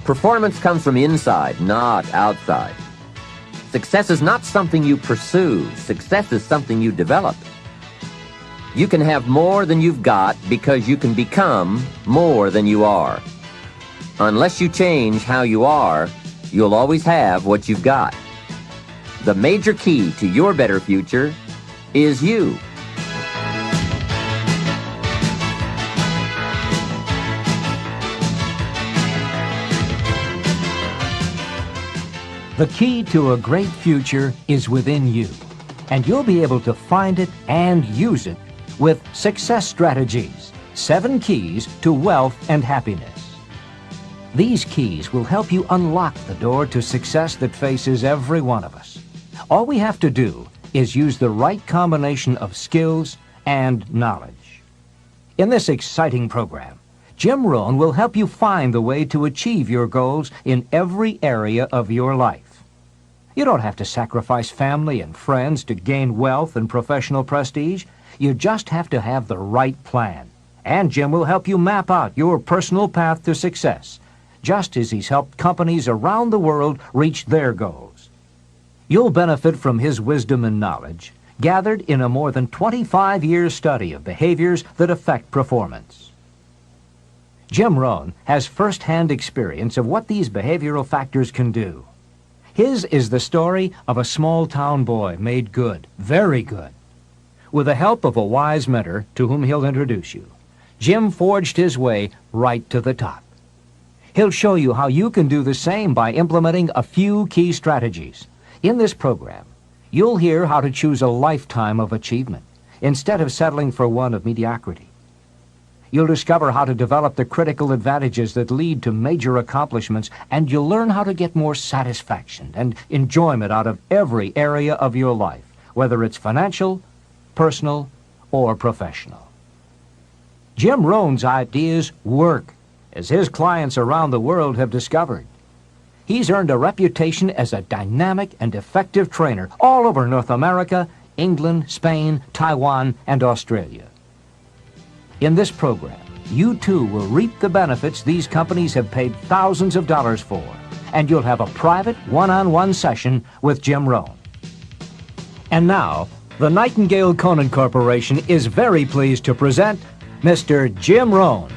Performance comes from inside, not outside. Success is not something you pursue. Success is something you develop. You can have more than you've got because you can become more than you are. Unless you change how you are, you'll always have what you've got. The major key to your better future is you. The key to a great future is within you, and you'll be able to find it and use it with Success Strategies, 7 Keys to Wealth and Happiness. These keys will help you unlock the door to success that faces every one of us. All we have to do is use the right combination of skills and knowledge. In this exciting program, Jim Rohn will help you find the way to achieve your goals in every area of your life. You don't have to sacrifice family and friends to gain wealth and professional prestige. You just have to have the right plan. And Jim will help you map out your personal path to success, just as he's helped companies around the world reach their goals. You'll benefit from his wisdom and knowledge, gathered in a more than 25-year study of behaviors that affect performance. Jim Rohn has first-hand experience of what these behavioral factors can do. His is the story of a small-town boy made good, very good. With the help of a wise mentor to whom he'll introduce you, Jim forged his way right to the top. He'll show you how you can do the same by implementing a few key strategies. In this program, you'll hear how to choose a lifetime of achievement instead of settling for one of mediocrity. You'll discover how to develop the critical advantages that lead to major accomplishments, and you'll learn how to get more satisfaction and enjoyment out of every area of your life, whether it's financial, personal, or professional. Jim Rohn's ideas work, as his clients around the world have discovered. He's earned a reputation as a dynamic and effective trainer all over North America, England, Spain, Taiwan, and Australia. In this program, you too will reap the benefits these companies have paid thousands of dollars for, and you'll have a private one-on-one session with Jim Rohn. And now, the Nightingale Conant Corporation is very pleased to present Mr. Jim Rohn.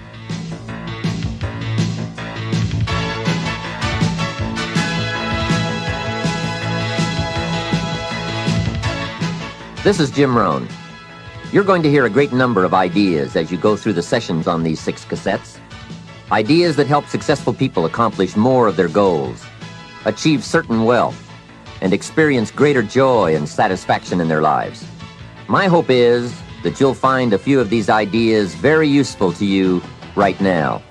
This is Jim Rohn. You're going to hear a great number of ideas as you go through the sessions on these 6 cassettes. Ideas that help successful people accomplish more of their goals, achieve certain wealth, and experience greater joy and satisfaction in their lives. My hope is that you'll find a few of these ideas very useful to you right now.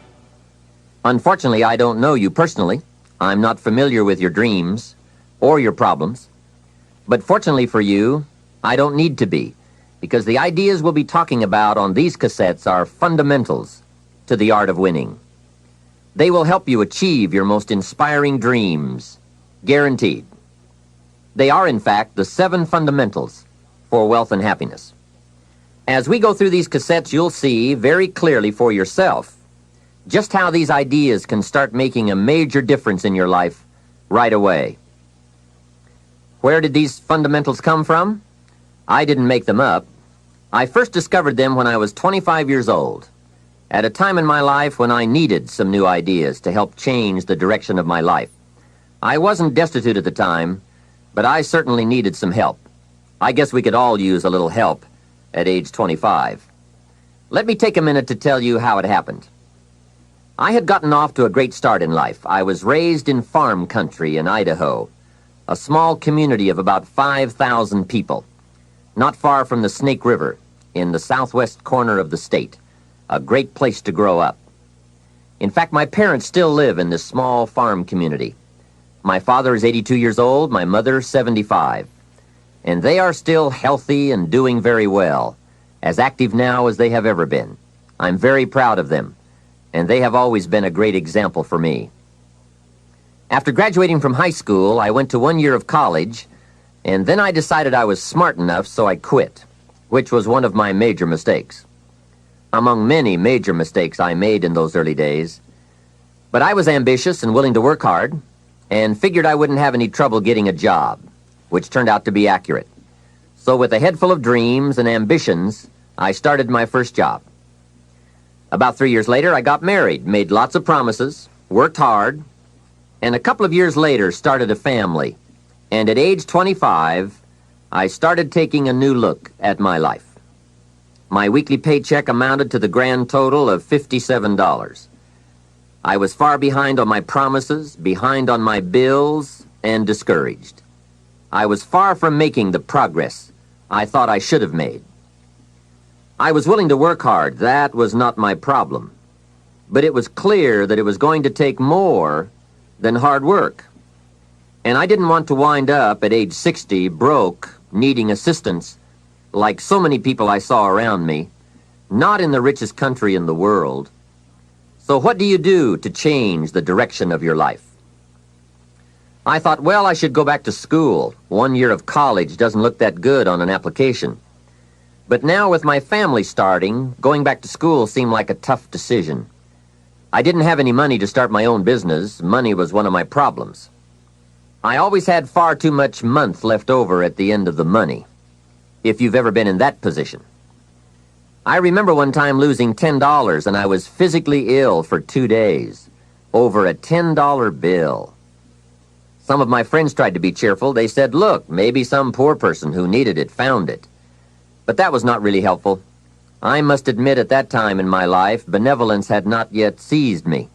Unfortunately, I don't know you personally. I'm not familiar with your dreams or your problems. But fortunately for you, I don't need to be, because the ideas we'll be talking about on these cassettes are fundamentals to the art of winning. They will help you achieve your most inspiring dreams, guaranteed. They are, in fact, the 7 fundamentals for wealth and happiness. As we go through these cassettes, you'll see very clearly for yourself just how these ideas can start making a major difference in your life right away. Where did these fundamentals come from? I didn't make them up. I first discovered them when I was 25 years old, at a time in my life when I needed some new ideas to help change the direction of my life. I wasn't destitute at the time, but I certainly needed some help. I guess we could all use a little help at age 25. Let me take a minute to tell you how it happened. I had gotten off to a great start in life. I was raised in farm country in Idaho, a small community of about 5,000 people, not far from the Snake River, in the southwest corner of the state, a great place to grow up. In fact, my parents still live in this small farm community. My father is 82 years old, my mother 75, and they are still healthy and doing very well, as active now as they have ever been. I'm very proud of them, and they have always been a great example for me. After graduating from high school, I went to 1 year of college, and then I decided I was smart enough, so I quit, which was one of my major mistakes. Among many major mistakes I made in those early days, But I was ambitious and willing to work hard, and figured I wouldn't have any trouble getting a job, which turned out to be accurate. So with a head full of dreams and ambitions, I started my first job. About 3 years later, I got married, made lots of promises, worked hard, and a couple of years later started a family. And at age 25, I started taking a new look at my life. My weekly paycheck amounted to the grand total of $57. I was far behind on my promises, behind on my bills, and discouraged. I was far from making the progress I thought I should have made. I was willing to work hard. That was not my problem. But it was clear that it was going to take more than hard work. And I didn't want to wind up at age 60 broke, needing assistance, like so many people I saw around me, not in the richest country in the world. So what do you do to change the direction of your life? I thought, well, I should go back to school. 1 year of college doesn't look that good on an application. But now with my family starting, going back to school seemed like a tough decision. I didn't have any money to start my own business. Money was one of my problems. I always had far too much month left over at the end of the money, if you've ever been in that position. I remember one time losing $10, and I was physically ill for 2 days over a $10 bill. Some of my friends tried to be cheerful. They said, look, maybe some poor person who needed it found it. But that was not really helpful. I must admit at that time in my life, benevolence had not yet seized me.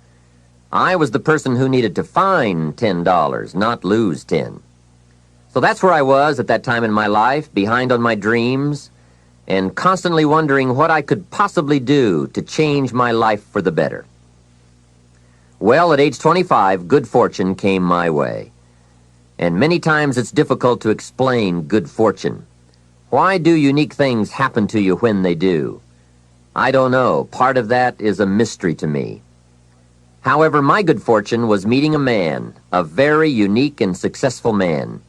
I was the person who needed to find $10, not lose 10. So that's where I was at that time in my life, behind on my dreams, and constantly wondering what I could possibly do to change my life for the better. Well, at age 25, good fortune came my way. And many times it's difficult to explain good fortune. Why do unique things happen to you when they do? I don't know. Part of that is a mystery to me. However, my good fortune was meeting a man, a very unique and successful man.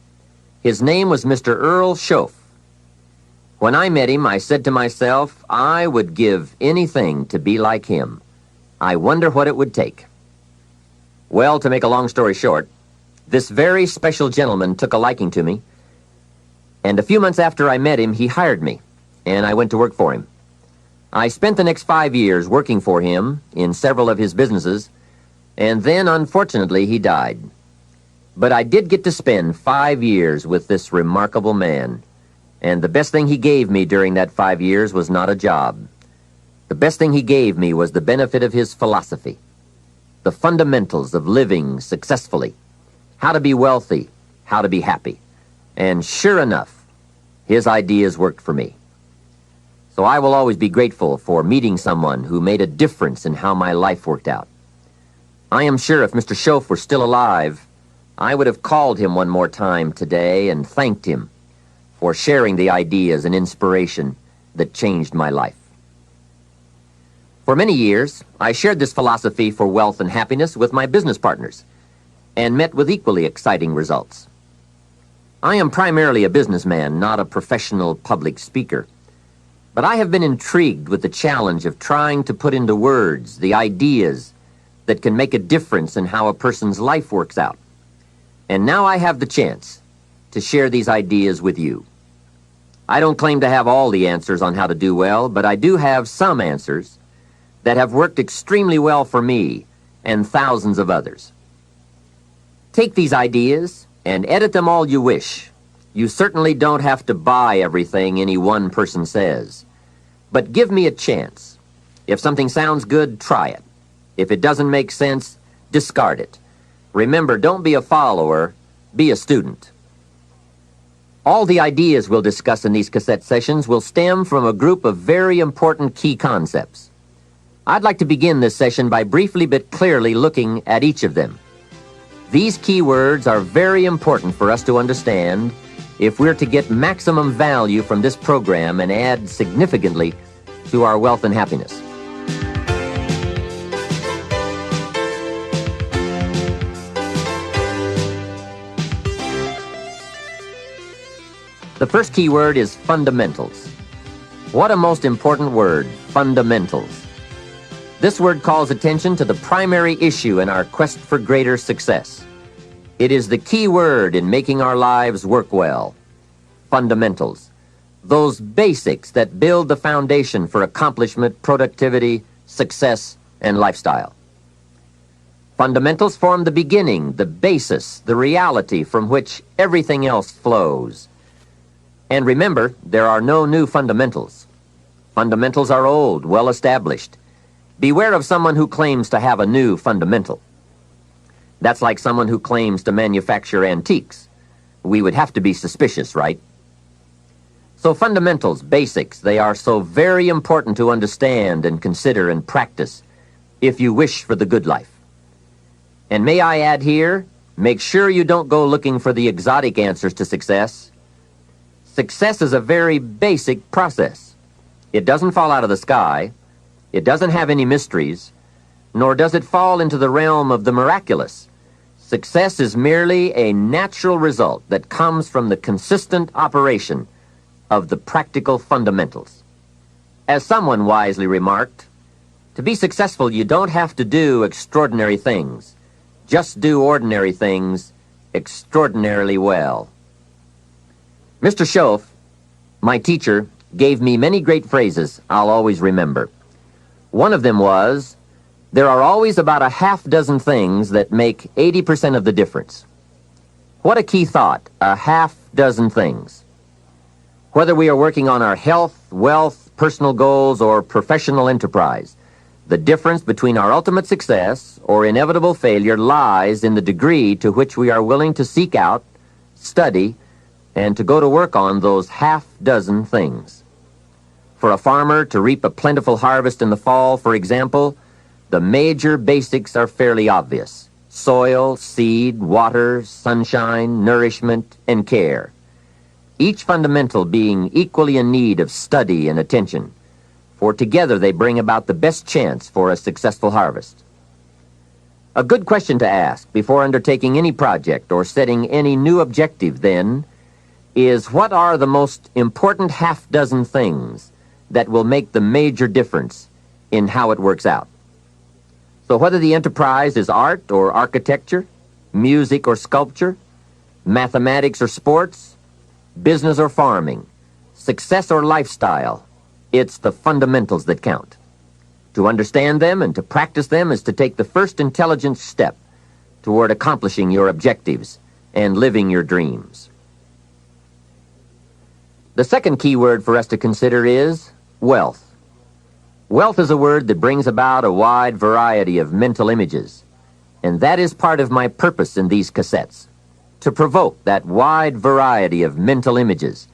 His name was Mr. Earl Schoaf. When I met him, I said to myself, I would give anything to be like him. I wonder what it would take. Well, to make a long story short, this very special gentleman took a liking to me, and a few months after I met him, he hired me, and I went to work for him. I spent the next 5 years working for him in several of his businesses, and then, unfortunately, he died. But I did get to spend 5 years with this remarkable man. And the best thing he gave me during that 5 years was not a job. The best thing he gave me was the benefit of his philosophy, the fundamentals of living successfully, how to be wealthy, how to be happy. And sure enough, his ideas worked for me. So I will always be grateful for meeting someone who made a difference in how my life worked out. I am sure if Mr. Schoaf were still alive, I would have called him one more time today and thanked him for sharing the ideas and inspiration that changed my life. For many years, I shared this philosophy for wealth and happiness with my business partners and met with equally exciting results. I am primarily a businessman, not a professional public speaker, but I have been intrigued with the challenge of trying to put into words the ideas that can make a difference in how a person's life works out. And now I have the chance to share these ideas with you. I don't claim to have all the answers on how to do well, but I do have some answers that have worked extremely well for me and thousands of others. Take these ideas and edit them all you wish. You certainly don't have to buy everything any one person says. But give me a chance. If something sounds good, try it. If it doesn't make sense, discard it. Remember, don't be a follower, be a student. All the ideas we'll discuss in these cassette sessions will stem from a group of very important key concepts. I'd like to begin this session by briefly but clearly looking at each of them. These key words are very important for us to understand if we're to get maximum value from this program and add significantly to our wealth and happiness. The first key word is fundamentals. What a most important word, fundamentals. This word calls attention to the primary issue in our quest for greater success. It is the key word in making our lives work well. Fundamentals. Those basics that build the foundation for accomplishment, productivity, success, and lifestyle. Fundamentals form the beginning, the basis, the reality from which everything else flows. And remember, there are no new fundamentals. Fundamentals are old, well established. Beware of someone who claims to have a new fundamental. That's like someone who claims to manufacture antiques. We would have to be suspicious, right? So fundamentals, basics, they are so very important to understand and consider and practice if you wish for the good life. And may I add here, make sure you don't go looking for the exotic answers to success. Success is a very basic process. It doesn't fall out of the sky. It doesn't have any mysteries, nor does it fall into the realm of the miraculous. Success is merely a natural result that comes from the consistent operation of the practical fundamentals. As someone wisely remarked, to be successful, you don't have to do extraordinary things. Just do ordinary things extraordinarily well. Mr. Schoaf, my teacher, gave me many great phrases I'll always remember. One of them was, there are always about a half dozen things that make 80% of the difference. What a key thought, a half dozen things. Whether we are working on our health, wealth, personal goals, or professional enterprise, the difference between our ultimate success or inevitable failure lies in the degree to which we are willing to seek out, study, and to go to work on those half dozen things. For a farmer to reap a plentiful harvest in the fall, for example, the major basics are fairly obvious. Soil, seed, water, sunshine, nourishment, and care. Each fundamental being equally in need of study and attention, for together they bring about the best chance for a successful harvest. A good question to ask before undertaking any project or setting any new objective, then, is what are the most important half dozen things that will make the major difference in how it works out? So whether the enterprise is art or architecture, music or sculpture, mathematics or sports, business or farming, success or lifestyle, it's the fundamentals that count. To understand them and to practice them is to take the first intelligent step toward accomplishing your objectives and living your dreams. The second key word for us to consider is wealth. Wealth is a word that brings about a wide variety of mental images, and that is part of my purpose in these cassettes, to provoke that wide variety of mental images,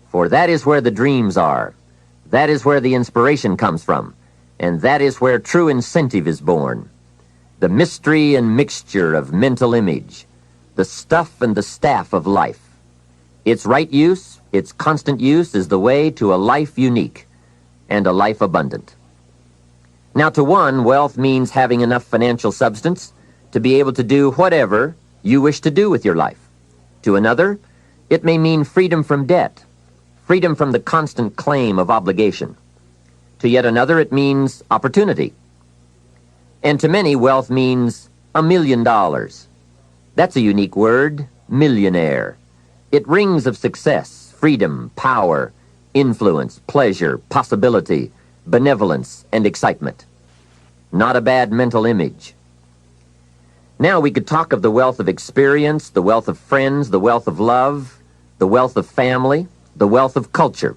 for that is where the dreams are, that is where the inspiration comes from, and that is where true incentive is born. The mystery and mixture of mental image, the stuff and the staff of life. Its right use, its constant use is the way to a life unique and a life abundant. Now, to one, wealth means having enough financial substance to be able to do whatever you wish to do with your life. To another, it may mean freedom from debt, freedom from the constant claim of obligation. To yet another, it means opportunity. And to many, wealth means $1 million. That's a unique word, millionaire. It rings of success, freedom, power, influence, pleasure, possibility, benevolence, and excitement. Not a bad mental image. Now we could talk of the wealth of experience, the wealth of friends, the wealth of love, the wealth of family, the wealth of culture.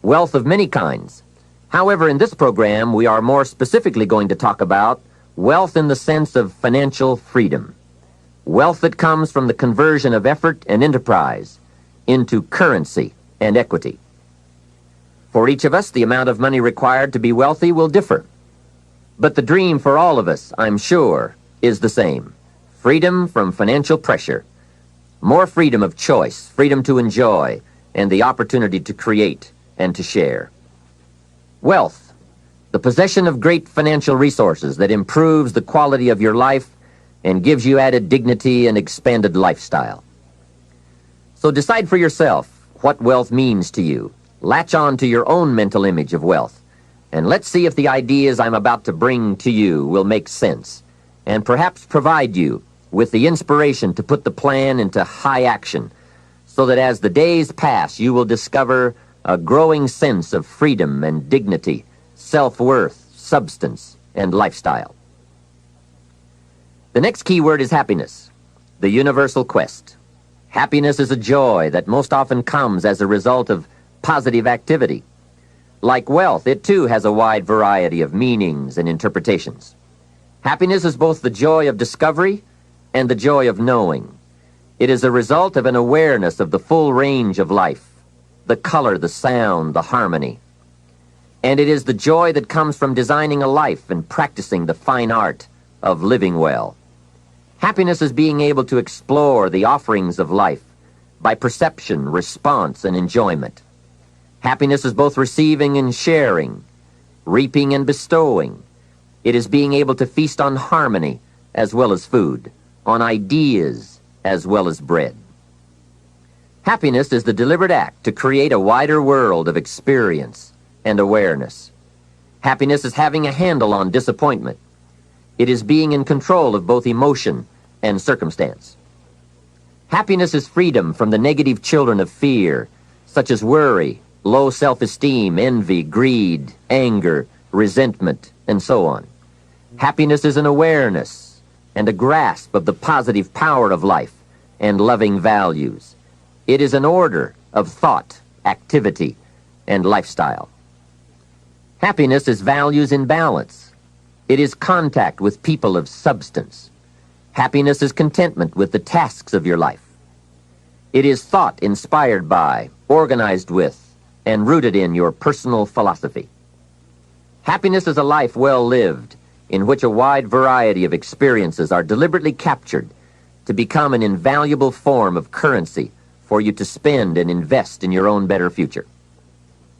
Wealth of many kinds. However, in this program, we are more specifically going to talk about wealth in the sense of financial freedom. Wealth that comes from the conversion of effort and enterprise into currency and equity. For each of us, the amount of money required to be wealthy will differ. But the dream for all of us, I'm sure, is the same. Freedom from financial pressure. More freedom of choice, freedom to enjoy, and the opportunity to create and to share. Wealth, the possession of great financial resources that improves the quality of your life and gives you added dignity and expanded lifestyle. So decide for yourself what wealth means to you. Latch on to your own mental image of wealth And let's see if the ideas I'm about to bring to you will make sense and perhaps provide you with the inspiration to put the plan into high action so that as the days pass, you will discover a growing sense of freedom and dignity, self-worth, substance, and lifestyle. The next key word is happiness, the universal quest. Happiness is a joy that most often comes as a result of positive activity. Like wealth, it too has a wide variety of meanings and interpretations. Happiness is both the joy of discovery and the joy of knowing. It is a result of an awareness of the full range of life, the color, the sound, the harmony. And it is the joy that comes from designing a life and practicing the fine art of living well. Happiness is being able to explore the offerings of life by perception, response, and enjoyment. Happiness is both receiving and sharing, reaping and bestowing. It is being able to feast on harmony as well as food, on ideas as well as bread. Happiness is the deliberate act to create a wider world of experience and awareness. Happiness is having a handle on disappointment. It is being in control of both emotion and circumstance. Happiness is freedom from the negative children of fear, such as worry, low self-esteem, envy, greed, anger, resentment, and so on. Happiness is an awareness and a grasp of the positive power of life and loving values. It is an order of thought, activity, and lifestyle. Happiness is values in balance. It is contact with people of substance. Happiness is contentment with the tasks of your life. It is thought inspired by, organized with, and rooted in your personal philosophy. Happiness is a life well lived, in which a wide variety of experiences are deliberately captured to become an invaluable form of currency for you to spend and invest in your own better future.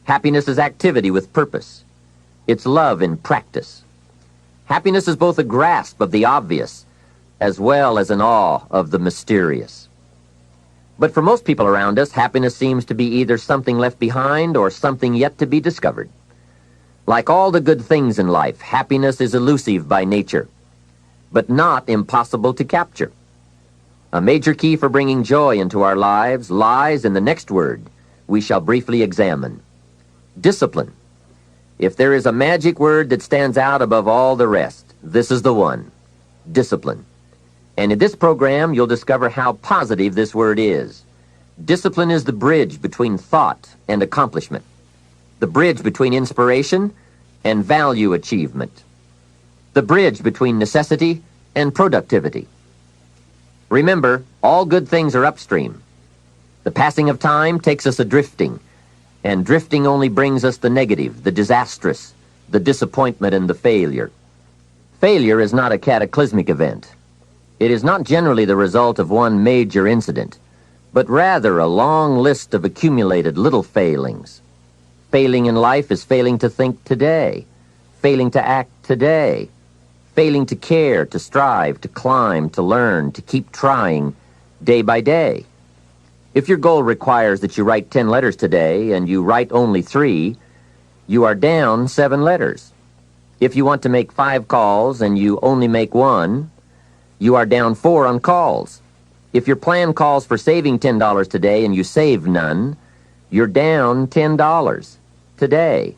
Happiness is activity with purpose. It's love in practice. Happiness is both a grasp of the obvious as well as an awe of the mysterious. But for most people around us, happiness seems to be either something left behind or something yet to be discovered. Like all the good things in life, happiness is elusive by nature, but not impossible to capture. A major key for bringing joy into our lives lies in the next word we shall briefly examine: discipline. If there is a magic word that stands out above all the rest, this is the one: discipline. And in this program, you'll discover how positive this word is. Discipline is the bridge between thought and accomplishment, the bridge between inspiration and value achievement, the bridge between necessity and productivity. Remember, all good things are upstream. The passing of time takes us adrifting, and drifting only brings us the negative, the disastrous, the disappointment, and the failure. Failure is not a cataclysmic event. It is not generally the result of one major incident, but rather a long list of accumulated little failings. Failing in life is failing to think today, failing to act today, failing to care, to strive, to climb, to learn, to keep trying day by day. If your goal requires that you write 10 letters today and you write only 3, you are down 7 letters. If you want to make 5 calls and you only make 1, you are down 4 on calls. If your plan calls for saving $10 today and you save none, you're down $10 today.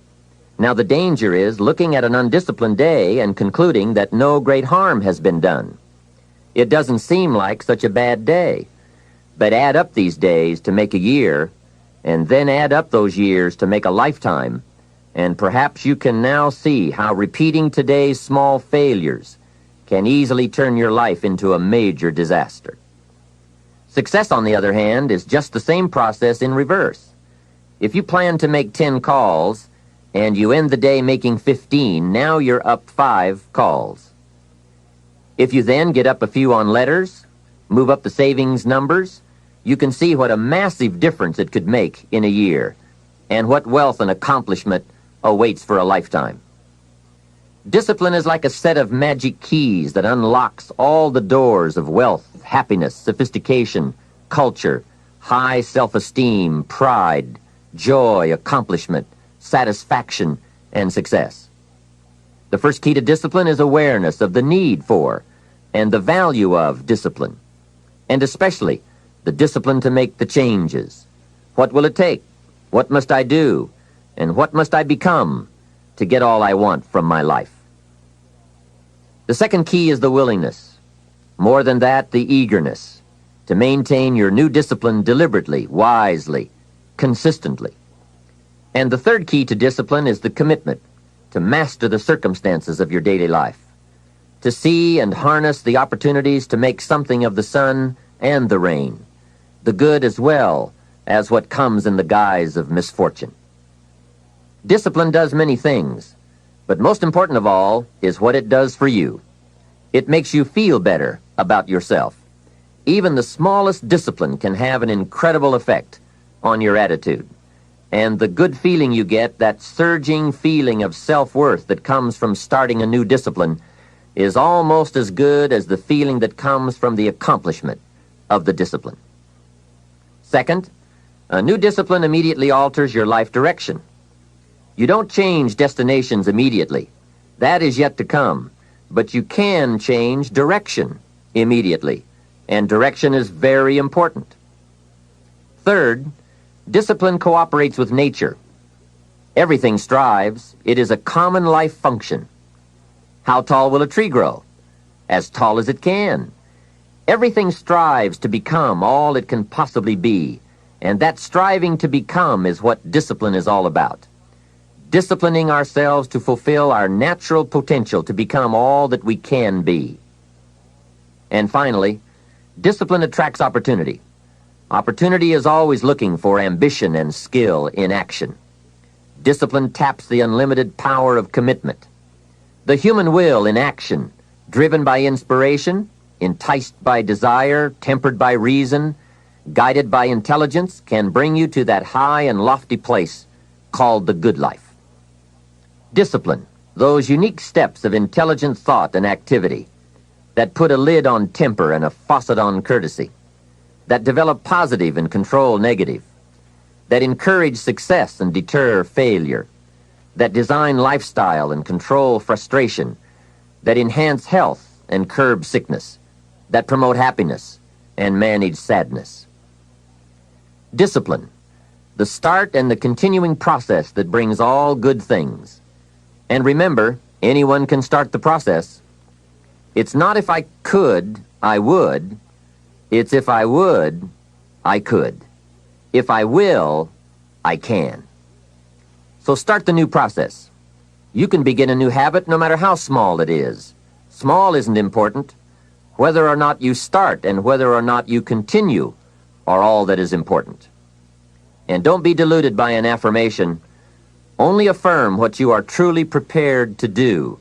Now the danger is looking at an undisciplined day and concluding that no great harm has been done. It doesn't seem like such a bad day. But add up these days to make a year, and then add up those years to make a lifetime, and perhaps you can now see how repeating today's small failures can easily turn your life into a major disaster. Success, on the other hand, is just the same process in reverse. If you plan to make 10 calls, and you end the day making 15, now you're up 5 calls. If you then get up a few on letters, move up the savings numbers, you can see what a massive difference it could make in a year, and what wealth and accomplishment awaits for a lifetime. Discipline is like a set of magic keys that unlocks all the doors of wealth, happiness, sophistication, culture, high self-esteem, pride, joy, accomplishment, satisfaction, and success. The first key to discipline is awareness of the need for and the value of discipline, and especially the discipline to make the changes. What will it take? What must I do? And what must I become to get all I want from my life? The second key is the willingness. More than that, the eagerness to maintain your new discipline deliberately, wisely, consistently. And the third key to discipline is the commitment to master the circumstances of your daily life, to see and harness the opportunities to make something of the sun and the rain, the good as well as what comes in the guise of misfortune. Discipline does many things, but most important of all is what it does for you. It makes you feel better about yourself. Even the smallest discipline can have an incredible effect on your attitude. And the good feeling you get, that surging feeling of self-worth that comes from starting a new discipline, is almost as good as the feeling that comes from the accomplishment of the discipline. Second, a new discipline immediately alters your life direction. You don't change destinations immediately. That is yet to come. But you can change direction immediately, and direction is very important. Third, discipline cooperates with nature. Everything strives. It is a common life function. How tall will a tree grow? As tall as it can. Everything strives to become all it can possibly be, and that striving to become is what discipline is all about. Disciplining ourselves to fulfill our natural potential to become all that we can be. And finally, discipline attracts opportunity. Opportunity is always looking for ambition and skill in action. Discipline taps the unlimited power of commitment. The human will in action, driven by inspiration, enticed by desire, tempered by reason, guided by intelligence, can bring you to that high and lofty place called the good life. Discipline, those unique steps of intelligent thought and activity that put a lid on temper and a faucet on courtesy, that develop positive and control negative, that encourage success and deter failure, that design lifestyle and control frustration, that enhance health and curb sickness, that promote happiness and manage sadness. Discipline, the start and the continuing process that brings all good things. And remember, anyone can start the process. It's not if I could, I would. It's if I would, I could. If I will, I can. So start the new process. You can begin a new habit no matter how small it is. Small isn't important. Whether or not you start and whether or not you continue are all that is important. And don't be deluded by an affirmation. Only affirm what you are truly prepared to do.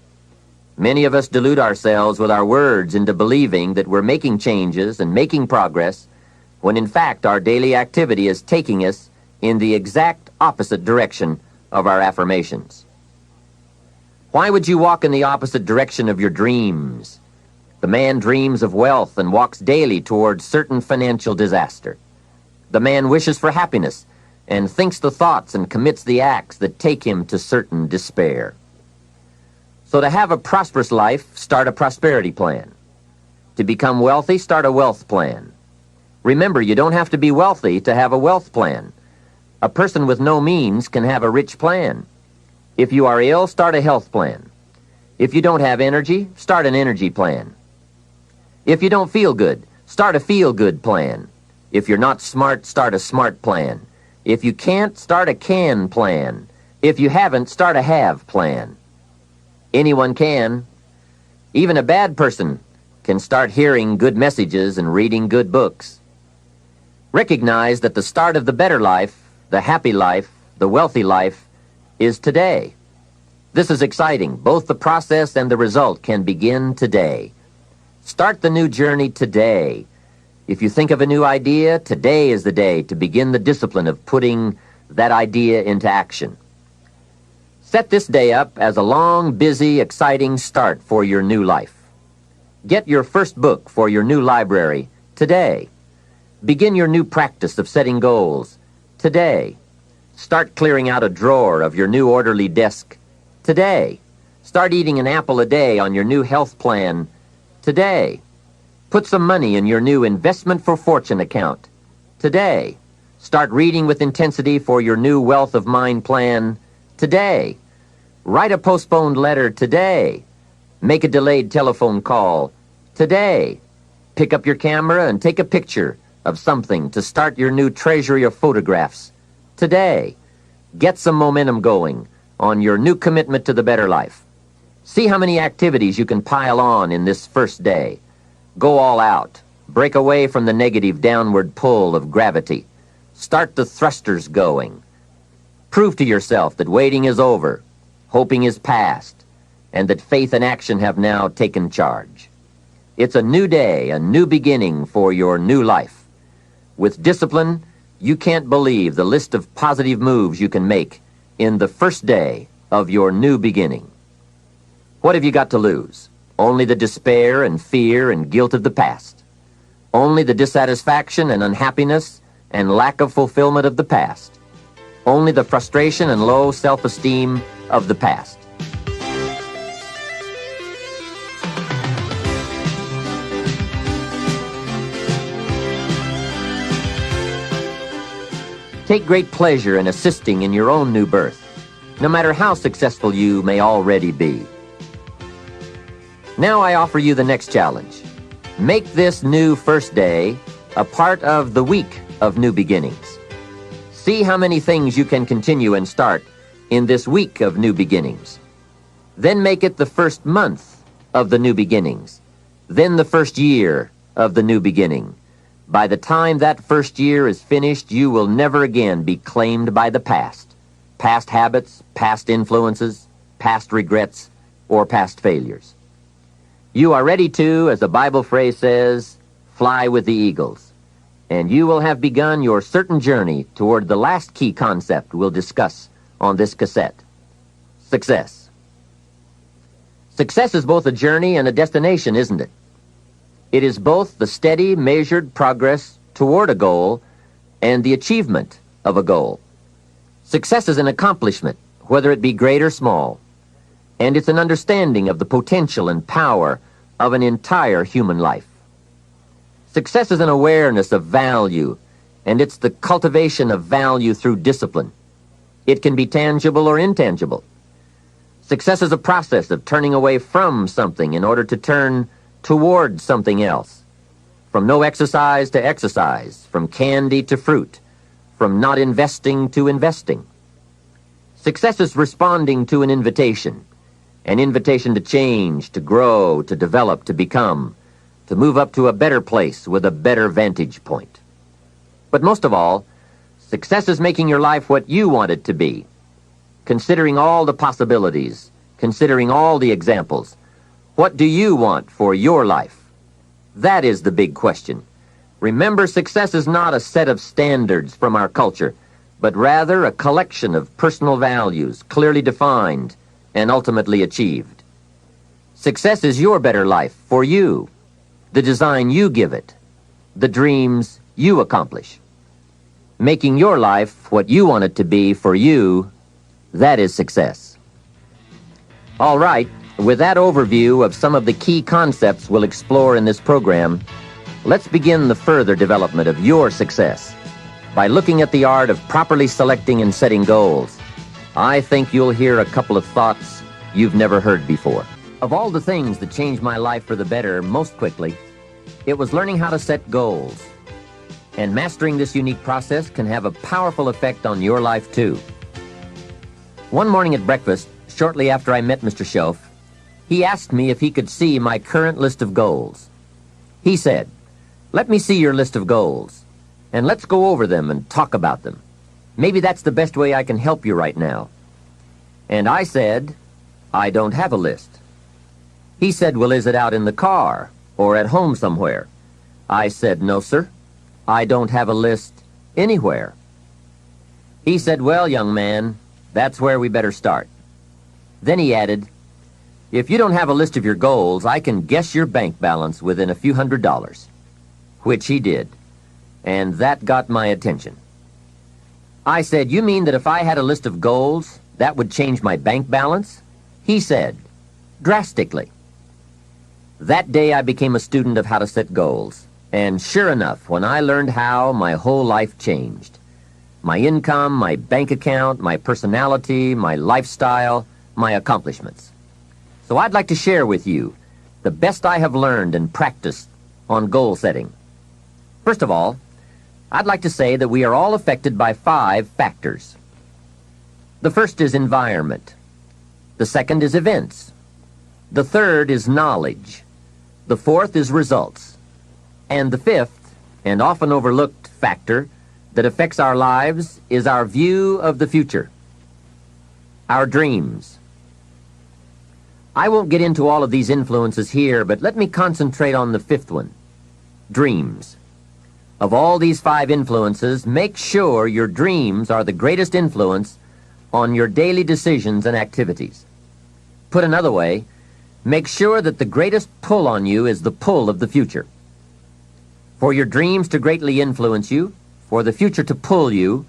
Many of us delude ourselves with our words into believing that we're making changes and making progress, when in fact our daily activity is taking us in the exact opposite direction of our affirmations. Why would you walk in the opposite direction of your dreams? The man dreams of wealth and walks daily towards certain financial disaster. The man wishes for happiness and thinks the thoughts and commits the acts that take him to certain despair. So to have a prosperous life, start a prosperity plan. To become wealthy, start a wealth plan. Remember, you don't have to be wealthy to have a wealth plan. A person with no means can have a rich plan. If you are ill, start a health plan. If you don't have energy, start an energy plan. If you don't feel good, start a feel-good plan. If you're not smart, start a smart plan. If you can't, start a can plan. If you haven't, start a have plan. Anyone can. Even a bad person can start hearing good messages and reading good books. Recognize that the start of the better life, the happy life, the wealthy life, is today. This is exciting. Both the process and the result can begin today. Start the new journey today. If you think of a new idea, today is the day to begin the discipline of putting that idea into action. Set this day up as a long, busy, exciting start for your new life. Get your first book for your new library today. Begin your new practice of setting goals today. Start clearing out a drawer of your new orderly desk Today. Start eating an apple a day on your new health plan. Today. Put some money in your new investment for fortune account. Today. Start reading with intensity for your new wealth of mind plan. Today. Write a postponed letter today. Make a delayed telephone call today. Pick up your camera and take a picture of something to start your new treasury of photographs today. Get some momentum going on your new commitment to the better life. See how many activities you can pile on in this first day. Go all out. Break away from the negative downward pull of gravity. Start the thrusters going. Prove to yourself that waiting is over, hoping is past, and that faith and action have now taken charge. It's a new day, a new beginning for your new life. With discipline, you can't believe the list of positive moves you can make in the first day of your new beginning. What have you got to lose? Only the despair and fear and guilt of the past. Only the dissatisfaction and unhappiness and lack of fulfillment of the past. Only the frustration and low self-esteem of the past. Take great pleasure in assisting in your own new birth, no matter how successful you may already be. Now I offer you the next challenge. Make this new first day a part of the week of new beginnings. See how many things you can continue and start in this week of new beginnings. Then make it the first month of the new beginnings. Then the first year of the new beginning. By the time that first year is finished, you will never again be claimed by the past. Past habits, past influences, past regrets, or past failures. You are ready to, as the Bible phrase says, fly with the eagles. And you will have begun your certain journey toward the last key concept we'll discuss on this cassette. Success. Success is both a journey and a destination, isn't it? It is both the steady, measured progress toward a goal and the achievement of a goal. Success is an accomplishment, whether it be great or small, and it's an understanding of the potential and power of an entire human life. Success is an awareness of value, and it's the cultivation of value through discipline. It can be tangible or intangible. Success is a process of turning away from something in order to turn toward something else. From no exercise to exercise, from candy to fruit, from not investing to investing. Success is responding to an invitation to change, to grow, to develop, to become, to move up to a better place with a better vantage point. But most of all, success is making your life what you want it to be, considering all the possibilities, considering all the examples. What do you want for your life? That is the big question. Remember, success is not a set of standards from our culture, but rather a collection of personal values, clearly defined and ultimately achieved. Success is your better life for you, the design you give it, the dreams you accomplish. Making your life what you want it to be for you, that is success. All right, with that overview of some of the key concepts we'll explore in this program, let's begin the further development of your success by looking at the art of properly selecting and setting goals. I think you'll hear a couple of thoughts you've never heard before. Of all the things that changed my life for the better most quickly, it was learning how to set goals. And mastering this unique process can have a powerful effect on your life too. One morning at breakfast, shortly after I met Mr. Schoaf, he asked me if he could see my current list of goals. He said, "Let me see your list of goals, and let's go over them and talk about them. Maybe that's the best way I can help you right now." And I said, "I don't have a list." He said, "Well, is it out in the car or at home somewhere?" I said, "No, sir. I don't have a list anywhere." He said, "Well, young man, that's where we better start." Then he added, "If you don't have a list of your goals, I can guess your bank balance within a few $100s, which he did, and that got my attention. I said, "You mean that if I had a list of goals, that would change my bank balance?" He said, drastically. That day I became a student of how to set goals. And sure enough, when I learned how, my whole life changed. My income, my bank account, my personality, my lifestyle, my accomplishments. So I'd like to share with you the best I have learned and practiced on goal setting. First of all, I'd like to say that we are all affected by 5 factors. The first is environment. The second is events. The third is knowledge. The fourth is results. And the fifth, and often overlooked factor that affects our lives is our view of the future, our dreams. I won't get into all of these influences here, but let me concentrate on the fifth one, dreams. Of all these 5 influences, make sure your dreams are the greatest influence on your daily decisions and activities. Put another way, make sure that the greatest pull on you is the pull of the future. For your dreams to greatly influence you, for the future to pull you,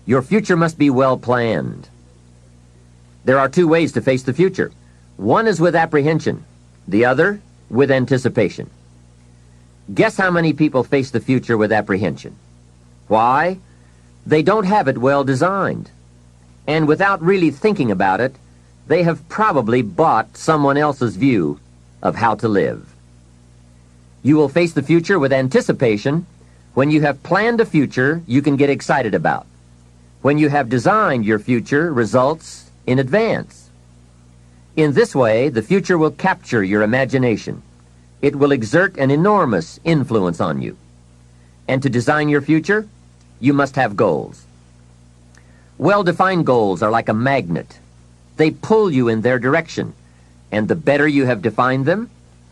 your future must be well planned. There are 2 ways to face the future. One is with apprehension, the other with anticipation. Guess how many people face the future with apprehension? Why? They don't have it well designed. And without really thinking about it, they have probably bought someone else's view of how to live. You will face the future with anticipation when you have planned a future you can get excited about, when you have designed your future results in advance. In this way, the future will capture your imagination. It will exert an enormous influence on you. And to design your future, you must have goals. Well-defined goals are like a magnet. They pull you in their direction, and the better you have defined them,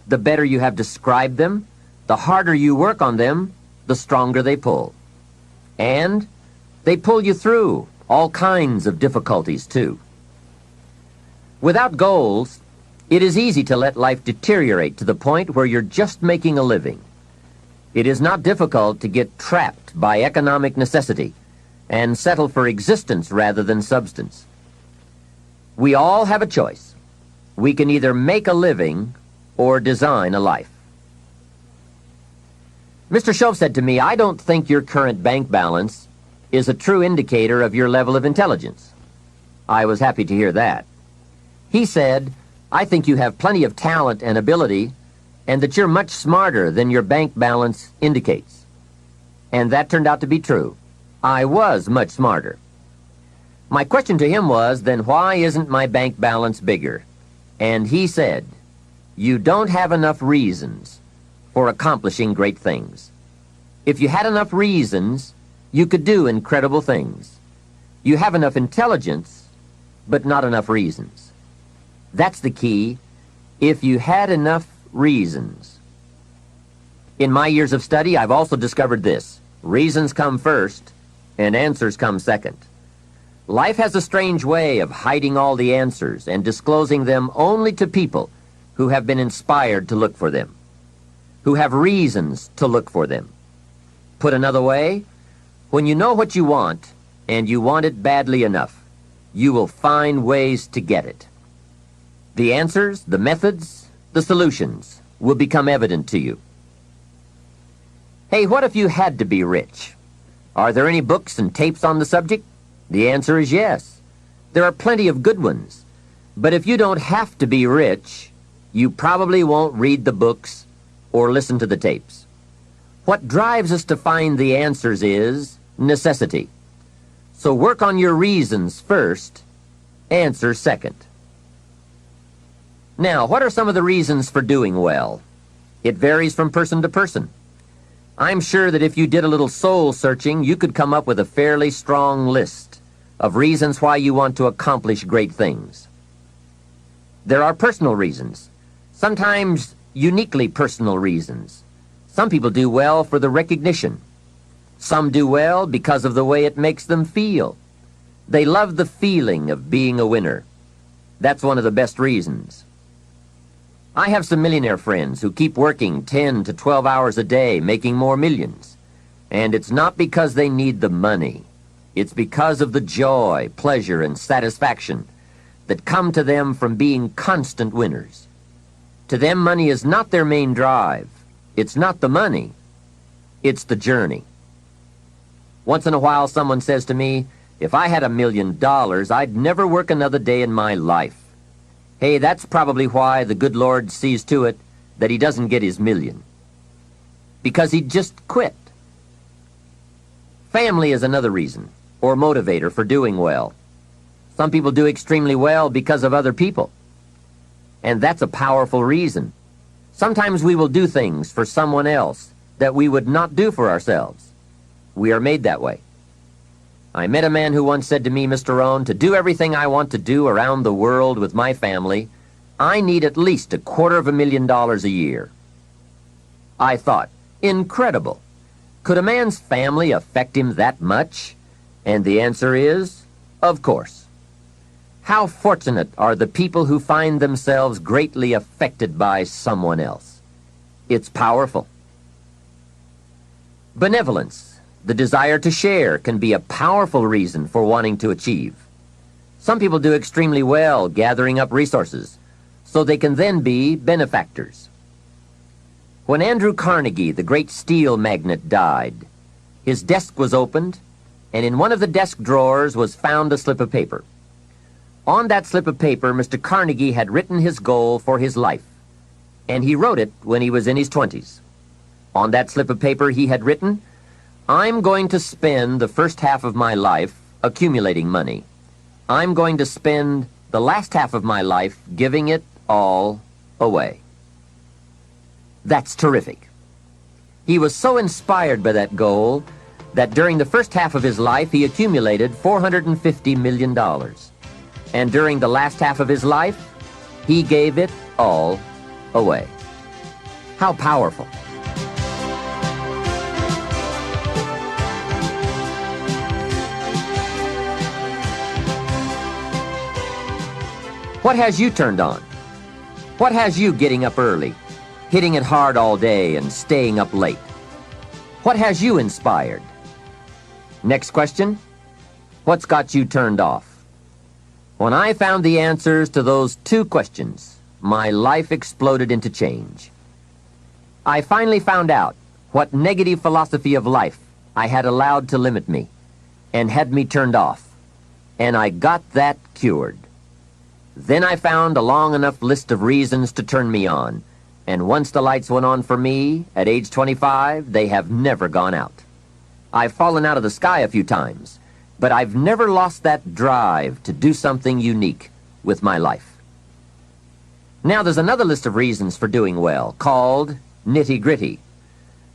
the better you have described them, the harder you work on them, the stronger they pull. And they pull you through all kinds of difficulties, too. Without goals, it is easy to let life deteriorate to the point where you're just making a living. It is not difficult to get trapped by economic necessity and settle for existence rather than substance. We all have a choice. We can either make a living or design a life. Mr. Shove said to me, I don't think your current bank balance is a true indicator of your level of intelligence. I was happy to hear that. He said, I think you have plenty of talent and ability, and that you're much smarter than your bank balance indicates. And that turned out to be true. I was much smarter. My question to him was, then why isn't my bank balance bigger? And he said, you don't have enough reasons for accomplishing great things. If you had enough reasons, you could do incredible things. You have enough intelligence, but not enough reasons. That's the key. If you had enough reasons. In my years of study, I've also discovered this. Reasons come first, and answers come second. Life has a strange way of hiding all the answers and disclosing them only to people who have been inspired to look for them, who have reasons to look for them. Put another way, when you know what you want, and you want it badly enough, you will find ways to get it. The answers, the methods, the solutions will become evident to you. Hey, what if you had to be rich? Are there any books and tapes on the subject? The answer is yes. There are plenty of good ones. But if you don't have to be rich, you probably won't read the books or listen to the tapes. What drives us to find the answers is necessity. So work on your reasons first, answer second. Now, what are some of the reasons for doing well? It varies from person to person. I'm sure that if you did a little soul searching, you could come up with a fairly strong list of reasons why you want to accomplish great things. There are personal reasons, sometimes uniquely personal reasons. Some people do well for the recognition. Some do well because of the way it makes them feel. They love the feeling of being a winner. That's one of the best reasons. I have some millionaire friends who keep working 10 to 12 hours a day, making more millions. And it's not because they need the money. It's because of the joy, pleasure, and satisfaction that come to them from being constant winners. To them, money is not their main drive. It's not the money. It's the journey. Once in a while, someone says to me, if I had $1 million, I'd never work another day in my life. Hey, that's probably why the good Lord sees to it that he doesn't get his million. Because he'd just quit. Family is another reason, or motivator for doing well. Some people do extremely well because of other people. And that's a powerful reason. Sometimes we will do things for someone else that we would not do for ourselves. We are made that way. I met a man who once said to me, Mr. Rohn, to do everything I want to do around the world with my family, I need at least $250,000 a year. I thought, incredible. Could a man's family affect him that much? And the answer is, of course. How fortunate are the people who find themselves greatly affected by someone else. It's powerful. Benevolence, the desire to share, can be a powerful reason for wanting to achieve. Some people do extremely well gathering up resources, so they can then be benefactors. When Andrew Carnegie, the great steel magnate, died, his desk was opened, and in one of the desk drawers was found a slip of paper. On that slip of paper, Mr. Carnegie had written his goal for his life, and he wrote it when he was in his 20s. On that slip of paper he had written, I'm going to spend the first half of my life accumulating money. I'm going to spend the last half of my life giving it all away. That's terrific. He was so inspired by that goal that during the first half of his life he accumulated $450 million. And during the last half of his life, he gave it all away. How powerful. What has you turned on? What has you getting up early, hitting it hard all day and staying up late? What has you inspired? Next question, what's got you turned off? When I found the answers to those two questions, my life exploded into change. I finally found out what negative philosophy of life I had allowed to limit me and had me turned off, and I got that cured. Then I found a long enough list of reasons to turn me on, and once the lights went on for me, at age 25, they have never gone out. I've fallen out of the sky a few times, but I've never lost that drive to do something unique with my life. Now there's another list of reasons for doing well, called nitty-gritty.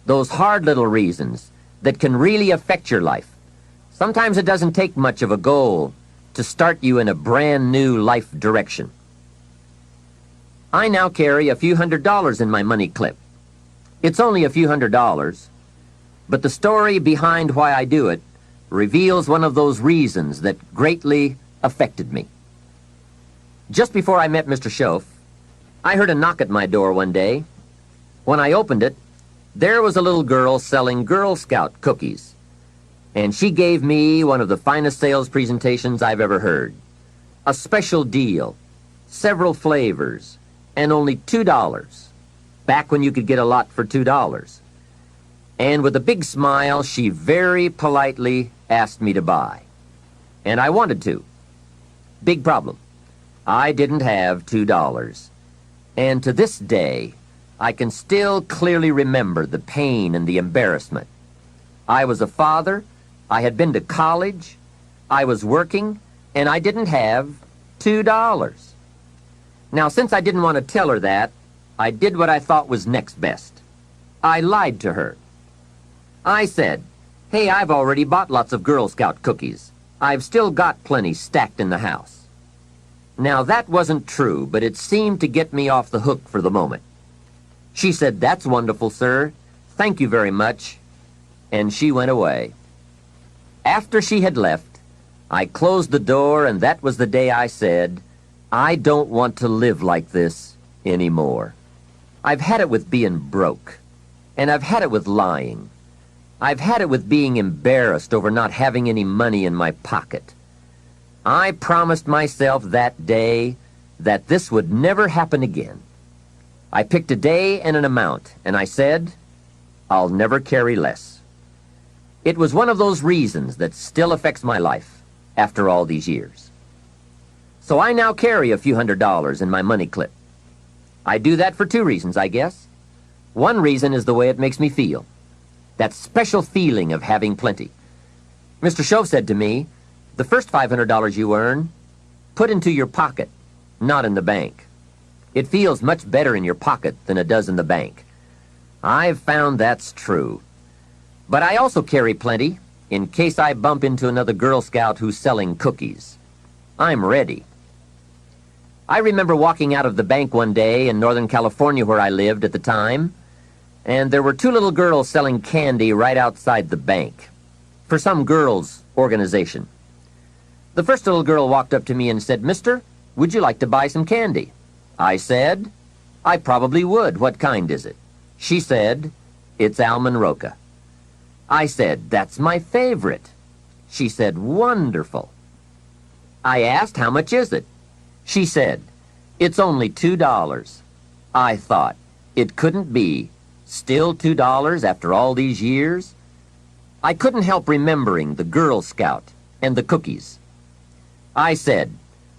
Those hard little reasons that can really affect your life. Sometimes it doesn't take much of a goal to start you in a brand new life direction. I now carry a few $100s in my money clip. It's only a few $100s, but the story behind why I do it reveals one of those reasons that greatly affected me. Just before I met Mr. Schoaf, I heard a knock at my door one day. When I opened it, there was a little girl selling Girl Scout cookies, and she gave me one of the finest sales presentations I've ever heard. A special deal, several flavors, and only $2, back when you could get a lot for $2. And with a big smile, she very politely asked me to buy. And I wanted to. Big problem. I didn't have $2. And to this day, I can still clearly remember the pain and the embarrassment. I was a father, I had been to college, I was working, and I didn't have $2. Now, since I didn't want to tell her that, I did what I thought was next best. I lied to her. I said, hey, I've already bought lots of Girl Scout cookies. I've still got plenty stacked in the house. Now, that wasn't true, but it seemed to get me off the hook for the moment. She said, that's wonderful, sir. Thank you very much. And she went away. After she had left, I closed the door, and that was the day I said, I don't want to live like this anymore. I've had it with being broke, and I've had it with lying. I've had it with being embarrassed over not having any money in my pocket. I promised myself that day that this would never happen again. I picked a day and an amount, and I said, I'll never carry less. It was one of those reasons that still affects my life after all these years. So I now carry a few $100s in my money clip. I do that for two reasons, I guess. One reason is the way it makes me feel. That special feeling of having plenty. Mr. Shove said to me, the first $500 you earn, put into your pocket, not in the bank. It feels much better in your pocket than it does in the bank. I've found that's true. But I also carry plenty in case I bump into another Girl Scout who's selling cookies. I'm ready. I remember walking out of the bank one day in Northern California where I lived at the time, and there were two little girls selling candy right outside the bank for some girls' organization. The first little girl walked up to me and said, Mister, would you like to buy some candy? I said, I probably would. What kind is it? She said, it's almond roca. I said, that's my favorite. She said, wonderful. I asked, how much is it? She said, it's only $2. I thought, it couldn't be. Still $2 after all these years? I couldn't help remembering the Girl Scout and the cookies. I said,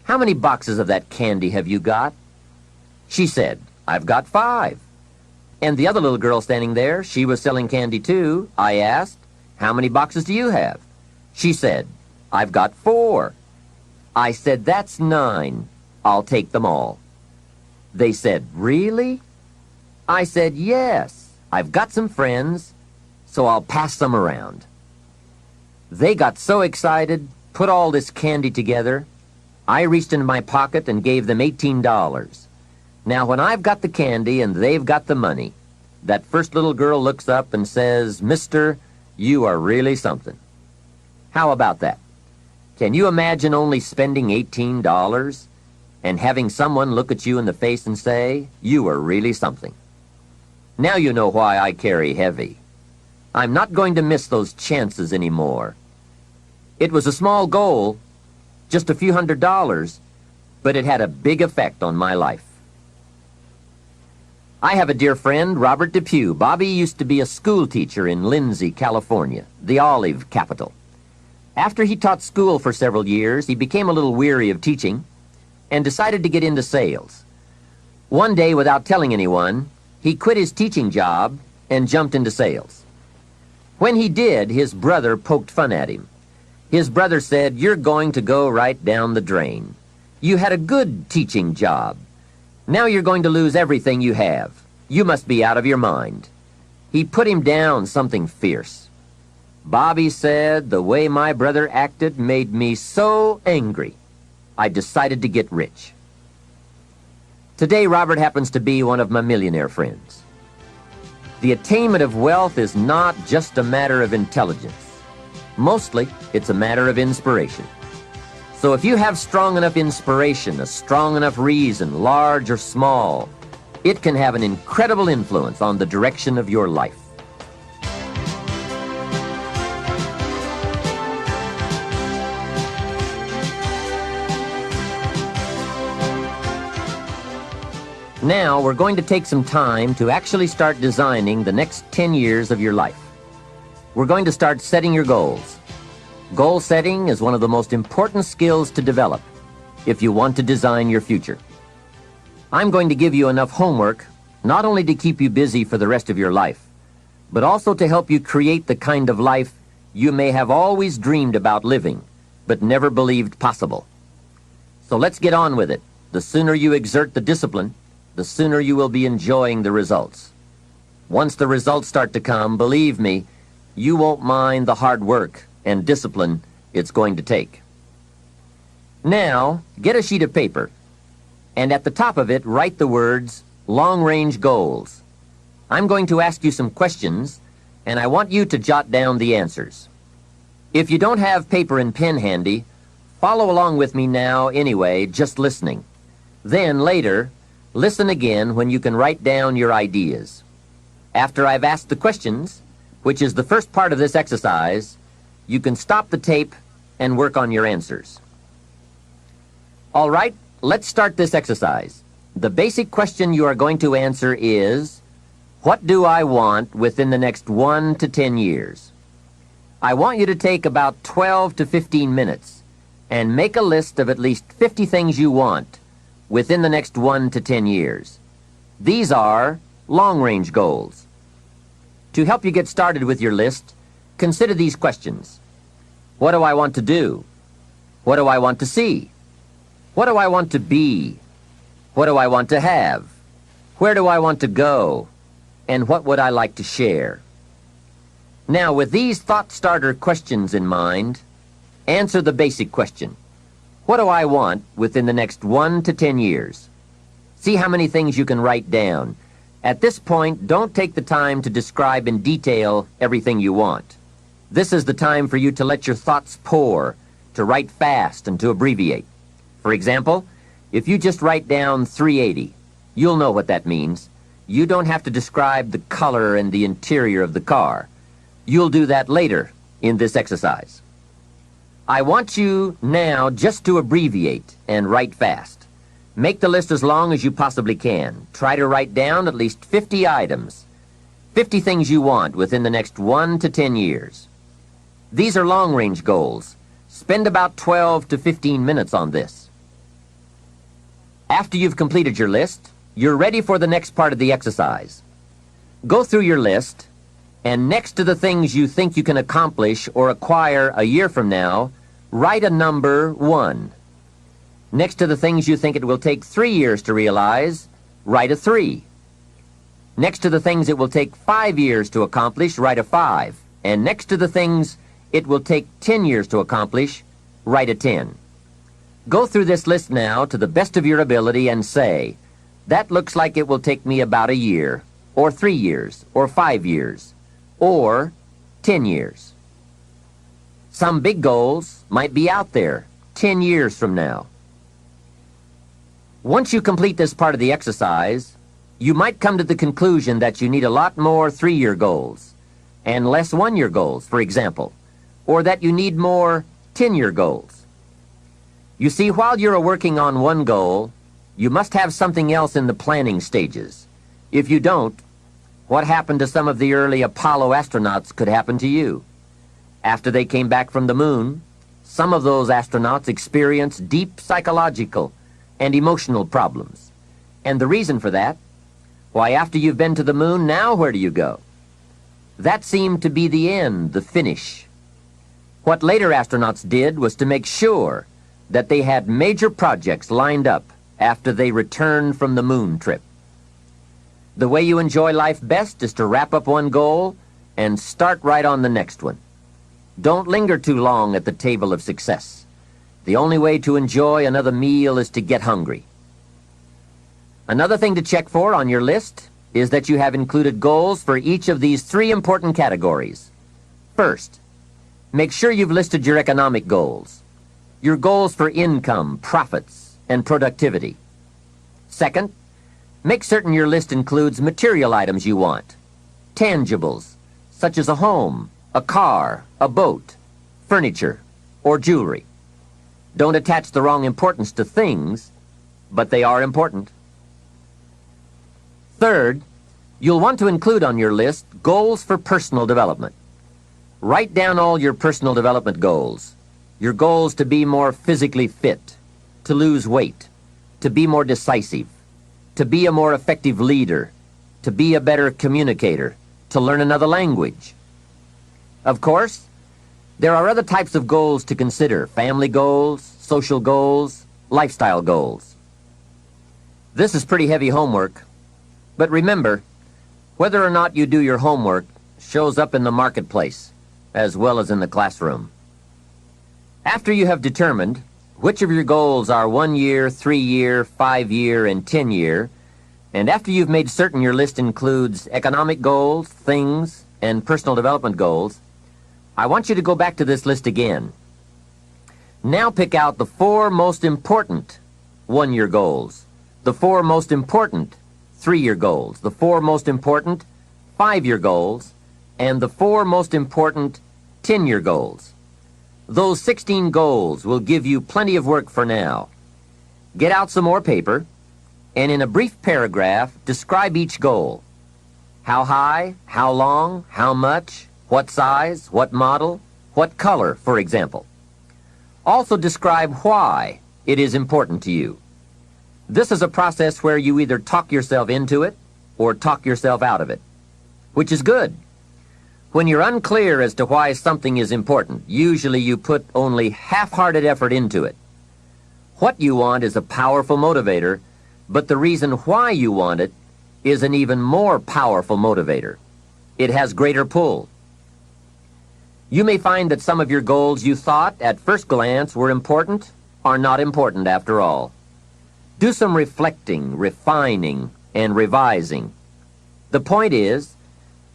how many boxes of that candy have you got? She said, I've got 5. And the other little girl standing there, she was selling candy too. I asked, how many boxes do you have? She said, I've got 4. I said, that's 9. I'll take them all. They said, really? I said, yes. I've got some friends, so I'll pass some around. They got so excited, put all this candy together. I reached into my pocket and gave them $18. Now, when I've got the candy and they've got the money, that first little girl looks up and says, Mister, you are really something. How about that? Can you imagine only spending $18 and having someone look at you in the face and say, you are really something? Now you know why I carry heavy. I'm not going to miss those chances anymore. It was a small goal, just a few $100s, but it had a big effect on my life. I have a dear friend, Robert Depew. Bobby used to be a school teacher in Lindsay, California, the olive capital. After he taught school for several years, he became a little weary of teaching and decided to get into sales. One day, without telling anyone, he quit his teaching job and jumped into sales. When he did, his brother poked fun at him. His brother said, you're going to go right down the drain. You had a good teaching job. Now you're going to lose everything you have. You must be out of your mind. He put him down something fierce. Bobby said the way my brother acted made me so angry, I decided to get rich. Today, Robert happens to be one of my millionaire friends. The attainment of wealth is not just a matter of intelligence. Mostly, it's a matter of inspiration. So if you have strong enough inspiration, a strong enough reason, large or small, it can have an incredible influence on the direction of your life. Now, we're going to take some time to actually start designing the next 10 years of your life. We're going to start setting your goals. Goal setting is one of the most important skills to develop if you want to design your future. I'm going to give you enough homework not only to keep you busy for the rest of your life, but also to help you create the kind of life you may have always dreamed about living, but never believed possible. So let's get on with it. The sooner you exert the discipline, the sooner you will be enjoying the results. Once the results start to come, believe me, you won't mind the hard work and discipline it's going to take. Now, get a sheet of paper, and at the top of it, write the words, long-range goals. I'm going to ask you some questions, and I want you to jot down the answers. If you don't have paper and pen handy, follow along with me now anyway, just listening. Then, later, listen again when you can write down your ideas. After I've asked the questions, which is the first part of this exercise, you can stop the tape and work on your answers. All right, let's start this exercise. The basic question you are going to answer is, what do I want within the next 1 to 10 years? I want you to take about 12 to 15 minutes and make a list of at least 50 things you want within the next 1 to 10 years. These are long-range goals. To help you get started with your list, consider these questions. What do I want to do? What do I want to see? What do I want to be? What do I want to have? Where do I want to go? And what would I like to share? Now, with these thought starter questions in mind, answer the basic question. What do I want within the next 1 to 10 years? See how many things you can write down. At this point, don't take the time to describe in detail everything you want. This is the time for you to let your thoughts pour, to write fast and to abbreviate. For example, if you just write down 380, you'll know what that means. You don't have to describe the color and the interior of the car. You'll do that later in this exercise. I want you now just to abbreviate and write fast. Make the list as long as you possibly can. Try to write down at least 50 items, 50 things you want within the next 1 to 10 years. These are long-range goals. Spend about 12 to 15 minutes on this. After you've completed your list, you're ready for the next part of the exercise. Go through your list, and next to the things you think you can accomplish or acquire a year from now, write a number 1. Next to the things you think it will take 3 years to realize, write a 3. Next to the things it will take 5 years to accomplish, write a 5. And next to the things it will take 10 years to accomplish, write a 10. Go through this list now to the best of your ability and say, that looks like it will take me about a year, or 3 years, or 5 years, or 10 years. Some big goals might be out there 10 years from now. Once you complete this part of the exercise, you might come to the conclusion that you need a lot more 3-year goals and less 1-year goals, for example, or that you need more 10-year goals. You see, while you're working on one goal, you must have something else in the planning stages. If you don't, what happened to some of the early Apollo astronauts could happen to you. After they came back from the moon, some of those astronauts experienced deep psychological and emotional problems. And the reason for that? Why, after you've been to the moon, now where do you go? That seemed to be the end, the finish. What later astronauts did was to make sure that they had major projects lined up after they returned from the moon trip. The way you enjoy life best is to wrap up one goal and start right on the next one. Don't linger too long at the table of success. The only way to enjoy another meal is to get hungry. Another thing to check for on your list is that you have included goals for each of these 3 important categories. First, make sure you've listed your economic goals. Your goals for income, profits, and productivity. Second, make certain your list includes material items you want. Tangibles, such as a home, a car, a boat, furniture, or jewelry. Don't attach the wrong importance to things, but they are important. Third, you'll want to include on your list goals for personal development. Write down all your personal development goals. Your goals to be more physically fit, to lose weight, to be more decisive, to be a more effective leader, to be a better communicator, to learn another language. Of course, there are other types of goals to consider: family goals, social goals, lifestyle goals. This is pretty heavy homework, but remember, whether or not you do your homework shows up in the marketplace as well as in the classroom. After you have determined which of your goals are 1 year, 3 year, 5 year, and 10 year, and after you've made certain your list includes economic goals, things, and personal development goals, I want you to go back to this list again. Now pick out the 4 most important 1-year goals, the 4 most important 3-year goals, the 4 most important 5-year goals, and the 4 most important 10-year goals. Those 16 goals will give you plenty of work for now. Get out some more paper, and in a brief paragraph, describe each goal. How high, how long, how much, what size, what model, what color, for example. Also describe why it is important to you. This is a process where you either talk yourself into it or talk yourself out of it, which is good. When you're unclear as to why something is important, usually you put only half-hearted effort into it. What you want is a powerful motivator, but the reason why you want it is an even more powerful motivator. It has greater pull. You may find that some of your goals you thought at first glance were important are not important after all. Do some reflecting, refining, and revising. The point is,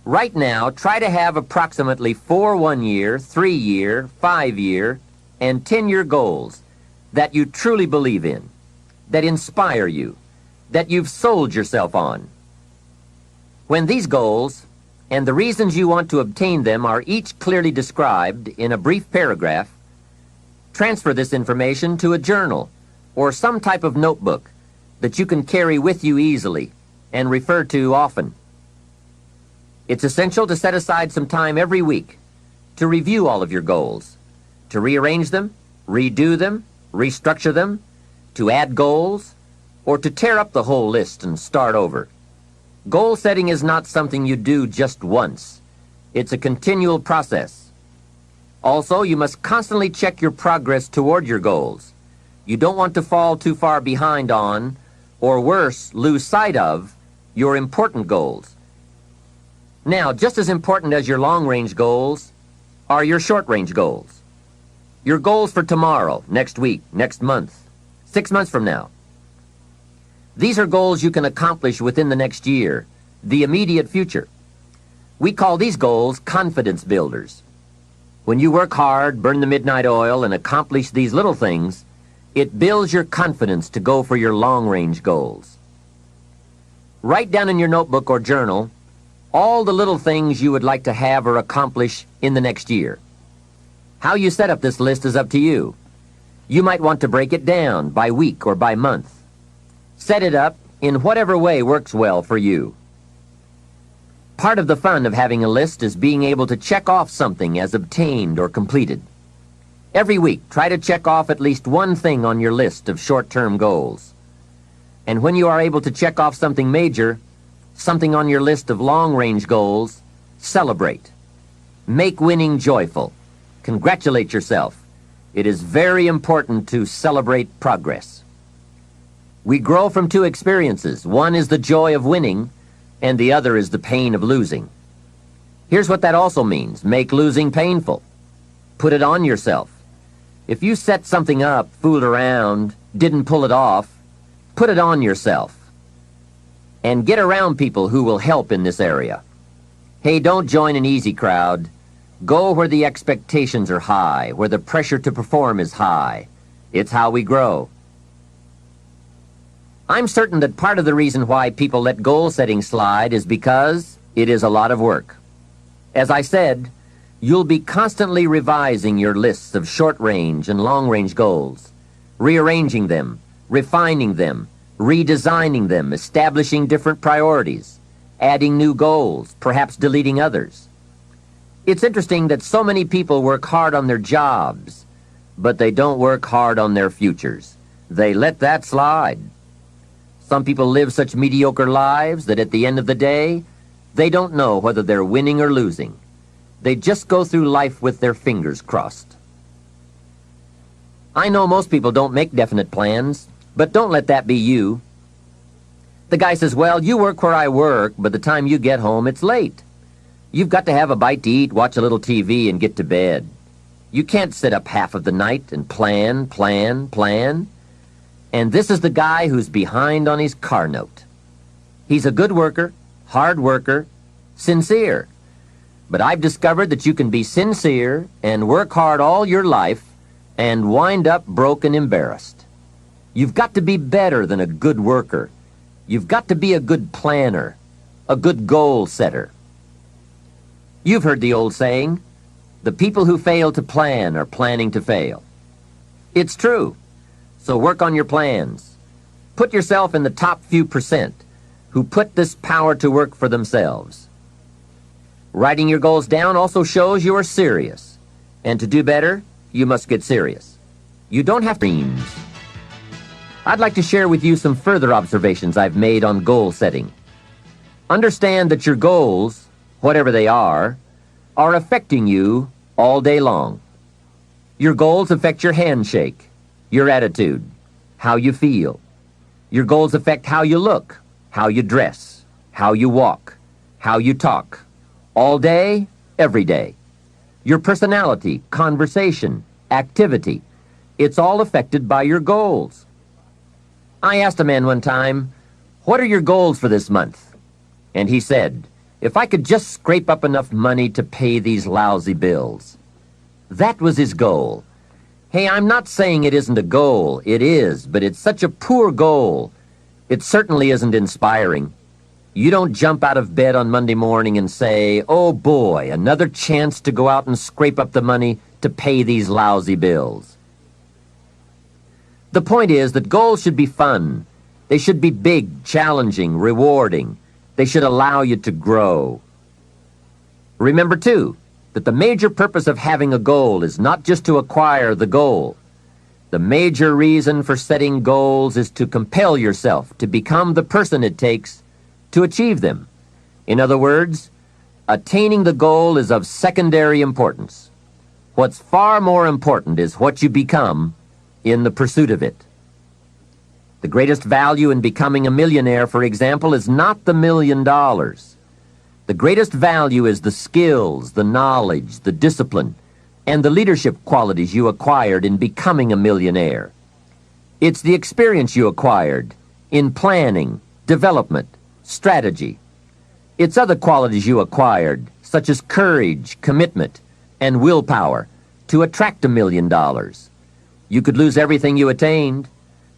right now, try to have approximately 4 1-year, 3-year, 5-year, and 10-year goals that you truly believe in, that inspire you, that you've sold yourself on. When these goals and the reasons you want to obtain them are each clearly described in a brief paragraph, transfer this information to a journal or some type of notebook that you can carry with you easily and refer to often. It's essential to set aside some time every week to review all of your goals, to rearrange them, redo them, restructure them, to add goals, or to tear up the whole list and start over. Goal setting is not something you do just once. It's a continual process. Also, you must constantly check your progress toward your goals. You don't want to fall too far behind on, or worse, lose sight of, your important goals. Now, just as important as your long-range goals are your short-range goals. Your goals for tomorrow, next week, next month, 6 months from now. These are goals you can accomplish within the next year, the immediate future. We call these goals confidence builders. When you work hard, burn the midnight oil, and accomplish these little things, it builds your confidence to go for your long-range goals. Write down in your notebook or journal all the little things you would like to have or accomplish in the next year. How you set up this list is up to you. You might want to break it down by week or by month. Set it up in whatever way works well for you. Part of the fun of having a list is being able to check off something as obtained or completed. Every week, try to check off at least one thing on your list of short-term goals. And when you are able to check off something major, something on your list of long-range goals, celebrate. Make winning joyful. Congratulate yourself. It is very important to celebrate progress. We grow from two experiences. One is the joy of winning, and the other is the pain of losing. Here's what that also means. Make losing painful. Put it on yourself. If you set something up, fooled around, didn't pull it off, put it on yourself. And get around people who will help in this area. Hey, don't join an easy crowd. Go where the expectations are high, where the pressure to perform is high. It's how we grow. I'm certain that part of the reason why people let goal setting slide is because it is a lot of work. As I said, you'll be constantly revising your lists of short-range and long-range goals, rearranging them, refining them, redesigning them, establishing different priorities, adding new goals, perhaps deleting others. It's interesting that so many people work hard on their jobs, but they don't work hard on their futures. They let that slide. Some people live such mediocre lives that at the end of the day, they don't know whether they're winning or losing. They just go through life with their fingers crossed. I know most people don't make definite plans, but don't let that be you. The guy says, well, you work where I work, but the time you get home, it's late. You've got to have a bite to eat, watch a little TV, and get to bed. You can't sit up half of the night and plan. And this is the guy who's behind on his car note. He's a good worker, hard worker, sincere. But I've discovered that you can be sincere and work hard all your life and wind up broke and embarrassed. You've got to be better than a good worker. You've got to be a good planner, a good goal setter. You've heard the old saying, the people who fail to plan are planning to fail. It's true. So work on your plans. Put yourself in the top few percent who put this power to work for themselves. Writing your goals down also shows you are serious. And to do better, you must get serious. You don't have dreams. I'd like to share with you some further observations I've made on goal setting. Understand that your goals, whatever they are affecting you all day long. Your goals affect your handshake, your attitude, how you feel. Your goals affect how you look, how you dress, how you walk, how you talk, all day, every day. Your personality, conversation, activity, it's all affected by your goals. I asked a man one time, "What are your goals for this month?" And he said, "If I could just scrape up enough money to pay these lousy bills." That was his goal. Hey, I'm not saying it isn't a goal. It is, but it's such a poor goal. It certainly isn't inspiring. You don't jump out of bed on Monday morning and say, "Oh boy, another chance to go out and scrape up the money to pay these lousy bills." The point is that goals should be fun. They should be big, challenging, rewarding. They should allow you to grow. Remember, too, that the major purpose of having a goal is not just to acquire the goal. The major reason for setting goals is to compel yourself to become the person it takes to achieve them. In other words, attaining the goal is of secondary importance. What's far more important is what you become in the pursuit of it. The greatest value in becoming a millionaire, for example, is not the $1 million. The greatest value is the skills, the knowledge, the discipline, and the leadership qualities you acquired in becoming a millionaire. It's the experience you acquired in planning, development, strategy. It's other qualities you acquired, such as courage, commitment, and willpower, to attract $1 million. You could lose everything you attained,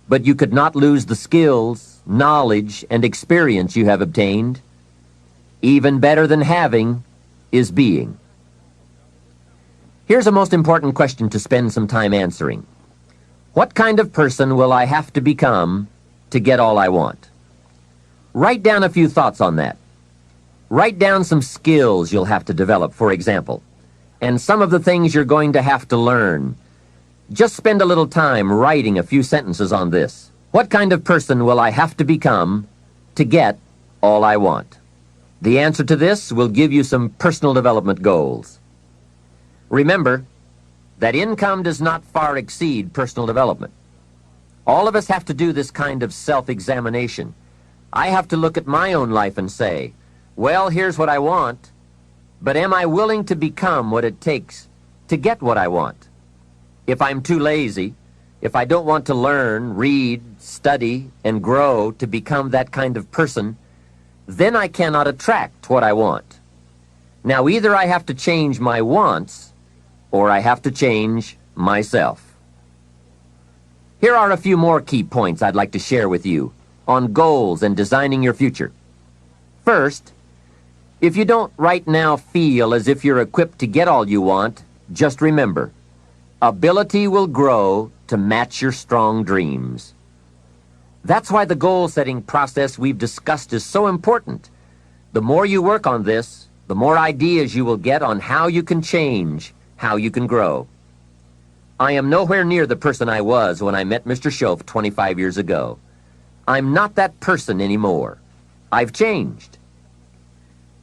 but you could not lose the skills, knowledge, and experience you have obtained. Even better than having is being. Here's a most important question to spend some time answering. What kind of person will I have to become to get all I want? Write down a few thoughts on that. Write down some skills you'll have to develop, for example, and some of the things you're going to have to learn. Just spend a little time writing a few sentences on this. What kind of person will I have to become to get all I want? The answer to this will give you some personal development goals. Remember that income does not far exceed personal development. All of us have to do this kind of self-examination. I have to look at my own life and say, well, here's what I want, but am I willing to become what it takes to get what I want? If I'm too lazy, if I don't want to learn, read, study, and grow to become that kind of person, then I cannot attract what I want. Now, either I have to change my wants, or I have to change myself. Here are a few more key points I'd like to share with you on goals and designing your future. First, if you don't right now feel as if you're equipped to get all you want, just remember, ability will grow to match your strong dreams. That's why the goal-setting process we've discussed is so important. The more you work on this, the more ideas you will get on how you can change, how you can grow. I am nowhere near the person I was when I met Mr. Schoaf 25 years ago. I'm not that person anymore. I've changed.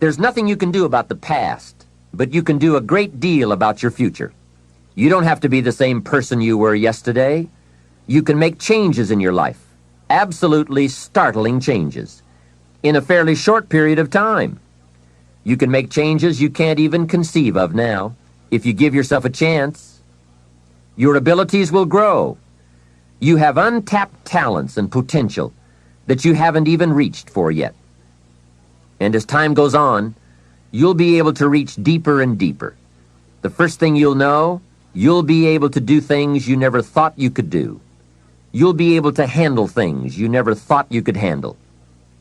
There's nothing you can do about the past, but you can do a great deal about your future. You don't have to be the same person you were yesterday. You can make changes in your life, absolutely startling changes, in a fairly short period of time. You can make changes you can't even conceive of now, if you give yourself a chance. Your abilities will grow. You have untapped talents and potential that you haven't even reached for yet. And as time goes on, you'll be able to reach deeper and deeper. The first thing you'll know, you'll be able to do things you never thought you could do. You'll be able to handle things you never thought you could handle.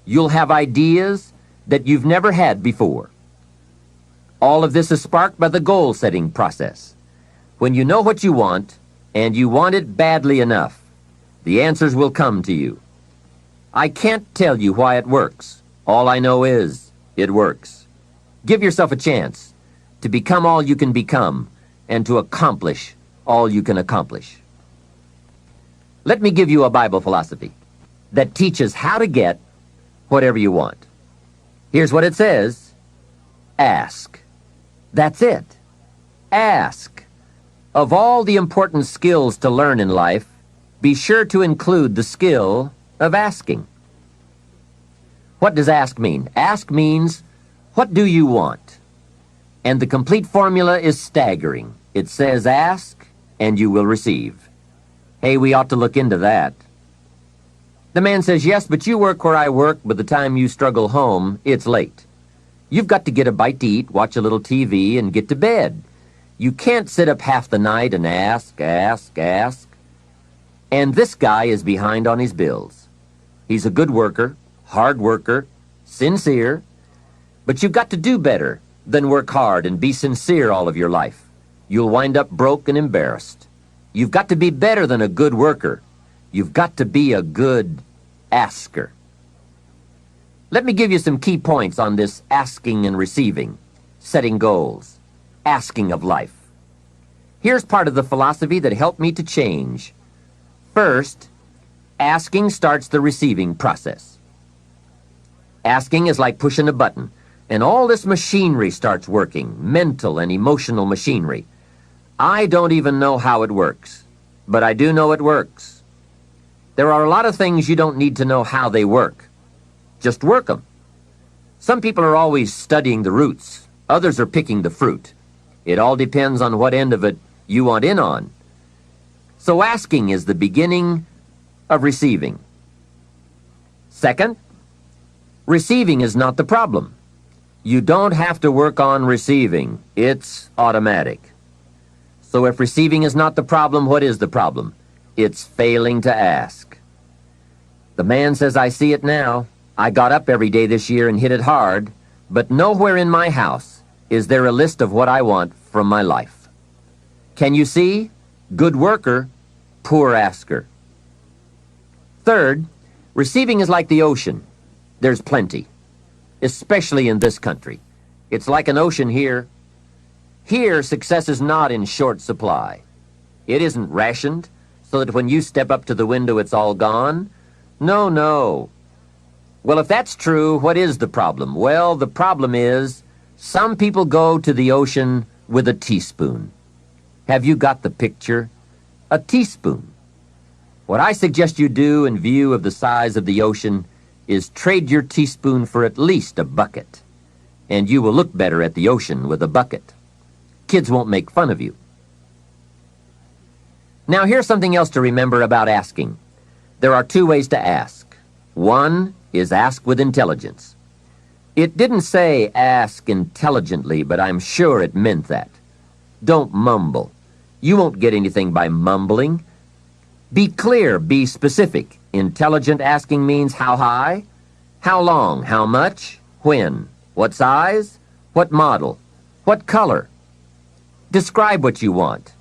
You'll have ideas that you've never had before. All of this is sparked by the goal-setting process. When you know what you want, and you want it badly enough, the answers will come to you. I can't tell you why it works. All I know is it works. Give yourself a chance to become all you can become and to accomplish all you can accomplish. Let me give you a Bible philosophy that teaches how to get whatever you want. Here's what it says. Ask. That's it. Ask. Of all the important skills to learn in life, be sure to include the skill of asking. What does ask mean? Ask means, what do you want? And the complete formula is staggering. It says ask, and you will receive. Hey, we ought to look into that. The man says, yes, but you work where I work. By the time you struggle home, it's late. You've got to get a bite to eat, watch a little TV, and get to bed. You can't sit up half the night and ask. And this guy is behind on his bills. He's a good worker, hard worker, sincere, but you've got to do better than work hard and be sincere all of your life. You'll wind up broke and embarrassed. You've got to be better than a good worker. You've got to be a good asker. Let me give you some key points on this asking and receiving, setting goals, asking of life. Here's part of the philosophy that helped me to change. First, asking starts the receiving process. Asking is like pushing a button, and all this machinery starts working, mental and emotional machinery. I don't even know how it works, but I do know it works. There are a lot of things you don't need to know how they work. Just work them. Some people are always studying the roots. Others are picking the fruit. It all depends on what end of it you want in on. So asking is the beginning of receiving. Second, receiving is not the problem. You don't have to work on receiving. It's automatic. So if receiving is not the problem, what is the problem? It's failing to ask. The man says, I see it now. I got up every day this year and hit it hard, but nowhere in my house is there a list of what I want from my life. Can you see? Good worker, poor asker. Third, receiving is like the ocean. There's plenty, especially in this country. It's like an ocean here. Here, success is not in short supply. It isn't rationed so that when you step up to the window, it's all gone. No. Well, if that's true, what is the problem? Well, the problem is some people go to the ocean with a teaspoon. Have you got the picture? A teaspoon. What I suggest you do in view of the size of the ocean is trade your teaspoon for at least a bucket, and you will look better at the ocean with a bucket. Kids won't make fun of you. Now, here's something else to remember about asking. There are two ways to ask. One is ask with intelligence. It didn't say ask intelligently, but I'm sure it meant that. Don't mumble. You won't get anything by mumbling. Be clear, be specific. Intelligent asking means how high, how long, how much, when, what size, what model, what color. Describe what you want.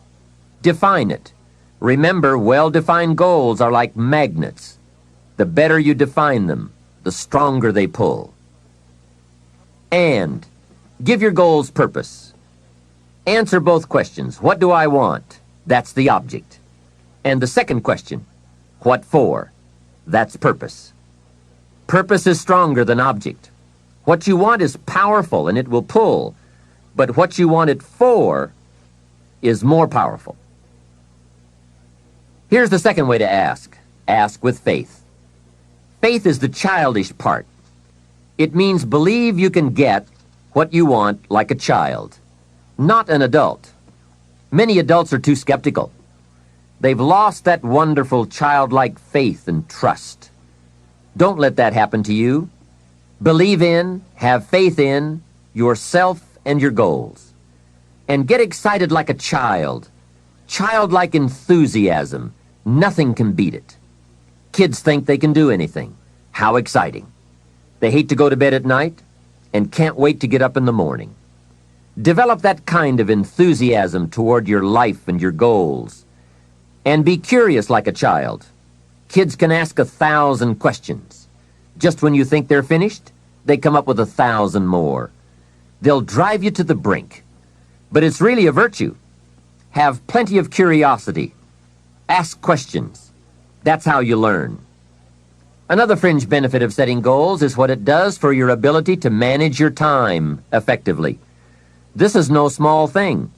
Define it. Remember, well-defined goals are like magnets. The better you define them, the stronger they pull. And give your goals purpose. Answer both questions. What do I want? That's the object. And the second question, what for? That's purpose. Purpose is stronger than object. What you want is powerful and it will pull, but what you want it for is more powerful. Here's the second way to ask. Ask with faith. Faith is the childish part. It means believe you can get what you want like a child, not an adult. Many adults are too skeptical. They've lost that wonderful childlike faith and trust. Don't let that happen to you. Believe in, have faith in yourself and your goals. And get excited like a child. Childlike enthusiasm. Nothing can beat it. Kids think they can do anything. How exciting. They hate to go to bed at night and can't wait to get up in the morning. Develop that kind of enthusiasm toward your life and your goals. And be curious like a child. Kids can ask 1,000 questions. Just when you think they're finished, they come up with 1,000 more. They'll drive you to the brink. But it's really a virtue. Have plenty of curiosity. Ask questions. That's how you learn. Another fringe benefit of setting goals is what it does for your ability to manage your time effectively. This is no small thing.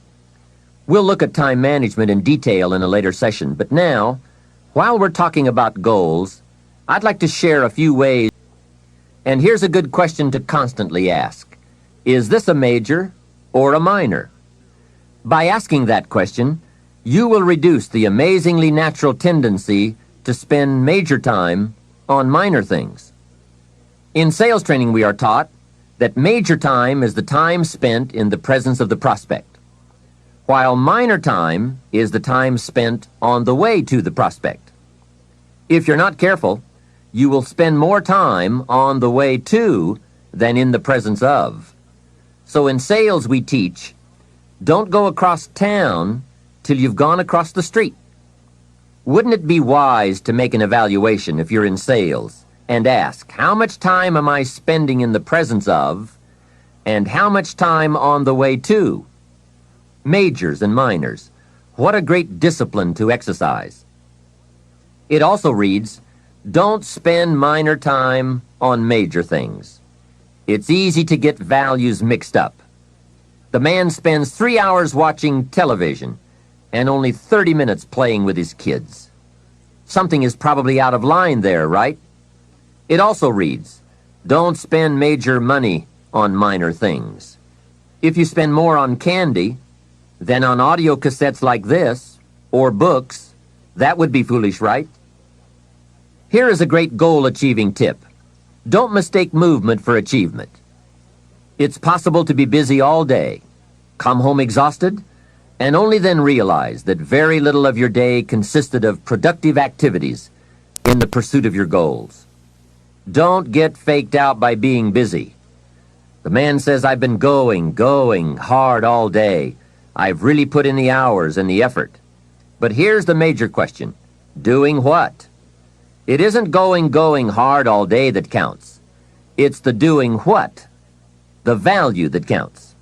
We'll look at time management in detail in a later session, but now, while we're talking about goals, I'd like to share a few ways. And here's a good question to constantly ask. Is this a major or a minor? By asking that question, you will reduce the amazingly natural tendency to spend major time on minor things. In sales training, we are taught that major time is the time spent in the presence of the prospect, while minor time is the time spent on the way to the prospect. If you're not careful, you will spend more time on the way to than in the presence of. So in sales we teach, don't go across town till you've gone across the street. Wouldn't it be wise to make an evaluation if you're in sales and ask, how much time am I spending in the presence of, and how much time on the way to? Majors and minors. What a great discipline to exercise. It also reads, don't spend minor time on major things. It's easy to get values mixed up. The man spends 3 hours watching television and only 30 minutes playing with his kids. Something is probably out of line there, right? It also reads, don't spend major money on minor things. If you spend more on candy than on audio cassettes like this, or books, that would be foolish, right? Here is a great goal-achieving tip. Don't mistake movement for achievement. It's possible to be busy all day, come home exhausted, and only then realize that very little of your day consisted of productive activities in the pursuit of your goals. Don't get faked out by being busy. The man says, I've been going hard all day. I've really put in the hours and the effort. But here's the major question. Doing what? It isn't going hard all day that counts. It's the doing what, the value that counts.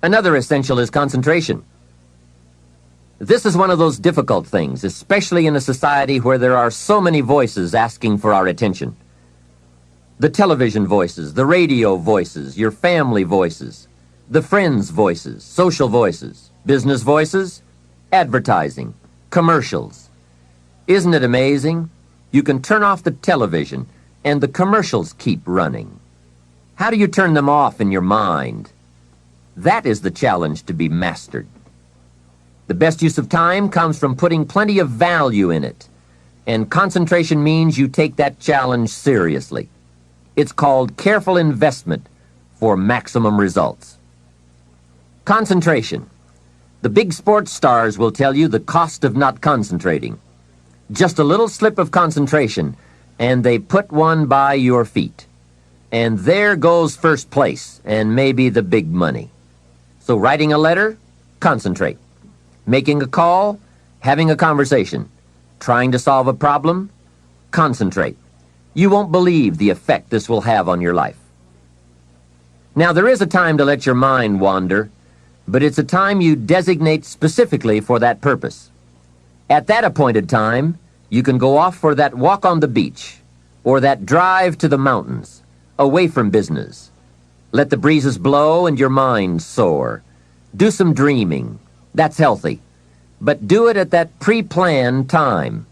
Another essential is concentration. This is one of those difficult things, especially in a society where there are so many voices asking for our attention. The television voices, the radio voices, your family voices, the friends' voices, social voices, business voices, advertising, commercials. Isn't it amazing? You can turn off the television and the commercials keep running. How do you turn them off in your mind? That is the challenge to be mastered. The best use of time comes from putting plenty of value in it, and concentration means you take that challenge seriously. It's called careful investment for maximum results. Concentration. The big sports stars will tell you the cost of not concentrating. Just a little slip of concentration, and they put one by your feet. And there goes first place, and maybe the big money. So writing a letter, concentrate. Making a call, having a conversation. Trying to solve a problem, concentrate. You won't believe the effect this will have on your life. Now, there is a time to let your mind wander, but it's a time you designate specifically for that purpose. At that appointed time, you can go off for that walk on the beach or that drive to the mountains, away from business. Let the breezes blow and your mind soar. Do some dreaming. That's healthy. But do it at that pre-planned time.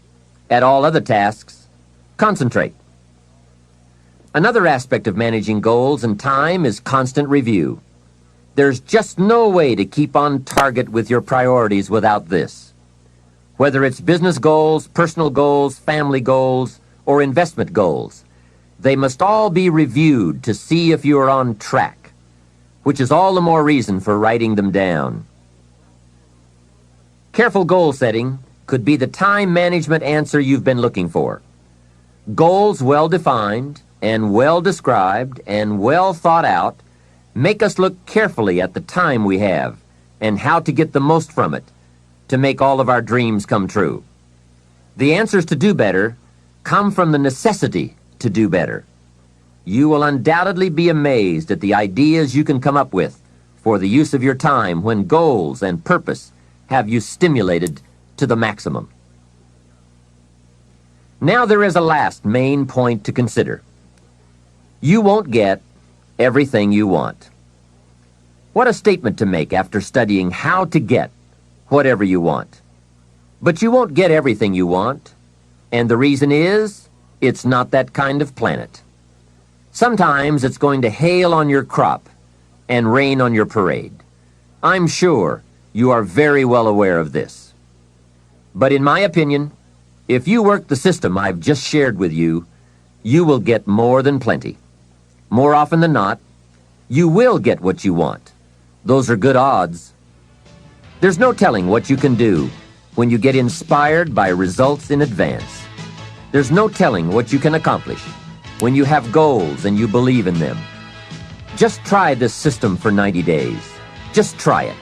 At all other tasks, concentrate. Another aspect of managing goals and time is constant review. There's just no way to keep on target with your priorities without this. Whether it's business goals, personal goals, family goals, or investment goals, they must all be reviewed to see if you are on track, which is all the more reason for writing them down. Careful goal setting could be the time management answer you've been looking for. Goals well defined and well described and well thought out make us look carefully at the time we have and how to get the most from it to make all of our dreams come true. The answers to do better come from the necessity to do better. You will undoubtedly be amazed at the ideas you can come up with for the use of your time when goals and purpose have you stimulated to the maximum. Now there is a last main point to consider. You won't get everything you want. What a statement to make after studying how to get whatever you want. But you won't get everything you want, and the reason is, it's not that kind of planet. Sometimes it's going to hail on your crop and rain on your parade. I'm sure you are very well aware of this. But in my opinion, if you work the system I've just shared with you, you will get more than plenty. More often than not, you will get what you want. Those are good odds. There's no telling what you can do when you get inspired by results in advance. There's no telling what you can accomplish when you have goals and you believe in them. Just try this system for 90 days. Just try it.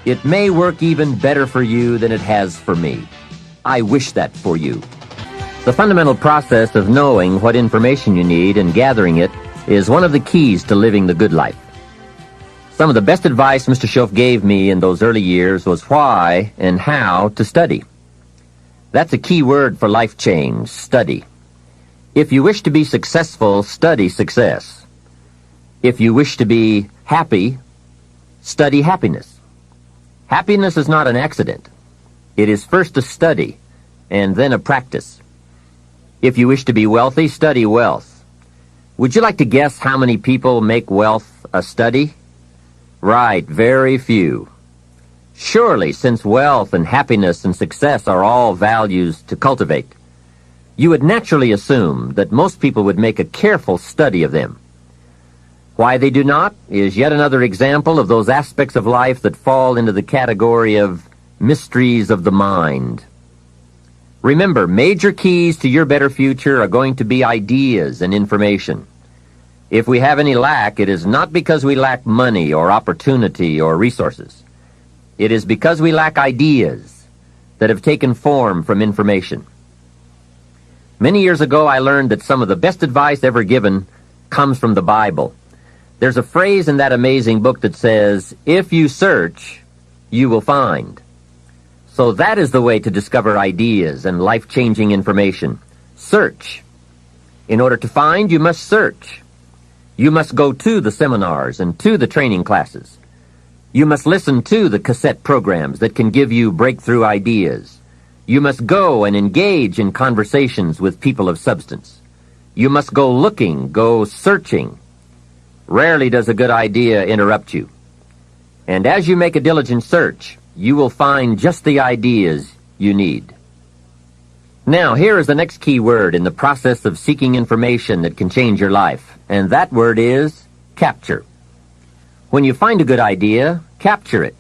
It may work even better for you than it has for me. I wish that for you. The fundamental process of knowing what information you need and gathering it is one of the keys to living the good life. Some of the best advice Mr. Schoaf gave me in those early years was why and how to study. That's a key word for life change, study. If you wish to be successful, study success. If you wish to be happy, study happiness. Happiness is not an accident. It is first a study and then a practice. If you wish to be wealthy, study wealth. Would you like to guess how many people make wealth a study? Right, very few. Surely, since wealth and happiness and success are all values to cultivate, you would naturally assume that most people would make a careful study of them. Why they do not is yet another example of those aspects of life that fall into the category of mysteries of the mind. Remember, major keys to your better future are going to be ideas and information. If we have any lack, it is not because we lack money or opportunity or resources. It is because we lack ideas that have taken form from information. Many years ago, I learned that some of the best advice ever given comes from the Bible. There's a phrase in that amazing book that says, "If you search, you will find." So that is the way to discover ideas and life-changing information. Search. In order to find, you must search. You must go to the seminars and to the training classes. You must listen to the cassette programs that can give you breakthrough ideas. You must go and engage in conversations with people of substance. You must go looking, go searching. Rarely does a good idea interrupt you. And as you make a diligent search, you will find just the ideas you need. Now, here is the next key word in the process of seeking information that can change your life, and that word is capture. When you find a good idea, capture it.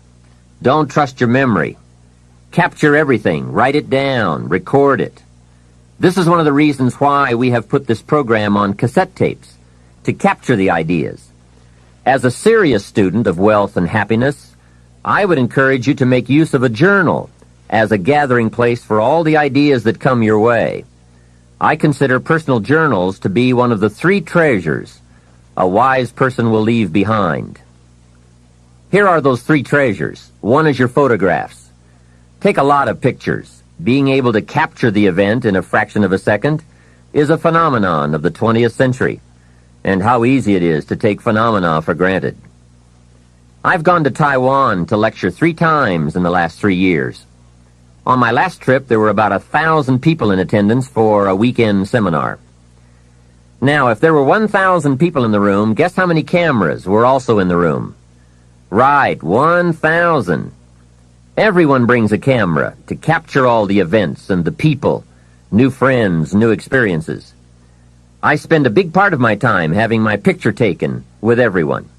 Don't trust your memory. Capture everything. Write it down. Record it. This is one of the reasons why we have put this program on cassette tapes, to capture the ideas. As a serious student of wealth and happiness, I would encourage you to make use of a journal as a gathering place for all the ideas that come your way. I consider personal journals to be one of the 3 treasures a wise person will leave behind. Here are those 3 treasures. One is your photographs. Take a lot of pictures. Being able to capture the event in a fraction of a second is a phenomenon of the 20th century, and how easy it is to take phenomena for granted. I've gone to Taiwan to lecture 3 times in the last 3 years. On my last trip, there were about 1,000 people in attendance for a weekend seminar. Now, if there were 1,000 people in the room, guess how many cameras were also in the room? Right, 1,000. Everyone brings a camera to capture all the events and the people, new friends, new experiences. I spend a big part of my time having my picture taken with everyone.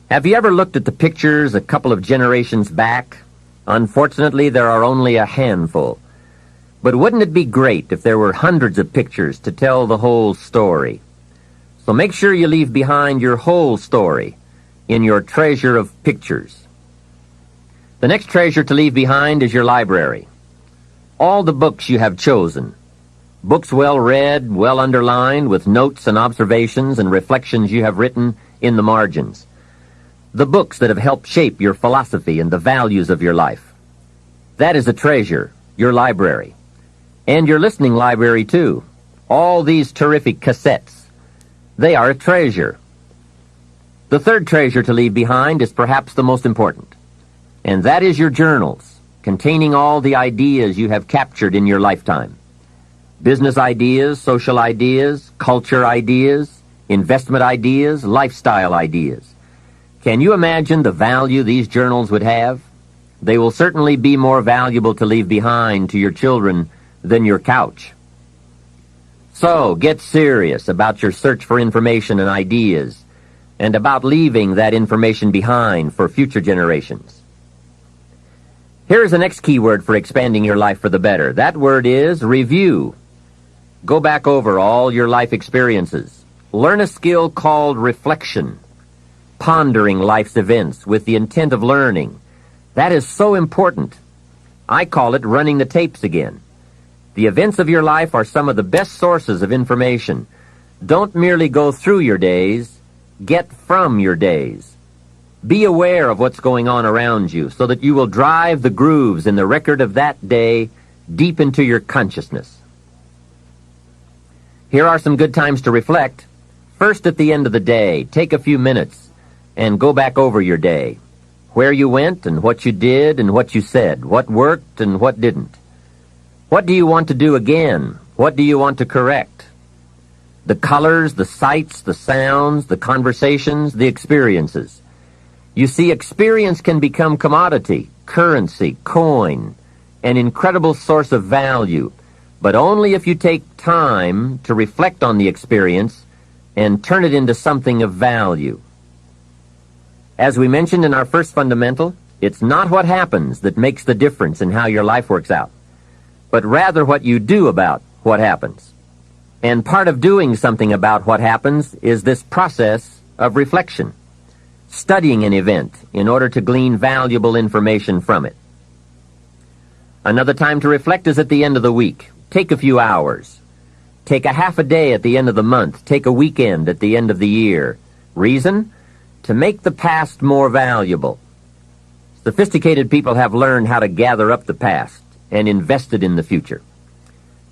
Have you ever looked at the pictures a couple of generations back? Unfortunately, there are only a handful. But wouldn't it be great if there were hundreds of pictures to tell the whole story? So make sure you leave behind your whole story in your treasure of pictures. The next treasure to leave behind is your library. all the books you have chosen, books well read, well underlined, with notes and observations and reflections you have written in the margins, the books that have helped shape your philosophy and the values of your life. That is a treasure, your library. And your listening library, too. All these terrific cassettes. They are a treasure. The third treasure to leave behind is perhaps the most important, and that is your journals, containing all the ideas you have captured in your lifetime. Business ideas, social ideas, culture ideas, investment ideas, lifestyle ideas. Can you imagine the value these journals would have? They will certainly be more valuable to leave behind to your children than your couch. So, get serious about your search for information and ideas, and about leaving that information behind for future generations. Here is the next key word for expanding your life for the better. That word is review. Go back over all your life experiences. Learn a skill called reflection, pondering life's events with the intent of learning. That is so important. I call it running the tapes again. The events of your life are some of the best sources of information. Don't merely go through your days, get from your days. Be aware of what's going on around you so that you will drive the grooves in the record of that day deep into your consciousness. Here are some good times to reflect. First, at the end of the day, take a few minutes and go back over your day. Where you went and what you did and what you said, what worked and what didn't. What do you want to do again? What do you want to correct? The colors, the sights, the sounds, the conversations, the experiences. You see, experience can become commodity, currency, coin, an incredible source of value, but only if you take time to reflect on the experience and turn it into something of value. As we mentioned in our first fundamental, it's not what happens that makes the difference in how your life works out, but rather what you do about what happens. And part of doing something about what happens is this process of reflection, studying an event in order to glean valuable information from it. Another time to reflect is at the end of the week. Take a few hours. Take a half a day at the end of the month. Take a weekend at the end of the year. Reason? To make the past more valuable. Sophisticated people have learned how to gather up the past and invest it in the future.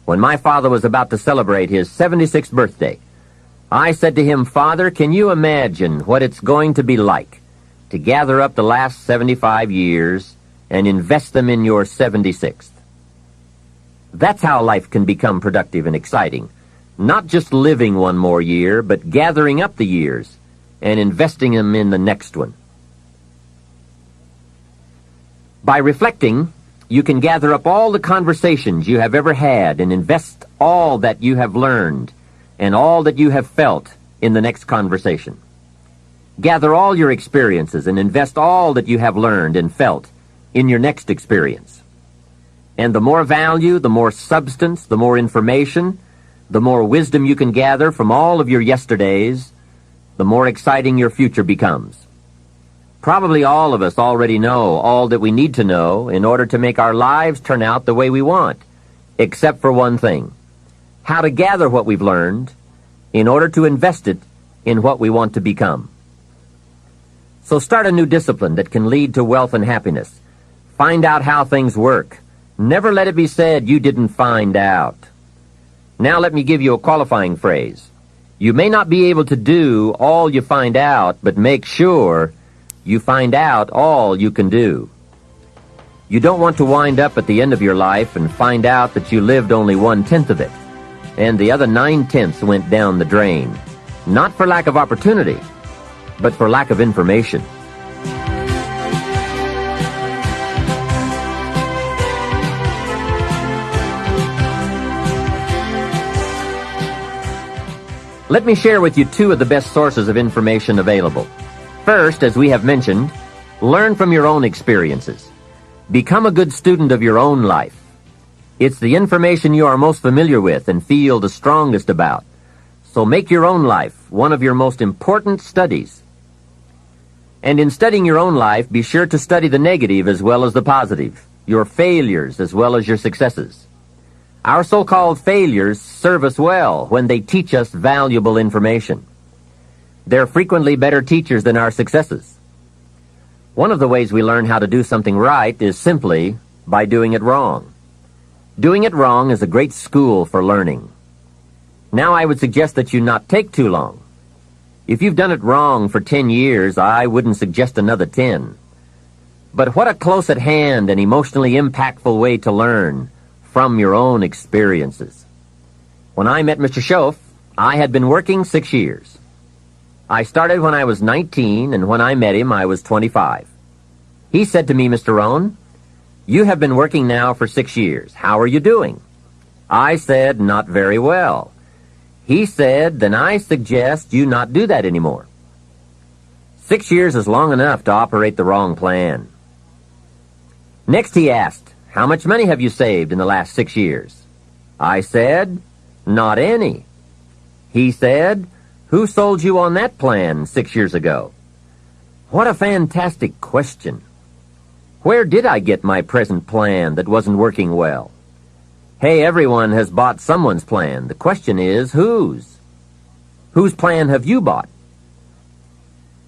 When my father was about to celebrate his 76th birthday, I said to him, "Father, can you imagine what it's going to be like to gather up the last 75 years and invest them in your 76th? That's how life can become productive and exciting. Not just living one more year, but gathering up the years and investing them in the next one." By reflecting, you can gather up all the conversations you have ever had and invest all that you have learned and all that you have felt in the next conversation. Gather all your experiences and invest all that you have learned and felt in your next experience. And the more value, the more substance, the more information, the more wisdom you can gather from all of your yesterdays, the more exciting your future becomes. Probably all of us already know all that we need to know in order to make our lives turn out the way we want, except for one thing: how to gather what we've learned in order to invest it in what we want to become. So start a new discipline that can lead to wealth and happiness. Find out how things work. Never let it be said you didn't find out. Now let me give you a qualifying phrase. You may not be able to do all you find out, but make sure you find out all you can do. You don't want to wind up at the end of your life and find out that you lived only 1/10 of it, and the other 9/10 went down the drain. Not for lack of opportunity, but for lack of information. Let me share with you two of the best sources of information available. First, as we have mentioned, learn from your own experiences. Become a good student of your own life. It's the information you are most familiar with and feel the strongest about. So make your own life one of your most important studies. And in studying your own life, be sure to study the negative as well as the positive. your failures as well as your successes. Our so-called failures serve us well when they teach us valuable information. They're frequently better teachers than our successes. One of the ways we learn how to do something right is simply by doing it wrong. Doing it wrong is a great school for learning. Now I would suggest that you not take too long. If you've done it wrong for 10 years, I wouldn't suggest another 10. But what a close at hand and emotionally impactful way to learn from your own experiences. When I met Mr. Schoaf, I had been working 6 years. I started when I was 19, and when I met him, I was 25. He said to me, "Mr. Rohn, you have been working now for 6 years. How are you doing?" I said, "Not very well." He said, "Then I suggest you not do that anymore." 6 years is long enough to operate the wrong plan. Next he asked, "How much money have you saved in the last 6 years?" I said, "Not any." He said, "Who sold you on that plan 6 years ago?" What a fantastic question. Where did I get my present plan that wasn't working well? Hey, everyone has bought someone's plan. The question is, whose? Whose plan have you bought?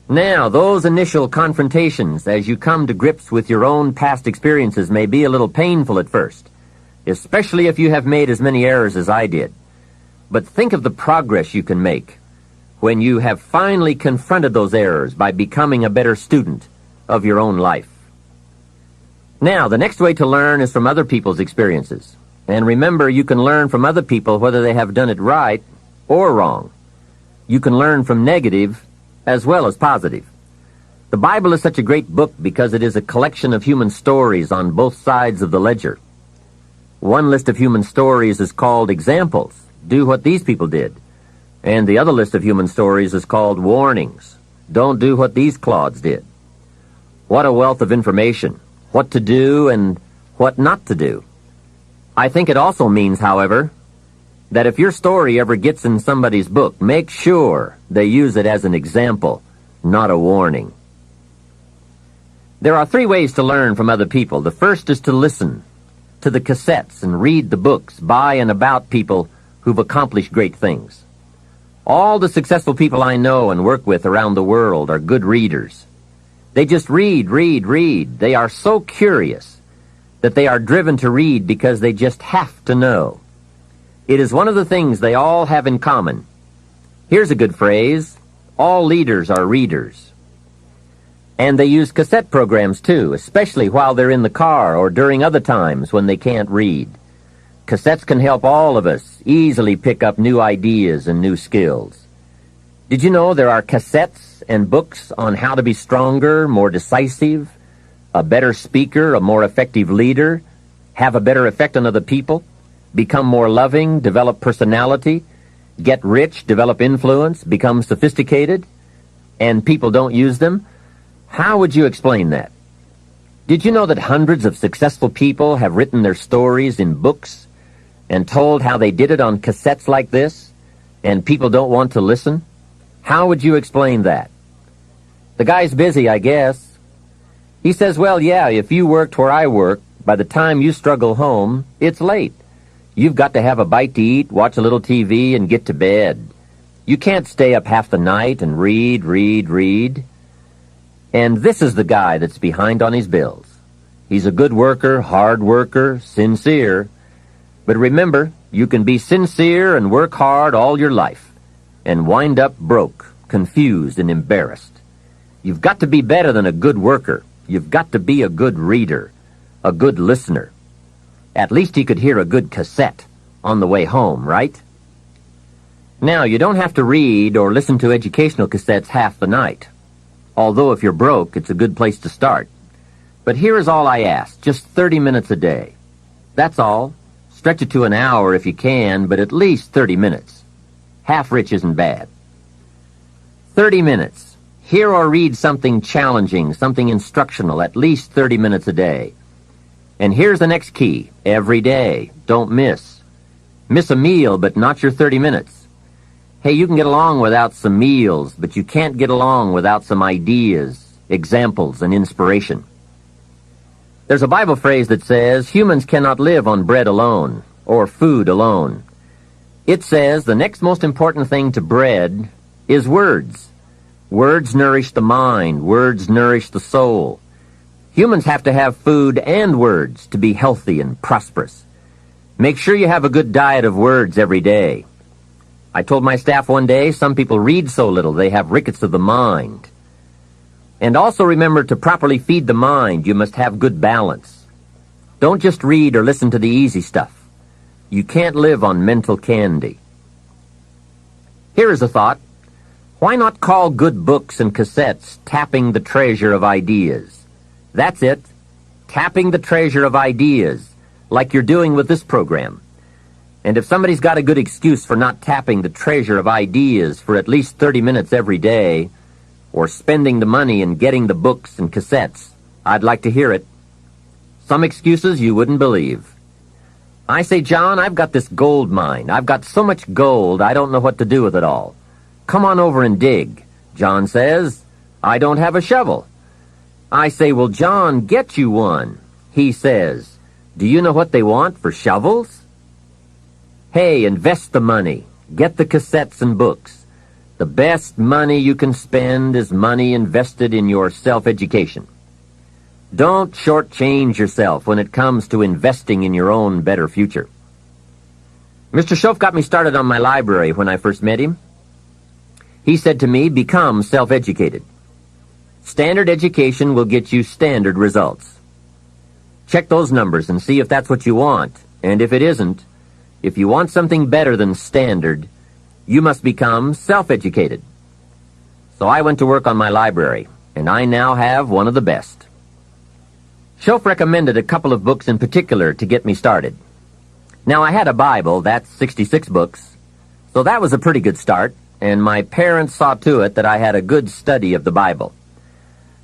Now, those initial confrontations as you come to grips with your own past experiences may be a little painful at first, especially if you have made as many errors as I did. But think of the progress you can make when you have finally confronted those errors by becoming a better student of your own life. Now, the next way to learn is from other people's experiences. And remember, you can learn from other people whether they have done it right or wrong. You can learn from negative as well as positive. The Bible is such a great book because it is a collection of human stories on both sides of the ledger. One list of human stories is called examples. Do what these people did. And the other list of human stories is called warnings. Don't do what these clods did. What a wealth of information. What to do and what not to do. I think it also means, however, that if your story ever gets in somebody's book, make sure they use it as an example, not a warning. There are 3 ways to learn from other people. The first is to listen to the cassettes and read the books by and about people who've accomplished great things. All the successful people I know and work with around the world are good readers. They just read. They are so curious that they are driven to read because they just have to know. It is one of the things they all have in common. Here's a good phrase: all leaders are readers. And they use cassette programs too, especially while they're in the car or during other times when they can't read. Cassettes can help all of us easily pick up new ideas and new skills. Did you know there are cassettes and books on how to be stronger, more decisive, a better speaker, a more effective leader, have a better effect on other people, become more loving, develop personality, get rich, develop influence, become sophisticated, and people don't use them? How would you explain that? Did you know that hundreds of successful people have written their stories in books and told how they did it on cassettes like this, and people don't want to listen? How would you explain that? The guy's busy, I guess. He says, well, yeah, if you worked where I work, by the time you struggle home, it's late. You've got to have a bite to eat, watch a little TV, and get to bed. You can't stay up half the night and read. And this is the guy that's behind on his bills. He's a good worker, hard worker, sincere. But remember, you can be sincere and work hard all your life and wind up broke, confused, and embarrassed. You've got to be better than a good worker. You've got to be a good reader, a good listener. At least he could hear a good cassette on the way home, right? Now, you don't have to read or listen to educational cassettes half the night. Although if you're broke, it's a good place to start. But here is all I ask, just 30 minutes a day. That's all. Stretch it to an hour if you can, but at least 30 minutes. Half rich isn't bad. 30 minutes. Hear or read something challenging, something instructional, at least 30 minutes a day. And here's the next key. Every day. Don't miss. Miss a meal, but not your 30 minutes. Hey, you can get along without some meals, but you can't get along without some ideas, examples, and inspiration. There's a Bible phrase that says humans cannot live on bread alone or food alone. It says the next most important thing to bread is words. Words nourish the mind. Words nourish the soul. Humans have to have food and words to be healthy and prosperous. Make sure you have a good diet of words every day. I told my staff one day, some people read so little they have rickets of the mind. And also remember to properly feed the mind, you must have good balance. Don't just read or listen to the easy stuff. You can't live on mental candy. Here is a thought. Why not call good books and cassettes tapping the treasure of ideas? That's it. Tapping the treasure of ideas, like you're doing with this program. And if somebody's got a good excuse for not tapping the treasure of ideas for at least 30 minutes every day, or spending the money and getting the books and cassettes, I'd like to hear it. Some excuses you wouldn't believe. I say, John, I've got this gold mine. I've got so much gold, I don't know what to do with it all. Come on over and dig. John says, I don't have a shovel. I say, well, John, get you one. He says, do you know what they want for shovels? Hey, invest the money. Get the cassettes and books. The best money you can spend is money invested in your self-education. Don't shortchange yourself when it comes to investing in your own better future. Mr. Schoaf got me started on my library when I first met him. He said to me, become self-educated. Standard education will get you standard results. Check those numbers and see if that's what you want. And if it isn't, if you want something better than standard, you must become self-educated. So I went to work on my library, and I now have one of the best. Schoaf recommended a couple of books in particular to get me started. Now, I had a Bible, that's 66 books, so that was a pretty good start, and my parents saw to it that I had a good study of the Bible.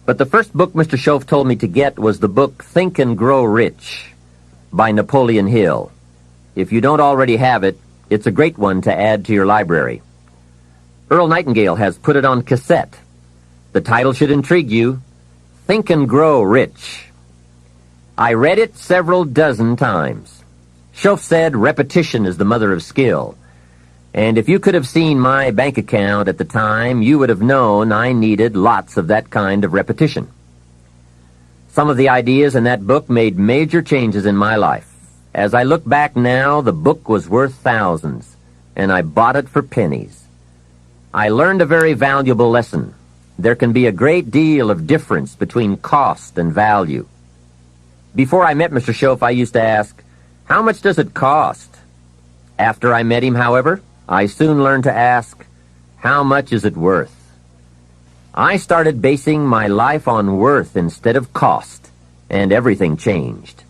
But the first book Mr. Schoaf told me to get was the book Think and Grow Rich by Napoleon Hill. If you don't already have it, it's a great one to add to your library. Earl Nightingale has put it on cassette. The title should intrigue you, Think and Grow Rich. I read it several dozen times. Schoaf said repetition is the mother of skill. And if you could have seen my bank account at the time, you would have known I needed lots of that kind of repetition. Some of the ideas in that book made major changes in my life. As I look back now, the book was worth thousands, and I bought it for pennies. I learned a very valuable lesson. There can be a great deal of difference between cost and value. Before I met Mr. Schoaf, I used to ask, how much does it cost? After I met him, however, I soon learned to ask, how much is it worth? I started basing my life on worth instead of cost, and everything changed.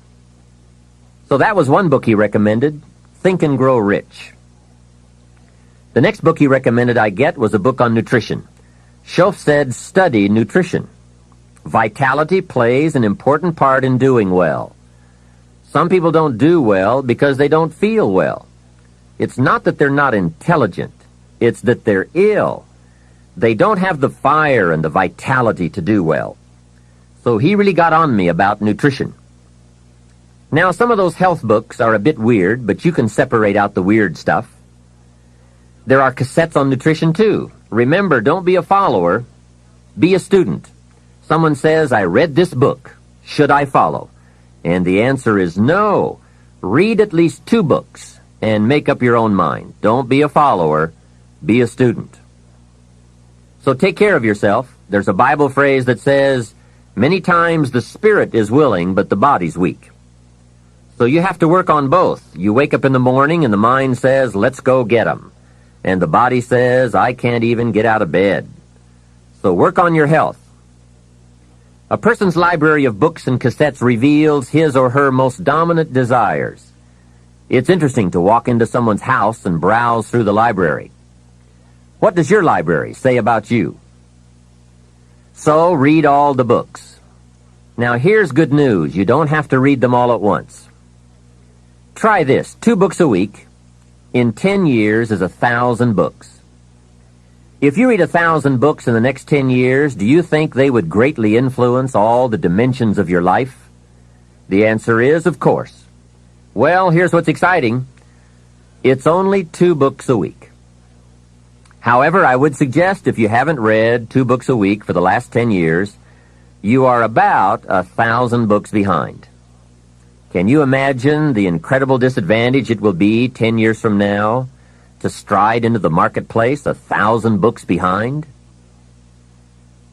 So that was one book he recommended, Think and Grow Rich. The next book he recommended I get was a book on nutrition. Schoaf said, study nutrition. Vitality plays an important part in doing well. Some people don't do well because they don't feel well. It's not that they're not intelligent. It's that they're ill. They don't have the fire and the vitality to do well. So he really got on me about nutrition. Now, some of those health books are a bit weird, but you can separate out the weird stuff. There are cassettes on nutrition, too. Remember, don't be a follower. Be a student. Someone says, I read this book. Should I follow? And the answer is no. Read at least 2 books and make up your own mind. Don't be a follower. Be a student. So take care of yourself. There's a Bible phrase that says, many times the spirit is willing, but the body's weak. So you have to work on both. You wake up in the morning and the mind says, let's go get 'em. And the body says, I can't even get out of bed. So work on your health. A person's library of books and cassettes reveals his or her most dominant desires. It's interesting to walk into someone's house and browse through the library. What does your library say about you? So read all the books. Now here's good news. You don't have to read them all at once. Try this, 2 books a week. In 10 years is 1,000 books. If you read 1,000 books in the next 10 years, do you think they would greatly influence all the dimensions of your life? The answer is, of course. Well, here's what's exciting. It's only 2 books a week. However, I would suggest if you haven't read 2 books a week for the last 10 years, you are about 1,000 books behind. Can you imagine the incredible disadvantage it will be 10 years from now to stride into the marketplace 1,000 books behind?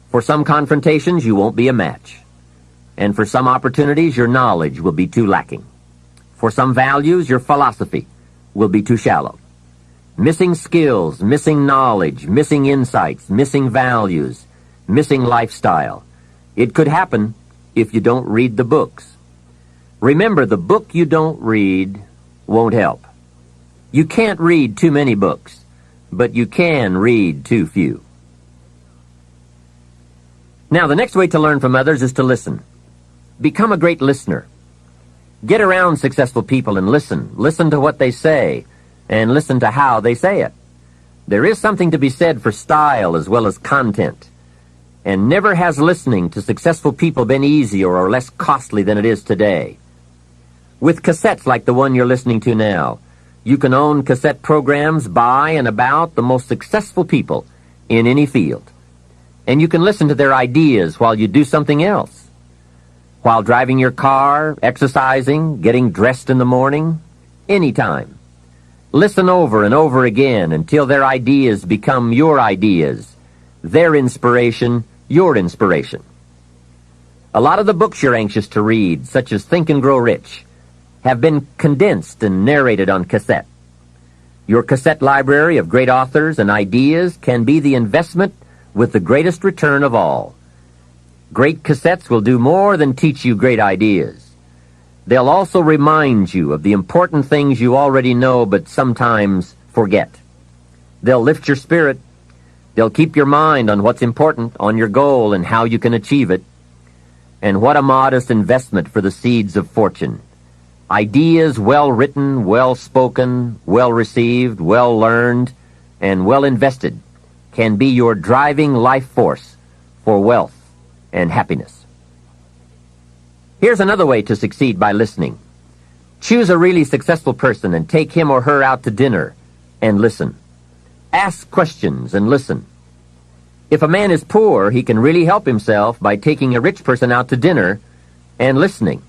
For some confrontations, you won't be a match. And for some opportunities, your knowledge will be too lacking. For some values, your philosophy will be too shallow. Missing skills, missing knowledge, missing insights, missing values, missing lifestyle. It could happen if you don't read the books. Remember, the book you don't read won't help. You can't read too many books, but you can read too few. Now, the next way to learn from others is to listen. Become a great listener. Get around successful people and listen. Listen to what they say, and listen to how they say it. There is something to be said for style as well as content. And never has listening to successful people been easier or less costly than it is today. With cassettes like the one you're listening to now, you can own cassette programs by and about the most successful people in any field. And you can listen to their ideas while you do something else. While driving your car, exercising, getting dressed in the morning, anytime. Listen over and over again until their ideas become your ideas, their inspiration, your inspiration. A lot of the books you're anxious to read, such as Think and Grow Rich, have been condensed and narrated on cassette. Your cassette library of great authors and ideas can be the investment with the greatest return of all. Great cassettes will do more than teach you great ideas. They'll also remind you of the important things you already know but sometimes forget. They'll lift your spirit. They'll keep your mind on what's important, on your goal and how you can achieve it. And what a modest investment for the seeds of fortune. Ideas well written, well spoken, well received, well learned, and well invested can be your driving life force for wealth and happiness. Here's another way to succeed by listening. Choose a really successful person and take him or her out to dinner and listen. Ask questions and listen. If a man is poor, he can really help himself by taking a rich person out to dinner and listening.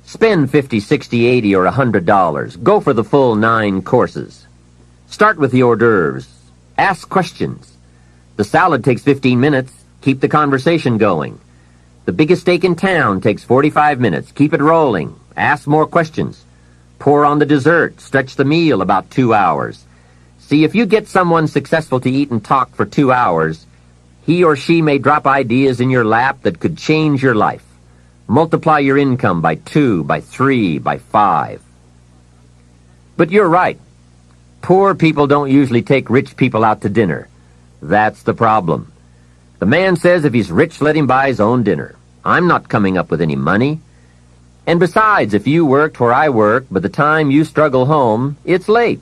Spend $50, $60, $80, or $100. Go for the full 9 courses. Start with the hors d'oeuvres. Ask questions. The salad takes 15 minutes. Keep the conversation going. The biggest steak in town takes 45 minutes. Keep it rolling. Ask more questions. Pour on the dessert. Stretch the meal about 2 hours. See, if you get someone successful to eat and talk for 2 hours, he or she may drop ideas in your lap that could change your life. Multiply your income by 2, by 3, by 5. But you're right. Poor people don't usually take rich people out to dinner. That's the problem. The man says if he's rich, let him buy his own dinner. I'm not coming up with any money. And besides, if you worked where I work, by the time you struggle home, it's late.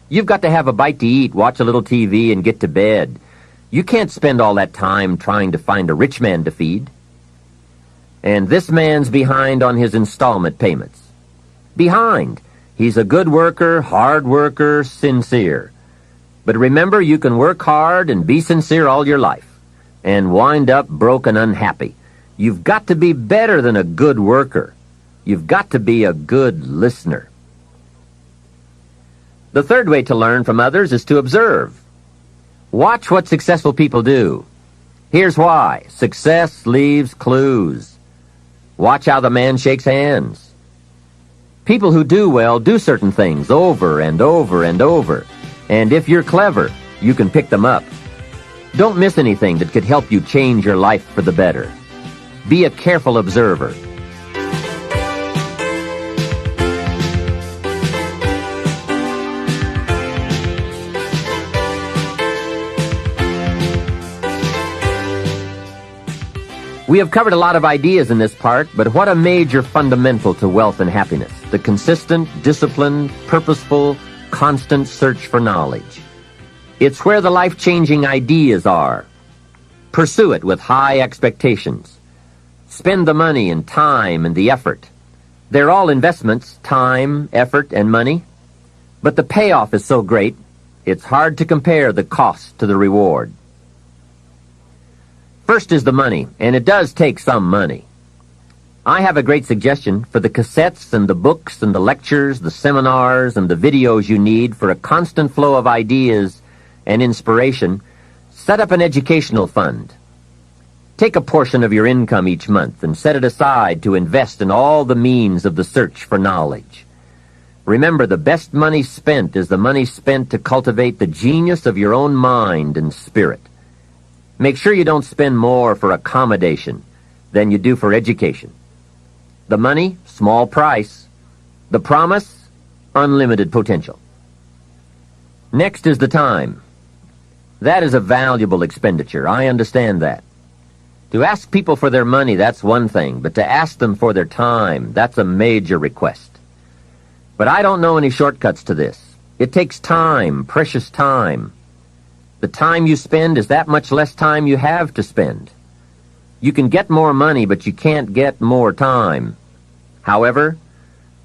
You've got to have a bite to eat, watch a little TV, and get to bed. You can't spend all that time trying to find a rich man to feed. And this man's behind on his installment payments. Behind. He's a good worker, hard worker, sincere. But remember, you can work hard and be sincere all your life and wind up broke and unhappy. You've got to be better than a good worker. You've got to be a good listener. The third way to learn from others is to observe. Watch what successful people do. Here's why. Success leaves clues. Watch how the man shakes hands. People who do well do certain things over and over and over. And if you're clever, you can pick them up. Don't miss anything that could help you change your life for the better. Be a careful observer. We have covered a lot of ideas in this part, but what a major fundamental to wealth and happiness. The consistent, disciplined, purposeful, constant search for knowledge. It's where the life-changing ideas are. Pursue it with high expectations. Spend the money and time and the effort. They're all investments, time, effort, and money. But the payoff is so great, it's hard to compare the cost to the reward. First is the money, and it does take some money. I have a great suggestion for the cassettes and the books and the lectures, the seminars and the videos you need for a constant flow of ideas and inspiration. Set up an educational fund. Take a portion of your income each month and set it aside to invest in all the means of the search for knowledge. Remember, the best money spent is the money spent to cultivate the genius of your own mind and spirit. Make sure you don't spend more for accommodation than you do for education. The money, small price. The promise, unlimited potential. Next is the time. That is a valuable expenditure. I understand that. To ask people for their money, that's one thing, but to ask them for their time, that's a major request. But I don't know any shortcuts to this. It takes time, precious time. The time you spend is that much less time you have to spend. You can get more money, but you can't get more time. However,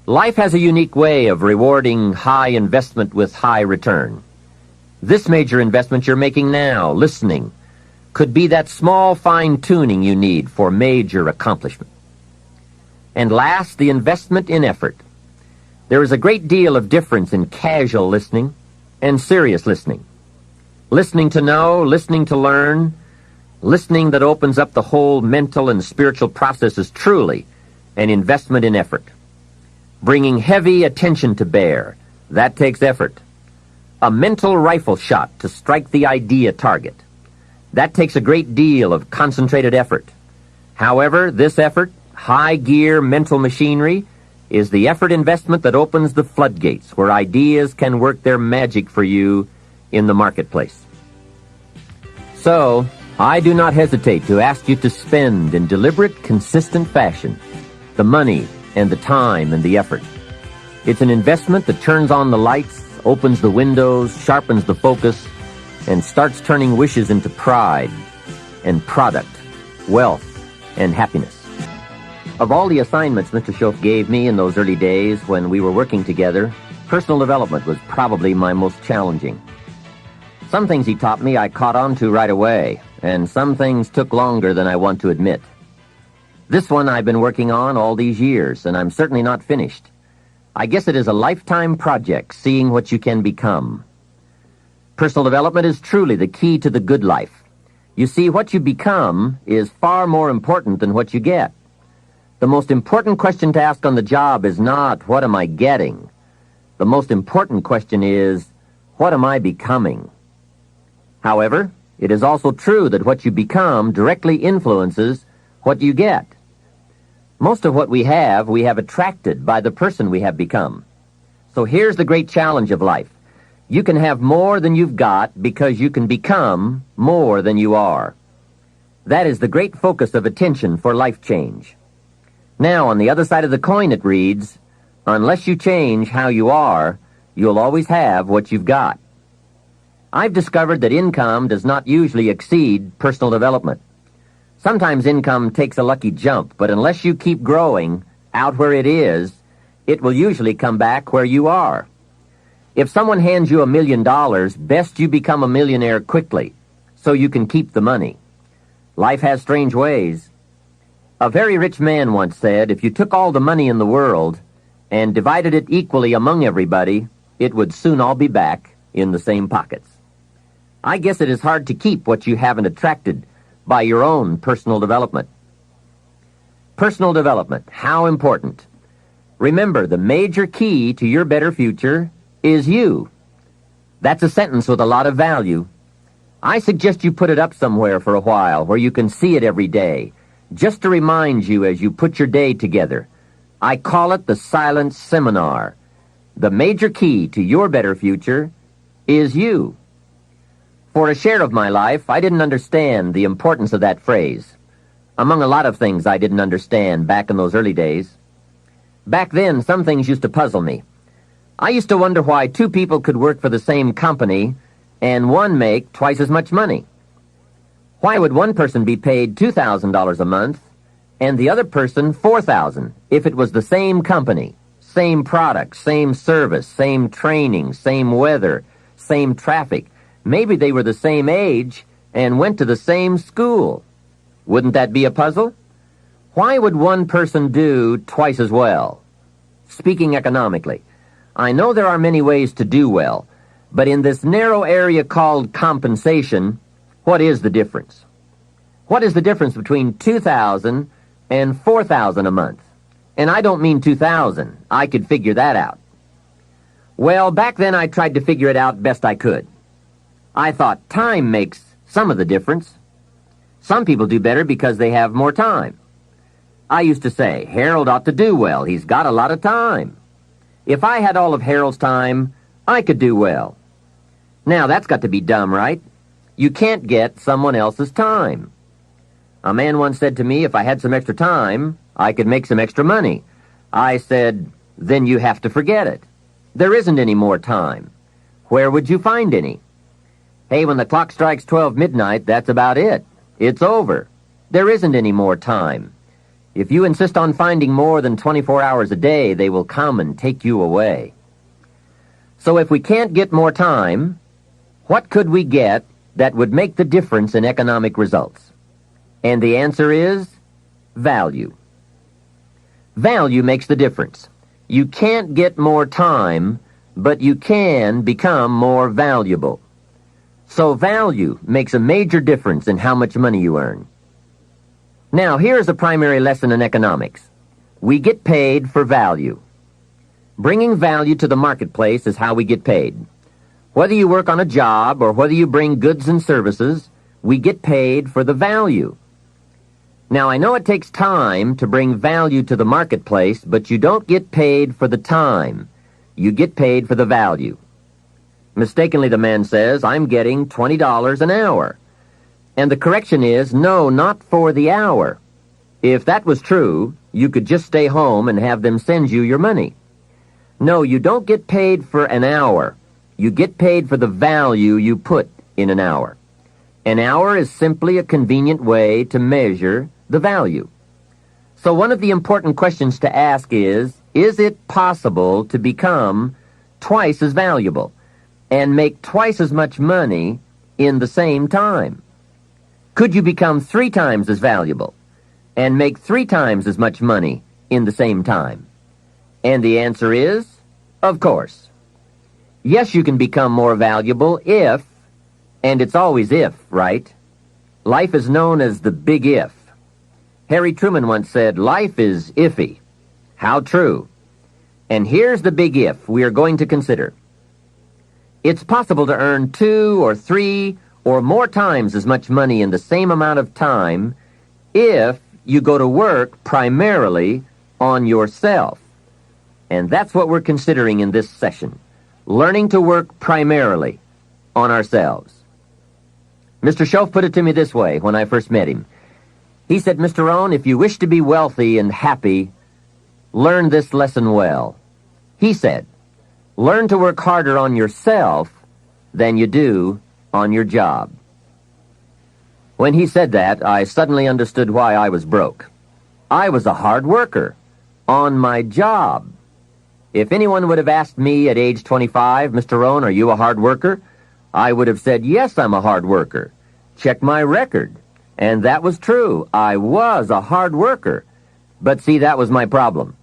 life has a unique way of rewarding high investment with high return. This major investment you're making now, listening, could be that small fine-tuning you need for major accomplishment. And last, the investment in effort. There is a great deal of difference in casual listening and serious listening. Listening to know, listening to learn, listening that opens up the whole mental and spiritual process is truly an investment in effort. Bringing heavy attention to bear, that takes effort. A mental rifle shot to strike the idea target, that takes a great deal of concentrated effort. However, this effort, high-gear mental machinery, is the effort investment that opens the floodgates where ideas can work their magic for you in the marketplace. So, I do not hesitate to ask you to spend in deliberate, consistent fashion the money and the time and the effort. It's an investment that turns on the lights, opens the windows, sharpens the focus, and starts turning wishes into pride and product, wealth, and happiness. Of all the assignments Mr. Schoaf gave me in those early days when we were working together, personal development was probably my most challenging. Some things he taught me I caught on to right away, and some things took longer than I want to admit. This one I've been working on all these years, and I'm certainly not finished. I guess it is a lifetime project, seeing what you can become. Personal development is truly the key to the good life. You see, what you become is far more important than what you get. The most important question to ask on the job is not, what am I getting? The most important question is, what am I becoming? However, it is also true that what you become directly influences what you get. Most of what we have attracted by the person we have become. So here's the great challenge of life. You can have more than you've got because you can become more than you are. That is the great focus of attention for life change. Now, on the other side of the coin it reads, unless you change how you are, you'll always have what you've got. I've discovered that income does not usually exceed personal development. Sometimes income takes a lucky jump, but unless you keep growing out where it is, it will usually come back where you are. If someone hands you $1 million, best you become a millionaire quickly, so you can keep the money. Life has strange ways. A very rich man once said, if you took all the money in the world and divided it equally among everybody, it would soon all be back in the same pockets. I guess it is hard to keep what you haven't attracted by your own personal development. Personal development, how important. Remember, the major key to your better future is you. That's a sentence with a lot of value. I suggest you put it up somewhere for a while where you can see it every day, just to remind you as you put your day together. I call it the silent seminar. The major key to your better future is you. For a share of my life, I didn't understand the importance of that phrase. Among a lot of things I didn't understand back in those early days. Back then, some things used to puzzle me. I used to wonder why two people could work for the same company and one make twice as much money. Why would one person be paid $2,000 a month and the other person 4,000 if it was the same company, same product, same service, same training, same weather, same traffic. Maybe they were the same age and went to the same school. Wouldn't that be a puzzle? Why would one person do twice as well? Speaking economically, I know there are many ways to do well, but in this narrow area called compensation, what is the difference? What is the difference between 2,000 and 4,000 a month? And I don't mean 2,000. I could figure that out. Well, back then I tried to figure it out best I could. I thought time makes some of the difference. Some people do better because they have more time. I used to say, Harold ought to do well. He's got a lot of time. If I had all of Harold's time, I could do well. Now, that's got to be dumb, right? You can't get someone else's time. A man once said to me, if I had some extra time, I could make some extra money. I said, then you have to forget it. There isn't any more time. Where would you find any? Hey, when the clock strikes 12 midnight, that's about it. It's over. There isn't any more time. If you insist on finding more than 24 hours a day, they will come and take you away. So if we can't get more time, what could we get that would make the difference in economic results? And the answer is value. Value makes the difference. You can't get more time, but you can become more valuable. So value makes a major difference in how much money you earn. Now, here's a primary lesson in economics. We get paid for value. Bringing value to the marketplace is how we get paid. Whether you work on a job or whether you bring goods and services, we get paid for the value. Now, I know it takes time to bring value to the marketplace, but you don't get paid for the time. You get paid for the value. Mistakenly, the man says, I'm getting $20 an hour. And the correction is, no, not for the hour. If that was true, you could just stay home and have them send you your money. No, you don't get paid for an hour. You get paid for the value you put in an hour. An hour is simply a convenient way to measure the value. So one of the important questions to ask is it possible to become twice as valuable and make twice as much money in the same time? Could you become 3 times as valuable and make 3 times as much money in the same time? And the answer is, of course. Yes, you can become more valuable if, and it's always if, right? Life is known as the big if. Harry Truman once said, life is iffy. How true. And here's the big if we are going to consider. It's possible to earn 2 or 3 or more times as much money in the same amount of time if you go to work primarily on yourself. And that's what we're considering in this session, learning to work primarily on ourselves. Mr. Schoaf put it to me this way when I first met him. He said, Mr. Rohn, if you wish to be wealthy and happy, learn this lesson well. He said, learn to work harder on yourself than you do on your job. When he said that, I suddenly understood why I was broke. I was a hard worker on my job. If anyone would have asked me at age 25, Mr. Rohn, are you a hard worker? I would have said, yes, I'm a hard worker. Check my record. And that was true. I was a hard worker. But see, that was my problem.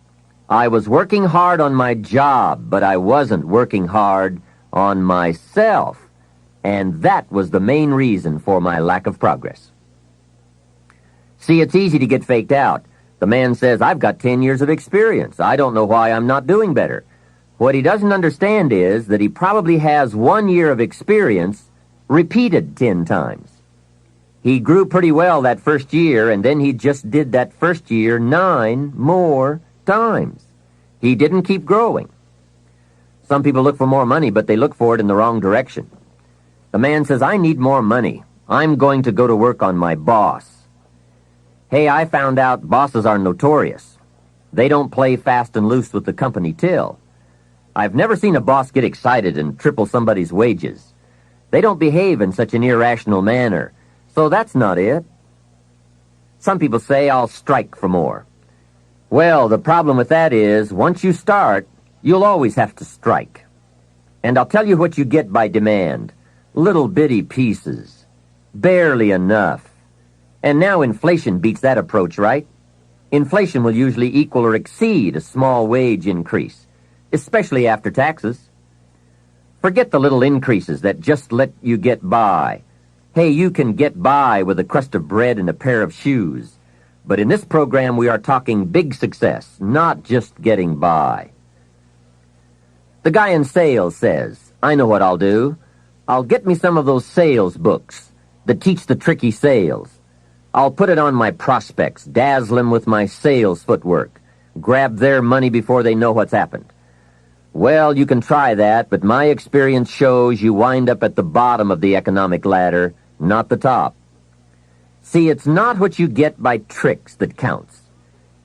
I was working hard on my job, but I wasn't working hard on myself. And that was the main reason for my lack of progress. See, it's easy to get faked out. The man says, I've got 10 years of experience. I don't know why I'm not doing better. What he doesn't understand is that he probably has 1 year of experience repeated 10 times. He grew pretty well that first year, and then he just did that first year 9 more times. He didn't keep growing. Some people look for more money, but they look for it in the wrong direction. The man says, I need more money. I'm going to go to work on my boss. Hey, I found out bosses are notorious. They don't play fast and loose with the company till. I've never seen a boss get excited and triple somebody's wages. They don't behave in such an irrational manner. So that's not it. Some people say I'll strike for more. Well, the problem with that is, once you start, you'll always have to strike. And I'll tell you what you get by demand. Little bitty pieces. Barely enough. And now inflation beats that approach, right? Inflation will usually equal or exceed a small wage increase, especially after taxes. Forget the little increases that just let you get by. Hey, you can get by with a crust of bread and a pair of shoes. But in this program, we are talking big success, not just getting by. The guy in sales says, I know what I'll do. I'll get me some of those sales books that teach the tricky sales. I'll put it on my prospects, dazzle them with my sales footwork, grab their money before they know what's happened. Well, you can try that, but my experience shows you wind up at the bottom of the economic ladder, not the top. See, it's not what you get by tricks that counts.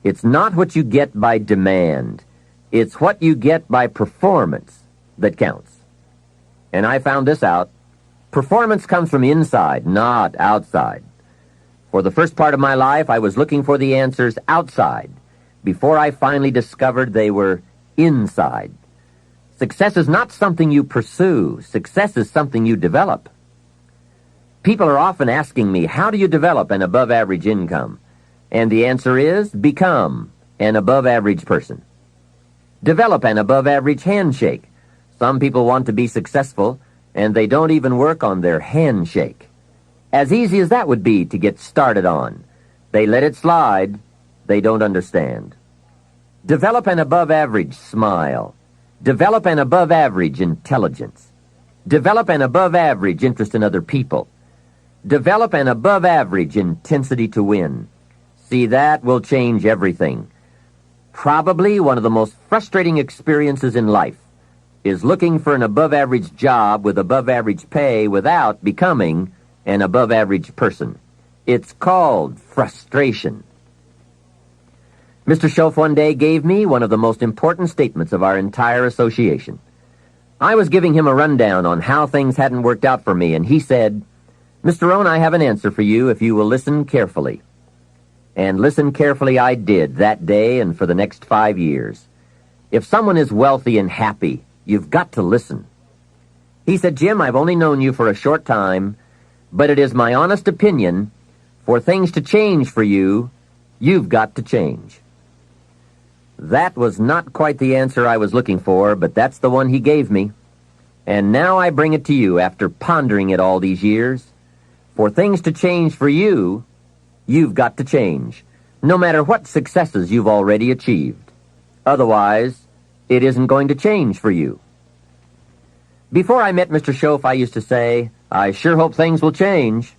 It's not what you get by demand. It's what you get by performance that counts. And I found this out. Performance comes from inside, not outside. For the first part of my life, I was looking for the answers outside before I finally discovered they were inside. Success is not something you pursue. Success is something you develop. People are often asking me, how do you develop an above-average income? And the answer is, become an above-average person. Develop an above-average handshake. Some people want to be successful, and they don't even work on their handshake. As easy as that would be to get started on. They let it slide. They don't understand. Develop an above-average smile. Develop an above-average intelligence. Develop an above-average interest in other people. Develop an above-average intensity to win. See, that will change everything. Probably one of the most frustrating experiences in life is looking for an above-average job with above-average pay without becoming an above-average person. It's called frustration. Mr. Schoaf one day gave me one of the most important statements of our entire association. I was giving him a rundown on how things hadn't worked out for me, and he said, Mr. Rohn, I have an answer for you if you will listen carefully. And listen carefully I did that day and for the next 5 years. If someone is wealthy and happy, you've got to listen. He said, Jim, I've only known you for a short time, but it is my honest opinion, for things to change for you, you've got to change. That was not quite the answer I was looking for, but that's the one he gave me. And now I bring it to you after pondering it all these years. For things to change for you, you've got to change, no matter what successes you've already achieved. Otherwise, it isn't going to change for you. Before I met Mr. Schoaf, I used to say, I sure hope things will change.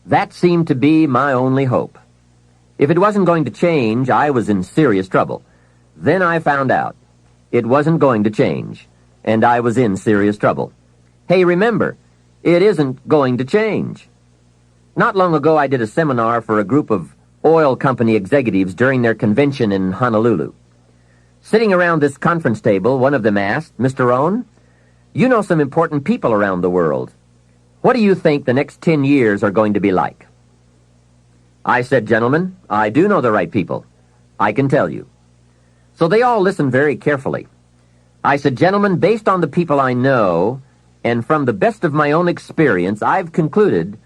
That seemed to be my only hope. If it wasn't going to change, I was in serious trouble. Then I found out it wasn't going to change, and I was in serious trouble. Hey, remember, it isn't going to change. Not long ago, I did a seminar for a group of oil company executives during their convention in Honolulu. Sitting around this conference table, one of them asked, Mr. Rohn, you know some important people around the world. What do you think the next 10 years are going to be like? I said, gentlemen, I do know the right people. I can tell you. So they all listened very carefully. I said, gentlemen, based on the people I know, and from the best of my own experience, I've concluded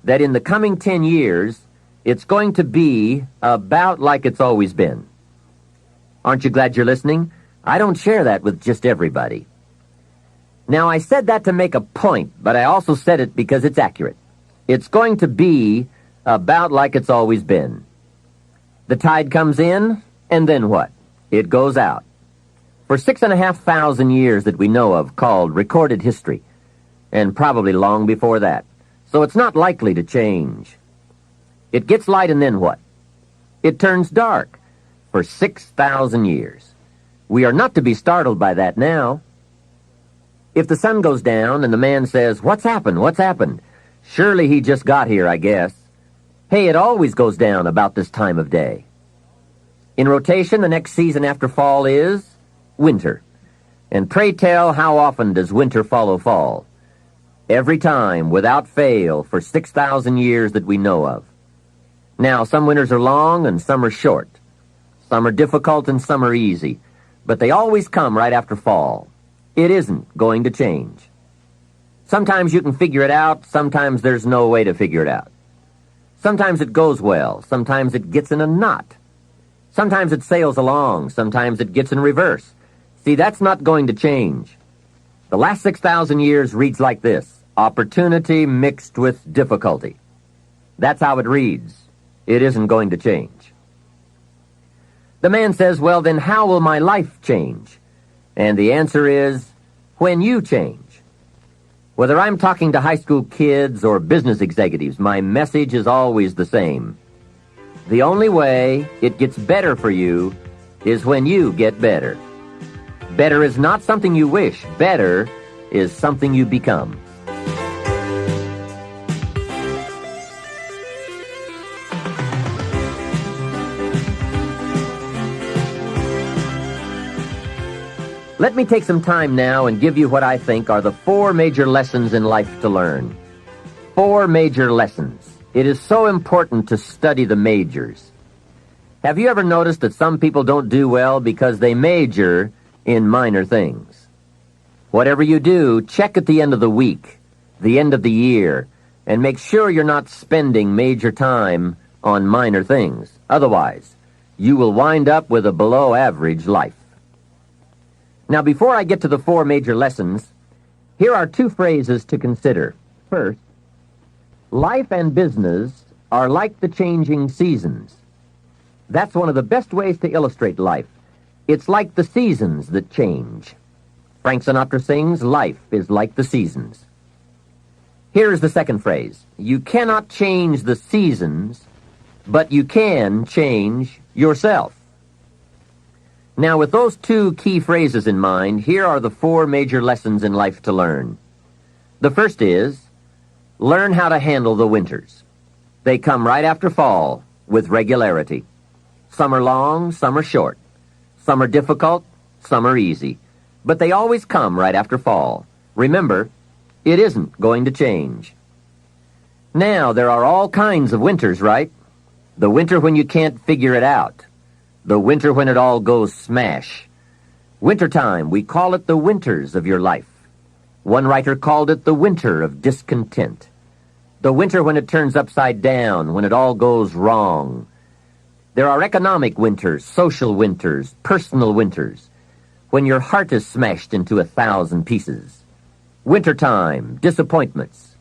that in the coming 10 years, it's going to be about like it's always been. Aren't you glad you're listening? I don't share that with just everybody. Now, I said that to make a point, but I also said it because it's accurate. It's going to be about like it's always been. The tide comes in, and then what? It goes out. For 6,500 years that we know of, called recorded history, and probably long before that. So it's not likely to change. It gets light, and then what? It turns dark for 6,000 years. We are not to be startled by that now. If the sun goes down and the man says, what's happened? What's happened? Surely he just got here, I guess. Hey, it always goes down about this time of day. In rotation, the next season after fall is winter. And pray tell, how often does winter follow fall? Every time, without fail, for 6,000 years that we know of. Now, some winters are long and some are short. Some are difficult and some are easy. But they always come right after fall. It isn't going to change. Sometimes you can figure it out. Sometimes there's no way to figure it out. Sometimes it goes well. Sometimes it gets in a knot. Sometimes it sails along. Sometimes it gets in reverse. See, that's not going to change. The last 6,000 years reads like this: opportunity mixed with difficulty. That's how it reads. It isn't going to change. The man says, well, then how will my life change? And the answer is, when you change. Whether I'm talking to high school kids or business executives, my message is always the same. The only way it gets better for you is when you get better. Better is not something you wish. Better is something you become. Let me take some time now and give you what I think are the 4 major lessons in life to learn. 4 major lessons. It is so important to study the majors. Have you ever noticed that some people don't do well because they major in minor things? Whatever you do, check at the end of the week, the end of the year, and make sure you're not spending major time on minor things. Otherwise, you will wind up with a below-average life. Now, before I get to the 4 major lessons, here are 2 phrases to consider. First, life and business are like the changing seasons. That's one of the best ways to illustrate life. It's like the seasons that change. Frank Sinatra sings, life is like the seasons. Here is the second phrase. You cannot change the seasons, but you can change yourself. Now, with those 2 key phrases in mind, here are the 4 major lessons in life to learn. The first is, learn how to handle the winters. They come right after fall, with regularity. Some are long, some are short. Some are difficult, some are easy. But they always come right after fall. Remember, it isn't going to change. Now, there are all kinds of winters, right? The winter when you can't figure it out. The winter when it all goes smash. Wintertime, we call it the winters of your life. One writer called it the winter of discontent. The winter when it turns upside down, when it all goes wrong. There are economic winters, social winters, personal winters, when your heart is smashed into 1,000 pieces. Wintertime, disappointments.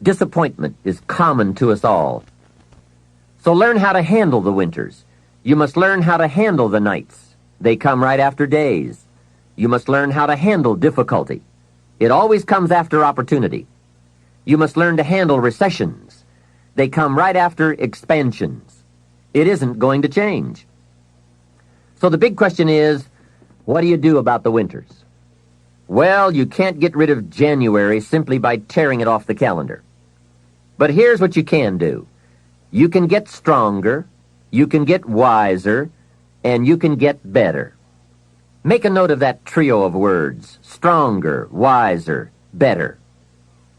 Disappointment is common to us all. So learn how to handle the winters. You must learn how to handle the nights. They come right after days. You must learn how to handle difficulty. It always comes after opportunity. You must learn to handle recessions. They come right after expansions. It isn't going to change. So the big question is, what do you do about the winters? Well, you can't get rid of January simply by tearing it off the calendar. But here's what you can do. You can get stronger, you can get wiser, and you can get better. Make a note of that trio of words: stronger, wiser, better.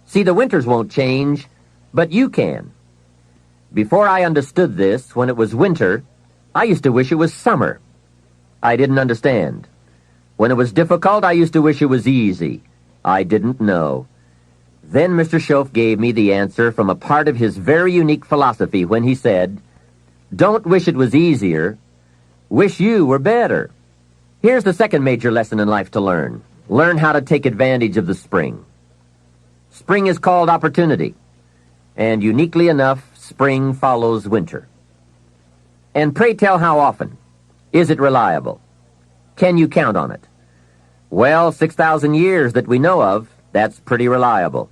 See, the winters won't change, but you can. Before I understood this, when it was winter, I used to wish it was summer. I didn't understand. When it was difficult, I used to wish it was easy. I didn't know. Then Mr. Schoaf gave me the answer from a part of his very unique philosophy when he said, don't wish it was easier, wish you were better. Here's the second major lesson in life to learn. Learn how to take advantage of the spring. Spring is called opportunity, and uniquely enough, spring follows winter. And pray tell how often? Is it reliable? Can you count on it? Well, 6,000 years that we know of, that's pretty reliable.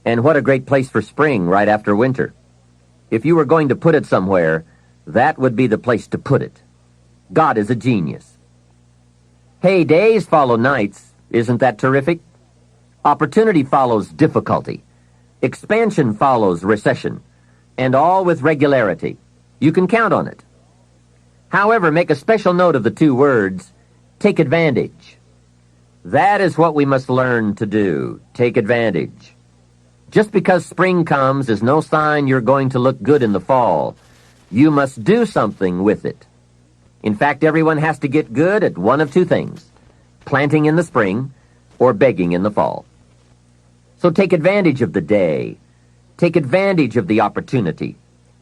And what a great place for spring right after winter. If you were going to put it somewhere, that would be the place to put it. God is a genius. Hey, days follow nights. Isn't that terrific? Opportunity follows difficulty. Expansion follows recession. And all with regularity. You can count on it. However, make a special note of the 2 words, take advantage. That is what we must learn to do, take advantage. Just because spring comes is no sign you're going to look good in the fall. You must do something with it. In fact, everyone has to get good at one of two things: planting in the spring or begging in the fall. So take advantage of the day. Take advantage of the opportunity.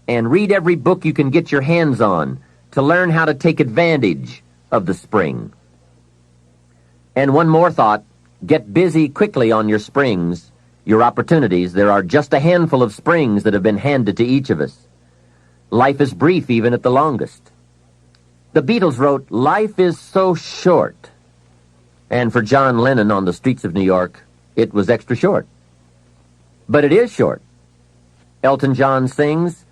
And read every book you can get your hands on to learn how to take advantage of the spring. And one more thought: get busy quickly on your springs, your opportunities. There are just a handful of springs that have been handed to each of us. Life is brief even at the longest. The Beatles wrote, "Life is so short." And for John Lennon on the streets of New York, it was extra short. But it is short. Elton John sings,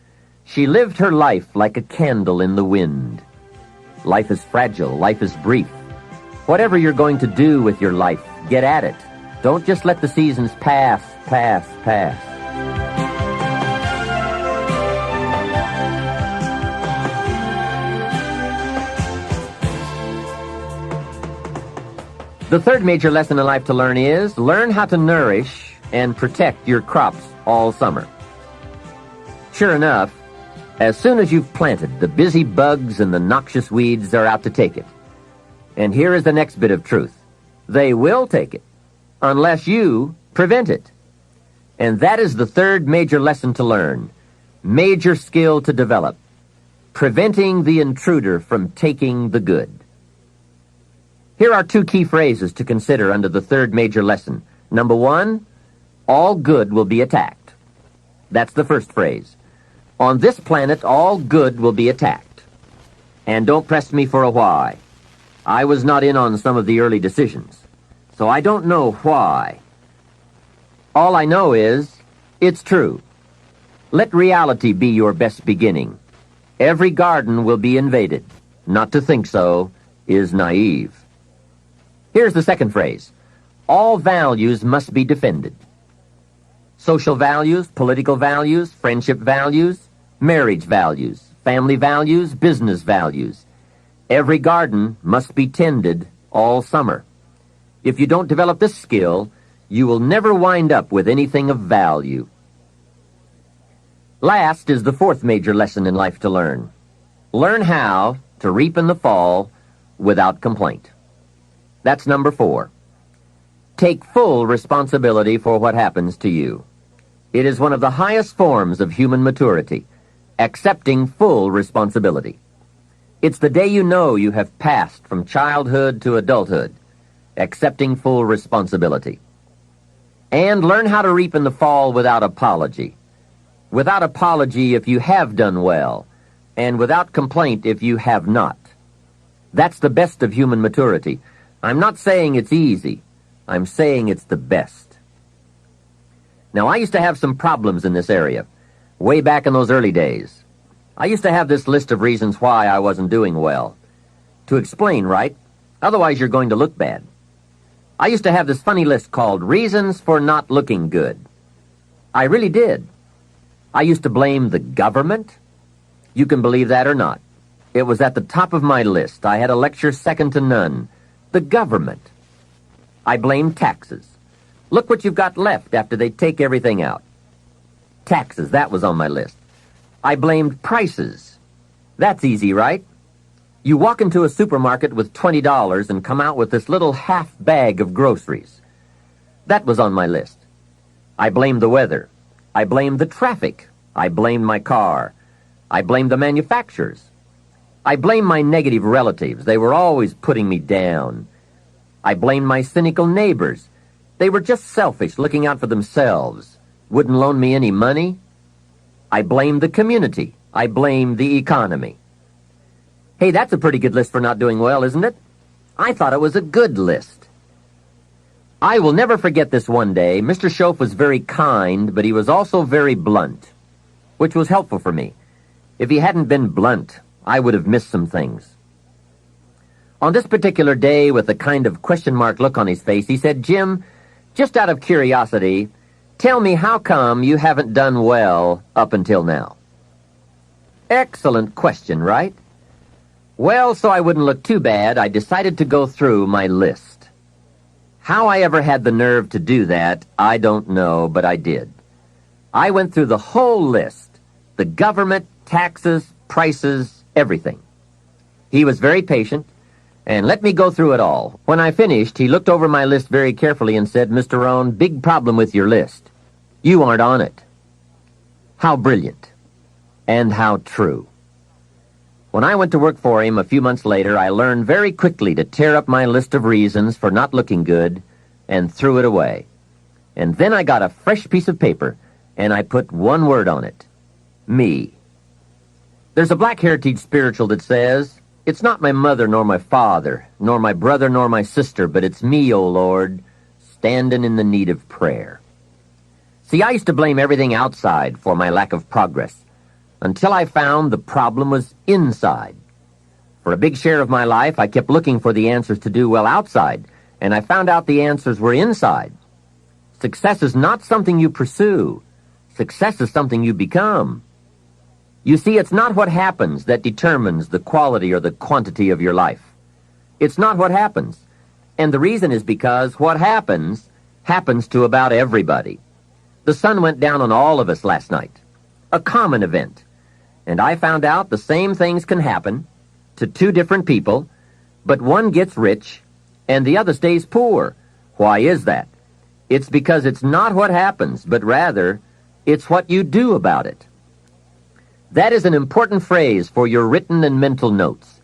"She lived her life like a candle in the wind." Life is fragile. Life is brief. Whatever you're going to do with your life, get at it. Don't just let the seasons pass. The third major lesson in life to learn is learn how to nourish and protect your crops all summer. Sure enough, as soon as you've planted, the busy bugs and the noxious weeds are out to take it. And here is the next bit of truth. They will take it, unless you prevent it. And that is the third major lesson to learn, major skill to develop, preventing the intruder from taking the good. Here are two key phrases to consider under the third major lesson. Number one, all good will be attacked. That's the first phrase. On this planet, all good will be attacked. And don't press me for a why. I was not in on some of the early decisions, so I don't know why. All I know is, it's true. Let reality be your best beginning. Every garden will be invaded. Not to think so is naive. Here's the second phrase. All values must be defended. Social values, political values, friendship values, marriage values, family values, business values. Every garden must be tended all summer. If you don't develop this skill, you will never wind up with anything of value. Last is the fourth major lesson in life to learn. Learn how to reap in the fall without complaint. That's number 4. Take full responsibility for what happens to you. It is one of the highest forms of human maturity, accepting full responsibility. It's the day you know you have passed from childhood to adulthood, accepting full responsibility. And learn how to reap in the fall without apology. Without apology if you have done well, and without complaint if you have not. That's the best of human maturity. I'm not saying it's easy. I'm saying it's the best. Now, I used to have some problems in this area, way back in those early days. I used to have this list of reasons why I wasn't doing well. To explain, right? Otherwise, you're going to look bad. I used to have this funny list called Reasons for Not Looking Good. I really did. I used to blame the government. You can believe that or not. It was at the top of my list. I had a lecture second to none. The government. I blamed taxes. Look what you've got left after they take everything out. Taxes, that was on my list. I blamed prices. That's easy, right? You walk into a supermarket with $20 and come out with this little half bag of groceries. That was on my list. I blamed the weather. I blamed the traffic. I blamed my car. I blamed the manufacturers. I blamed my negative relatives. They were always putting me down. I blamed my cynical neighbors. They were just selfish, looking out for themselves. Wouldn't loan me any money. I blamed the community. I blamed the economy. Hey, that's a pretty good list for not doing well, isn't it? I thought it was a good list. I will never forget this one day. Mr. Schoaf was very kind, but he was also very blunt, which was helpful for me. If he hadn't been blunt, I would have missed some things. On this particular day, with a kind of question mark look on his face, he said, "Jim, just out of curiosity, tell me how come you haven't done well up until now?" Excellent question, right? Well, so I wouldn't look too bad, I decided to go through my list. How I ever had the nerve to do that, I don't know, but I did. I went through the whole list. The government, taxes, prices, everything. He was very patient and let me go through it all. When I finished, he looked over my list very carefully and said, "Mr. Rohn, big problem with your list. You aren't on it." How brilliant and how true. When I went to work for him a few months later, I learned very quickly to tear up my list of reasons for not looking good and threw it away. And then I got a fresh piece of paper and I put one word on it: me. There's a Black Heritage spiritual that says, "It's not my mother nor my father, nor my brother nor my sister, but it's me, O Lord, standing in the need of prayer." See, I used to blame everything outside for my lack of progress, until I found the problem was inside. For a big share of my life, I kept looking for the answers to do well outside, and I found out the answers were inside. Success is not something you pursue. Success is something you become. You see, it's not what happens that determines the quality or the quantity of your life. It's not what happens. And the reason is because what happens to about everybody. The sun went down on all of us last night. A common event. And I found out the same things can happen to two different people, but one gets rich and the other stays poor. Why is that? It's because it's not what happens, but rather it's what you do about it. That is an important phrase for your written and mental notes.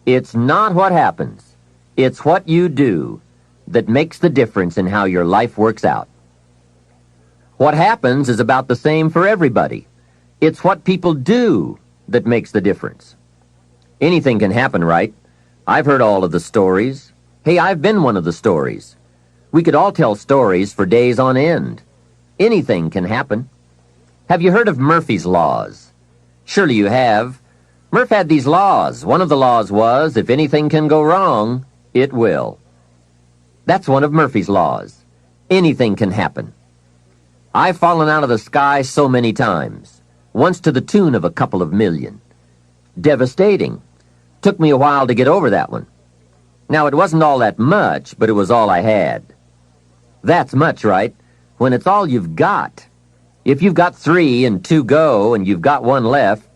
It's not what happens. It's what you do that makes the difference in how your life works out. What happens is about the same for everybody. It's what people do that makes the difference. Anything can happen, right? I've heard all of the stories. Hey, I've been one of the stories. We could all tell stories for days on end. Anything can happen. Have you heard of Murphy's Laws? Surely you have. Murph had these laws. One of the laws was, if anything can go wrong, it will. That's one of Murphy's laws. Anything can happen. I've fallen out of the sky so many times, once to the tune of a couple of million. Devastating. Took me a while to get over that one. Now, it wasn't all that much, but it was all I had. That's much, right? When it's all you've got. If you've got 3 and 2 go and you've got 1 left,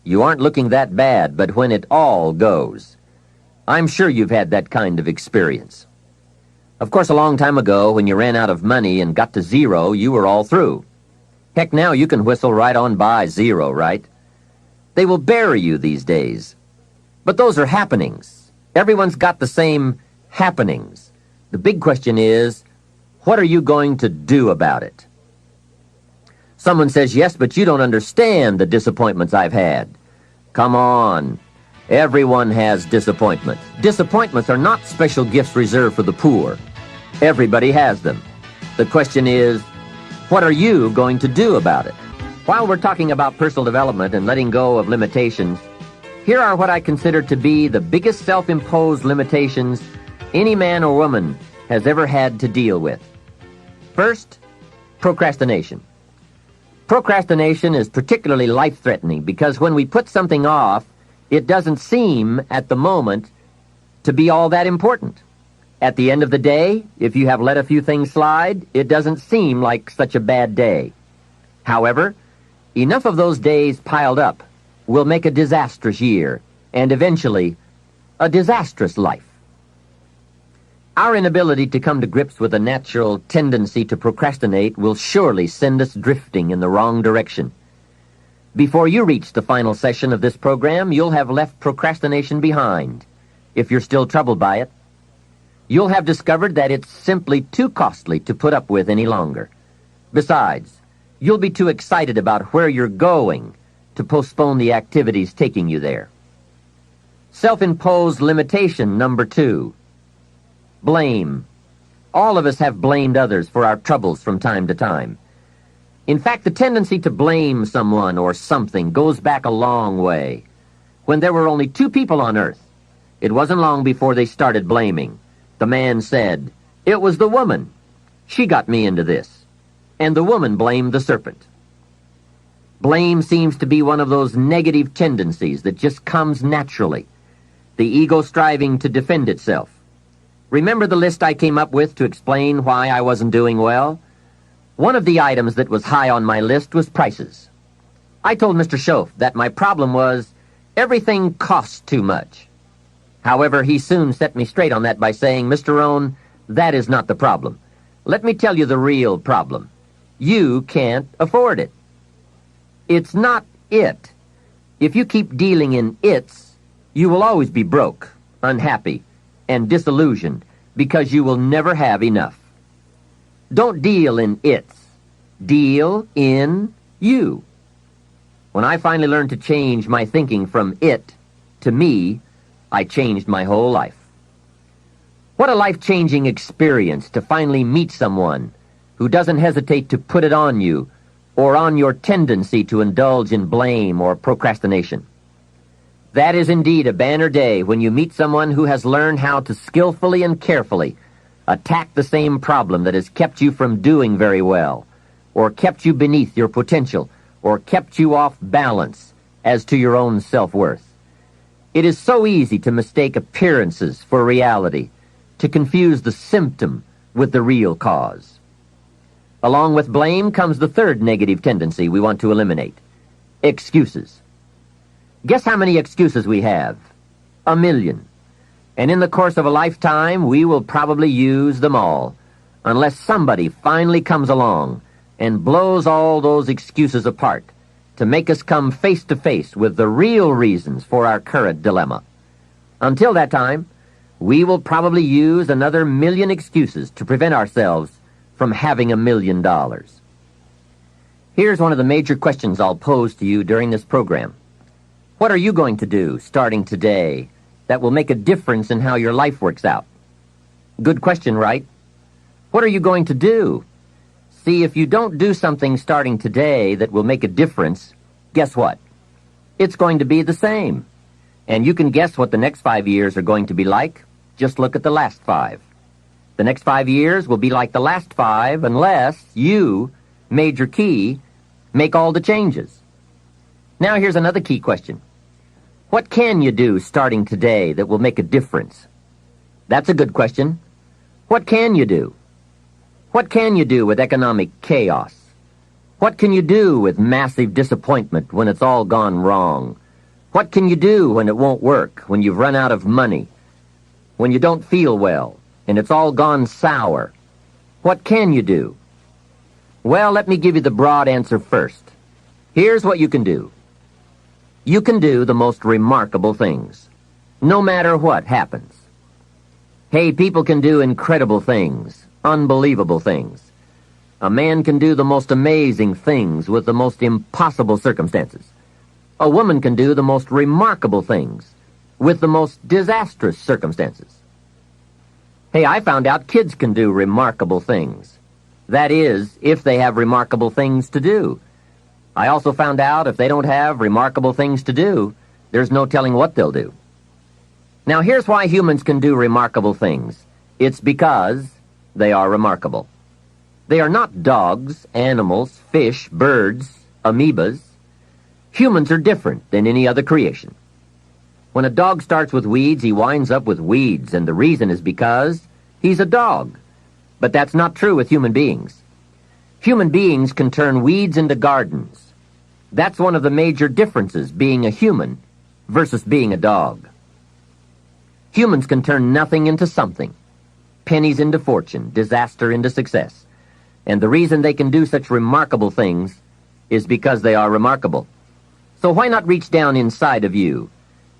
you aren't looking that bad, but when it all goes. I'm sure you've had that kind of experience. Of course, a long time ago, when you ran out of money and got to 0, you were all through. Heck, now you can whistle right on by 0, right? They will bury you these days. But those are happenings. Everyone's got the same happenings. The big question is, what are you going to do about it? Someone says, "Yes, but you don't understand the disappointments I've had." Come on. Everyone has disappointments. Disappointments are not special gifts reserved for the poor. Everybody has them. The question is, what are you going to do about it? While we're talking about personal development and letting go of limitations, here are what I consider to be the biggest self-imposed limitations any man or woman has ever had to deal with. First, procrastination. Procrastination is particularly life-threatening because when we put something off, it doesn't seem at the moment to be all that important. At the end of the day, if you have let a few things slide, it doesn't seem like such a bad day. However, enough of those days piled up will make a disastrous year, and eventually, a disastrous life. Our inability to come to grips with a natural tendency to procrastinate will surely send us drifting in the wrong direction. Before you reach the final session of this program, you'll have left procrastination behind, if you're still troubled by it. You'll have discovered that it's simply too costly to put up with any longer. Besides, you'll be too excited about where you're going to postpone the activities taking you there. Self-imposed limitation number 2. Blame. All of us have blamed others for our troubles from time to time. In fact, the tendency to blame someone or something goes back a long way. When there were only 2 people on earth, it wasn't long before they started blaming. The man said, "It was the woman. She got me into this." And the woman blamed the serpent. Blame seems to be one of those negative tendencies that just comes naturally. The ego striving to defend itself. Remember the list I came up with to explain why I wasn't doing well? One of the items that was high on my list was prices. I told Mr. Schoaf that my problem was everything costs too much. However, he soon set me straight on that by saying, "Mr. Rohn, that is not the problem. Let me tell you the real problem. You can't afford it." It's not it. If you keep dealing in its, you will always be broke, unhappy, and disillusioned because you will never have enough. Don't deal in its. Deal in you. When I finally learned to change my thinking from it to me, I changed my whole life. What a life-changing experience to finally meet someone who doesn't hesitate to put it on you or on your tendency to indulge in blame or procrastination. That is indeed a banner day when you meet someone who has learned how to skillfully and carefully attack the same problem that has kept you from doing very well, or kept you beneath your potential, or kept you off balance as to your own self-worth. It is so easy to mistake appearances for reality, to confuse the symptom with the real cause. Along with blame comes the third negative tendency we want to eliminate: excuses. Guess how many excuses we have? 1,000,000. And in the course of a lifetime, we will probably use them all, unless somebody finally comes along and blows all those excuses apart to make us come face to face with the real reasons for our current dilemma. Until that time, we will probably use another 1,000,000 excuses to prevent ourselves from having $1,000,000. Here's one of the major questions I'll pose to you during this program. What are you going to do starting today that will make a difference in how your life works out? Good question, right? What are you going to do? See, if you don't do something starting today that will make a difference, guess what? It's going to be the same. And you can guess what the next 5 years are going to be like. Just look at the last 5. The next 5 years will be like the last 5 unless you, Major Key, make all the changes. Now here's another key question. What can you do starting today that will make a difference? That's a good question. What can you do? What can you do with economic chaos? What can you do with massive disappointment when it's all gone wrong? What can you do when it won't work, when you've run out of money, when you don't feel well, and it's all gone sour? What can you do? Well, let me give you the broad answer first. Here's what you can do. You can do the most remarkable things, no matter what happens. Hey, people can do incredible things, unbelievable things. A man can do the most amazing things with the most impossible circumstances. A woman can do the most remarkable things with the most disastrous circumstances. Hey, I found out kids can do remarkable things. That is, if they have remarkable things to do. I also found out if they don't have remarkable things to do, there's no telling what they'll do. Now, here's why humans can do remarkable things. It's because they are remarkable. They are not dogs, animals, fish, birds, amoebas. Humans are different than any other creation. When a dog starts with weeds, he winds up with weeds, and the reason is because he's a dog. But that's not true with human beings. Human beings can turn weeds into gardens. That's one of the major differences being a human versus being a dog. Humans can turn nothing into something, pennies into fortune, disaster into success. And the reason they can do such remarkable things is because they are remarkable. So why not reach down inside of you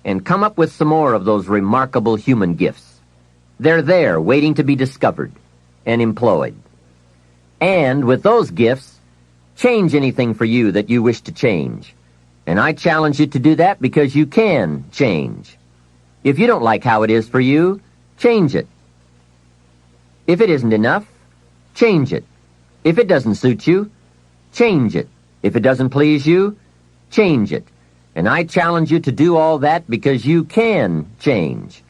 and come up with some more of those remarkable human gifts? They're there waiting to be discovered and employed. And with those gifts, change anything for you that you wish to change. And I challenge you to do that because you can change. If you don't like how it is for you, change it. If it isn't enough, change it. If it doesn't suit you, change it. If it doesn't please you, change it. And I challenge you to do all that because you can change.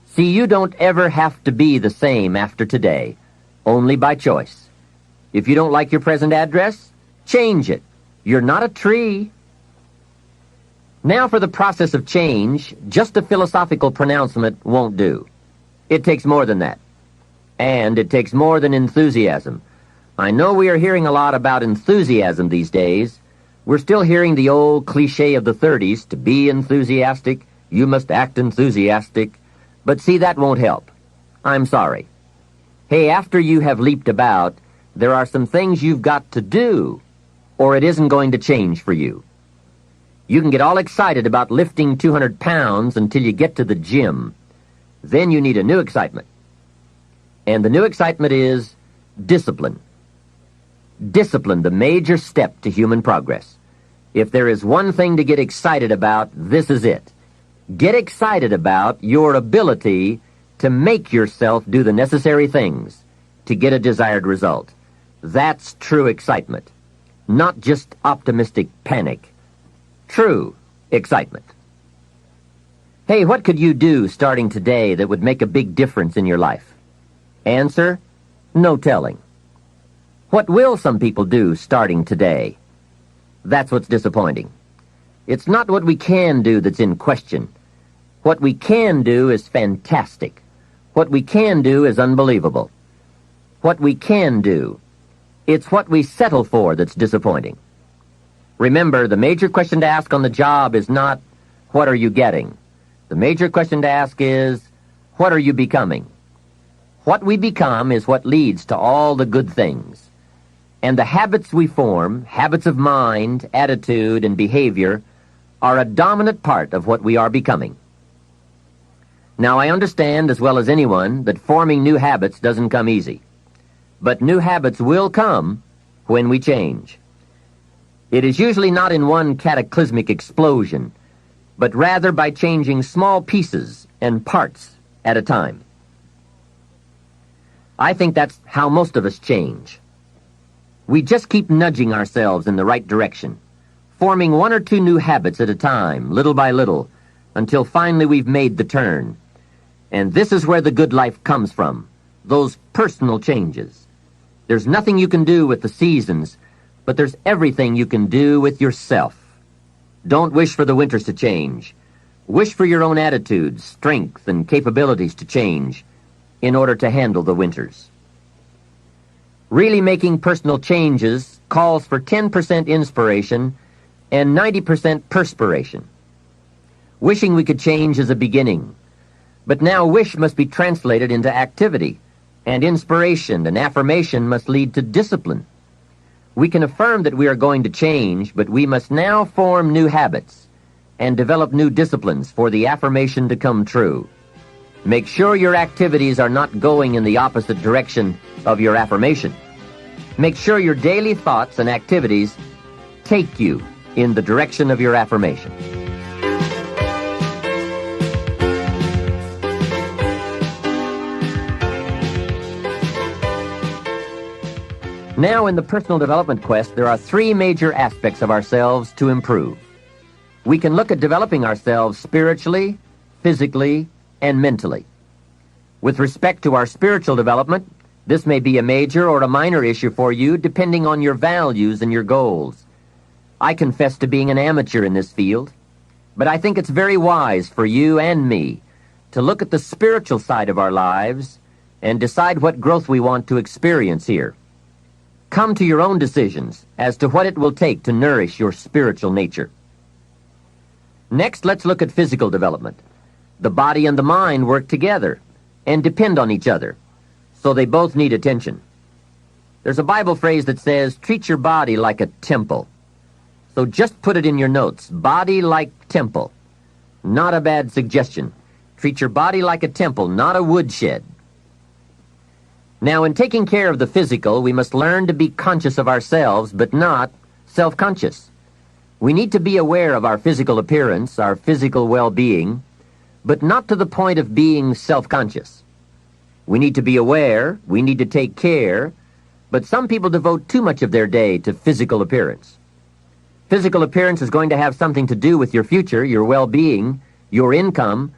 See, you don't ever have to be the same after today, only by choice. If you don't like your present address, change it. You're not a tree. Now for the process of change, just a philosophical pronouncement won't do. It takes more than that. And it takes more than enthusiasm. I know we are hearing a lot about enthusiasm these days. We're still hearing the old cliche of the 30s, to be enthusiastic, you must act enthusiastic. But see, that won't help. I'm sorry. Hey, after you have leaped about, there are some things you've got to do, or it isn't going to change for you. You can get all excited about lifting 200 pounds until you get to the gym. Then you need a new excitement. And the new excitement is discipline. Discipline, the major step to human progress. If there is one thing to get excited about, this is it. Get excited about your ability to make yourself do the necessary things to get a desired result. That's true excitement, not just optimistic panic. True excitement. Hey, what could you do starting today that would make a big difference in your life? Answer, no telling. What will some people do starting today? That's what's disappointing. It's not what we can do that's in question. What we can do is fantastic. What we can do is unbelievable. What we can do, it's what we settle for that's disappointing. Remember, the major question to ask on the job is not, what are you getting? The major question to ask is, what are you becoming? What we become is what leads to all the good things. And the habits we form, habits of mind, attitude, and behavior, are a dominant part of what we are becoming. Now, I understand as well as anyone that forming new habits doesn't come easy. But new habits will come when we change. It is usually not in one cataclysmic explosion, but rather by changing small pieces and parts at a time. I think that's how most of us change. We just keep nudging ourselves in the right direction, forming one or two new habits at a time, little by little, until finally we've made the turn. And this is where the good life comes from, those personal changes. There's nothing you can do with the seasons, but there's everything you can do with yourself. Don't wish for the winters to change. Wish for your own attitudes, strength, and capabilities to change in order to handle the winters. Really making personal changes calls for 10% inspiration and 90% perspiration. Wishing we could change is a beginning, but now wish must be translated into activity, and inspiration and affirmation must lead to discipline. We can affirm that we are going to change, but we must now form new habits and develop new disciplines for the affirmation to come true. Make sure your activities are not going in the opposite direction of your affirmation. Make sure your daily thoughts and activities take you in the direction of your affirmation. Now, in the personal development quest, there are three major aspects of ourselves to improve. We can look at developing ourselves spiritually, physically, and mentally. With respect to our spiritual development, this may be a major or a minor issue for you, depending on your values and your goals. I confess to being an amateur in this field, but I think it's very wise for you and me to look at the spiritual side of our lives and decide what growth we want to experience here. Come to your own decisions as to what it will take to nourish your spiritual nature. Next, let's look at physical development. The body and the mind work together and depend on each other, so they both need attention. There's a Bible phrase that says, treat your body like a temple. So just put it in your notes, body like temple. Not a bad suggestion. Treat your body like a temple, not a woodshed. Now, in taking care of the physical, we must learn to be conscious of ourselves, but not self-conscious. We need to be aware of our physical appearance, our physical well-being, but not to the point of being self-conscious. We need to be aware, we need to take care, but some people devote too much of their day to physical appearance. Physical appearance is going to have something to do with your future, your well-being, your income,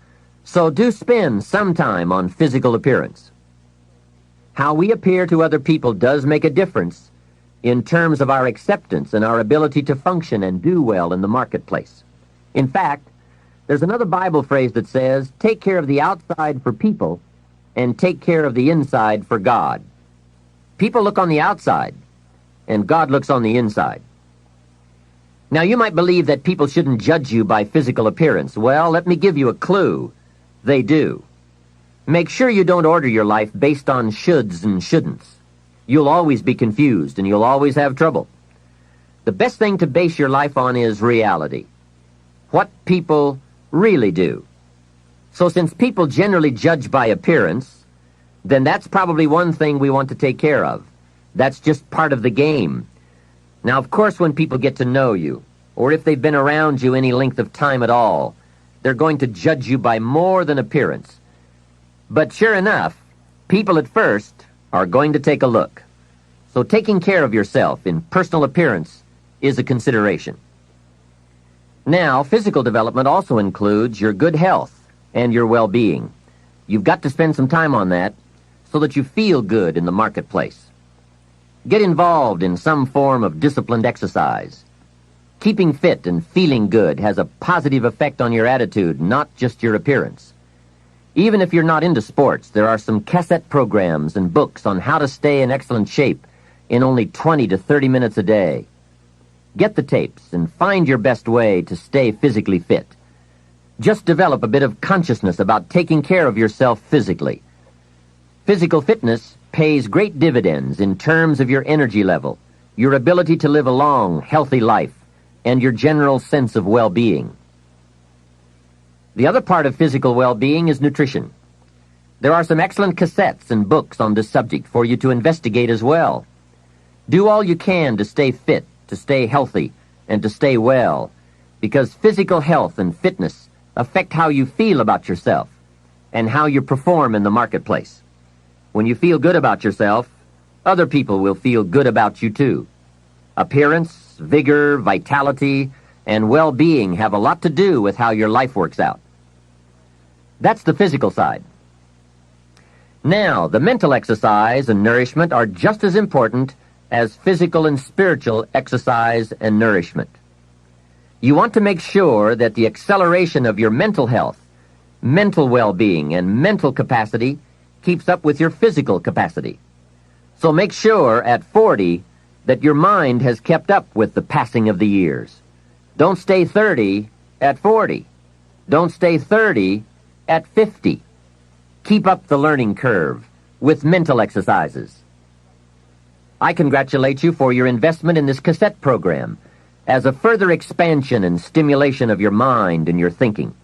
so do spend some time on physical appearance. How we appear to other people does make a difference in terms of our acceptance and our ability to function and do well in the marketplace. In fact, there's another Bible phrase that says, take care of the outside for people and take care of the inside for God. People look on the outside, and God looks on the inside. Now, you might believe that people shouldn't judge you by physical appearance. Well, let me give you a clue. They do. Make sure you don't order your life based on shoulds and shouldn'ts. You'll always be confused, and you'll always have trouble. The best thing to base your life on is reality. What people really do. So since people generally judge by appearance, then that's probably one thing we want to take care of. That's just part of the game. Now, of course, when people get to know you, or if they've been around you any length of time at all, they're going to judge you by more than appearance. But sure enough, people at first are going to take a look. So taking care of yourself in personal appearance is a consideration. Now, physical development also includes your good health and your well-being. You've got to spend some time on that so that you feel good in the marketplace. Get involved in some form of disciplined exercise. Keeping fit and feeling good has a positive effect on your attitude, not just your appearance. Even if you're not into sports, there are some cassette programs and books on how to stay in excellent shape in only 20 to 30 minutes a day. Get the tapes and find your best way to stay physically fit. Just develop a bit of consciousness about taking care of yourself physically. Physical fitness pays great dividends in terms of your energy level, your ability to live a long, healthy life, and your general sense of well-being. The other part of physical well-being is nutrition. There are some excellent cassettes and books on this subject for you to investigate as well. Do all you can to stay fit, to stay healthy, and to stay well, because physical health and fitness affect how you feel about yourself and how you perform in the marketplace. When you feel good about yourself, other people will feel good about you too. Appearance, vigor, vitality, and well-being have a lot to do with how your life works out. That's the physical side. Now, the mental exercise and nourishment are just as important as physical and spiritual exercise and nourishment. You want to make sure that the acceleration of your mental health, mental well-being, and mental capacity keeps up with your physical capacity. So make sure at 40 that your mind has kept up with the passing of the years. Don't stay 30 at 40. Don't stay 30 at 50. Keep up the learning curve with mental exercises. I congratulate you for your investment in this cassette program as a further expansion and stimulation of your mind and your thinking.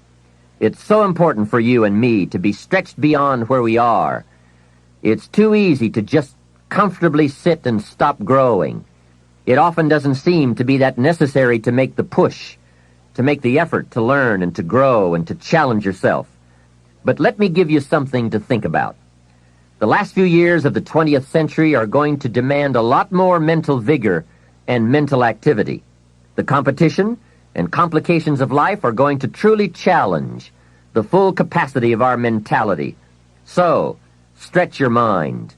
It's so important for you and me to be stretched beyond where we are. It's too easy to just comfortably sit and stop growing. It often doesn't seem to be that necessary to make the push, to make the effort to learn and to grow and to challenge yourself. But let me give you something to think about. The last few years of the 20th century are going to demand a lot more mental vigor and mental activity. The competition and complications of life are going to truly challenge the full capacity of our mentality. So, stretch your mind.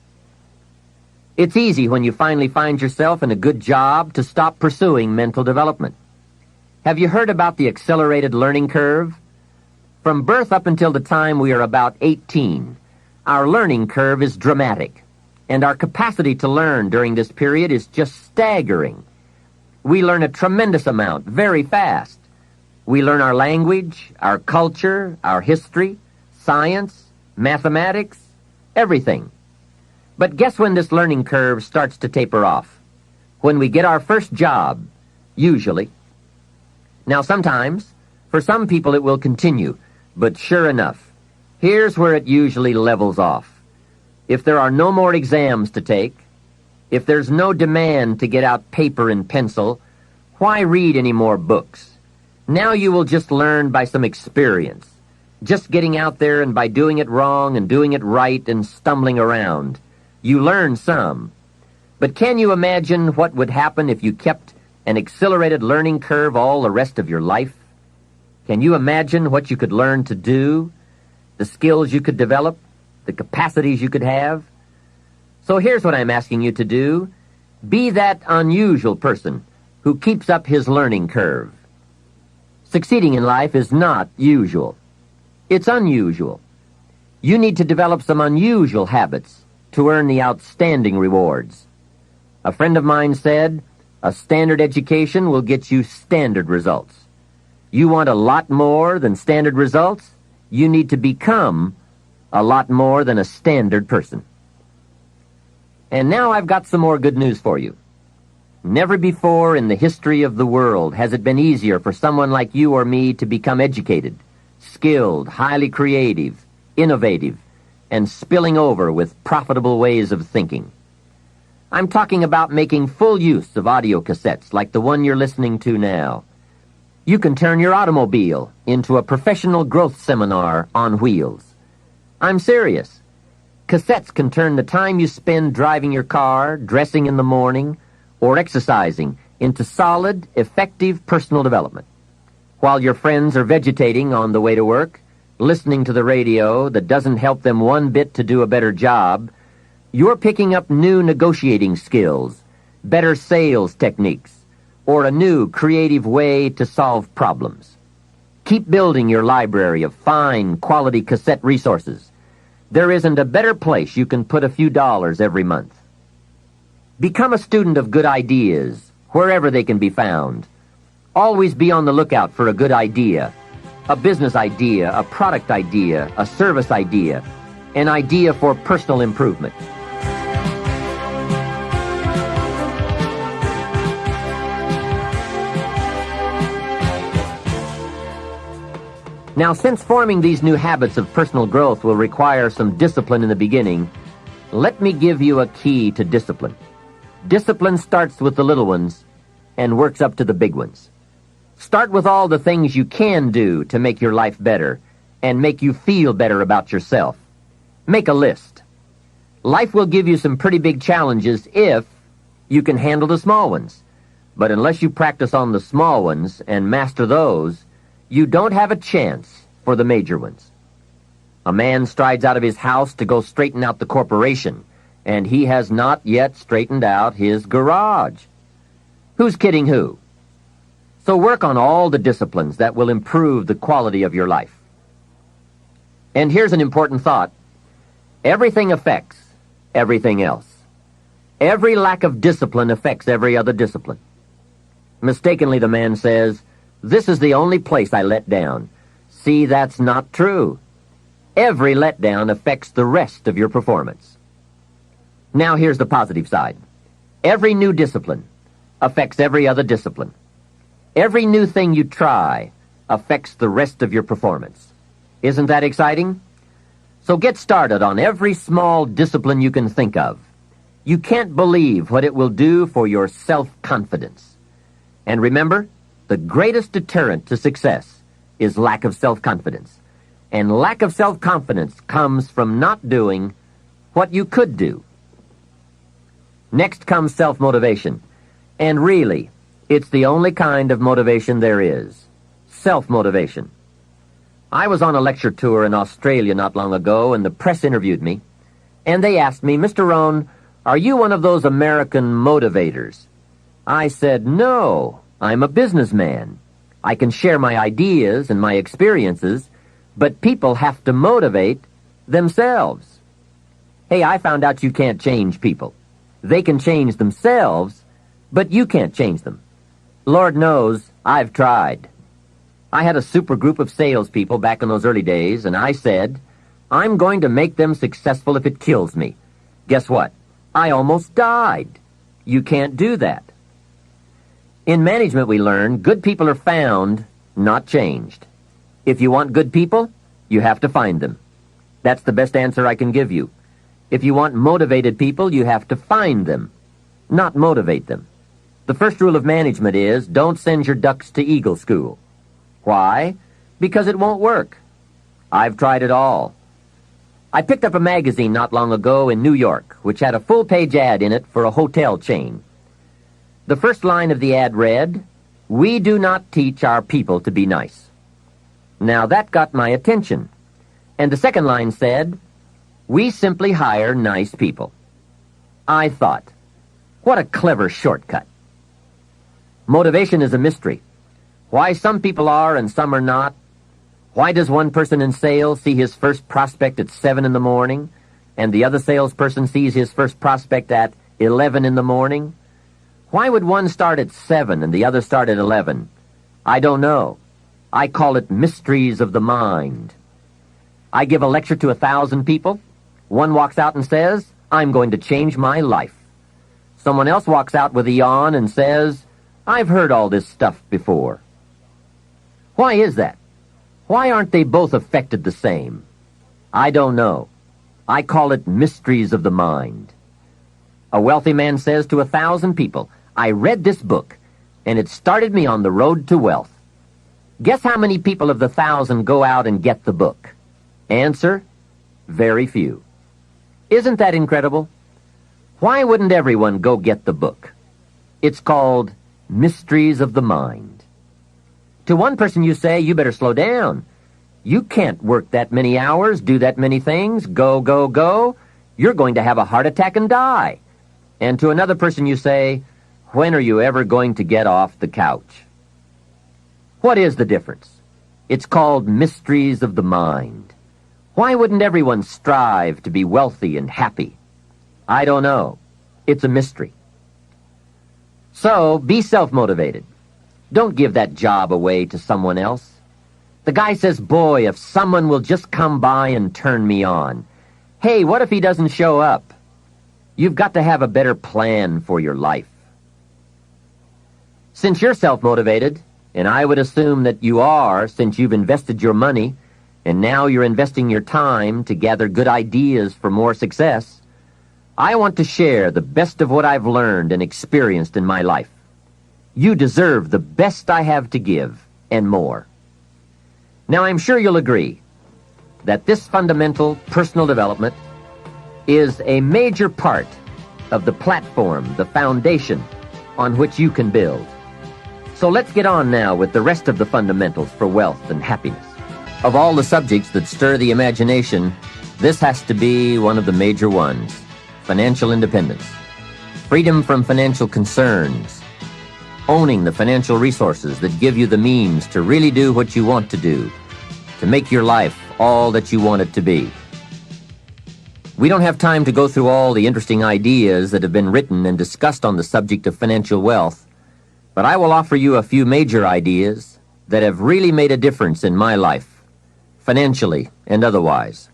It's easy when you finally find yourself in a good job to stop pursuing mental development. Have you heard about the accelerated learning curve? From birth up until the time we are about 18, our learning curve is dramatic, and our capacity to learn during this period is just staggering. We learn a tremendous amount very fast. We learn our language, our culture, our history, science, mathematics, everything. But guess when this learning curve starts to taper off? When we get our first job, usually. Now sometimes, for some people it will continue, but sure enough, here's where it usually levels off. If there are no more exams to take, if there's no demand to get out paper and pencil, why read any more books? Now you will just learn by some experience, just getting out there and by doing it wrong and doing it right and stumbling around. You learn some. But can you imagine what would happen if you kept an accelerated learning curve all the rest of your life? Can you imagine what you could learn to do, the skills you could develop, the capacities you could have? So here's what I'm asking you to do. Be that unusual person who keeps up his learning curve. Succeeding in life is not usual. It's unusual. You need to develop some unusual habits to earn the outstanding rewards. A friend of mine said, a standard education will get you standard results. You want a lot more than standard results? You need to become a lot more than a standard person. And now I've got some more good news for you. Never before in the history of the world has it been easier for someone like you or me to become educated, skilled, highly creative, innovative, and spilling over with profitable ways of thinking. I'm talking about making full use of audio cassettes like the one you're listening to now. You can turn your automobile into a professional growth seminar on wheels. I'm serious. Cassettes can turn the time you spend driving your car, dressing in the morning, or exercising into solid, effective personal development. While your friends are vegetating on the way to work, listening to the radio that doesn't help them one bit to do a better job, you're picking up new negotiating skills, better sales techniques, or a new creative way to solve problems. Keep building your library of fine, quality cassette resources. There isn't a better place you can put a few dollars every month. Become a student of good ideas, wherever they can be found. Always be on the lookout for a good idea, a business idea, a product idea, a service idea, an idea for personal improvement. Now, since forming these new habits of personal growth will require some discipline in the beginning, let me give you a key to discipline. Discipline starts with the little ones and works up to the big ones. Start with all the things you can do to make your life better and make you feel better about yourself. Make a list. Life will give you some pretty big challenges if you can handle the small ones. But unless you practice on the small ones and master those, you don't have a chance for the major ones. A man strides out of his house to go straighten out the corporation, and he has not yet straightened out his garage. Who's kidding who? So work on all the disciplines that will improve the quality of your life. And here's an important thought. Everything affects everything else. Every lack of discipline affects every other discipline. Mistakenly, the man says, "This is the only place I let down." See, that's not true. Every letdown affects the rest of your performance. Now here's the positive side. Every new discipline affects every other discipline. Every new thing you try affects the rest of your performance. Isn't that exciting? So get started on every small discipline you can think of. You can't believe what it will do for your self-confidence. And remember, the greatest deterrent to success is lack of self-confidence. And lack of self-confidence comes from not doing what you could do. Next comes self-motivation. And really, it's the only kind of motivation there is. Self-motivation. I was on a lecture tour in Australia not long ago, and the press interviewed me. And they asked me, "Mr. Rohn, are you one of those American motivators?" I said, "No, I'm a businessman. I can share my ideas and my experiences, but people have to motivate themselves." Hey, I found out you can't change people. They can change themselves, but you can't change them. Lord knows, I've tried. I had a super group of salespeople back in those early days, and I said, "I'm going to make them successful if it kills me." Guess what? I almost died. You can't do that. In management, we learn good people are found, not changed. If you want good people, you have to find them. That's the best answer I can give you. If you want motivated people, you have to find them, not motivate them. The first rule of management is don't send your ducks to Eagle School. Why? Because it won't work. I've tried it all. I picked up a magazine not long ago in New York, which had a full-page ad in it for a hotel chain. The first line of the ad read, "We do not teach our people to be nice." Now that got my attention. And the second line said, "We simply hire nice people." I thought, what a clever shortcut. Motivation is a mystery. Why some people are and some are not. Why does one person in sales see his first prospect at 7 in the morning, and the other salesperson sees his first prospect at 11 in the morning? Why would one start at 7 and the other start at 11? I don't know. I call it mysteries of the mind. I give a lecture to 1,000 people. One walks out and says, I'm going to change my life. Someone else walks out with a yawn and says, I've heard all this stuff before. Why is that? Why aren't they both affected the same? I don't know. I call it mysteries of the mind. A wealthy man says to 1,000 people, I read this book, and it started me on the road to wealth. Guess how many people of the 1,000 go out and get the book? Answer, very few. Isn't that incredible? Why wouldn't everyone go get the book? It's called Mysteries of the Mind. To one person you say, you better slow down. You can't work that many hours, do that many things, go, go, go. You're going to have a heart attack and die. And to another person you say, when are you ever going to get off the couch? What is the difference? It's called mysteries of the mind. Why wouldn't everyone strive to be wealthy and happy? I don't know. It's a mystery. So, be self-motivated. Don't give that job away to someone else. The guy says, boy, if someone will just come by and turn me on. Hey, what if he doesn't show up? You've got to have a better plan for your life. Since you're self-motivated, and I would assume that you are since you've invested your money, and now you're investing your time to gather good ideas for more success, I want to share the best of what I've learned and experienced in my life. You deserve the best I have to give, and more. Now, I'm sure you'll agree that this fundamental personal development is a major part of the platform, the foundation on which you can build. So let's get on now with the rest of the fundamentals for wealth and happiness. Of all the subjects that stir the imagination, this has to be one of the major ones: financial independence, freedom from financial concerns, owning the financial resources that give you the means to really do what you want to do, to make your life all that you want it to be. We don't have time to go through all the interesting ideas that have been written and discussed on the subject of financial wealth, but I will offer you a few major ideas that have really made a difference in my life, financially and otherwise.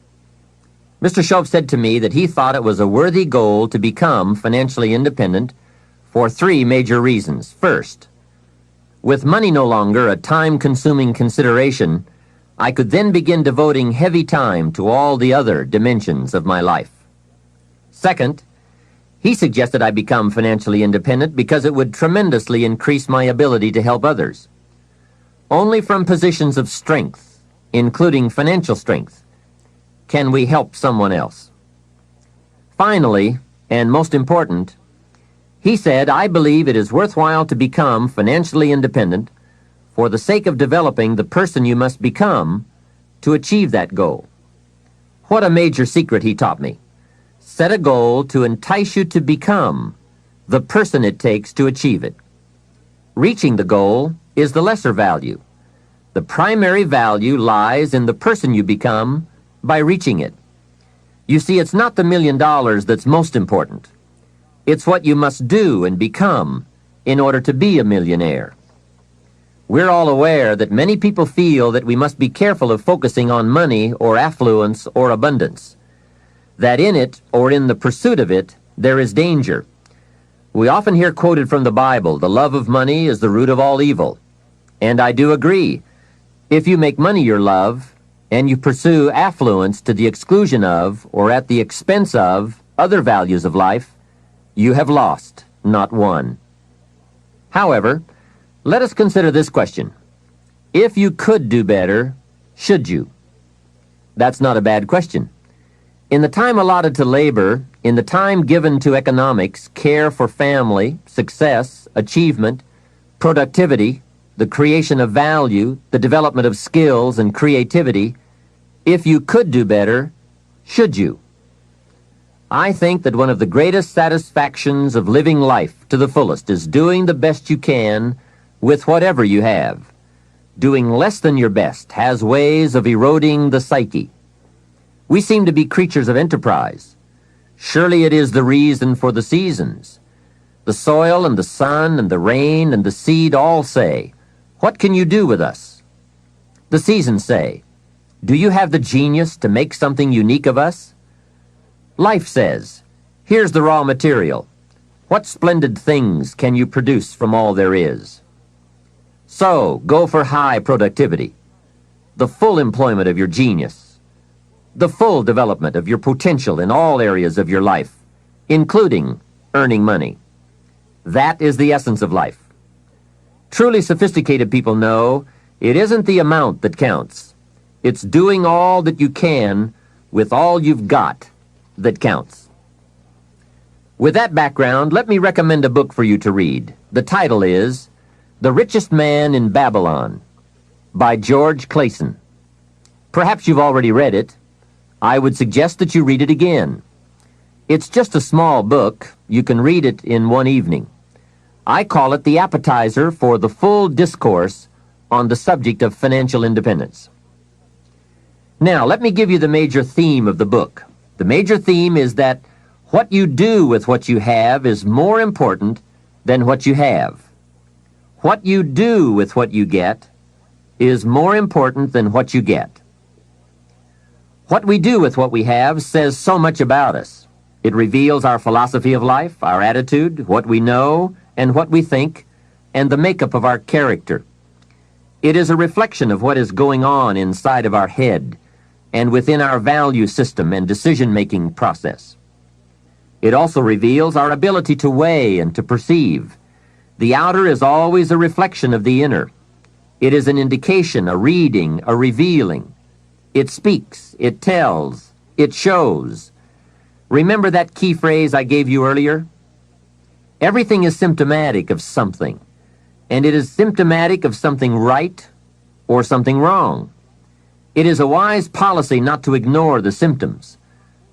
Mr. Shoaff said to me that he thought it was a worthy goal to become financially independent for 3 major reasons. First, with money no longer a time-consuming consideration, I could then begin devoting heavy time to all the other dimensions of my life. Second, he suggested I become financially independent because it would tremendously increase my ability to help others. Only from positions of strength, including financial strength, can we help someone else. Finally, and most important, he said, I believe it is worthwhile to become financially independent for the sake of developing the person you must become to achieve that goal. What a major secret he taught me. Set a goal to entice you to become the person it takes to achieve it. Reaching the goal is the lesser value. The primary value lies in the person you become by reaching it. You see, it's not the $1 million that's most important. It's what you must do and become in order to be a millionaire. We're all aware that many people feel that we must be careful of focusing on money or affluence or abundance, that in it or in the pursuit of it there is danger. We often hear quoted from the Bible, the love of money is the root of all evil. And I do agree. If you make money your love, and you pursue affluence to the exclusion of or at the expense of other values of life, you have lost, not won. However, let us consider this question. If you could do better, should you? That's not a bad question. In the time allotted to labor, in the time given to economics, care for family, success, achievement, productivity, the creation of value, the development of skills and creativity, if you could do better, should you? I think that one of the greatest satisfactions of living life to the fullest is doing the best you can with whatever you have. Doing less than your best has ways of eroding the psyche. We seem to be creatures of enterprise. Surely it is the reason for the seasons. The soil and the sun and the rain and the seed all say, "What can you do with us?" The seasons say, "Do you have the genius to make something unique of us?" Life says, "Here's the raw material. What splendid things can you produce from all there is?" So, go for high productivity, the full employment of your genius, the full development of your potential in all areas of your life, including earning money. That is the essence of life. Truly sophisticated people know it isn't the amount that counts. It's doing all that you can with all you've got that counts. With that background, let me recommend a book for you to read. The title is The Richest Man in Babylon by George Clason. Perhaps you've already read it. I would suggest that you read it again. It's just a small book. You can read it in one evening. I call it the appetizer for the full discourse on the subject of financial independence. Now, let me give you the major theme of the book. The major theme is that what you do with what you have is more important than what you have. What you do with what you get is more important than what you get. What we do with what we have says so much about us. It reveals our philosophy of life, our attitude, what we know, and what we think, and the makeup of our character. It is a reflection of what is going on inside of our head and within our value system and decision-making process. It also reveals our ability to weigh and to perceive. The outer is always a reflection of the inner. It is an indication, a reading, a revealing. It speaks, it tells, it shows. Remember that key phrase I gave you earlier? Everything is symptomatic of something, and it is symptomatic of something right or something wrong. It is a wise policy not to ignore the symptoms,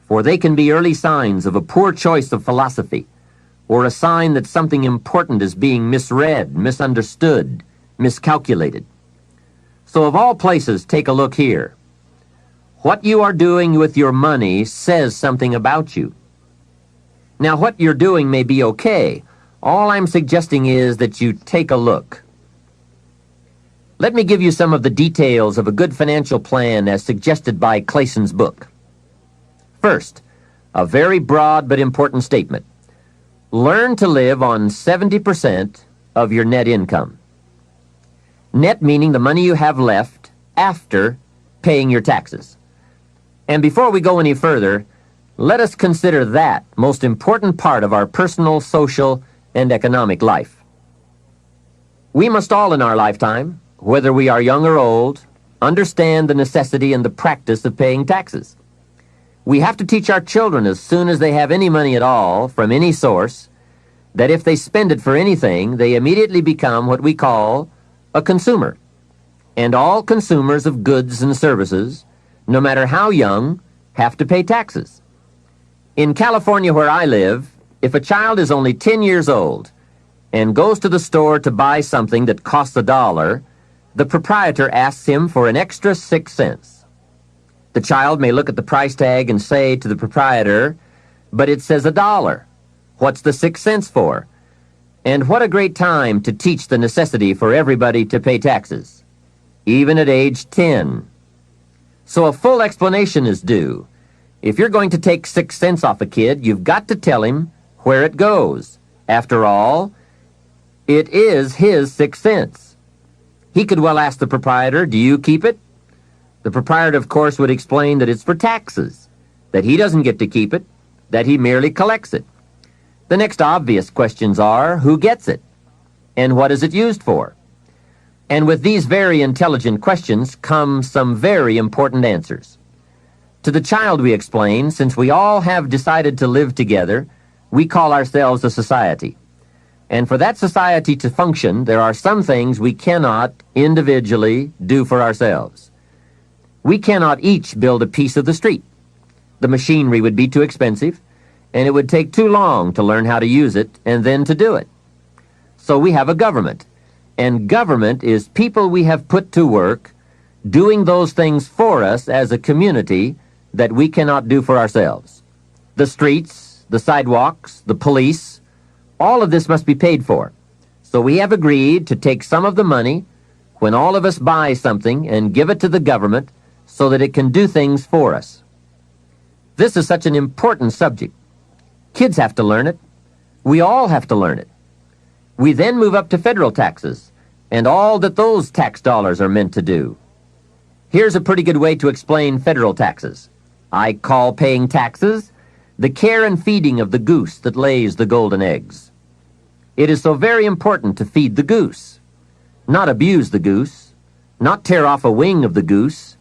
for they can be early signs of a poor choice of philosophy, or a sign that something important is being misread, misunderstood, miscalculated. So of all places, take a look here. What you are doing with your money says something about you. Now, what you're doing may be okay. All I'm suggesting is that you take a look. Let me give you some of the details of a good financial plan as suggested by Clason's book. First, a very broad but important statement. Learn to live on 70% of your net income. Net meaning the money you have left after paying your taxes. And before we go any further, let us consider that most important part of our personal, social, and economic life. We must all in our lifetime, whether we are young or old, understand the necessity and the practice of paying taxes. We have to teach our children as soon as they have any money at all from any source that if they spend it for anything, they immediately become what we call a consumer. And all consumers of goods and services, no matter how young, have to pay taxes. In California, where I live, if a child is only 10 years old and goes to the store to buy something that costs $1, the proprietor asks him for an extra 6 cents. The child may look at the price tag and say to the proprietor, "But it says $1. What's the 6 cents for?" And what a great time to teach the necessity for everybody to pay taxes, even at age 10. So a full explanation is due. If you're going to take 6 cents off a kid, you've got to tell him where it goes. After all, it is his 6 cents. He could well ask the proprietor, "Do you keep it?" The proprietor, of course, would explain that it's for taxes, that he doesn't get to keep it, that he merely collects it. The next obvious questions are, who gets it? And what is it used for? And with these very intelligent questions come some very important answers. To the child we explain, since we all have decided to live together, we call ourselves a society. And for that society to function, there are some things we cannot individually do for ourselves. We cannot each build a piece of the street. The machinery would be too expensive, and it would take too long to learn how to use it and then to do it. So we have a government, and government is people we have put to work doing those things for us as a community that we cannot do for ourselves. The streets, the sidewalks, the police, all of this must be paid for. So we have agreed to take some of the money when all of us buy something and give it to the government so that it can do things for us. This is such an important subject. Kids have to learn it. We all have to learn it. We then move up to federal taxes and all that those tax dollars are meant to do. Here's a pretty good way to explain federal taxes. I call paying taxes the care and feeding of the goose that lays the golden eggs. It is so very important to feed the goose, not abuse the goose, not tear off a wing of the goose,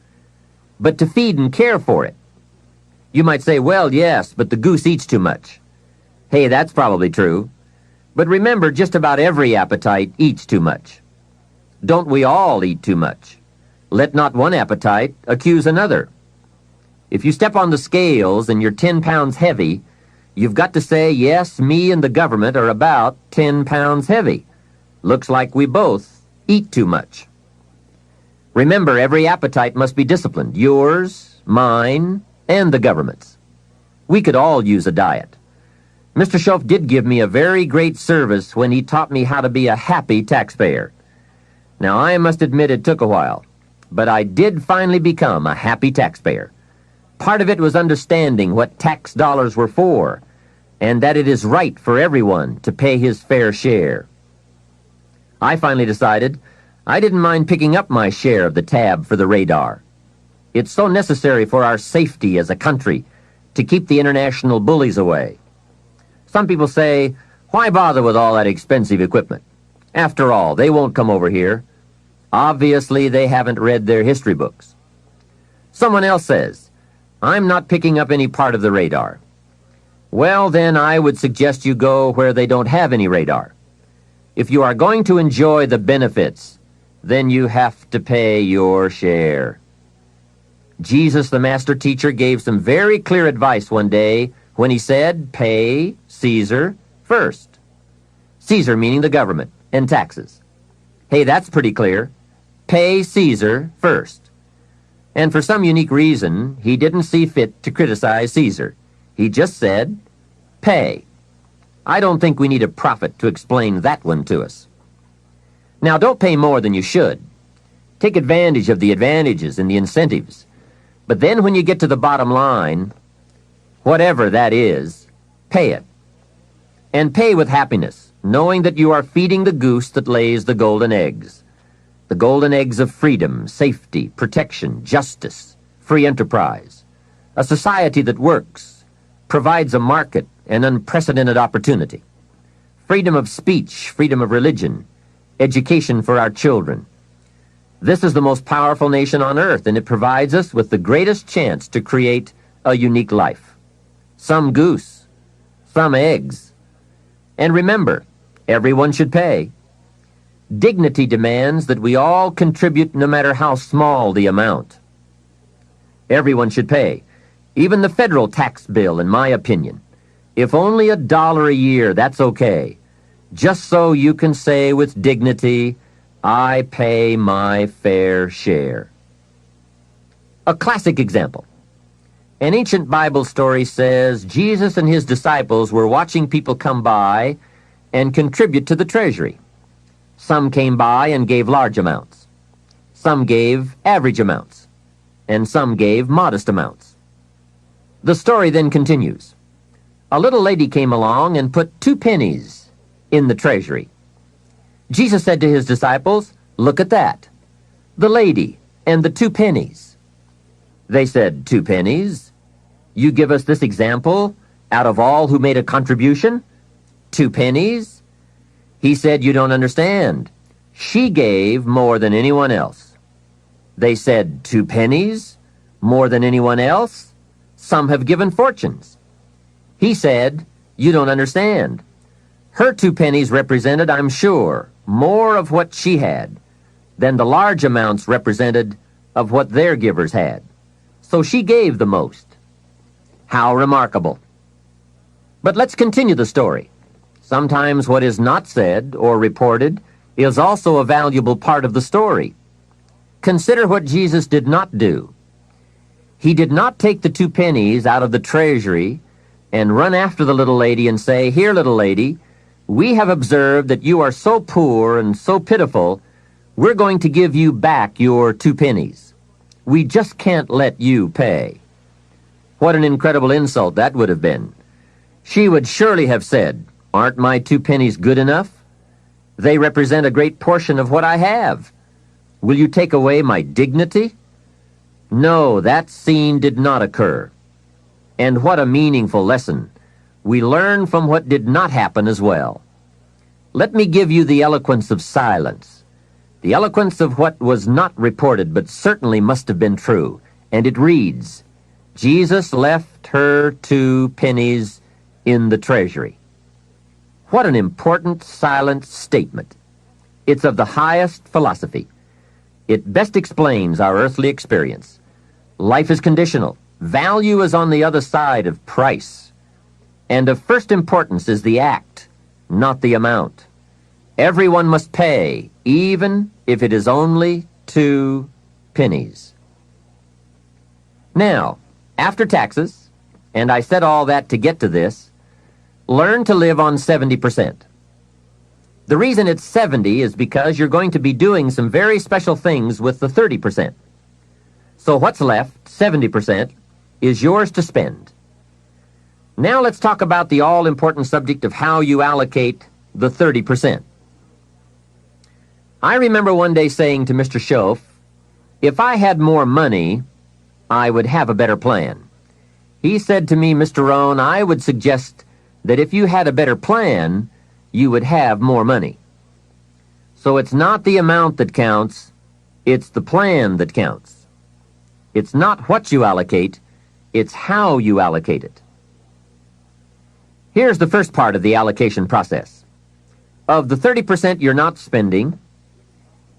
but to feed and care for it. You might say, well, yes, but the goose eats too much. Hey, that's probably true. But remember, just about every appetite eats too much. Don't we all eat too much? Let not one appetite accuse another. If you step on the scales and you're 10 pounds heavy, you've got to say, yes, me and the government are about 10 pounds heavy. Looks like we both eat too much. Remember, every appetite must be disciplined. Yours, mine, and the government's. We could all use a diet. Mr. Schoaf did give me a very great service when he taught me how to be a happy taxpayer. Now, I must admit it took a while, but I did finally become a happy taxpayer. Part of it was understanding what tax dollars were for, and that it is right for everyone to pay his fair share. I finally decided I didn't mind picking up my share of the tab for the radar. It's so necessary for our safety as a country to keep the international bullies away. Some people say, why bother with all that expensive equipment? After all, they won't come over here. Obviously, they haven't read their history books. Someone else says, I'm not picking up any part of the radar. Well, then I would suggest you go where they don't have any radar. If you are going to enjoy the benefits, then you have to pay your share. Jesus, the master teacher, gave some very clear advice one day when he said, pay Caesar first. Caesar meaning the government and taxes. Hey, that's pretty clear. Pay Caesar first. And for some unique reason, he didn't see fit to criticize Caesar. He just said, pay. I don't think we need a prophet to explain that one to us. Now, don't pay more than you should. Take advantage of the advantages and the incentives. But then when you get to the bottom line, whatever that is, pay it. And pay with happiness, knowing that you are feeding the goose that lays the golden eggs. The golden eggs of freedom, safety, protection, justice, free enterprise. A society that works, provides a market and unprecedented opportunity. Freedom of speech, freedom of religion, education for our children. This is the most powerful nation on earth, and it provides us with the greatest chance to create a unique life. Some goose, some eggs. And remember, everyone should pay. Dignity demands that we all contribute no matter how small the amount. Everyone should pay. Even the federal tax bill, in my opinion. If only $1 a year, that's okay. Just so you can say with dignity, I pay my fair share. A classic example. An ancient Bible story says Jesus and his disciples were watching people come by and contribute to the treasury. Some came by and gave large amounts. Some gave average amounts. And some gave modest amounts. The story then continues. A little lady came along and put 2 pennies in the treasury. Jesus said to his disciples, look at that. The lady and the 2 pennies. They said, 2 pennies? You give us this example out of all who made a contribution? 2 pennies? He said, you don't understand. She gave more than anyone else. They said, 2 pennies? More than anyone else? Some have given fortunes. He said, you don't understand. Her 2 pennies represented, I'm sure, more of what she had than the large amounts represented of what their givers had. So she gave the most. How remarkable. But let's continue the story. Sometimes what is not said or reported is also a valuable part of the story. Consider what Jesus did not do. He did not take the 2 pennies out of the treasury and run after the little lady and say, "Here, little lady, we have observed that you are so poor and so pitiful, we're going to give you back your 2 pennies. We just can't let you pay." What an incredible insult that would have been. She would surely have said, "Aren't my 2 pennies good enough? They represent a great portion of what I have. Will you take away my dignity?" No, that scene did not occur. And what a meaningful lesson. We learn from what did not happen as well. Let me give you the eloquence of silence, the eloquence of what was not reported but certainly must have been true. And it reads, Jesus left her 2 pennies in the treasury. What an important silent statement. It's of the highest philosophy. It best explains our earthly experience. Life is conditional. Value is on the other side of price. And of first importance is the act, not the amount. Everyone must pay, even if it is only 2 pennies. Now, after taxes, and I said all that to get to this, learn to live on 70%. The reason it's 70 is because you're going to be doing some very special things with the 30%. So what's left, 70%, is yours to spend. Now let's talk about the all-important subject of how you allocate the 30%. I remember one day saying to Mr. Schoaf, if I had more money, I would have a better plan. He said to me, Mr. Rohn, I would suggest that if you had a better plan, you would have more money. So it's not the amount that counts, it's the plan that counts. It's not what you allocate, it's how you allocate it. Here's the first part of the allocation process. Of the 30% you're not spending,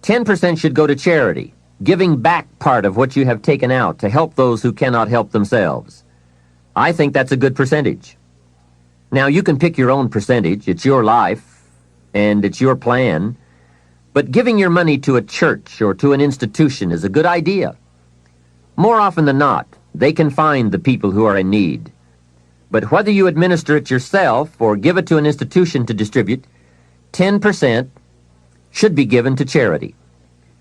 10% should go to charity, giving back part of what you have taken out to help those who cannot help themselves. I think that's a good percentage. Now, you can pick your own percentage. It's your life, and it's your plan. But giving your money to a church or to an institution is a good idea. More often than not, they can find the people who are in need. But whether you administer it yourself or give it to an institution to distribute, 10% should be given to charity.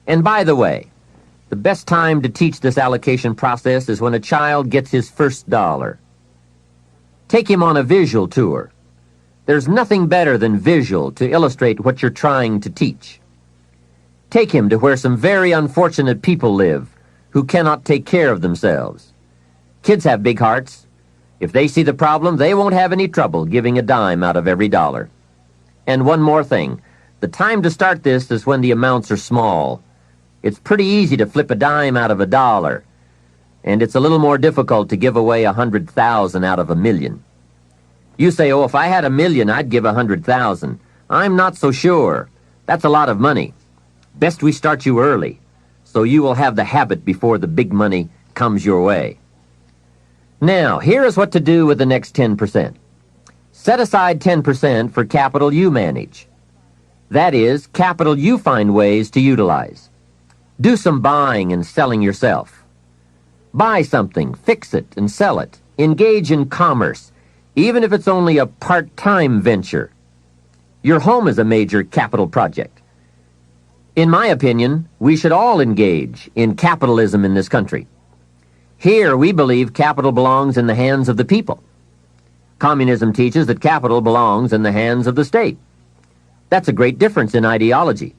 And by the way, the best time to teach this allocation process is when a child gets his first dollar. Take him on a visual tour. There's nothing better than visual to illustrate what you're trying to teach. Take him to where some very unfortunate people live who cannot take care of themselves. Kids have big hearts. If they see the problem, they won't have any trouble giving a dime out of every dollar. And one more thing. The time to start this is when the amounts are small. It's pretty easy to flip a dime out of a dollar, and it's a little more difficult to give away 100,000 out of 1,000,000. You say, oh, if I had 1,000,000, I'd give 100,000. I'm not so sure. That's a lot of money. Best we start you early, so you will have the habit before the big money comes your way. Now, here is what to do with the next 10%. Set aside 10% for capital you manage. That is, capital you find ways to utilize. Do some buying and selling yourself. Buy something, fix it, and sell it. Engage in commerce, even if it's only a part-time venture. Your home is a major capital project. In my opinion, we should all engage in capitalism in this country. Here, we believe capital belongs in the hands of the people. Communism teaches that capital belongs in the hands of the state. That's a great difference in ideology.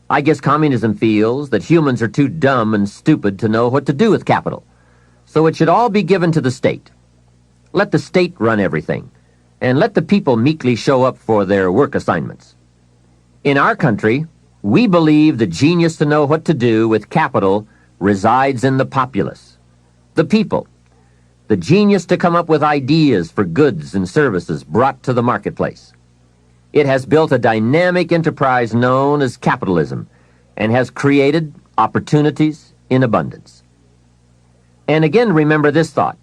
I guess communism feels that humans are too dumb and stupid to know what to do with capital, so it should all be given to the state. Let the state run everything, and let the people meekly show up for their work assignments. In our country, we believe the genius to know what to do with capital resides in the populace, the people, the genius to come up with ideas for goods and services brought to the marketplace. It has built a dynamic enterprise known as capitalism and has created opportunities in abundance. And again, remember this thought.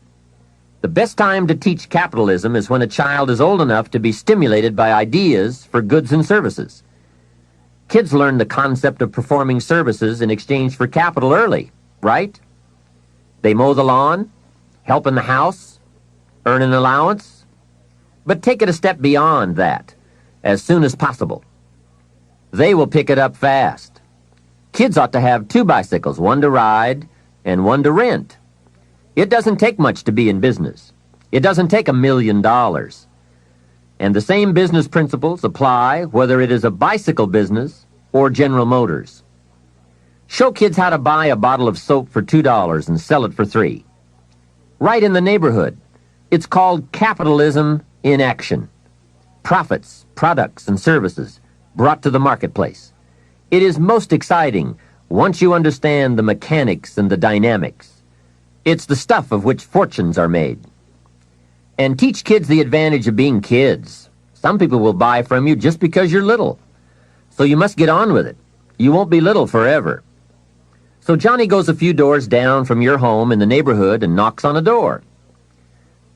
The best time to teach capitalism is when a child is old enough to be stimulated by ideas for goods and services. Kids learn the concept of performing services in exchange for capital early, right? They mow the lawn, help in the house, earn an allowance. But take it a step beyond that, as soon as possible. They will pick it up fast. Kids ought to have 2 bicycles, one to ride and one to rent. It doesn't take much to be in business. It doesn't take $1 million. And the same business principles apply whether it is a bicycle business or General Motors. Show kids how to buy a bottle of soap for $2 and sell it for $3. Right in the neighborhood. It's called capitalism in action. Profits, products, and services brought to the marketplace. It is most exciting once you understand the mechanics and the dynamics. It's the stuff of which fortunes are made. And teach kids the advantage of being kids. Some people will buy from you just because you're little. So you must get on with it. You won't be little forever. So Johnny goes a few doors down from your home in the neighborhood and knocks on a door.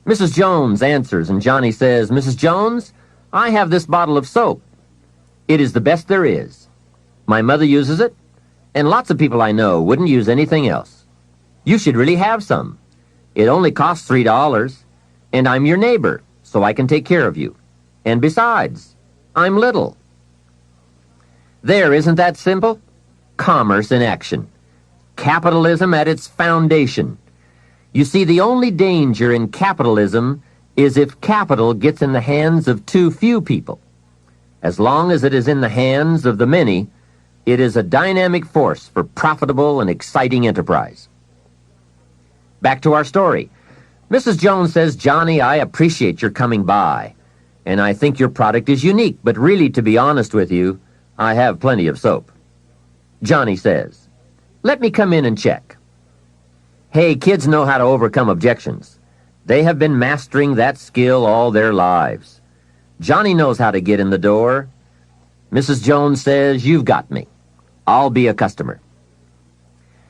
Mrs. Jones answers, and Johnny says, "Mrs. Jones, I have this bottle of soap. It is the best there is. My mother uses it, and lots of people I know wouldn't use anything else. You should really have some. It only costs $3, and I'm your neighbor, so I can take care of you. And besides, I'm little." There, isn't that simple? Commerce in action. Capitalism at its foundation. You see, the only danger in capitalism is if capital gets in the hands of too few people. As long as it is in the hands of the many, it is a dynamic force for profitable and exciting enterprise. Back to our story. Mrs. Jones says, "Johnny, I appreciate your coming by, and I think your product is unique, but really, to be honest with you, I have plenty of soap." Johnny says, "Let me come in and check." Hey, kids know how to overcome objections. They have been mastering that skill all their lives. Johnny knows how to get in the door. Mrs. Jones says, "You've got me. I'll be a customer."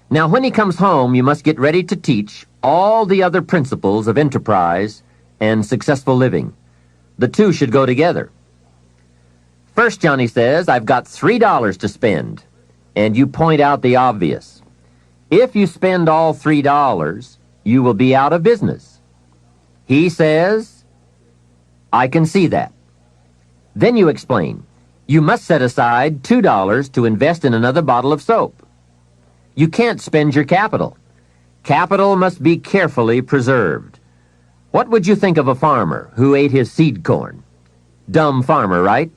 Now, when he comes home, you must get ready to teach all the other principles of enterprise and successful living. The two should go together. First, Johnny says, "I've got $3 to spend," and you point out the obvious. If you spend all $3, you will be out of business. He says, "I can see that." Then you explain, you must set aside $2 to invest in another bottle of soap. You can't spend your capital. Capital must be carefully preserved. What would you think of a farmer who ate his seed corn? Dumb farmer, right?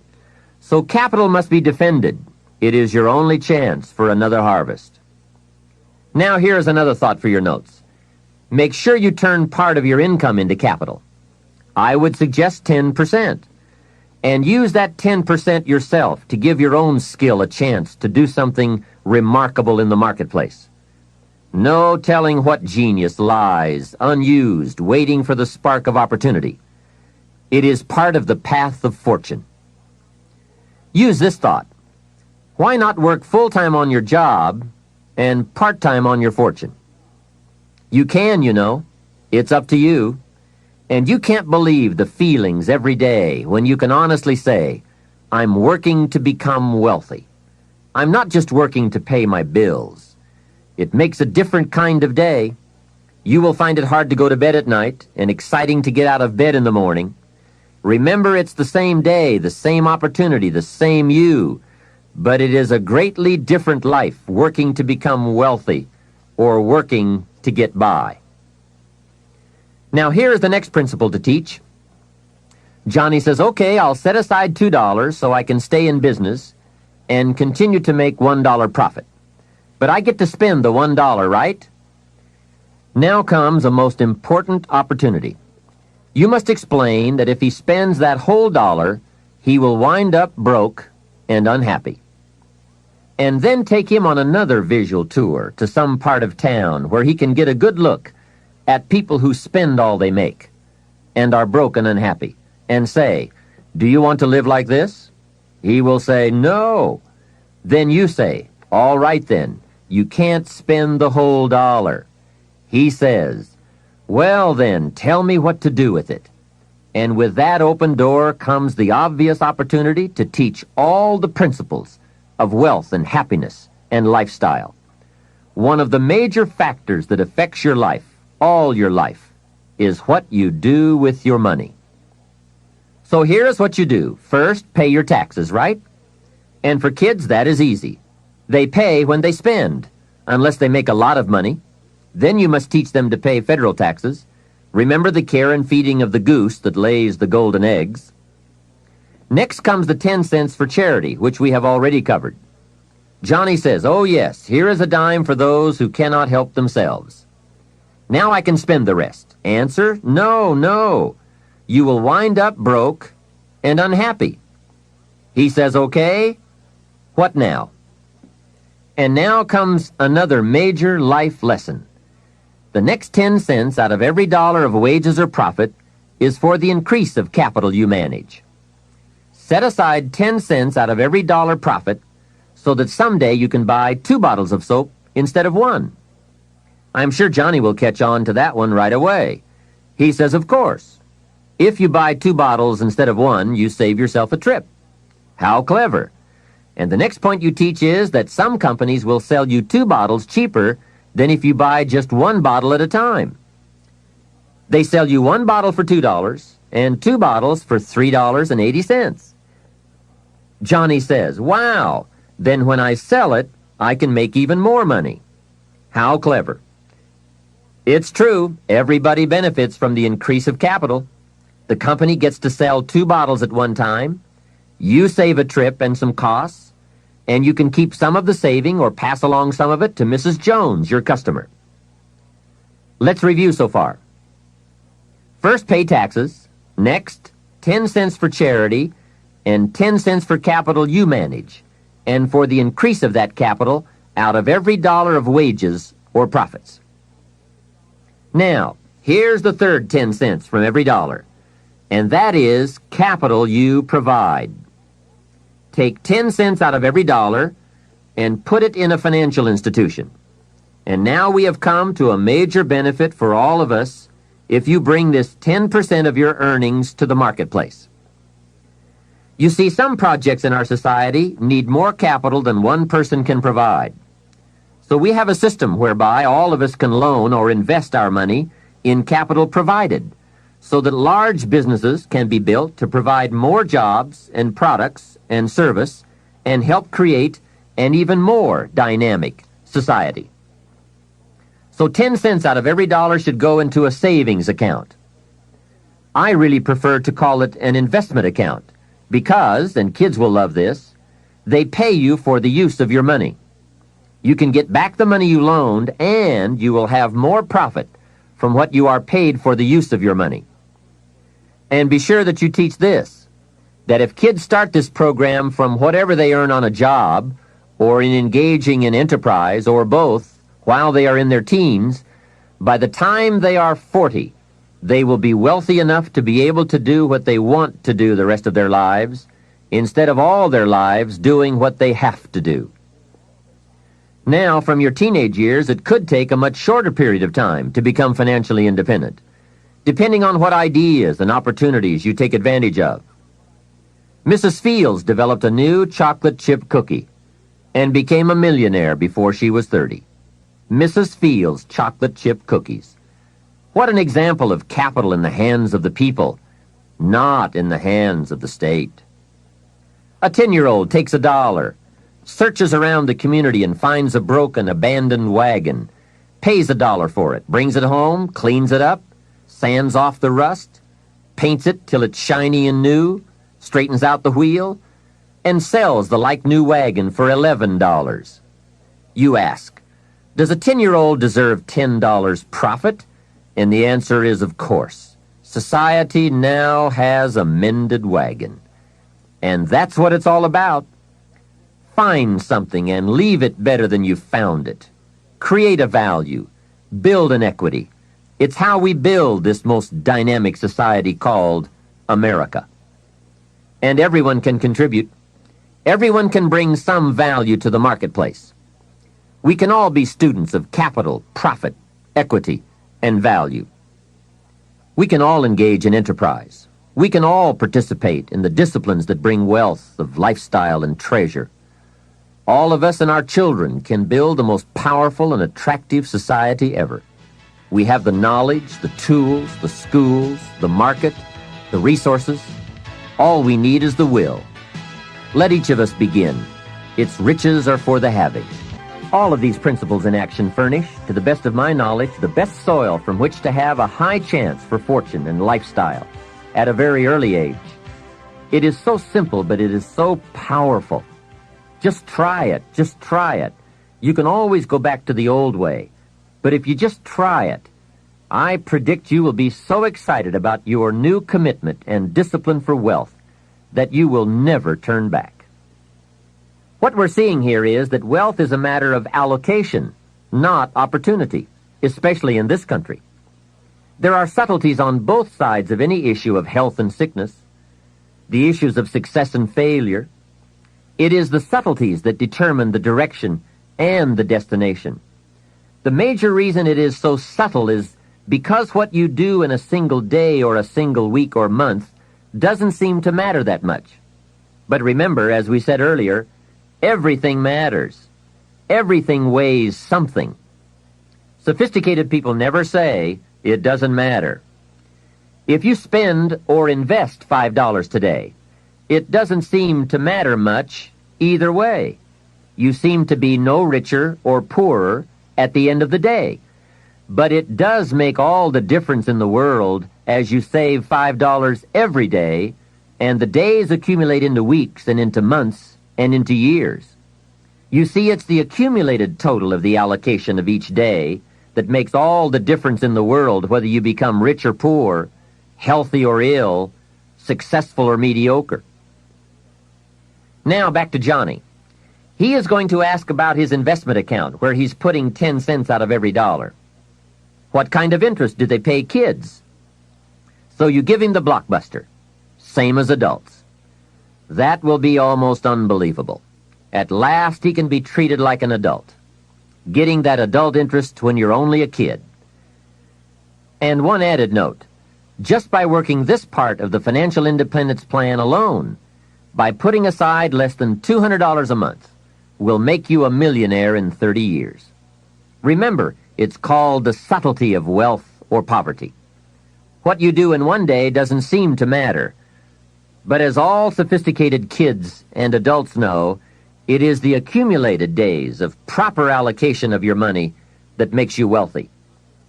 So capital must be defended. It is your only chance for another harvest. Now here's another thought for your notes. Make sure you turn part of your income into capital. I would suggest 10%. And use that 10% yourself to give your own skill a chance to do something remarkable in the marketplace. No telling what genius lies, unused, waiting for the spark of opportunity. It is part of the path of fortune. Use this thought. Why not work full-time on your job and part-time on your fortune? You can, you know. It's up to you. And you can't believe the feelings every day when you can honestly say, "I'm working to become wealthy. I'm not just working to pay my bills." It makes a different kind of day. You will find it hard to go to bed at night and exciting to get out of bed in the morning. Remember, it's the same day, the same opportunity, the same you, but it is a greatly different life working to become wealthy or working to get by. Now, here is the next principle to teach. Johnny says, "Okay, I'll set aside $2 so I can stay in business and continue to make $1 profit. But I get to spend the $1, right?" Now comes a most important opportunity. You must explain that if he spends that whole dollar, he will wind up broke and unhappy. And then take him on another visual tour to some part of town where he can get a good look at people who spend all they make and are broke and unhappy, and say, "Do you want to live like this?" He will say, "No." Then you say, "All right then, you can't spend the whole dollar." He says, "Well then, tell me what to do with it." And with that open door comes the obvious opportunity to teach all the principles of wealth and happiness and lifestyle. One of the major factors that affects your life, all your life, is what you do with your money. So here's what you do. First, pay your taxes, right? And for kids, that is easy. They pay when they spend, unless they make a lot of money. Then you must teach them to pay federal taxes. Remember the care and feeding of the goose that lays the golden eggs. Next comes the 10 cents for charity, which we have already covered. Johnny says, "Oh yes, here is a dime for those who cannot help themselves. Now I can spend the rest." Answer, no. You will wind up broke and unhappy. He says, "Okay, what now?" And now comes another major life lesson. The next 10 cents out of every dollar of wages or profit is for the increase of capital you manage. Set aside 10 cents out of every dollar profit so that someday you can buy 2 bottles of soap instead of 1. I'm sure Johnny will catch on to that one right away. He says, "Of course. If you buy 2 bottles instead of 1, you save yourself a trip." How clever. And the next point you teach is that some companies will sell you 2 bottles cheaper than if you buy just 1 bottle at a time. They sell you 1 bottle for $2 and 2 bottles for $3.80. Johnny says, "Wow, then when I sell it, I can make even more money." How clever. It's true, everybody benefits from the increase of capital. The company gets to sell 2 bottles at one time. You save a trip and some costs, and you can keep some of the saving or pass along some of it to Mrs. Jones, your customer. Let's review so far. First, pay taxes. Next, 10 cents for charity and 10 cents for capital you manage, and for the increase of that capital out of every dollar of wages or profits. Now, here's the third 10 cents from every dollar, and that is capital you provide. Take 10 cents out of every dollar and put it in a financial institution. And now we have come to a major benefit for all of us if you bring this 10% of your earnings to the marketplace. You see, some projects in our society need more capital than one person can provide. So we have a system whereby all of us can loan or invest our money in capital provided, so that large businesses can be built to provide more jobs and products and service and help create an even more dynamic society. So 10 cents out of every dollar should go into a savings account. I really prefer to call it an investment account because, and kids will love this, they pay you for the use of your money. You can get back the money you loaned, and you will have more profit from what you are paid for the use of your money. And be sure that you teach this, that if kids start this program from whatever they earn on a job or in engaging in enterprise or both while they are in their teens, by the time they are 40, they will be wealthy enough to be able to do what they want to do the rest of their lives, instead of all their lives doing what they have to do. Now, from your teenage years, it could take a much shorter period of time to become financially independent, depending on what ideas and opportunities you take advantage of. Mrs. Fields developed a new chocolate chip cookie and became a millionaire before she was 30. Mrs. Fields chocolate chip cookies. What an example of capital in the hands of the people, not in the hands of the state. A 10-year-old takes $1, searches around the community and finds a broken, abandoned wagon, pays $1 for it, brings it home, cleans it up, sands off the rust, paints it till it's shiny and new, straightens out the wheel, and sells the like-new wagon for $11. You ask, does a 10-year-old deserve $10 profit? And the answer is, of course. Society now has a mended wagon. And that's what it's all about. Find something and leave it better than you found it. Create a value. Build an equity. It's how we build this most dynamic society called America. And everyone can contribute. Everyone can bring some value to the marketplace. We can all be students of capital, profit, equity, and value. We can all engage in enterprise. We can all participate in the disciplines that bring wealth of lifestyle and treasure. All of us and our children can build the most powerful and attractive society ever. We have the knowledge, the tools, the schools, the market, the resources. All we need is the will. Let each of us begin. Its riches are for the having. All of these principles in action furnish, to the best of my knowledge, the best soil from which to have a high chance for fortune and lifestyle at a very early age. It is so simple, but it is so powerful. Just try it. Just try it. You can always go back to the old way. But if you just try it, I predict you will be so excited about your new commitment and discipline for wealth that you will never turn back. What we're seeing here is that wealth is a matter of allocation, not opportunity, especially in this country. There are subtleties on both sides of any issue of health and sickness, the issues of success and failure. It is the subtleties that determine the direction and the destination. The major reason it is so subtle is because what you do in a single day or a single week or month doesn't seem to matter that much. But remember, as we said earlier, everything matters. Everything weighs something. Sophisticated people never say, it doesn't matter. If you spend or invest $5 today, it doesn't seem to matter much either way. You seem to be no richer or poorer at the end of the day. But it does make all the difference in the world as you save $5 every day, and the days accumulate into weeks and into months and into years. You see, it's the accumulated total of the allocation of each day that makes all the difference in the world, whether you become rich or poor, healthy or ill, successful or mediocre. Now back to Johnny. He is going to ask about his investment account, where he's putting 10 cents out of every dollar. What kind of interest do they pay kids? So you give him the blockbuster, same as adults. That will be almost unbelievable. At last he can be treated like an adult, getting that adult interest when you're only a kid. And one added note, just by working this part of the financial independence plan alone, by putting aside less than $200 a month, will make you a millionaire in 30 years. Remember, it's called the subtlety of wealth or poverty. What you do in one day doesn't seem to matter. But as all sophisticated kids and adults know, it is the accumulated days of proper allocation of your money that makes you wealthy.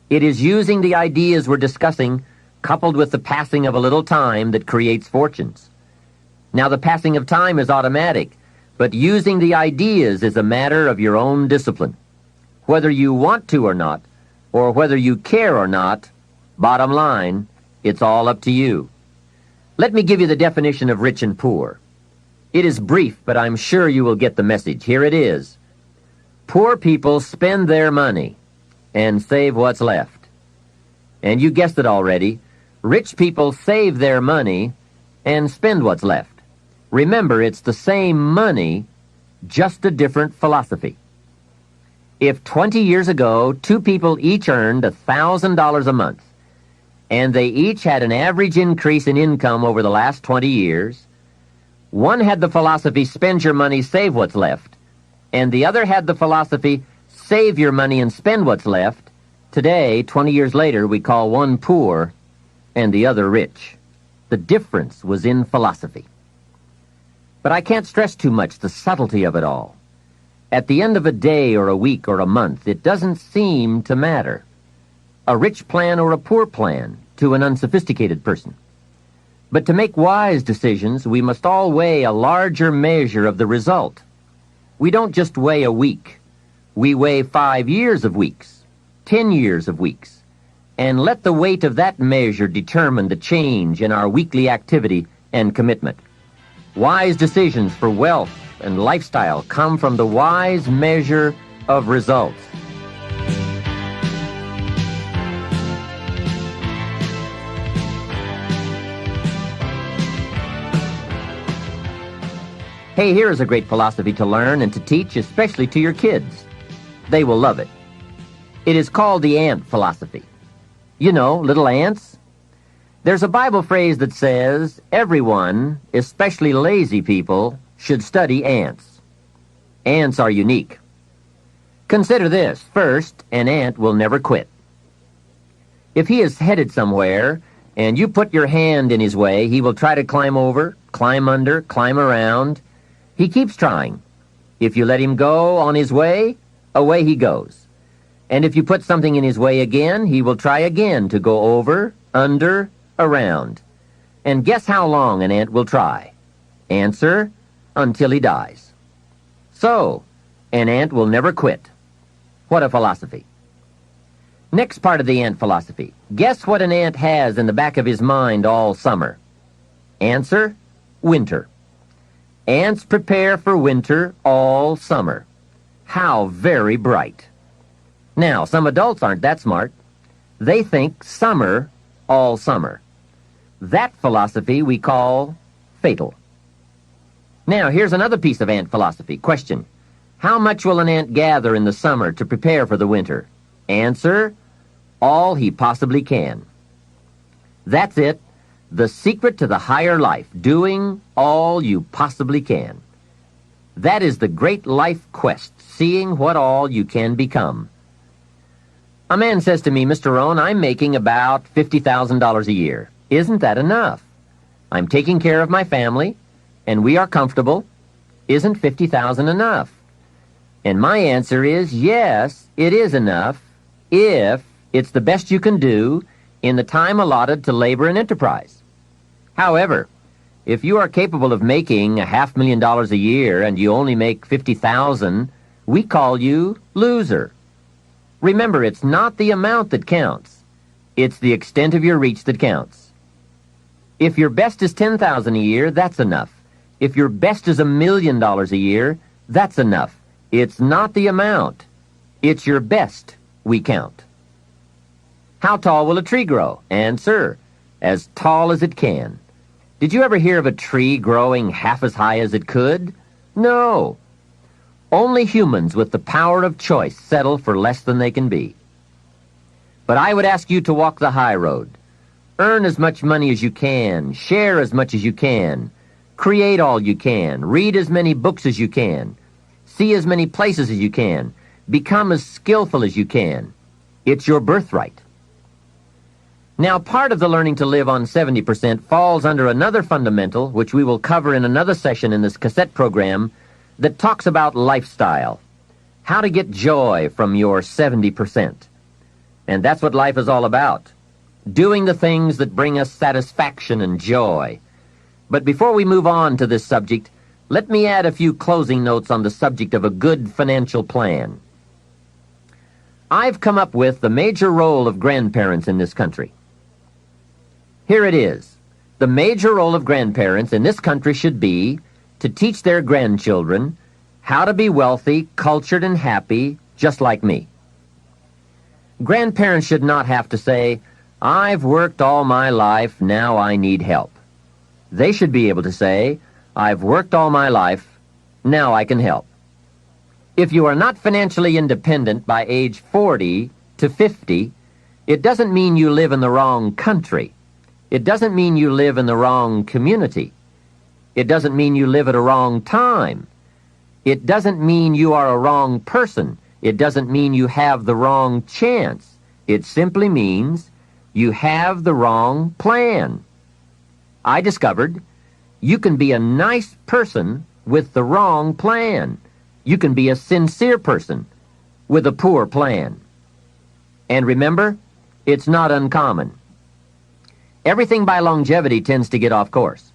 It is using the ideas we're discussing, coupled with the passing of a little time, that creates fortunes. Now, the passing of time is automatic, but using the ideas is a matter of your own discipline. Whether you want to or not, or whether you care or not, bottom line, it's all up to you. Let me give you the definition of rich and poor. It is brief, but I'm sure you will get the message. Here it is. Poor people spend their money and save what's left. And you guessed it already. Rich people save their money and spend what's left. Remember, it's the same money, just a different philosophy. If 20 years ago, two people each earned $1,000 a month, and they each had an average increase in income over the last 20 years, one had the philosophy, spend your money, save what's left, and the other had the philosophy, save your money and spend what's left. Today, 20 years later, we call one poor and the other rich. The difference was in philosophy. But I can't stress too much the subtlety of it all. At the end of a day or a week or a month, it doesn't seem to matter. A rich plan or a poor plan to an unsophisticated person. But to make wise decisions, we must all weigh a larger measure of the result. We don't just weigh a week. We weigh 5 years of weeks, 10 years of weeks, and let the weight of that measure determine the change in our weekly activity and commitment. Wise decisions for wealth and lifestyle come from the wise measure of results. Hey, here is a great philosophy to learn and to teach, especially to your kids. They will love it. It is called the ant philosophy. You know, little ants. There's a Bible phrase that says, everyone, especially lazy people, should study ants. Ants are unique. Consider this. First, an ant will never quit. If he is headed somewhere and you put your hand in his way, he will try to climb over, climb under, climb around. He keeps trying. If you let him go on his way, away he goes. And if you put something in his way again, he will try again to go over, under, around. And guess how long an ant will try? Answer, until he dies. So, an ant will never quit. What a philosophy. Next part of the ant philosophy. Guess what an ant has in the back of his mind all summer? Answer, winter. Ants prepare for winter all summer. How very bright. Now, some adults aren't that smart. They think summer all summer. That philosophy we call fatal. Now, here's another piece of ant philosophy. Question. How much will an ant gather in the summer to prepare for the winter? Answer, all he possibly can. That's it. The secret to the higher life, doing all you possibly can. That is the great life quest, seeing what all you can become. A man says to me, Mr. Rohn, I'm making about $50,000 a year. Isn't that enough? I'm taking care of my family, and we are comfortable. Isn't $50,000 enough? And my answer is, yes, it is enough, if it's the best you can do in the time allotted to labor and enterprise. However, if you are capable of making $500,000 a year and you only make $50,000, we call you loser. Remember, it's not the amount that counts. It's the extent of your reach that counts. If your best is $10,000 a year, that's enough. If your best is $1 million a year, that's enough. It's not the amount. It's your best we count. How tall will a tree grow? Answer, as tall as it can. Did you ever hear of a tree growing half as high as it could? No. Only humans with the power of choice settle for less than they can be. But I would ask you to walk the high road. Earn as much money as you can. Share as much as you can. Create all you can. Read as many books as you can. See as many places as you can. Become as skillful as you can. It's your birthright. Now, part of the learning to live on 70% falls under another fundamental, which we will cover in another session in this cassette program, that talks about lifestyle. How to get joy from your 70%. And that's what life is all about. Doing the things that bring us satisfaction and joy. But before we move on to this subject, let me add a few closing notes on the subject of a good financial plan. I've come up with the major role of grandparents in this country. Here it is. The major role of grandparents in this country should be to teach their grandchildren how to be wealthy, cultured, and happy, just like me. Grandparents should not have to say, I've worked all my life, now I need help. They should be able to say, I've worked all my life, now I can help. If you are not financially independent by age 40 to 50, it doesn't mean you live in the wrong country. It doesn't mean you live in the wrong community. It doesn't mean you live at a wrong time. It doesn't mean you are a wrong person. It doesn't mean you have the wrong chance. It simply means you have the wrong plan. I discovered you can be a nice person with the wrong plan. You can be a sincere person with a poor plan. And remember, it's not uncommon. Everything by longevity tends to get off course.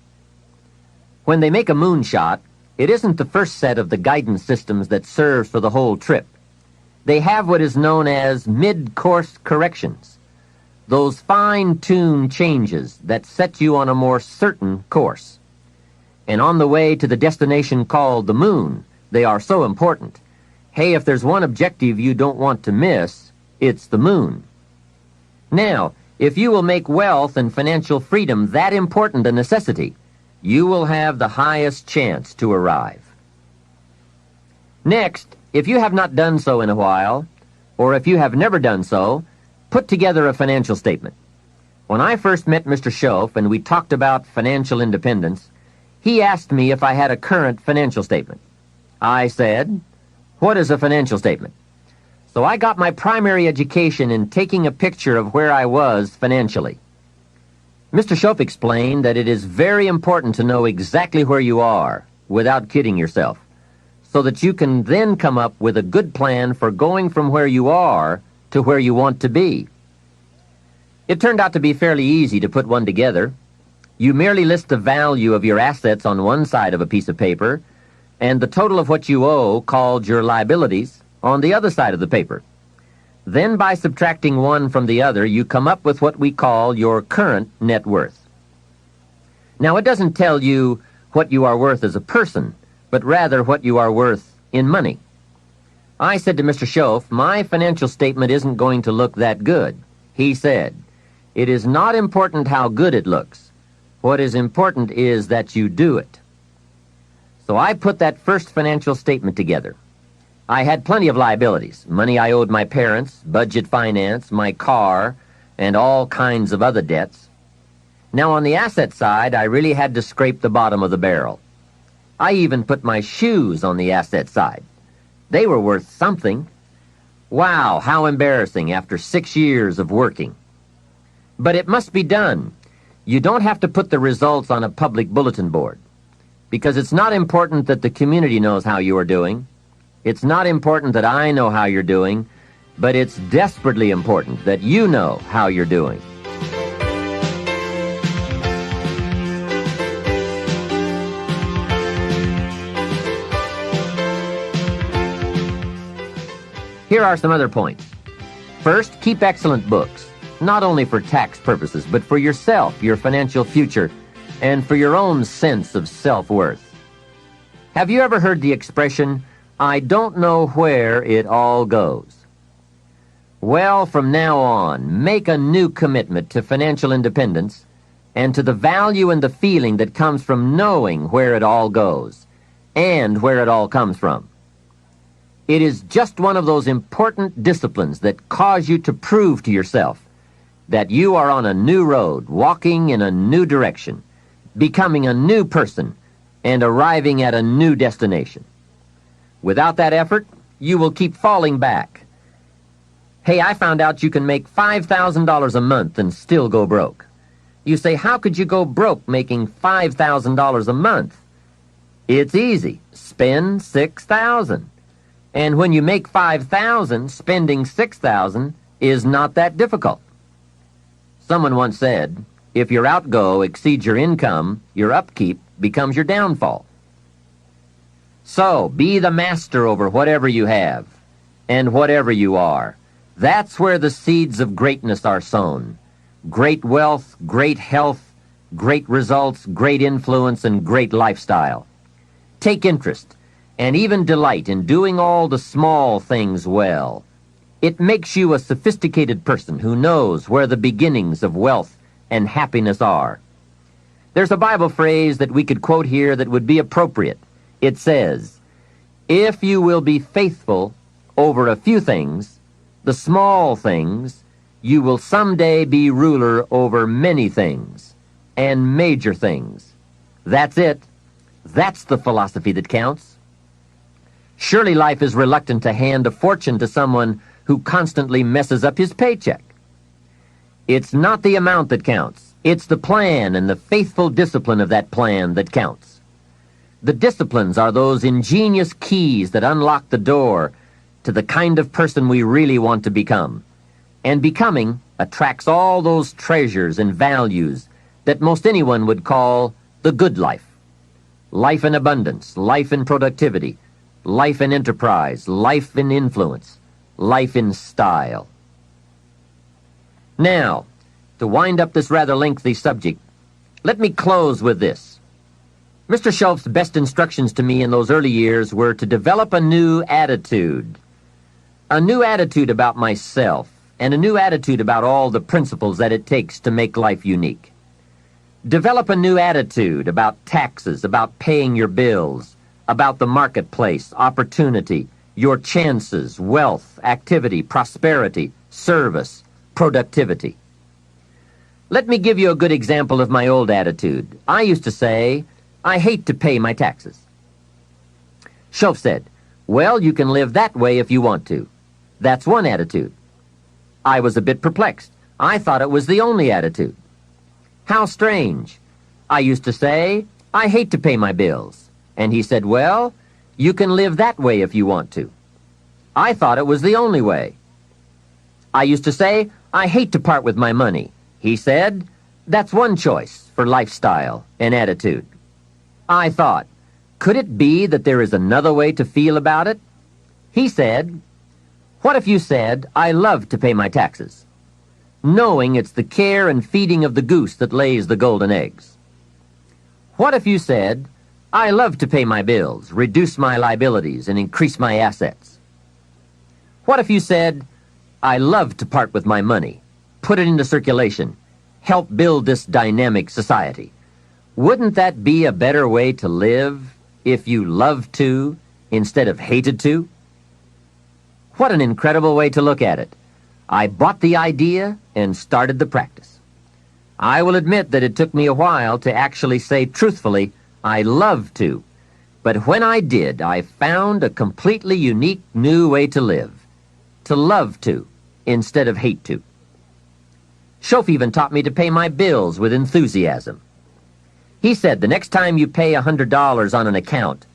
When they make a moonshot, it isn't the first set of the guidance systems that serves for the whole trip. They have what is known as mid-course corrections, those fine-tuned changes that set you on a more certain course. And on the way to the destination called the moon, they are so important. Hey, if there's one objective you don't want to miss, it's the moon. Now, if you will make wealth and financial freedom that important a necessity, you will have the highest chance to arrive. Next, if you have not done so in a while, or if you have never done so, put together a financial statement. When I first met Mr. Schoaf and we talked about financial independence, he asked me if I had a current financial statement. I said, "What is a financial statement?" So I got my primary education in taking a picture of where I was financially. Mr. Shope explained that it is very important to know exactly where you are without kidding yourself, so that you can then come up with a good plan for going from where you are to where you want to be. It turned out to be fairly easy to put one together. You merely list the value of your assets on one side of a piece of paper and the total of what you owe, called your liabilities, on the other side of the paper. Then by subtracting one from the other, you come up with what we call your current net worth. Now, it doesn't tell you what you are worth as a person, but rather what you are worth in money. I said to Mr. Shope, "My financial statement isn't going to look that good." He said, "It is not important how good it looks. What is important is that you do it." So I put that first financial statement together. I had plenty of liabilities, money I owed my parents, budget finance, my car, and all kinds of other debts. Now on the asset side, I really had to scrape the bottom of the barrel. I even put my shoes on the asset side. They were worth something. Wow, how embarrassing after 6 years of working. But it must be done. You don't have to put the results on a public bulletin board, because it's not important that the community knows how you are doing. It's not important that I know how you're doing, but it's desperately important that you know how you're doing. Here are some other points. First, keep excellent books, not only for tax purposes, but for yourself, your financial future, and for your own sense of self-worth. Have you ever heard the expression, "I don't know where it all goes"? Well, from now on, make a new commitment to financial independence and to the value and the feeling that comes from knowing where it all goes and where it all comes from. It is just one of those important disciplines that cause you to prove to yourself that you are on a new road, walking in a new direction, becoming a new person, and arriving at a new destination. Without that effort, you will keep falling back. Hey, I found out you can make $5,000 a month and still go broke. You say, how could you go broke making $5,000 a month? It's easy. Spend $6,000. And when you make $5,000, spending $6,000 is not that difficult. Someone once said, if your outgo exceeds your income, your upkeep becomes your downfall. So, be the master over whatever you have and whatever you are. That's where the seeds of greatness are sown. Great wealth, great health, great results, great influence, and great lifestyle. Take interest and even delight in doing all the small things well. It makes you a sophisticated person who knows where the beginnings of wealth and happiness are. There's a Bible phrase that we could quote here that would be appropriate. It says, "If you will be faithful over a few things, the small things, you will someday be ruler over many things and major things." That's it. That's the philosophy that counts. Surely life is reluctant to hand a fortune to someone who constantly messes up his paycheck. It's not the amount that counts. It's the plan and the faithful discipline of that plan that counts. The disciplines are those ingenious keys that unlock the door to the kind of person we really want to become. And becoming attracts all those treasures and values that most anyone would call the good life. Life in abundance, life in productivity, life in enterprise, life in influence, life in style. Now, to wind up this rather lengthy subject, let me close with this. Mr. Shope's best instructions to me in those early years were to develop a new attitude about myself, and a new attitude about all the principles that it takes to make life unique. Develop a new attitude about taxes, about paying your bills, about the marketplace, opportunity, your chances, wealth, activity, prosperity, service, productivity. Let me give you a good example of my old attitude. I used to say, I hate to pay my taxes. Shoaff said, "Well, you can live that way if you want to. That's one attitude." I was a bit perplexed. I thought it was the only attitude. How strange. I used to say, "I hate to pay my bills." And he said, "Well, you can live that way if you want to." I thought it was the only way. I used to say, "I hate to part with my money." He said, "That's one choice for lifestyle and attitude." I thought, could it be that there is another way to feel about it? He said, "What if you said, 'I love to pay my taxes,' knowing it's the care and feeding of the goose that lays the golden eggs? What if you said, 'I love to pay my bills, reduce my liabilities, and increase my assets'? What if you said, 'I love to part with my money, put it into circulation, help build this dynamic society'? Wouldn't that be a better way to live if you loved to instead of hated to?" What an incredible way to look at it. I bought the idea and started the practice. I will admit that it took me a while to actually say truthfully, "I love to." But when I did, I found a completely unique new way to live. To love to instead of hate to. Shoaff even taught me to pay my bills with enthusiasm. He said, the next time you pay $100 on an account,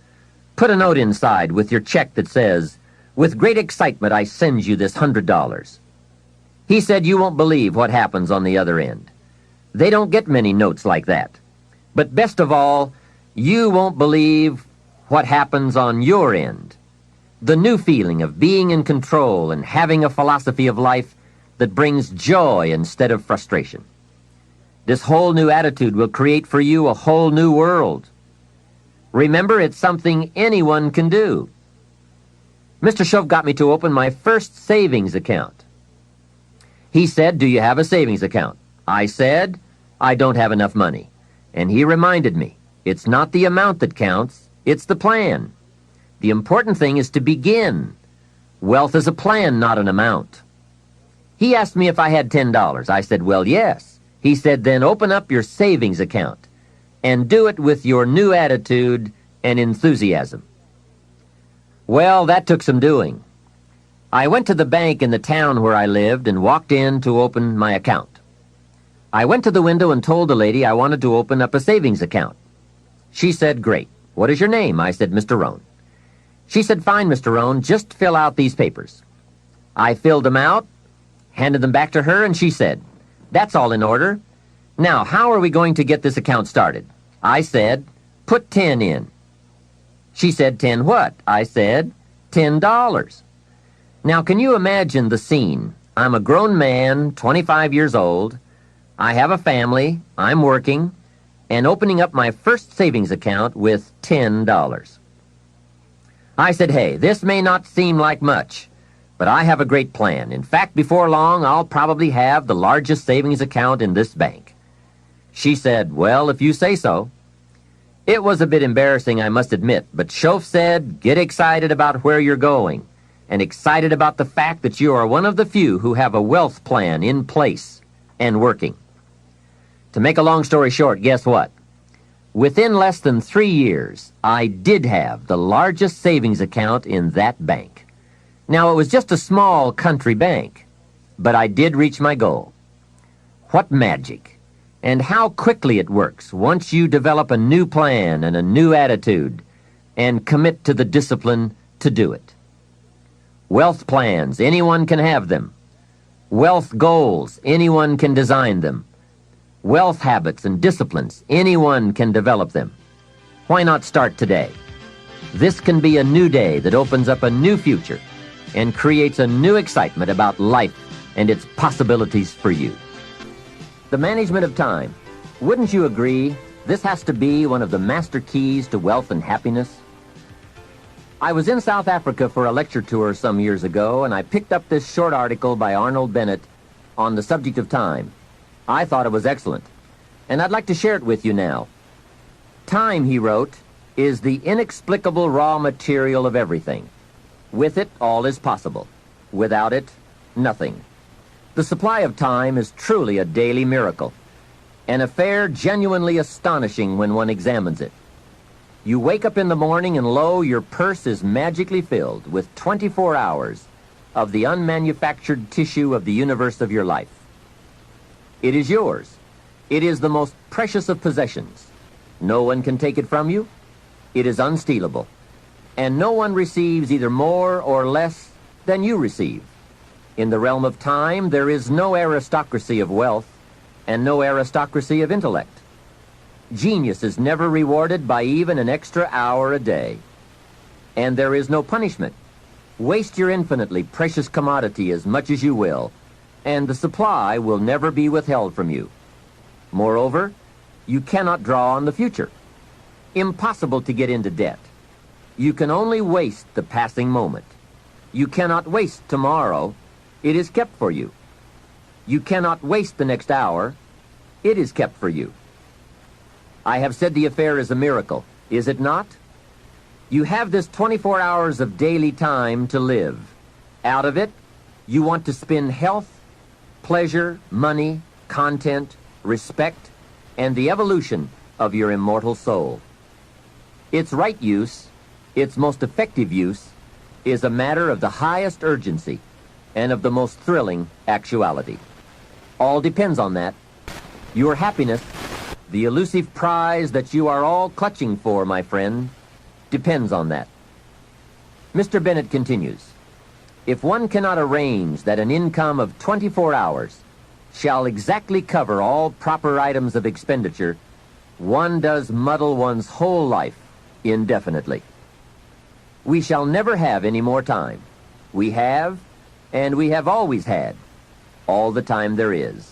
put a note inside with your check that says, "With great excitement, I send you this $100. He said, you won't believe what happens on the other end. They don't get many notes like that. But best of all, you won't believe what happens on your end. The new feeling of being in control and having a philosophy of life that brings joy instead of frustration. This whole new attitude will create for you a whole new world. Remember, it's something anyone can do." Mr. Shoaff got me to open my first savings account. He said, "Do you have a savings account?" I said, "I don't have enough money." And he reminded me, it's not the amount that counts, it's the plan. The important thing is to begin. Wealth is a plan, not an amount. He asked me if I had $10. I said, "Well, yes." He said, "Then open up your savings account and do it with your new attitude and enthusiasm." Well, that took some doing. I went to the bank in the town where I lived and walked in to open my account. I went to the window and told the lady I wanted to open up a savings account. She said, "Great. What is your name?" I said, "Mr. Rohn." She said, "Fine, Mr. Rohn, just fill out these papers." I filled them out, handed them back to her, and she said, "That's all in order. Now, how are we going to get this account started?" I said, "Put 10 in." She said, "10 what?" I said, $10. Now, can you imagine the scene? I'm a grown man, 25 years old. I have a family. I'm working, and opening up my first savings account with $10. I said, "Hey, this may not seem like much, but I have a great plan. In fact, before long, I'll probably have the largest savings account in this bank." She said, "Well, if you say so." It was a bit embarrassing, I must admit, but Shoaff said, "Get excited about where you're going, and excited about the fact that you are one of the few who have a wealth plan in place and working." To make a long story short, guess what? Within less than 3 years, I did have the largest savings account in that bank. Now, it was just a small country bank, but I did reach my goal. What magic! And how quickly it works once you develop a new plan and a new attitude and commit to the discipline to do it. Wealth plans, anyone can have them. Wealth goals, anyone can design them. Wealth habits and disciplines, anyone can develop them. Why not start today? This can be a new day that opens up a new future and creates a new excitement about life and its possibilities for you. The management of time. Wouldn't you agree this has to be one of the master keys to wealth and happiness? I was in South Africa for a lecture tour some years ago, and I picked up this short article by Arnold Bennett on the subject of time. I thought it was excellent, and I'd like to share it with you now. Time, he wrote, is the inexplicable raw material of everything. With it, all is possible. Without it, nothing. The supply of time is truly a daily miracle, an affair genuinely astonishing when one examines it. You wake up in the morning and lo, your purse is magically filled with 24 hours of the unmanufactured tissue of the universe of your life. It is yours. It is the most precious of possessions. No one can take it from you. It is unstealable. And no one receives either more or less than you receive. In the realm of time, there is no aristocracy of wealth and no aristocracy of intellect. Genius is never rewarded by even an extra hour a day. And there is no punishment. Waste your infinitely precious commodity as much as you will, and the supply will never be withheld from you. Moreover, you cannot draw on the future. Impossible to get into debt. You can only waste the passing moment. You cannot waste tomorrow. It is kept for you. You cannot waste the next hour. It is kept for you. I have said the affair is a miracle, is it not? You have this 24 hours of daily time to live. Out of it, you want to spend health, pleasure, money, content, respect, and the evolution of your immortal soul. Its right use, its most effective use, is a matter of the highest urgency and of the most thrilling actuality. All depends on that. Your happiness, the elusive prize that you are all clutching for, my friend, depends on that. Mr. Bennett continues, if one cannot arrange that an income of 24 hours shall exactly cover all proper items of expenditure, one does muddle one's whole life indefinitely. We shall never have any more time. We have, and we have always had, all the time there is.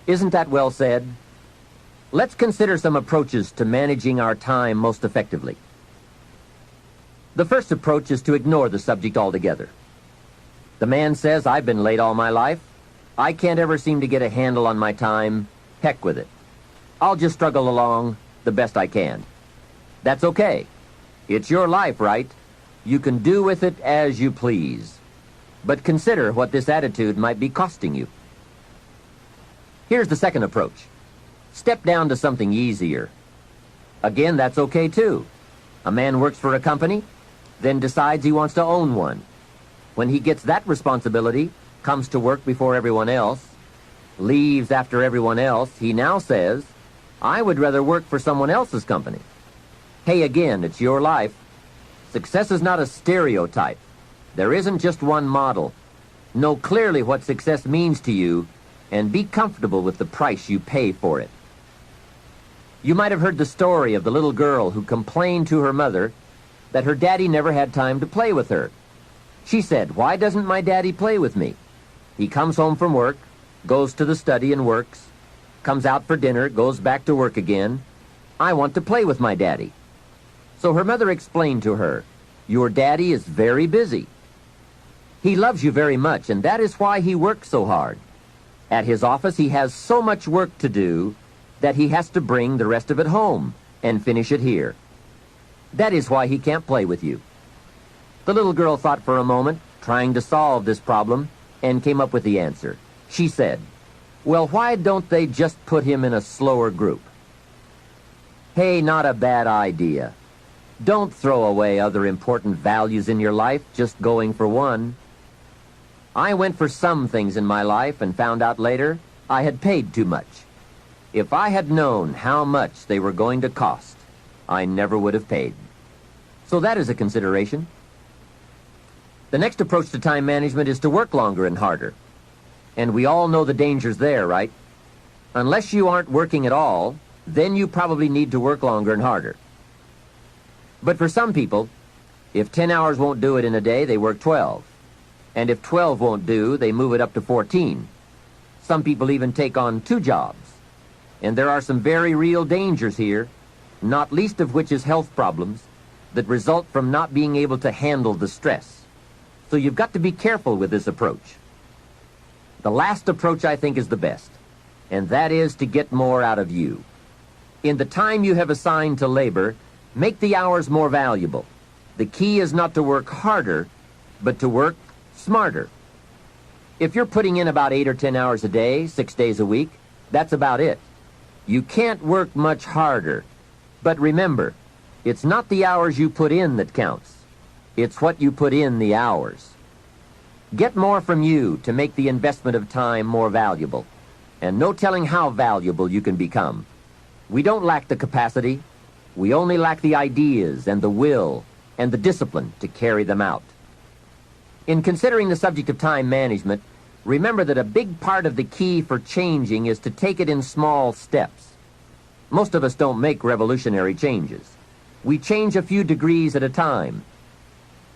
Isn't that well said? Let's consider some approaches to managing our time most effectively. The first approach is to ignore the subject altogether. The man says, I've been late all my life. I can't ever seem to get a handle on my time. Heck with it. I'll just struggle along the best I can. That's okay. It's your life, right? You can do with it as you please. But consider what this attitude might be costing you. Here's the second approach. Step down to something easier. Again, that's okay too. A man works for a company, then decides he wants to own one. When he gets that responsibility, comes to work before everyone else, leaves after everyone else, he now says, I would rather work for someone else's company. Hey, again, it's your life. Success is not a stereotype. There isn't just one model. Know clearly what success means to you and be comfortable with the price you pay for it. You might have heard the story of the little girl who complained to her mother that her daddy never had time to play with her. She said, why doesn't my daddy play with me? He comes home from work, goes to the study and works, comes out for dinner, goes back to work again. I want to play with my daddy. So her mother explained to her, your daddy is very busy. He loves you very much, and that is why he works so hard. At his office, he has so much work to do that he has to bring the rest of it home and finish it here. That is why he can't play with you. The little girl thought for a moment, trying to solve this problem, and came up with the answer. She said, well, why don't they just put him in a slower group? Hey, not a bad idea. Don't throw away other important values in your life just going for one. I went for some things in my life and found out later I had paid too much. If I had known how much they were going to cost, I never would have paid. So that is a consideration. The next approach to time management is to work longer and harder. And we all know the dangers there, right? Unless you aren't working at all, then you probably need to work longer and harder. But for some people, if 10 hours won't do it in a day, they work 12. And if 12 won't do, they move it up to 14. Some people even take on 2 jobs. And there are some very real dangers here, not least of which is health problems that result from not being able to handle the stress. So you've got to be careful with this approach. The last approach, I think, is the best, and that is to get more out of you. In the time you have assigned to labor, make the hours more valuable. The key is not to work harder, but to work smarter. If you're putting in about 8 or 10 hours a day, 6 days a week, that's about it. You can't work much harder. But remember, It's not the hours you put in that counts. It's what you put in the hours. Get more from you to make the investment of time more valuable, and no telling how valuable you can become. We don't lack the capacity. We only lack the ideas and the will and the discipline to carry them out. In considering the subject of time management, remember that a big part of the key for changing is to take it in small steps. Most of us don't make revolutionary changes. We change a few degrees at a time.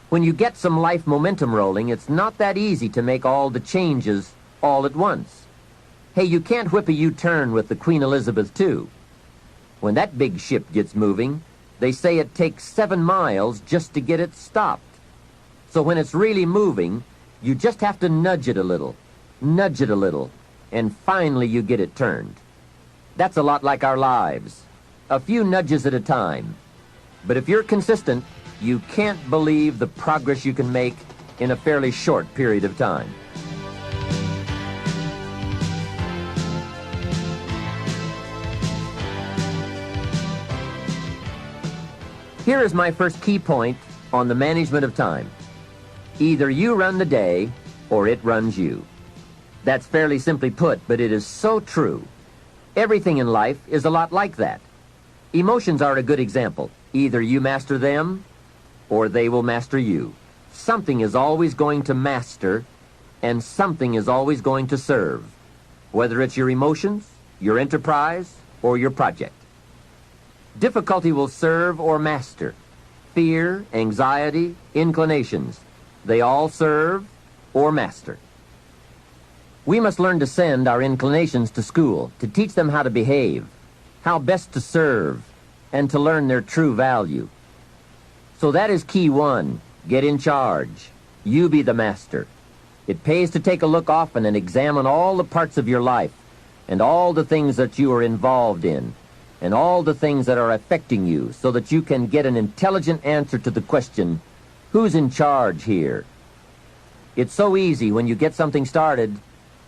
When you get some life momentum rolling, it's not that easy to make all the changes all at once. Hey, you can't whip a U-turn with the Queen Elizabeth II. When that big ship gets moving, they say it takes 7 miles just to get it stopped. So when it's really moving, you just have to nudge it a little, and finally you get it turned. That's a lot like our lives. A few nudges at a time. But if you're consistent, you can't believe the progress you can make in a fairly short period of time. Here is my first key point on the management of time. Either you run the day, or it runs you. That's fairly simply put, but it is so true. Everything in life is a lot like that. Emotions are a good example. Either you master them, or they will master you. Something is always going to master, and something is always going to serve, whether it's your emotions, your enterprise, or your project. Difficulty will serve or master. Fear, anxiety, inclinations, they all serve or master. We must learn to send our inclinations to school, to teach them how to behave, how best to serve, and to learn their true value. So that is key 1. Get in charge. You be the master. It pays to take a look often and examine all the parts of your life and all the things that you are involved in and all the things that are affecting you so that you can get an intelligent answer to the question, who's in charge here? It's so easy when you get something started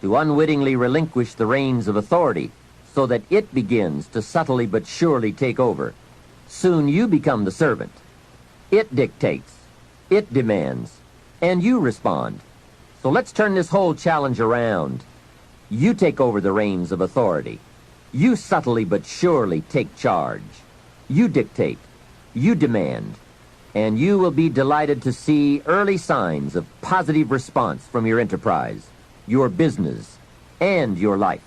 to unwittingly relinquish the reins of authority so that it begins to subtly but surely take over. Soon you become the servant. It dictates, it demands, and you respond. So let's turn this whole challenge around. You take over the reins of authority. You subtly but surely take charge. You dictate, you demand, and you will be delighted to see early signs of positive response from your enterprise, your business, and your life.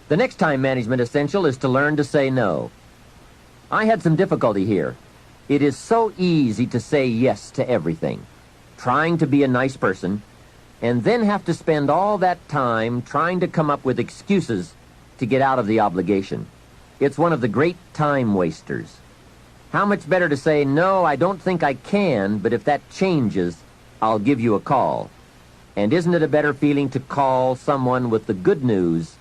The next time management essential is to learn to say no. I had some difficulty here. It is so easy to say yes to everything, trying to be a nice person, and then have to spend all that time trying to come up with excuses to get out of the obligation. It's one of the great time wasters. How much better to say, no, I don't think I can, but if that changes, I'll give you a call. And isn't it a better feeling to call someone with the good news,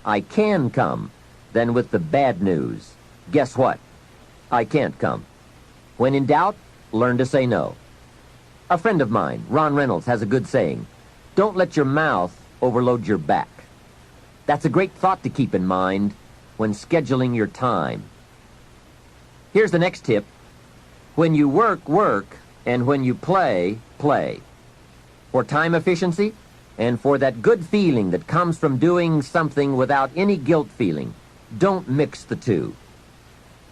I can come, than with the bad news, guess what? I can't come. When in doubt, learn to say no. A friend of mine, Ron Reynolds, has a good saying, don't let your mouth overload your back. That's a great thought to keep in mind when scheduling your time. Here's the next tip. When you work, work, and when you play, play. For time efficiency, and for that good feeling that comes from doing something without any guilt feeling, don't mix the two.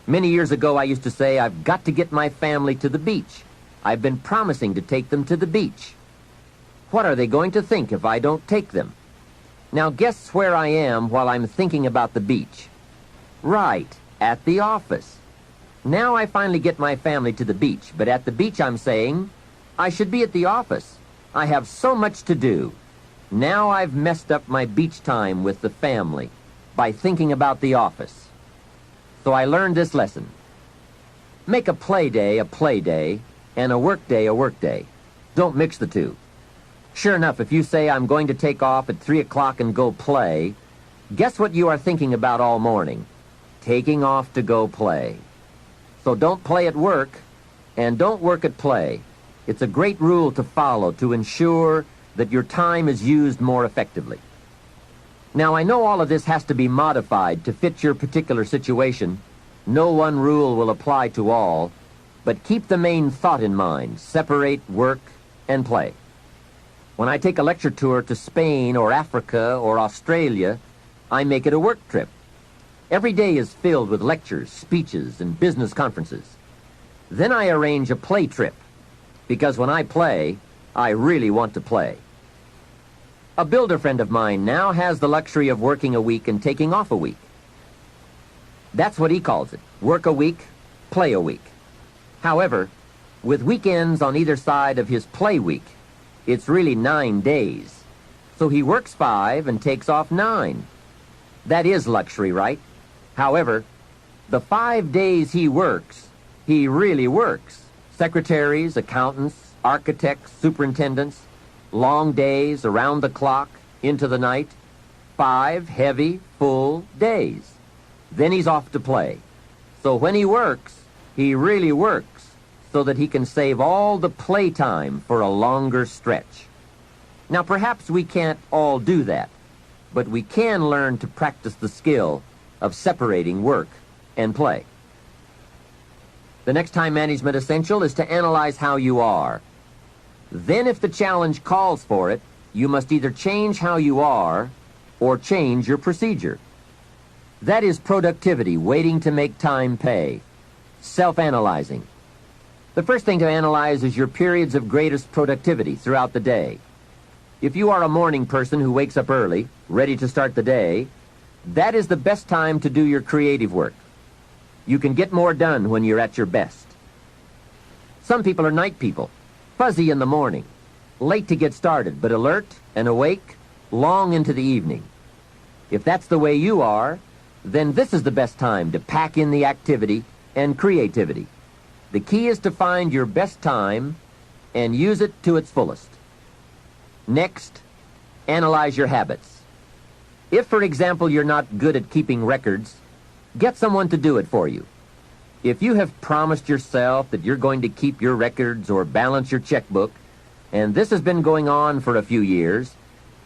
Many years ago, I used to say, I've got to get my family to the beach. I've been promising to take them to the beach. What are they going to think if I don't take them? Now guess where I am while I'm thinking about the beach. Right, at the office. Now I finally get my family to the beach, but at the beach I'm saying, I should be at the office. I have so much to do. Now I've messed up my beach time with the family by thinking about the office. So I learned this lesson. Make a play day, and a work day, a work day. Don't mix the two. Sure enough, if you say I'm going to take off at 3 o'clock and go play, guess what you are thinking about all morning? Taking off to go play. So don't play at work, and don't work at play. It's a great rule to follow to ensure that your time is used more effectively. Now, I know all of this has to be modified to fit your particular situation, No one rule will apply to all, but keep the main thought in mind. Separate work and play. When I take a lecture tour to Spain or Africa or Australia, I make it a work trip. Every day is filled with lectures, speeches, and business conferences. Then I arrange a play trip, because when I play, I really want to play. A builder friend of mine now has the luxury of working a week and taking off a week. That's what he calls it. Work a week, play a week. However, with weekends on either side of his play week, it's really 9 days. So he works 5 and takes off 9. That is luxury, right? However, the 5 days he works, he really works. Secretaries, accountants, architects, superintendents, long days, around the clock, into the night. 5 heavy, full days. Then he's off to play. So when he works, he really works, so that he can save all the playtime for a longer stretch. Now, perhaps we can't all do that, but we can learn to practice the skill of separating work and play. The next time management essential is to analyze how you are. Then, if the challenge calls for it, you must either change how you are or change your procedure. That is productivity waiting to make time pay. Self-analyzing. The first thing to analyze is your periods of greatest productivity throughout the day. If you are a morning person who wakes up early, ready to start the day, that is the best time to do your creative work. You can get more done when you're at your best. Some people are night people, fuzzy in the morning, late to get started, but alert and awake long into the evening. If that's the way you are, then this is the best time to pack in the activity and creativity. The key is to find your best time and use it to its fullest. Next, analyze your habits. If, for example, you're not good at keeping records, get someone to do it for you. If you have promised yourself that you're going to keep your records or balance your checkbook, and this has been going on for a few years,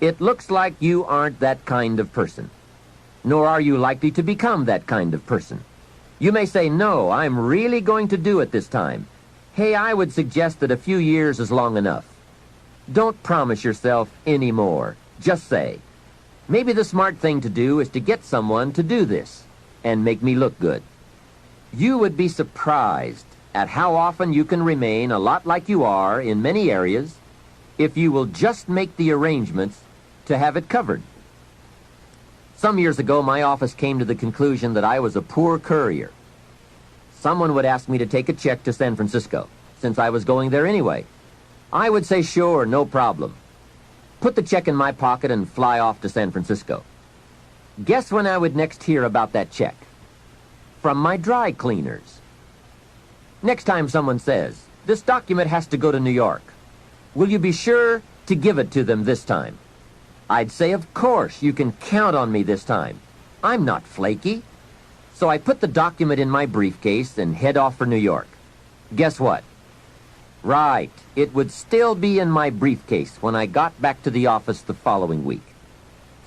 it looks like you aren't that kind of person. Nor are you likely to become that kind of person. You may say, no, I'm really going to do it this time. Hey, I would suggest that a few years is long enough. Don't promise yourself any more. Just say, maybe the smart thing to do is to get someone to do this and make me look good. You would be surprised at how often you can remain a lot like you are in many areas if you will just make the arrangements to have it covered. Some years ago, my office came to the conclusion that I was a poor courier. Someone would ask me to take a check to San Francisco, since I was going there anyway. I would say, sure, no problem. Put the check in my pocket and fly off to San Francisco. Guess when I would next hear about that check? From my dry cleaners. Next time someone says, this document has to go to New York, will you be sure to give it to them this time? I'd say, of course, you can count on me this time. I'm not flaky. So I put the document in my briefcase and head off for New York. Guess what? Right, it would still be in my briefcase when I got back to the office the following week.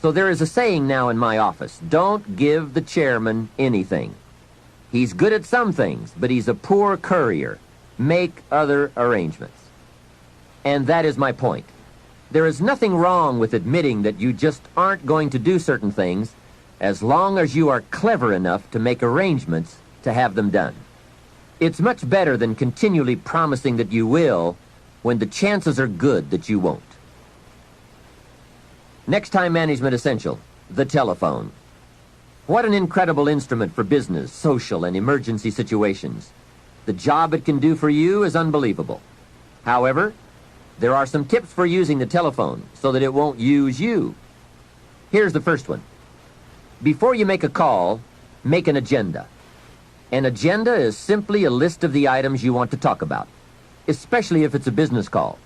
So there is a saying now in my office, don't give the chairman anything. He's good at some things, but he's a poor courier. Make other arrangements. And that is my point. There is nothing wrong with admitting that you just aren't going to do certain things as long as you are clever enough to make arrangements to have them done. It's much better than continually promising that you will when the chances are good that you won't. Next time management essential, the telephone. What an incredible instrument for business, social, and emergency situations. The job it can do for you is unbelievable. However, there are some tips for using the telephone so that it won't use you. Here's the first one. Before you make a call, make an agenda. An agenda is simply a list of the items you want to talk about, especially if it's a business call.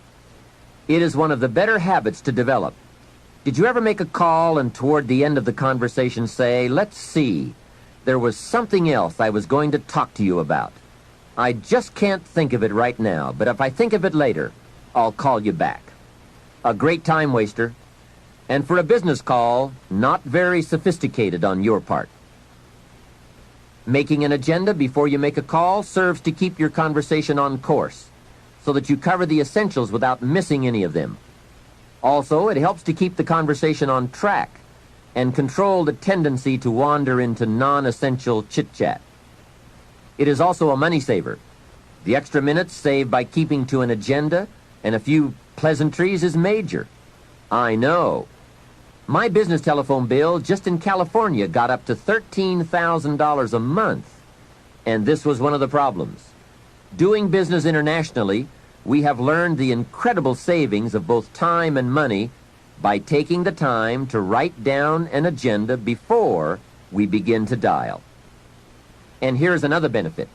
It is one of the better habits to develop. Did you ever make a call and toward the end of the conversation say, let's see, there was something else I was going to talk to you about. I just can't think of it right now, but if I think of it later, I'll call you back. A great time waster, and for a business call, not very sophisticated on your part. Making an agenda before you make a call serves to keep your conversation on course, so that you cover the essentials without missing any of them. Also, it helps to keep the conversation on track and control the tendency to wander into non-essential chit-chat. It is also a money saver. The extra minutes saved by keeping to an agenda and a few pleasantries is major. I know. My business telephone bill just in California got up to $13,000 a month, and this was one of the problems. Doing business internationally, we have learned the incredible savings of both time and money by taking the time to write down an agenda before we begin to dial. And here's another benefit.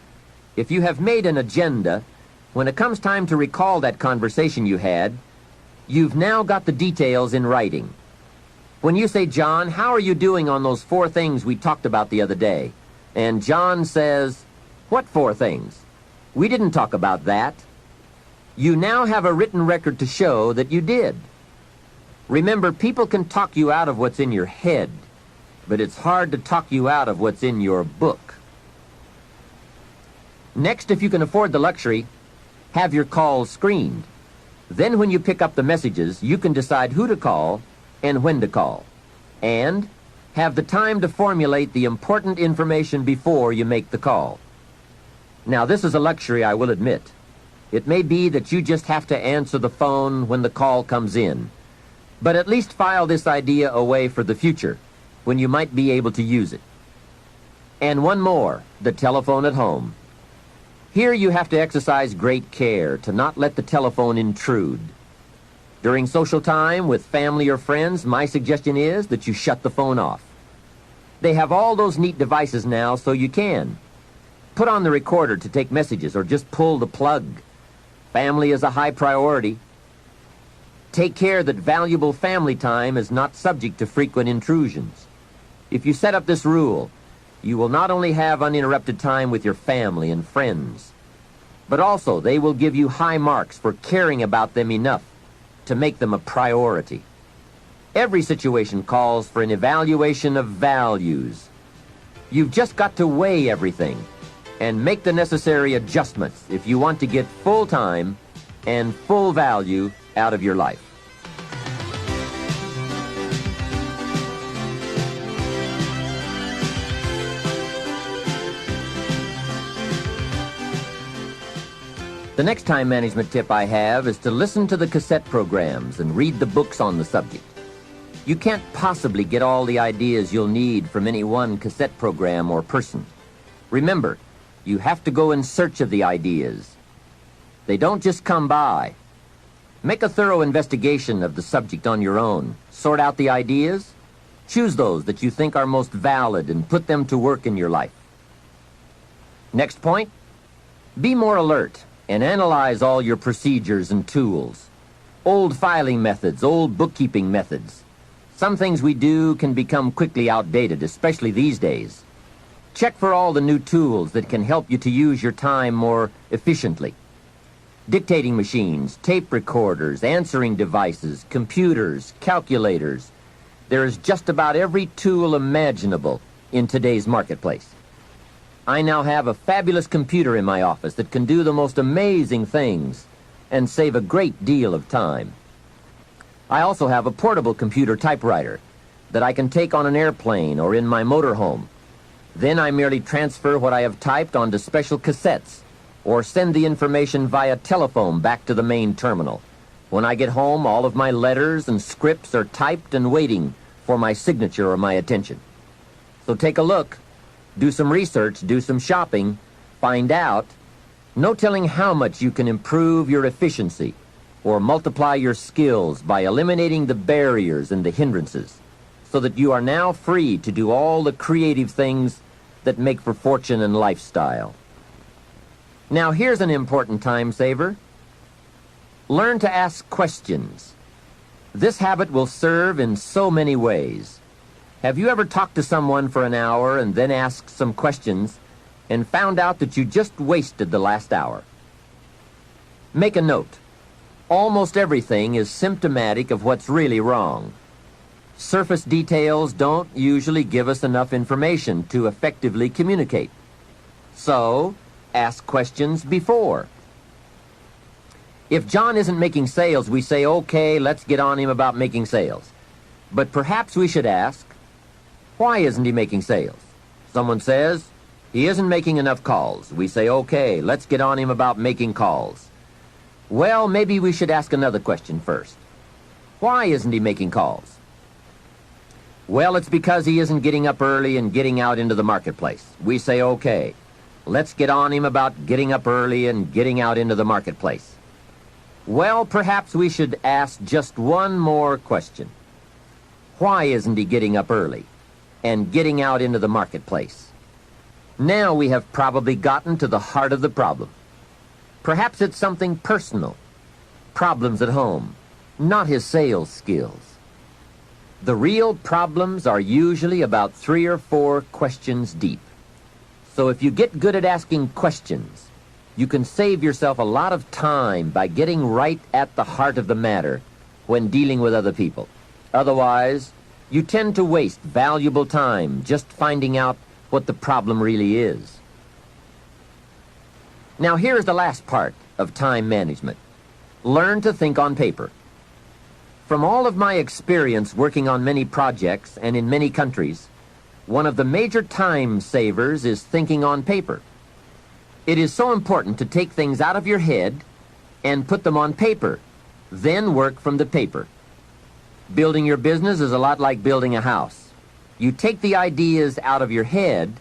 If you have made an agenda, when it comes time to recall that conversation you had, you've now got the details in writing. When you say, "John, how are you doing on those 4 things we talked about the other day?" And John says, "What 4 things? We didn't talk about that." You now have a written record to show that you did. Remember, people can talk you out of what's in your head, but it's hard to talk you out of what's in your book. Next, if you can afford the luxury, have your calls screened. Then when you pick up the messages, you can decide who to call and when to call, and have the time to formulate the important information before you make the call. Now, this is a luxury, I will admit. It may be that you just have to answer the phone when the call comes in, but at least file this idea away for the future, when you might be able to use it. And one more, the telephone at home. Here you have to exercise great care to not let the telephone intrude. During social time with family or friends, my suggestion is that you shut the phone off. They have all those neat devices now, so you can. Put on the recorder to take messages or just pull the plug. Family is a high priority. Take care that valuable family time is not subject to frequent intrusions. If you set up this rule, you will not only have uninterrupted time with your family and friends, but also they will give you high marks for caring about them enough to make them a priority. Every situation calls for an evaluation of values. You've just got to weigh everything and make the necessary adjustments if you want to get full time and full value out of your life. The next time management tip I have is to listen to the cassette programs and read the books on the subject. You can't possibly get all the ideas you'll need from any one cassette program or person. Remember, you have to go in search of the ideas. They don't just come by. Make a thorough investigation of the subject on your own. Sort out the ideas. Choose those that you think are most valid and put them to work in your life. Next point, be more alert and analyze all your procedures and tools. Old filing methods, old bookkeeping methods. Some things we do can become quickly outdated, especially these days. Check for all the new tools that can help you to use your time more efficiently. Dictating machines, tape recorders, answering devices, computers, calculators. There is just about every tool imaginable in today's marketplace. I now have a fabulous computer in my office that can do the most amazing things and save a great deal of time. I also have a portable computer typewriter that I can take on an airplane or in my motorhome. Then I merely transfer what I have typed onto special cassettes or send the information via telephone back to the main terminal. When I get home, all of my letters and scripts are typed and waiting for my signature or my attention. So take a look. Do some research, do some shopping, find out. No telling how much you can improve your efficiency or multiply your skills by eliminating the barriers and the hindrances so that you are now free to do all the creative things that make for fortune and lifestyle. Now here's an important time saver. Learn to ask questions. This habit will serve in so many ways. Have you ever talked to someone for an hour and then asked some questions and found out that you just wasted the last hour? Make a note. Almost everything is symptomatic of what's really wrong. Surface details don't usually give us enough information to effectively communicate. So, ask questions before. If John isn't making sales, we say, okay, let's get on him about making sales. But perhaps we should ask, why isn't he making sales? Someone says, he isn't making enough calls. We say, okay, let's get on him about making calls. Well, maybe we should ask another question first. Why isn't he making calls? Well, it's because he isn't getting up early and getting out into the marketplace. We say, okay, let's get on him about getting up early and getting out into the marketplace. Well, perhaps we should ask just one more question. Why isn't he getting up early and getting out into the marketplace? Now we have probably gotten to the heart of the problem. Perhaps it's something personal, problems at home, not his sales skills. The real problems are usually about 3 or 4 questions deep. So if you get good at asking questions, you can save yourself a lot of time by getting right at the heart of the matter when dealing with other people. Otherwise, you tend to waste valuable time just finding out what the problem really is. Now here's the last part of time management. Learn to think on paper. From all of my experience working on many projects and in many countries, one of the major time savers is thinking on paper. It is so important to take things out of your head and put them on paper, then work from the paper. Building your business is a lot like building a house. You take the ideas out of your head,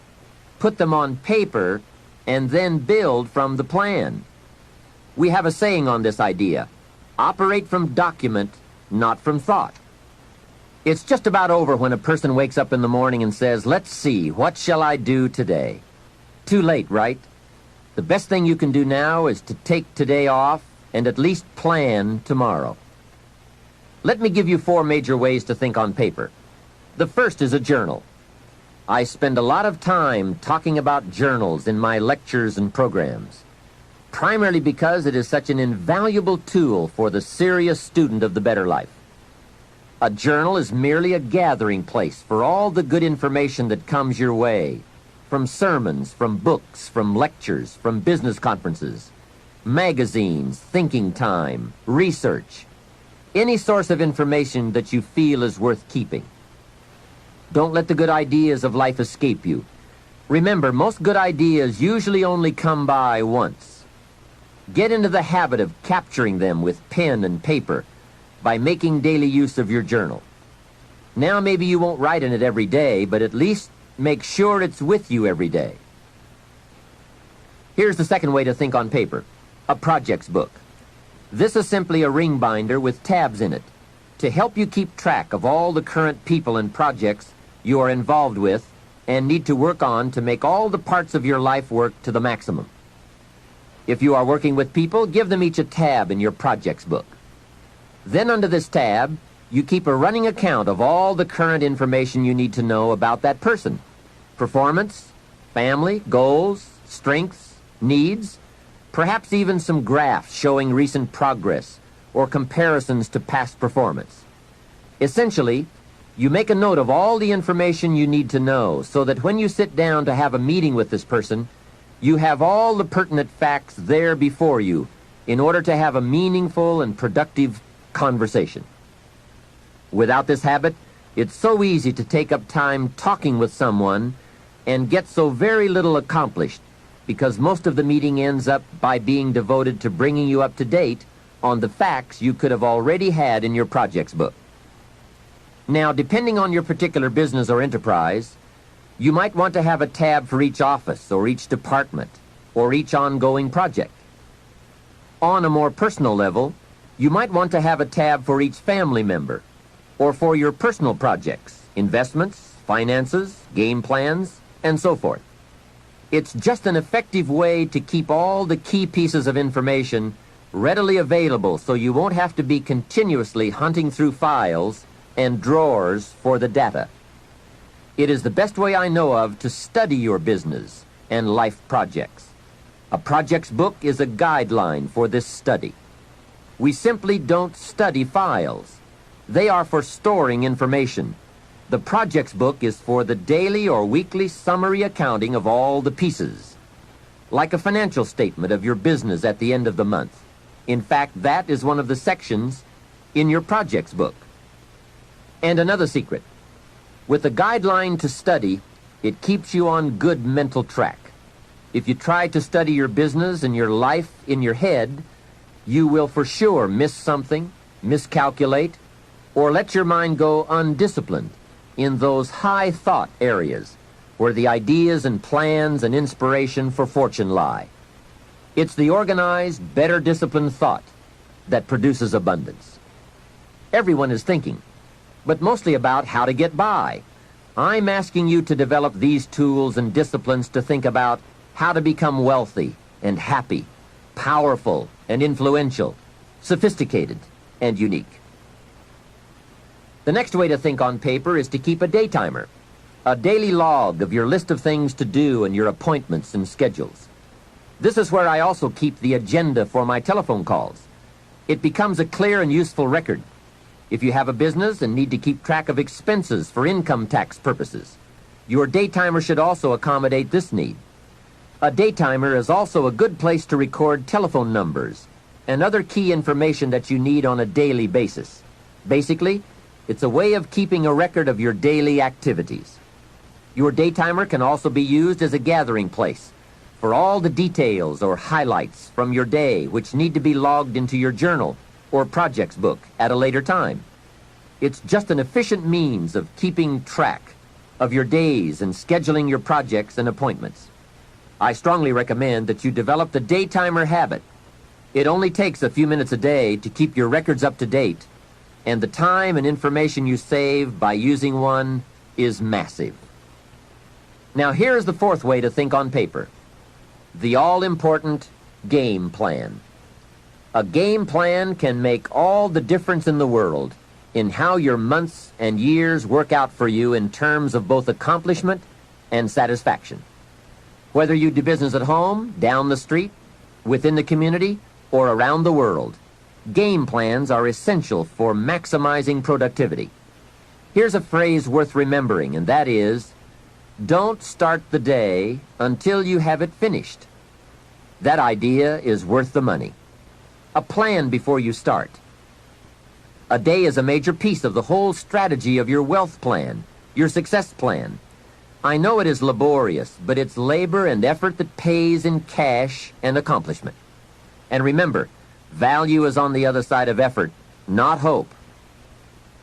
put them on paper, and then build from the plan. We have a saying on this idea: operate from document, not from thought. It's just about over when a person wakes up in the morning and says, let's see, what shall I do today? Too late, right? The best thing you can do now is to take today off and at least plan tomorrow. Let me give you 4 major ways to think on paper. The first is a journal. I spend a lot of time talking about journals in my lectures and programs, primarily because it is such an invaluable tool for the serious student of the better life. A journal is merely a gathering place for all the good information that comes your way, from sermons, from books, from lectures, from business conferences, magazines, thinking time, research, any source of information that you feel is worth keeping. Don't let the good ideas of life escape you. Remember, most good ideas usually only come by once. Get into the habit of capturing them with pen and paper by making daily use of your journal. Now maybe you won't write in it every day, but at least make sure it's with you every day. Here's the second way to think on paper: a projects book. This is simply a ring binder with tabs in it to help you keep track of all the current people and projects you are involved with and need to work on to make all the parts of your life work to the maximum. If you are working with people, give them each a tab in your projects book. Then under this tab, you keep a running account of all the current information you need to know about that person: performance, family, goals, strengths, needs, perhaps even some graphs showing recent progress or comparisons to past performance. Essentially, you make a note of all the information you need to know so that when you sit down to have a meeting with this person, you have all the pertinent facts there before you in order to have a meaningful and productive conversation. Without this habit, it's so easy to take up time talking with someone and get so very little accomplished, because most of the meeting ends up by being devoted to bringing you up to date on the facts you could have already had in your projects book. Now, depending on your particular business or enterprise, you might want to have a tab for each office or each department or each ongoing project. On a more personal level, you might want to have a tab for each family member or for your personal projects, investments, finances, game plans, and so forth. It's just an effective way to keep all the key pieces of information readily available so you won't have to be continuously hunting through files and drawers for the data. It is the best way I know of to study your business and life projects. A projects book is a guideline for this study. We simply don't study files. They are for storing information. The projects book is for the daily or weekly summary accounting of all the pieces. like a financial statement of your business at the end of the month. In fact, that is one of the sections in your projects book. And another secret. With a guideline to study, it keeps you on good mental track. If you try to study your business and your life in your head, you will for sure miss something, miscalculate, or let your mind go undisciplined in those high thought areas where the ideas and plans and inspiration for fortune lie. It's the organized, better disciplined thought that produces abundance. Everyone is thinking, but mostly about how to get by. I'm asking you to develop these tools and disciplines to think about how to become wealthy and happy, powerful and influential, sophisticated and unique. The next way to think on paper is to keep a day timer, a daily log of your list of things to do and your appointments and schedules. This is where I also keep the agenda for my telephone calls. It becomes a clear and useful record. If you have a business and need to keep track of expenses for income tax purposes, your day timer should also accommodate this need. A day timer is also a good place to record telephone numbers and other key information that you need on a daily basis. Basically, it's a way of keeping a record of your daily activities. Your day timer can also be used as a gathering place for all the details or highlights from your day which need to be logged into your journal or projects book at a later time. It's just an efficient means of keeping track of your days and scheduling your projects and appointments. I strongly recommend that you develop the day timer habit. It only takes a few minutes a day to keep your records up to date, and the time and information you save by using one is massive. Now here's the fourth way to think on paper. The all-important game plan. A game plan can make all the difference in the world in how your months and years work out for you in terms of both accomplishment and satisfaction. Whether you do business at home, down the street, within the community, or around the world, game plans are essential for maximizing productivity. Here's a phrase worth remembering, and that is, don't start the day until you have it finished. That idea is worth the money. A plan before you start. A day is a major piece of the whole strategy of your wealth plan, your success plan. I know it is laborious, but it's labor and effort that pays in cash and accomplishment. And remember, value is on the other side of effort, not hope.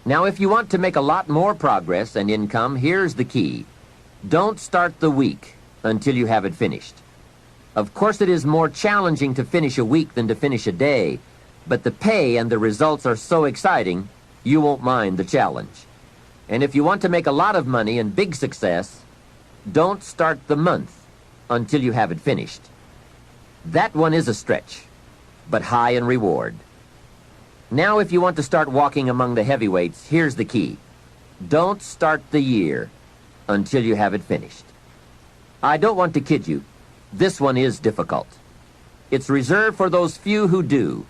Now, if you want to make a lot more progress and income, here's the key. Don't start the week until you have it finished. Of course, it is more challenging to finish a week than to finish a day, but the pay and the results are so exciting, you won't mind the challenge. And if you want to make a lot of money and big success, don't start the month until you have it finished. That one is a stretch, but high in reward. Now, if you want to start walking among the heavyweights, here's the key. Don't start the year until you have it finished. I don't want to kid you. This one is difficult. It's reserved for those few who do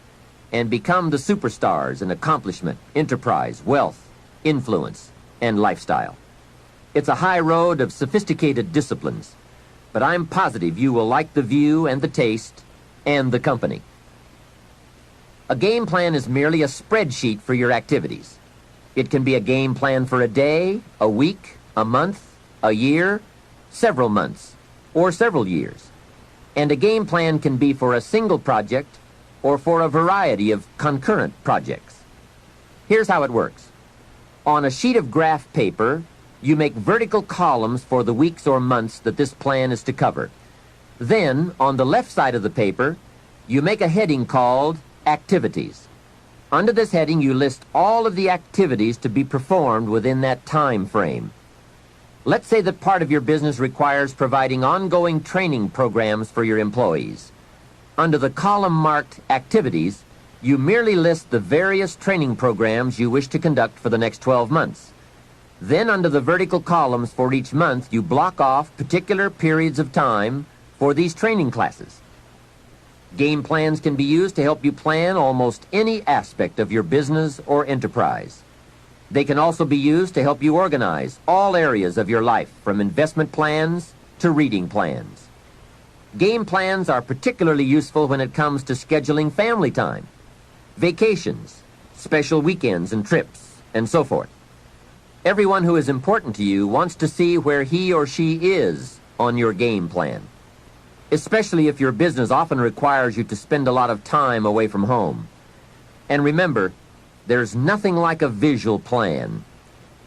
and become the superstars in accomplishment, enterprise, wealth, influence, and lifestyle. It's a high road of sophisticated disciplines, but I'm positive you will like the view and the taste and the company. A game plan is merely a spreadsheet for your activities. It can be a game plan for a day, a week, a month, a year, several months, or several years. And a game plan can be for a single project or for a variety of concurrent projects. Here's how it works. On a sheet of graph paper, you make vertical columns for the weeks or months that this plan is to cover. Then, on the left side of the paper, you make a heading called Activities. Under this heading, you list all of the activities to be performed within that time frame. Let's say that part of your business requires providing ongoing training programs for your employees. Under the column marked Activities, you merely list the various training programs you wish to conduct for the next 12 months. Then under the vertical columns for each month, you block off particular periods of time for these training classes. Game plans can be used to help you plan almost any aspect of your business or enterprise. They can also be used to help you organize all areas of your life, from investment plans to reading plans. Game plans are particularly useful when it comes to scheduling family time, vacations, special weekends and trips, and so forth. Everyone who is important to you wants to see where he or she is on your game plan, especially if your business often requires you to spend a lot of time away from home. And remember, there's nothing like a visual plan.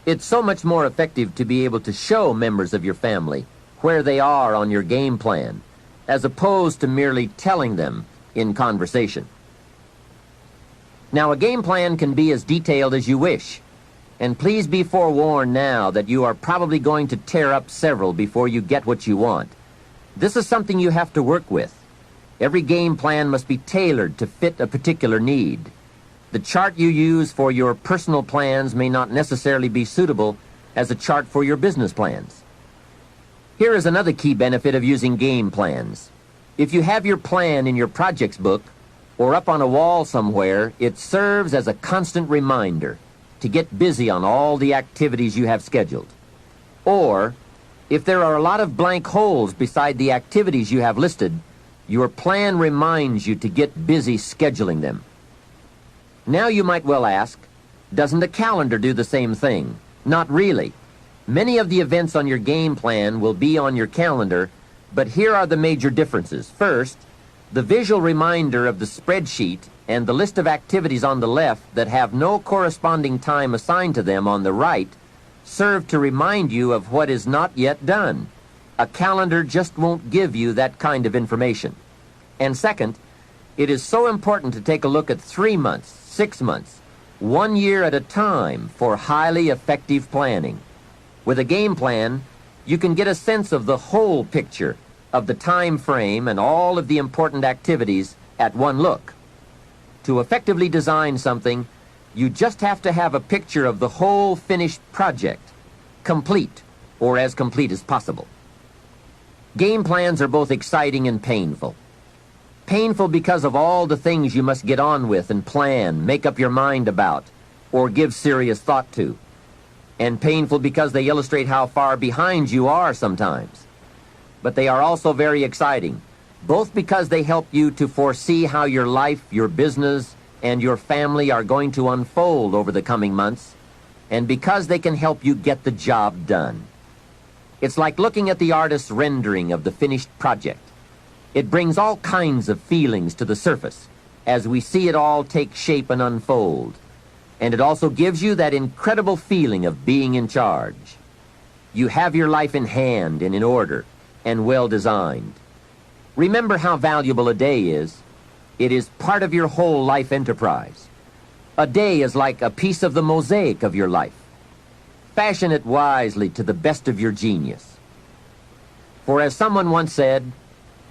It's so much more effective to be able to show members of your family where they are on your game plan, as opposed to merely telling them in conversation. Now, a game plan can be as detailed as you wish, and please be forewarned now that you are probably going to tear up several before you get what you want. This is something you have to work with. Every game plan must be tailored to fit a particular need. The chart you use for your personal plans may not necessarily be suitable as a chart for your business plans. Here is another key benefit of using game plans. If you have your plan in your projects book or up on a wall somewhere, it serves as a constant reminder to get busy on all the activities you have scheduled. Or, if there are a lot of blank holes beside the activities you have listed, your plan reminds you to get busy scheduling them. Now you might well ask, doesn't a calendar do the same thing? Not really. Many of the events on your game plan will be on your calendar, but here are the major differences. First, the visual reminder of the spreadsheet and the list of activities on the left that have no corresponding time assigned to them on the right serve to remind you of what is not yet done. A calendar just won't give you that kind of information. And second, it is so important to take a look at 3 months, 6 months, 1 year at a time for highly effective planning. With a game plan, you can get a sense of the whole picture of the time frame and all of the important activities at one look. To effectively design something, you just have to have a picture of the whole finished project, complete, or as complete as possible. Game plans are both exciting and painful. Painful because of all the things you must get on with and plan, make up your mind about, or give serious thought to. And painful because they illustrate how far behind you are sometimes. But they are also very exciting, both because they help you to foresee how your life, your business, and your family are going to unfold over the coming months, and because they can help you get the job done. It's like looking at the artist's rendering of the finished project. It brings all kinds of feelings to the surface as we see it all take shape and unfold. And it also gives you that incredible feeling of being in charge. You have your life in hand and in order and well designed. Remember how valuable a day is. It is part of your whole life enterprise. A day is like a piece of the mosaic of your life. Fashion it wisely to the best of your genius. For as someone once said,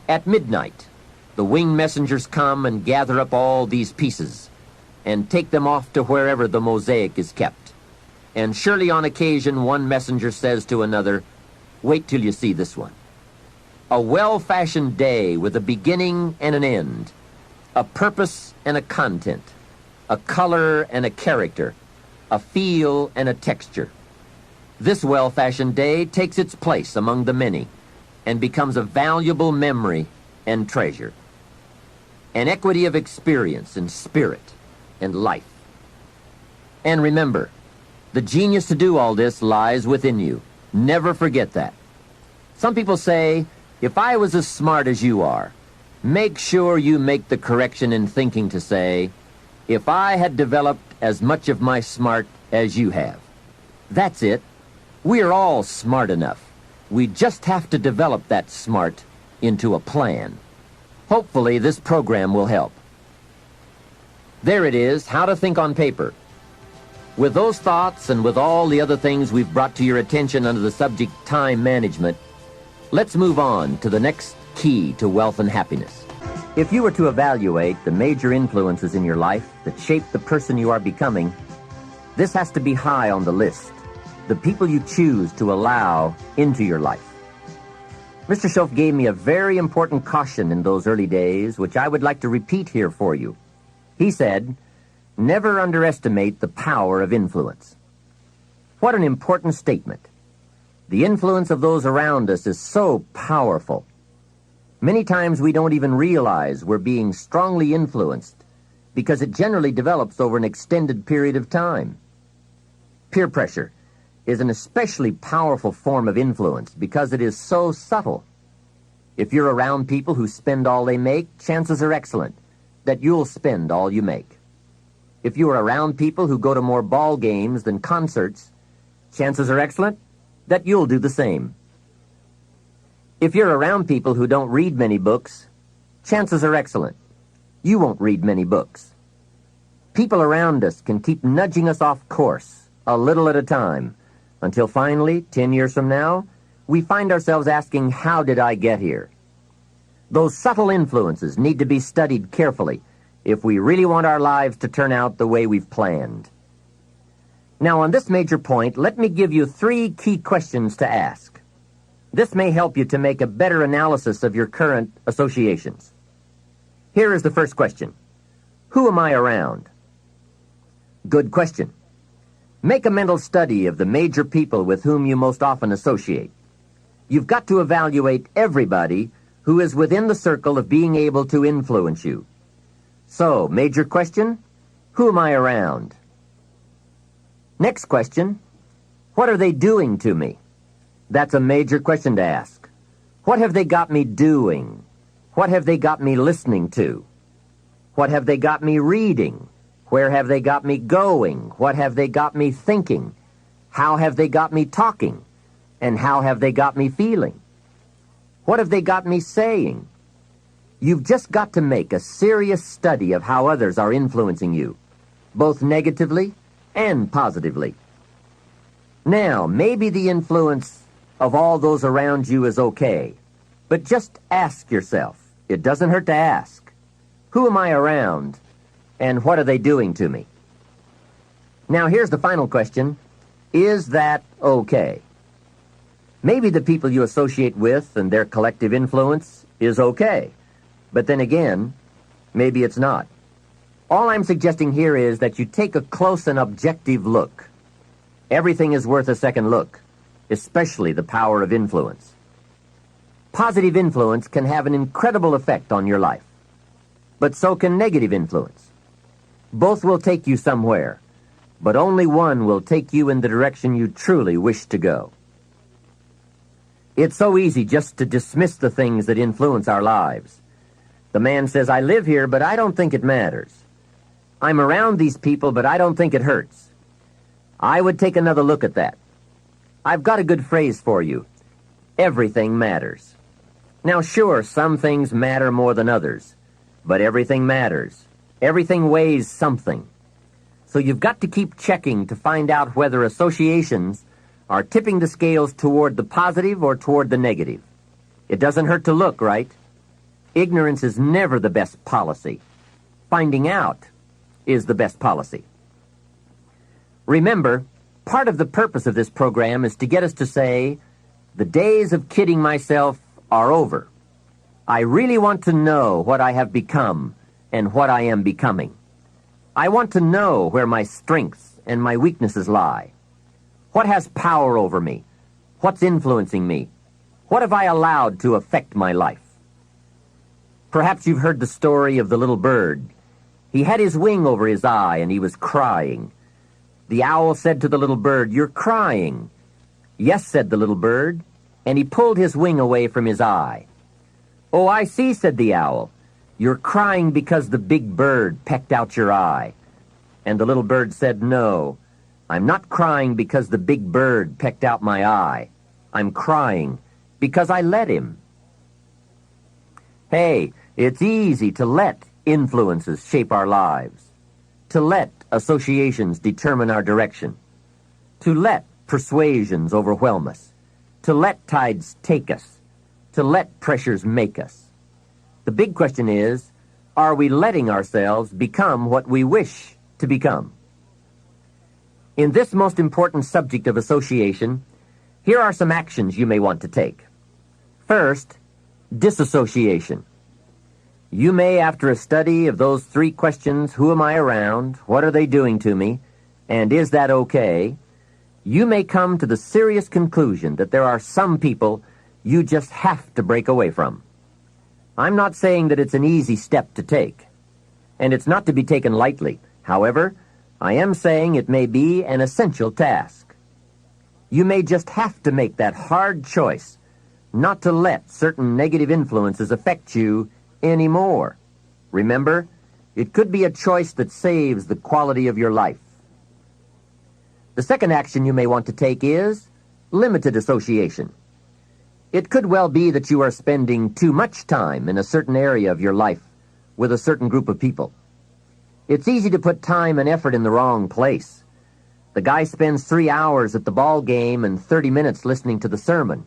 at midnight, the winged messengers come and gather up all these pieces and take them off to wherever the mosaic is kept. And surely on occasion one messenger says to another, wait till you see this one. A well-fashioned day with a beginning and an end, a purpose and a content, a color and a character, a feel and a texture. This well-fashioned day takes its place among the many and becomes a valuable memory and treasure. An equity of experience and spirit and life. And remember, the genius to do all this lies within you. Never forget that. Some people say, if I was as smart as you are, make sure you make the correction in thinking to say, if I had developed as much of my smart as you have. That's it. We're all smart enough. We just have to develop that smart into a plan. Hopefully this program will help. There it is, how to think on paper. With those thoughts and with all the other things we've brought to your attention under the subject time management, let's move on to the next key to wealth and happiness. If you were to evaluate the major influences in your life that shape the person you are becoming, this has to be high on the list. The people you choose to allow into your life. Mr. Schoaf gave me a very important caution in those early days, which I would like to repeat here for you. He said, never underestimate the power of influence. What an important statement. The influence of those around us is so powerful. Many times we don't even realize we're being strongly influenced because it generally develops over an extended period of time. Peer pressure is an especially powerful form of influence because it is so subtle. If you're around people who spend all they make, chances are excellent that you'll spend all you make. If you are around people who go to more ball games than concerts, chances are excellent that you'll do the same. If you're around people who don't read many books, chances are excellent you won't read many books. People around us can keep nudging us off course, a little at a time, until finally, 10 years from now, we find ourselves asking, how did I get here? Those subtle influences need to be studied carefully if we really want our lives to turn out the way we've planned. Now, on this major point, let me give you 3 key questions to ask. This may help you to make a better analysis of your current associations. Here is the first question. Who am I around? Good question. Make a mental study of the major people with whom you most often associate. You've got to evaluate everybody who is within the circle of being able to influence you. So, major question, who am I around? Next question, what are they doing to me? That's a major question to ask. What have they got me doing? What have they got me listening to? What have they got me reading? Where have they got me going? What have they got me thinking? How have they got me talking? And how have they got me feeling? What have they got me saying? You've just got to make a serious study of how others are influencing you, both negatively and positively. Now, maybe the influence of all those around you is okay, but just ask yourself. It doesn't hurt to ask. Who am I around, and what are they doing to me? Now, here's the final question. Is that okay? Maybe the people you associate with and their collective influence is okay, but then again, maybe it's not. All I'm suggesting here is that you take a close and objective look. Everything is worth a second look, especially the power of influence. Positive influence can have an incredible effect on your life, but so can negative influence. Both will take you somewhere, but only one will take you in the direction you truly wish to go. It's so easy just to dismiss the things that influence our lives. The man says, I live here, but I don't think it matters. I'm around these people, but I don't think it hurts. I would take another look at that. I've got a good phrase for you. Everything matters. Now, sure, some things matter more than others, but everything matters. Everything weighs something. So you've got to keep checking to find out whether associations are tipping the scales toward the positive or toward the negative. It doesn't hurt to look, right? Ignorance is never the best policy. Finding out is the best policy. Remember, part of the purpose of this program is to get us to say, the days of kidding myself are over. I really want to know what I have become and what I am becoming. I want to know where my strengths and my weaknesses lie. What has power over me? What's influencing me? What have I allowed to affect my life? Perhaps you've heard the story of the little bird. He had his wing over his eye and he was crying. The owl said to the little bird, "You're crying." "Yes," said the little bird, and he pulled his wing away from his eye. "Oh, I see," said the owl. "You're crying because the big bird pecked out your eye." And the little bird said, "No, I'm not crying because the big bird pecked out my eye. I'm crying because I let him." Hey, it's easy to let influences shape our lives, to let associations determine our direction, to let persuasions overwhelm us, to let tides take us, to let pressures make us. The big question is, are we letting ourselves become what we wish to become? In this most important subject of association, here are some actions you may want to take. First, disassociation. You may, after a study of those 3 questions, who am I around, what are they doing to me, and is that okay, you may come to the serious conclusion that there are some people you just have to break away from. I'm not saying that it's an easy step to take, and it's not to be taken lightly. However, I am saying it may be an essential task. You may just have to make that hard choice not to let certain negative influences affect you anymore. Remember, it could be a choice that saves the quality of your life. The second action you may want to take is limited association. It could well be that you are spending too much time in a certain area of your life with a certain group of people. It's easy to put time and effort in the wrong place. The guy spends 3 hours at the ball game and 30 minutes listening to the sermon.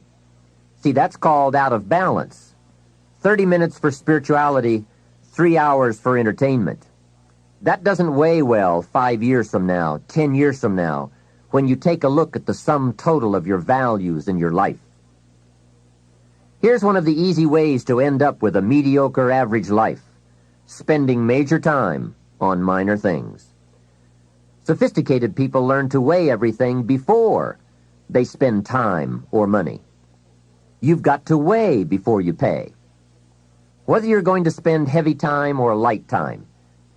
See, that's called out of balance. 30 minutes for spirituality, 3 hours for entertainment. That doesn't weigh well 5 years from now, 10 years from now, when you take a look at the sum total of your values in your life. Here's one of the easy ways to end up with a mediocre average life: spending major time on minor things. Sophisticated people learn to weigh everything before they spend time or money. You've got to weigh before you pay. Whether you're going to spend heavy time or light time,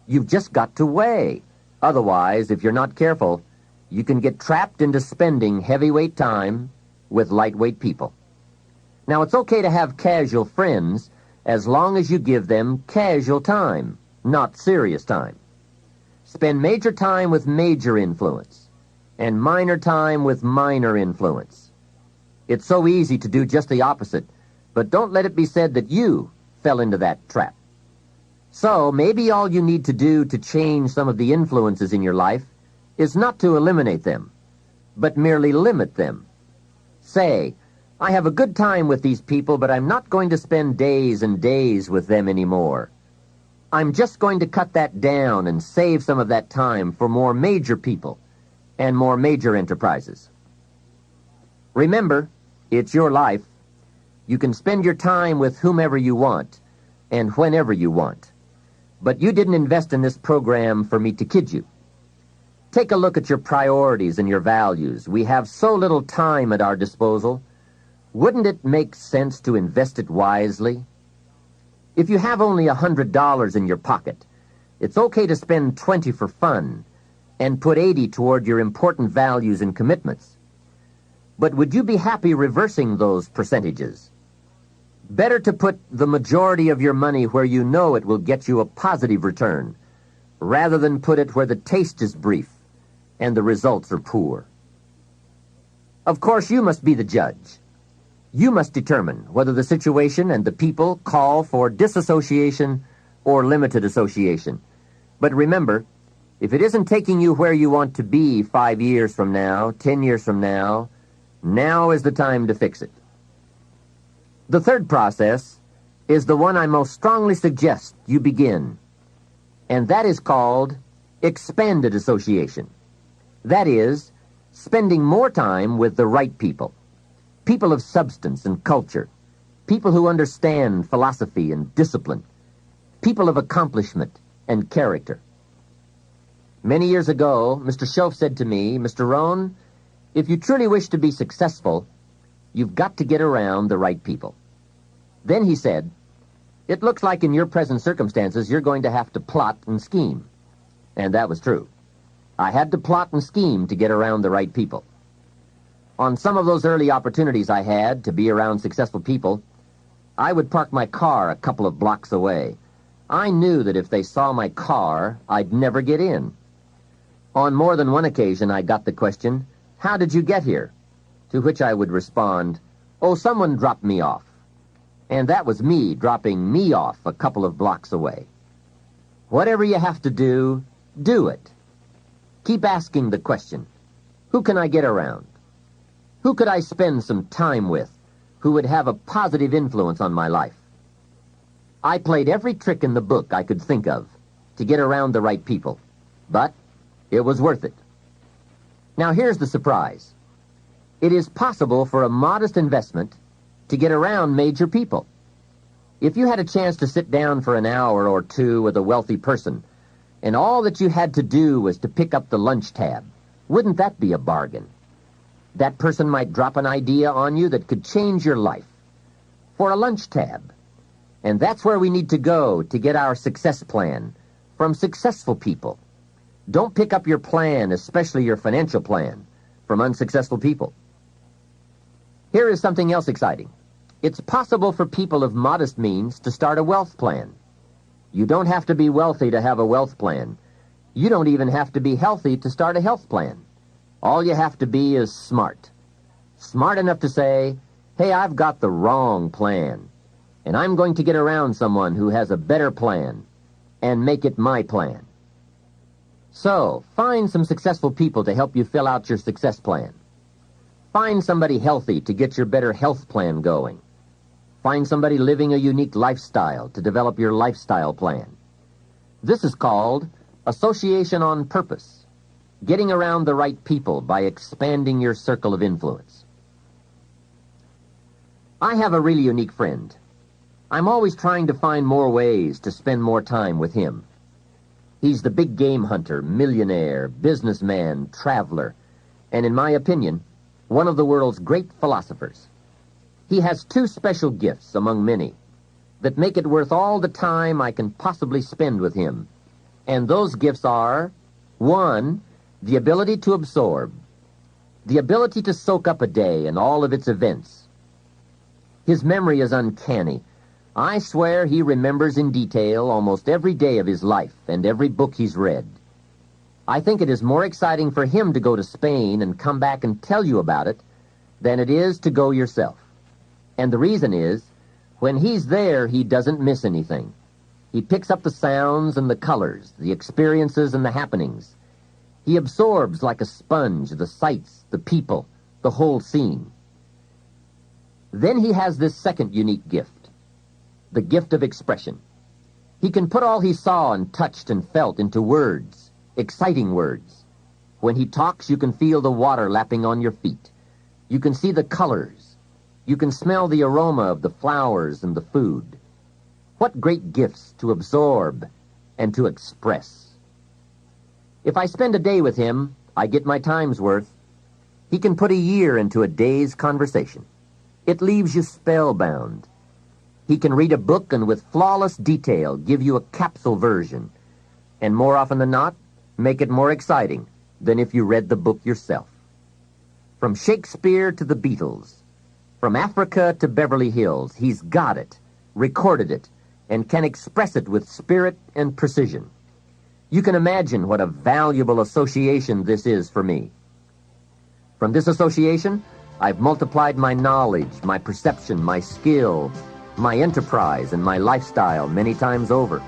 you've just got to weigh. Otherwise, if you're not careful, you can get trapped into spending heavyweight time with lightweight people. Now, it's okay to have casual friends as long as you give them casual time, not serious time. Spend major time with major influence and minor time with minor influence. It's so easy to do just the opposite, but don't let it be said that you fell into that trap. So maybe all you need to do to change some of the influences in your life is not to eliminate them, but merely limit them. Say, I have a good time with these people, but I'm not going to spend days and days with them anymore. I'm just going to cut that down and save some of that time for more major people and more major enterprises. Remember, it's your life. You can spend your time with whomever you want and whenever you want. But you didn't invest in this program for me to kid you. Take a look at your priorities and your values. We have so little time at our disposal. Wouldn't it make sense to invest it wisely? If you have only $100 in your pocket, it's okay to spend $20 for fun and put $80 toward your important values and commitments. But would you be happy reversing those percentages? Better to put the majority of your money where you know it will get you a positive return, rather than put it where the taste is brief and the results are poor. Of course, you must be the judge. You must determine whether the situation and the people call for disassociation or limited association. But remember, if it isn't taking you where you want to be 5 years from now, 10 years from now, now is the time to fix it. The third process is the one I most strongly suggest you begin, and that is called expanded association. That is, spending more time with the right people. People of substance and culture, people who understand philosophy and discipline, people of accomplishment and character. Many years ago, Mr. Schoaf said to me, Mr. Rohn, if you truly wish to be successful, you've got to get around the right people. Then he said, it looks like in your present circumstances you're going to have to plot and scheme. And that was true. I had to plot and scheme to get around the right people. On some of those early opportunities I had to be around successful people, I would park my car a couple of blocks away. I knew that if they saw my car, I'd never get in. On more than one occasion, I got the question, how did you get here? To which I would respond, oh, someone dropped me off. And that was me dropping me off a couple of blocks away. Whatever you have to do it. Keep asking the question, who can I get around? Who could I spend some time with who would have a positive influence on my life? I played every trick in the book I could think of to get around the right people, but it was worth it. Now here's the surprise. It is possible for a modest investment to get around major people. If you had a chance to sit down for an hour or two with a wealthy person, and all that you had to do was to pick up the lunch tab, wouldn't that be a bargain? That person might drop an idea on you that could change your life. For a lunch tab, And that's where we need to go to get our success plan, from successful people. Don't pick up your plan, especially your financial plan, from unsuccessful people. Here is something else exciting. It's possible for people of modest means to start a wealth plan. You don't have to be wealthy to have a wealth plan. You don't even have to be healthy to start a health plan. All you have to be is smart. Smart enough to say, hey, I've got the wrong plan, and I'm going to get around someone who has a better plan and make it my plan. So, find some successful people to help you fill out your success plan. Find somebody healthy to get your better health plan going. Find somebody living a unique lifestyle to develop your lifestyle plan. This is called association on purpose, getting around the right people by expanding your circle of influence. I have a really unique friend. I'm always trying to find more ways to spend more time with him. He's the big game hunter, millionaire, businessman, traveler, and in my opinion, one of the world's great philosophers. He has two special gifts among many that make it worth all the time I can possibly spend with him. And those gifts are, 1, the ability to absorb, the ability to soak up a day and all of its events. His memory is uncanny. I swear he remembers in detail almost every day of his life and every book he's read. I think it is more exciting for him to go to Spain and come back and tell you about it than it is to go yourself. And the reason is, when he's there, he doesn't miss anything. He picks up the sounds and the colors, the experiences and the happenings. He absorbs like a sponge the sights, the people, the whole scene. Then he has this second unique gift, the gift of expression. He can put all he saw and touched and felt into words, exciting words. When he talks, you can feel the water lapping on your feet. You can see the colors. You can smell the aroma of the flowers and the food. What great gifts to absorb and to express. If I spend a day with him, I get my time's worth. He can put a year into a day's conversation. It leaves you spellbound. He can read a book and with flawless detail give you a capsule version, and more often than not, make it more exciting than if you read the book yourself. From Shakespeare to the Beatles, from Africa to Beverly Hills, he's got it, recorded it, and can express it with spirit and precision. You can imagine what a valuable association this is for me. From this association, I've multiplied my knowledge, my perception, my skill, my enterprise, and my lifestyle many times over.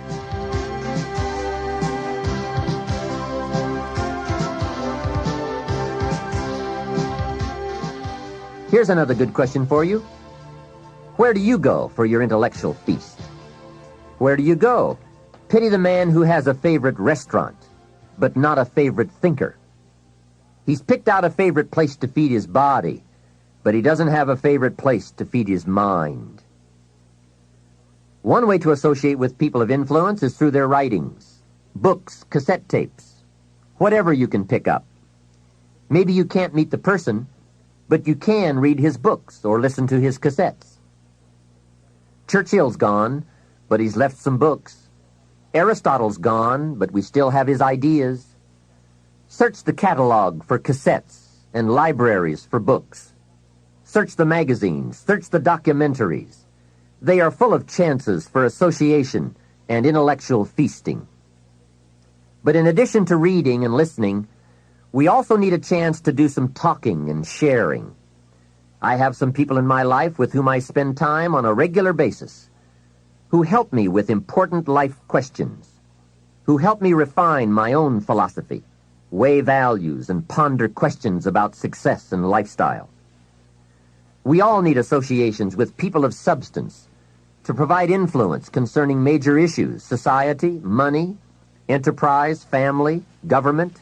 Here's another good question for you. Where do you go for your intellectual feast? Where do you go? Pity the man who has a favorite restaurant, but not a favorite thinker. He's picked out a favorite place to feed his body, but he doesn't have a favorite place to feed his mind. One way to associate with people of influence is through their writings, books, cassette tapes, whatever you can pick up. Maybe you can't meet the person, but you can read his books or listen to his cassettes. Churchill's gone, but he's left some books. Aristotle's gone, but we still have his ideas. Search the catalog for cassettes and libraries for books. Search the magazines, search the documentaries. They are full of chances for association and intellectual feasting. But in addition to reading and listening, we also need a chance to do some talking and sharing. I have some people in my life with whom I spend time on a regular basis, who help me with important life questions, who help me refine my own philosophy, weigh values, and ponder questions about success and lifestyle. We all need associations with people of substance to provide influence concerning major issues, society, money, enterprise, family, government,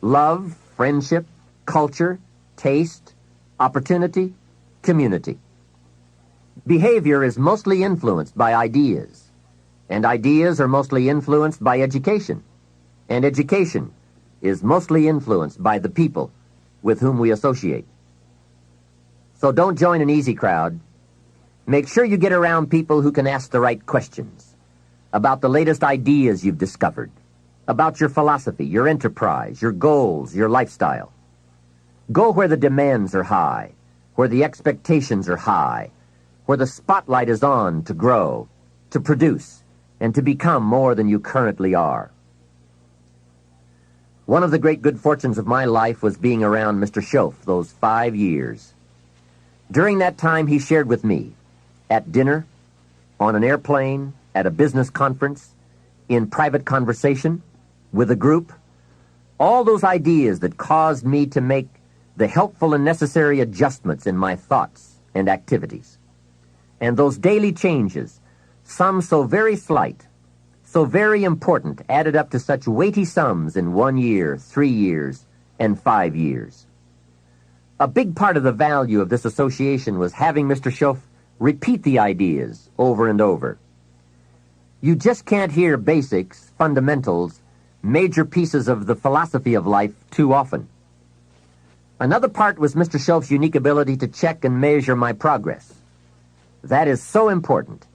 love, friendship, culture, taste, opportunity, community. Behavior is mostly influenced by ideas, and ideas are mostly influenced by education, and education is mostly influenced by the people with whom we associate. So don't join an easy crowd. Make sure you get around people who can ask the right questions about the latest ideas you've discovered, about your philosophy, your enterprise, your goals, your lifestyle. Go where the demands are high, where the expectations are high, where the spotlight is on to grow, to produce, and to become more than you currently are. One of the great good fortunes of my life was being around Mr. Schoaf those 5 years. During that time, he shared with me, at dinner, on an airplane, at a business conference, in private conversation, with a group, all those ideas that caused me to make the helpful and necessary adjustments in my thoughts and activities. And those daily changes, some so very slight, so very important, added up to such weighty sums in 1 year, 3 years, and 5 years. A big part of the value of this association was having Mr. Schoaf repeat the ideas over and over. You just can't hear basics, fundamentals, major pieces of the philosophy of life too often. Another part was Mr. Schoaf's unique ability to check and measure my progress. That is so important.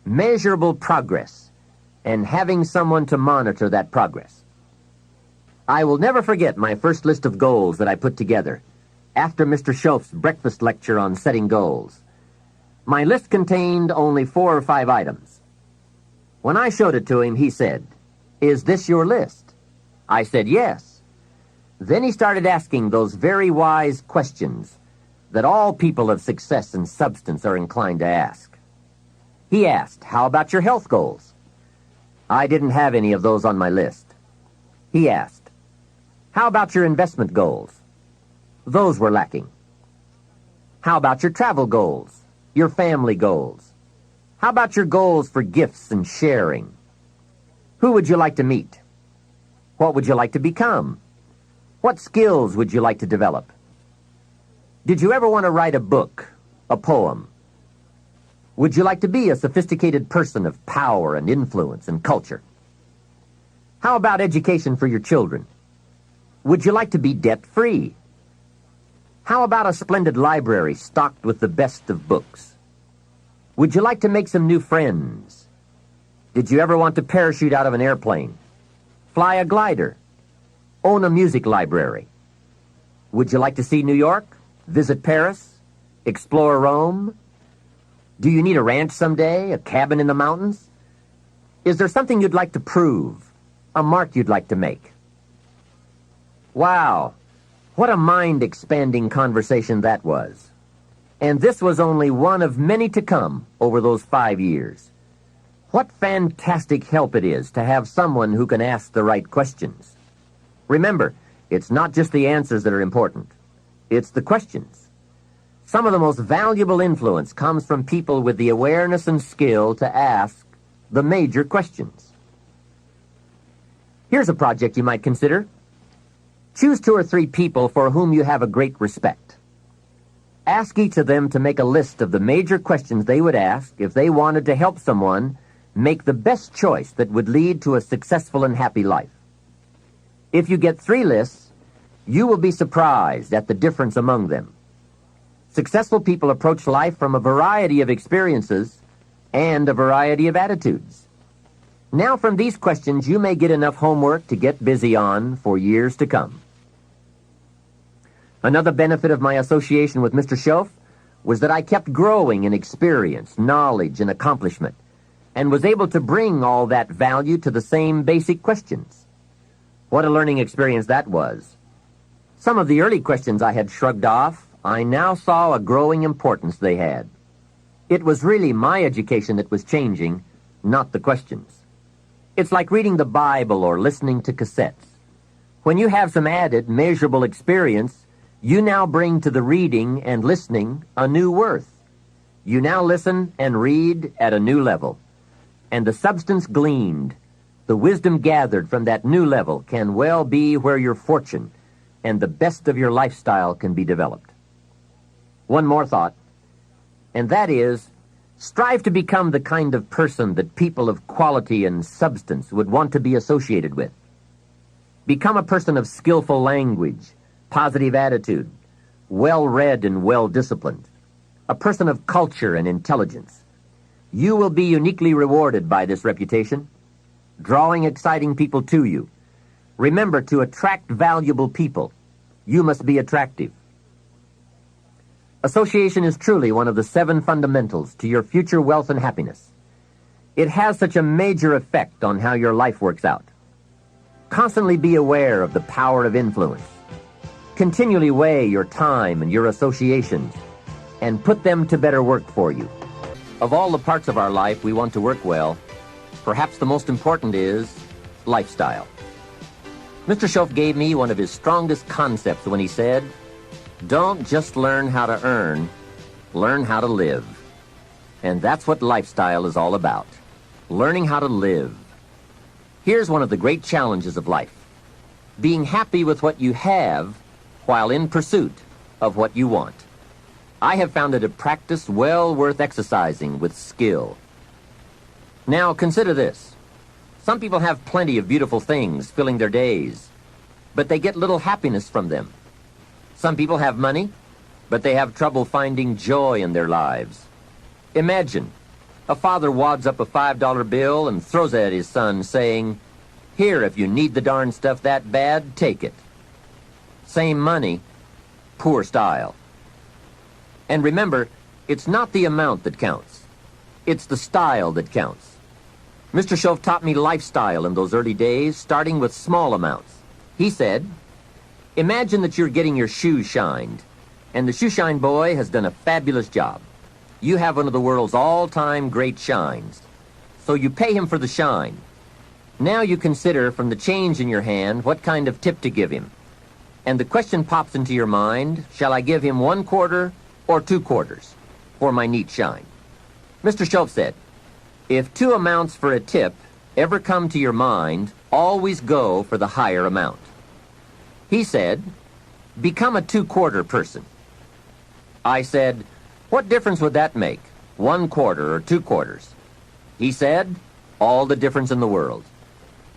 Measurable progress, and having someone to monitor that progress. I will never forget my first list of goals that I put together after Mr. Schoaf's breakfast lecture on setting goals. My list contained only 4 or 5 items. When I showed it to him, he said, "Is this your list?" I said, "Yes." Then he started asking those very wise questions that all people of success and substance are inclined to ask. He asked, "How about your health goals?" I didn't have any of those on my list. He asked, "How about your investment goals?" Those were lacking. "How about your travel goals, your family goals? How about your goals for gifts and sharing? Who would you like to meet? What would you like to become? What skills would you like to develop? Did you ever want to write a book, a poem? Would you like to be a sophisticated person of power and influence and culture? How about education for your children? Would you like to be debt-free? How about a splendid library stocked with the best of books? Would you like to make some new friends? Did you ever want to parachute out of an airplane? Fly a glider? Own a music library? Would you like to see New York? Visit Paris? Explore Rome? Do you need a ranch someday? A cabin in the mountains? Is there something you'd like to prove? A mark you'd like to make? Wow, what a mind-expanding conversation that was. And this was only one of many to come over those 5 years. What fantastic help it is to have someone who can ask the right questions. Remember, it's not just the answers that are important. It's the questions. Some of the most valuable influence comes from people with the awareness and skill to ask the major questions. Here's a project you might consider. Choose 2 or 3 people for whom you have a great respect. Ask each of them to make a list of the major questions they would ask if they wanted to help someone make the best choice that would lead to a successful and happy life. If you get 3 lists, you will be surprised at the difference among them. Successful people approach life from a variety of experiences and a variety of attitudes. Now, from these questions, you may get enough homework to get busy on for years to come. Another benefit of my association with Mr. Schoaf was that I kept growing in experience, knowledge, and accomplishment, and was able to bring all that value to the same basic questions. What a learning experience that was. Some of the early questions I had shrugged off, I now saw a growing importance they had. It was really my education that was changing, not the questions. It's like reading the Bible or listening to cassettes. When you have some added, measurable experience, you now bring to the reading and listening a new worth. You now listen and read at a new level. And the substance gleaned, the wisdom gathered from that new level can well be where your fortune and the best of your lifestyle can be developed. One more thought, and that is, strive to become the kind of person that people of quality and substance would want to be associated with. Become a person of skillful language, positive attitude, well-read and well-disciplined. a person of culture and intelligence. You will be uniquely rewarded by this reputation, drawing exciting people to you. Remember, to attract valuable people, you must be attractive. Association is truly one of the 7 fundamentals to your future wealth and happiness. It has such a major effect on how your life works out. Constantly be aware of the power of influence. Continually weigh your time and your associations and put them to better work for you. Of all the parts of our life we want to work well, perhaps the most important is lifestyle. Mr. Schoaf gave me one of his strongest concepts when he said, "Don't just learn how to earn, learn how to live." And that's what lifestyle is all about, learning how to live. Here's one of the great challenges of life: being happy with what you have while in pursuit of what you want. I have found it a practice well worth exercising with skill. Now consider this. Some people have plenty of beautiful things filling their days, but they get little happiness from them. Some people have money, but they have trouble finding joy in their lives. Imagine a father wads up a $5 bill and throws it at his son, saying, "Here, if you need the darn stuff that bad, take it." Same money, poor style. And remember, it's not the amount that counts. It's the style that counts. Mr. Schoaf taught me lifestyle in those early days, starting with small amounts. He said, imagine that you're getting your shoes shined, and the shoe shine boy has done a fabulous job. You have one of the world's all-time great shines, so you pay him for the shine. Now you consider from the change in your hand what kind of tip to give him. And the question pops into your mind, shall I give him 1 quarter or 2 quarters for my neat shine? Mr. Schoaf said, if 2 amounts for a tip ever come to your mind, always go for the higher amount. He said, become a 2-quarter person. I said, what difference would that make, 1 quarter or 2 quarters? He said, all the difference in the world.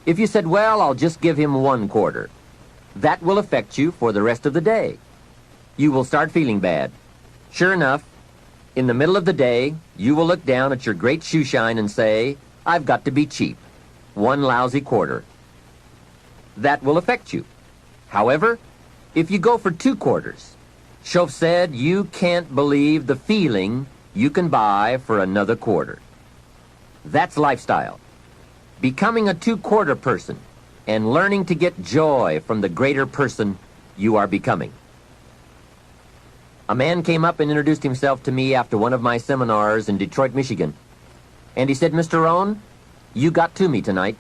If you said, well, I'll just give him 1 quarter, that will affect you for the rest of the day. You will start feeling bad. Sure enough, in the middle of the day, you will look down at your great shoe shine and say, I've got to be cheap. 1 lousy quarter. That will affect you. However, if you go for 2 quarters, Schoaf said you can't believe the feeling you can buy for another quarter. That's lifestyle. Becoming a 2-quarter person and learning to get joy from the greater person you are becoming. A man came up and introduced himself to me after one of my seminars in Detroit, Michigan. And he said, Mr. Rohn, you got to me tonight.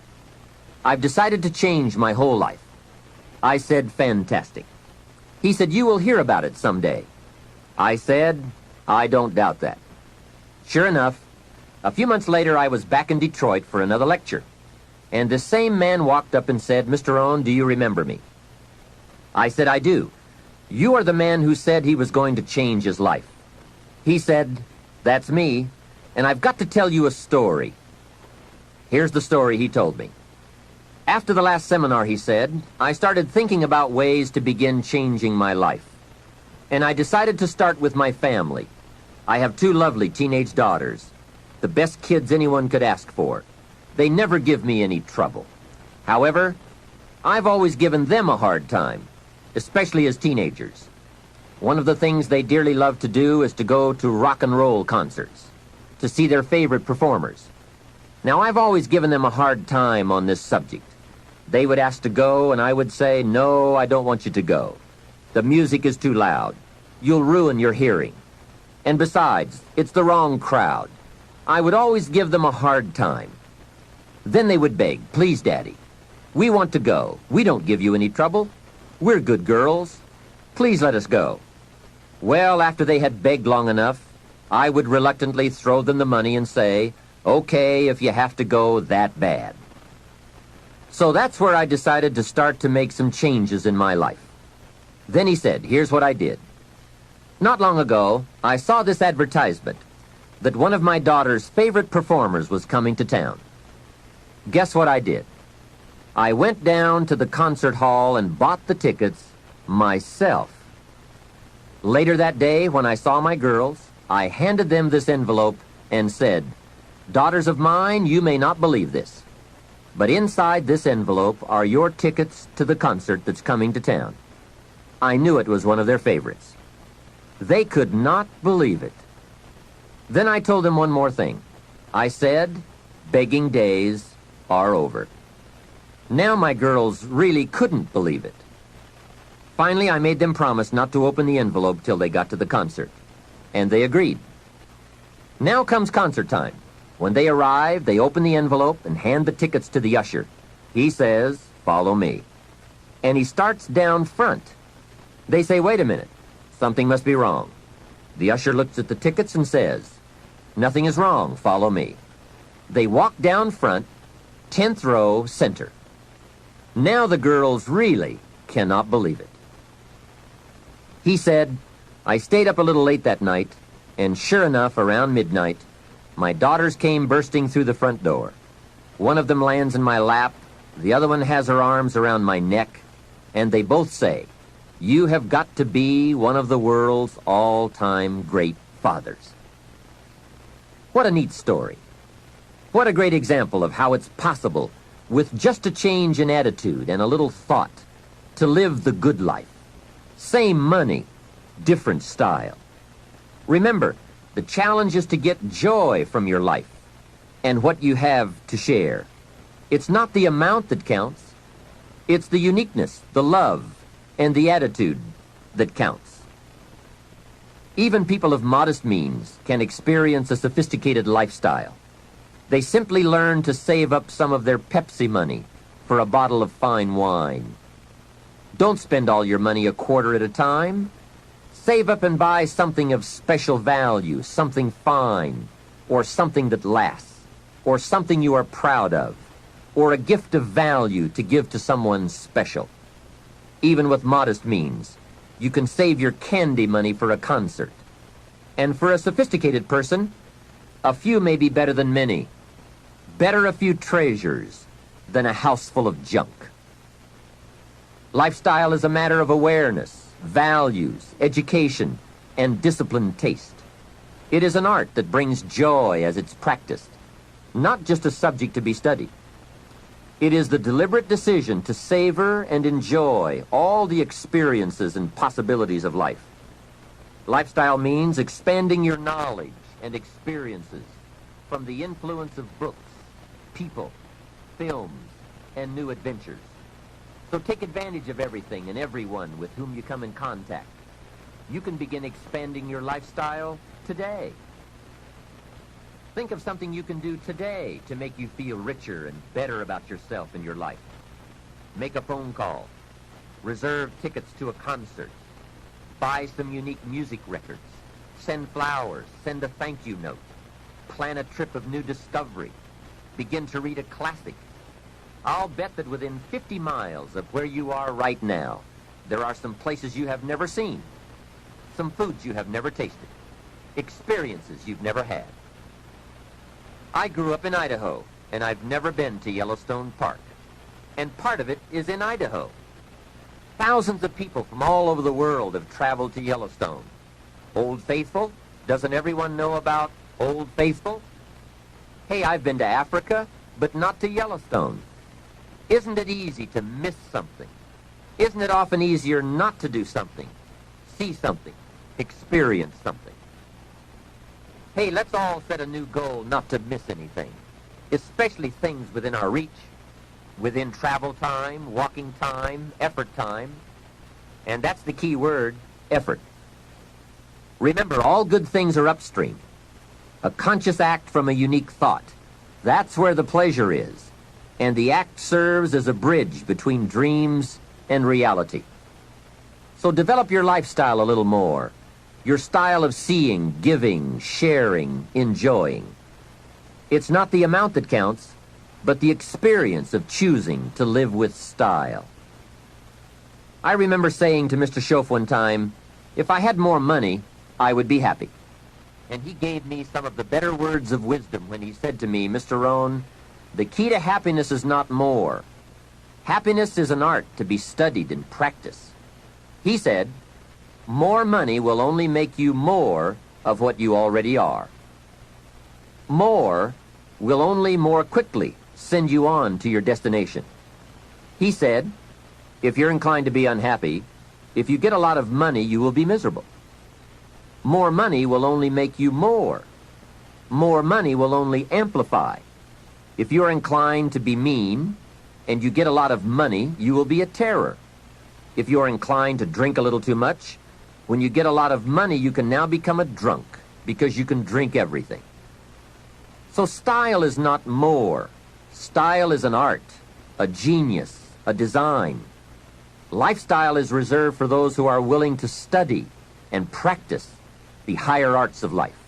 I've decided to change my whole life. I said, fantastic. He said, you will hear about it someday. I said, I don't doubt that. Sure enough, a few months later I was back in Detroit for another lecture. And this same man walked up and said, Mr. Rohn, do you remember me? I said, I do. You are the man who said he was going to change his life. He said, that's me, and I've got to tell you a story. Here's the story he told me. After the last seminar, he said, I started thinking about ways to begin changing my life. And I decided to start with my family. I have 2 lovely teenage daughters, the best kids anyone could ask for. They never give me any trouble. However, I've always given them a hard time, especially as teenagers. One of the things they dearly love to do is to go to rock and roll concerts, to see their favorite performers. Now, I've always given them a hard time on this subject. They would ask to go, and I would say, no, I don't want you to go. The music is too loud. You'll ruin your hearing. And besides, it's the wrong crowd. I would always give them a hard time. Then they would beg, please, Daddy, we want to go. We don't give you any trouble. We're good girls. Please let us go. Well, after they had begged long enough, I would reluctantly throw them the money and say, okay, if you have to go that bad. So that's where I decided to start to make some changes in my life. Then he said, here's what I did. Not long ago, I saw this advertisement that one of my daughter's favorite performers was coming to town. Guess what I did? I went down to the concert hall and bought the tickets myself. Later that day, when I saw my girls, I handed them this envelope and said, "Daughters of mine, you may not believe this, but inside this envelope are your tickets to the concert that's coming to town." I knew it was one of their favorites. They could not believe it. Then I told them one more thing. I said, begging days are over. Now my girls really couldn't believe it. Finally, I made them promise not to open the envelope till they got to the concert, and they agreed. Now comes concert time. When they arrive, they open the envelope and hand the tickets to the usher. He says, "Follow me." And he starts down front. They say, "Wait a minute. Something must be wrong." The usher looks at the tickets and says, "Nothing is wrong. Follow me." They walk down front, 10th row, center. Now the girls really cannot believe it. He said, "I stayed up a little late that night, and sure enough, around midnight, my daughters came bursting through the front door. One of them lands in my lap, the other one has her arms around my neck, and they both say, 'You have got to be one of the world's all-time great fathers.'" What a neat story. What a great example of how it's possible, with just a change in attitude and a little thought, to live the good life. Same money, different style. Remember, the challenge is to get joy from your life and what you have to share. It's not the amount that counts. It's the uniqueness, the love, and the attitude that counts. Even people of modest means can experience a sophisticated lifestyle. They simply learn to save up some of their Pepsi money for a bottle of fine wine. Don't spend all your money a quarter at a time. Save up and buy something of special value, something fine, or something that lasts, or something you are proud of, or a gift of value to give to someone special. Even with modest means, you can save your candy money for a concert. And for a sophisticated person, a few may be better than many. Better a few treasures than a house full of junk. Lifestyle is a matter of awareness, values, education, and disciplined taste. It is an art that brings joy as it's practiced, not just a subject to be studied. It is the deliberate decision to savor and enjoy all the experiences and possibilities of life. Lifestyle means expanding your knowledge and experiences from the influence of books, people, films, and new adventures. So take advantage of everything and everyone with whom you come in contact. You can begin expanding your lifestyle today. Think of something you can do today to make you feel richer and better about yourself and your life. Make a phone call. Reserve tickets to a concert. Buy some unique music records. Send flowers. Send a thank you note. Plan a trip of new discovery. Begin to read a classic. I'll bet that within 50 miles of where you are right now, there are some places you have never seen, some foods you have never tasted, experiences you've never had. I grew up in Idaho, and I've never been to Yellowstone Park. And part of it is in Idaho. Thousands of people from all over the world have traveled to Yellowstone. Old Faithful? Doesn't everyone know about Old Faithful? Hey, I've been to Africa, but not to Yellowstone. Isn't it easy to miss something? Isn't it often easier not to do something, see something, experience something? Hey, let's all set a new goal not to miss anything, especially things within our reach, within travel time, walking time, effort time. And that's the key word, effort. Remember, all good things are upstream. A conscious act from a unique thought. That's where the pleasure is. And the act serves as a bridge between dreams and reality. So develop your lifestyle a little more. Your style of seeing, giving, sharing, enjoying. It's not the amount that counts, but the experience of choosing to live with style. I remember saying to Mr. Schoaf one time, if I had more money, I would be happy. And he gave me some of the better words of wisdom when he said to me, Mr. Rohn, the key to happiness is not more. Happiness is an art to be studied and practiced. He said, more money will only make you more of what you already are. More will only more quickly send you on to your destination. He said, if you're inclined to be unhappy, if you get a lot of money, you will be miserable. More money will only make you more. More money will only amplify. If you're inclined to be mean and you get a lot of money, you will be a terror. If you're inclined to drink a little too much, when you get a lot of money, you can now become a drunk because you can drink everything. So style is not more. Style is an art, a genius, a design. Lifestyle is reserved for those who are willing to study and practice the higher arts of life.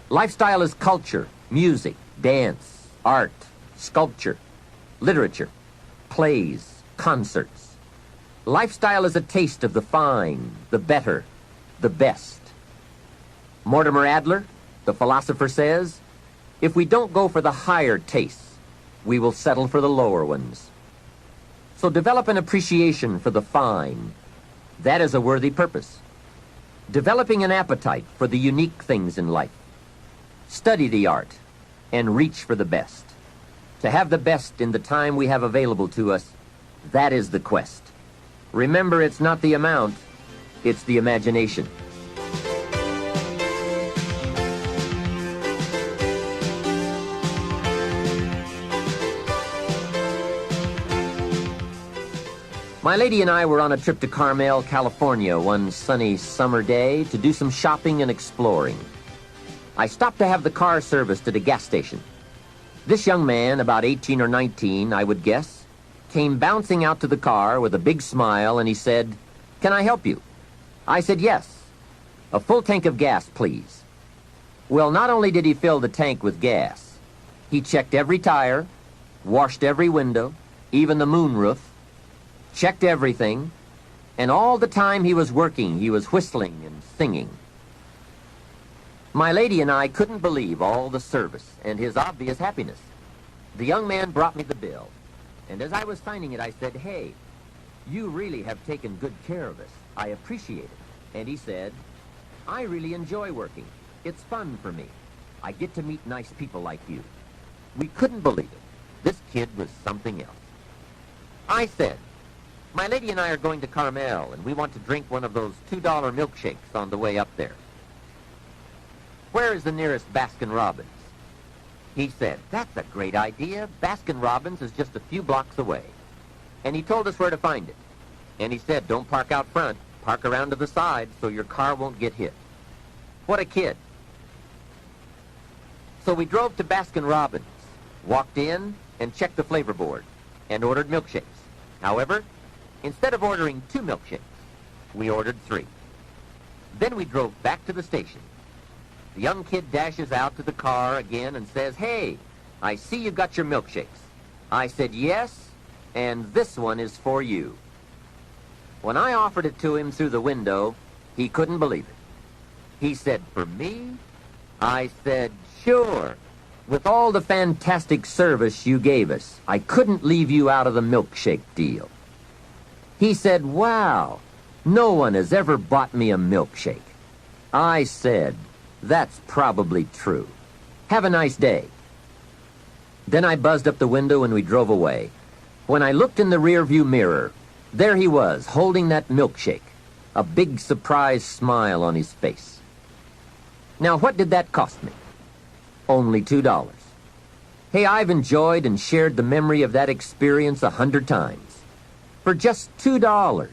Lifestyle is culture, music, dance, art, sculpture, literature, plays, concerts. Lifestyle is a taste of the fine, the better, the best. Mortimer Adler, the philosopher, says, if we don't go for the higher tastes, we will settle for the lower ones. So develop an appreciation for the fine. That is a worthy purpose. Developing an appetite for the unique things in life. Study the art and reach for the best. To have the best in the time we have available to us, that is the quest. Remember, it's not the amount, it's the imagination. My lady and I were on a trip to Carmel, California one sunny summer day to do some shopping and exploring. I stopped to have the car serviced at a gas station. This young man, about 18 or 19, I would guess, came bouncing out to the car with a big smile, and he said, "Can I help you?" I said, "Yes. A full tank of gas, please." Well, not only did he fill the tank with gas, he checked every tire, washed every window, even the moonroof, checked everything, and all the time he was working, he was whistling and singing. My lady and I couldn't believe all the service and his obvious happiness. The young man brought me the bill, and as I was signing it, I said, "Hey, you really have taken good care of us. I appreciate it." And he said, "I really enjoy working. It's fun for me. I get to meet nice people like you." We couldn't believe it. This kid was something else. I said, "My lady and I are going to Carmel, and we want to drink one of those $2 milkshakes on the way up there. Where is the nearest Baskin-Robbins?" He said, "That's a great idea. Baskin-Robbins is just a few blocks away." And he told us where to find it. And he said, "Don't park out front. Park around to the side so your car won't get hit." What a kid. So we drove to Baskin-Robbins, walked in, and checked the flavor board, and ordered milkshakes. However, instead of ordering 2 milkshakes, we ordered 3. Then we drove back to the station. The young kid dashes out to the car again and says, "Hey, I see you got your milkshakes." I said, "Yes, and this one is for you." When I offered it to him through the window, he couldn't believe it. He said, "For me?" I said, "Sure. With all the fantastic service you gave us, I couldn't leave you out of the milkshake deal." He said, "Wow, no one has ever bought me a milkshake." I said, "That's probably true. Have a nice day." Then I buzzed up the window and we drove away. When I looked in the rearview mirror, there he was, holding that milkshake, a big surprised smile on his face. Now, what did that cost me? Only $2. Hey, I've enjoyed and shared the memory of that experience 100 times. For just $2.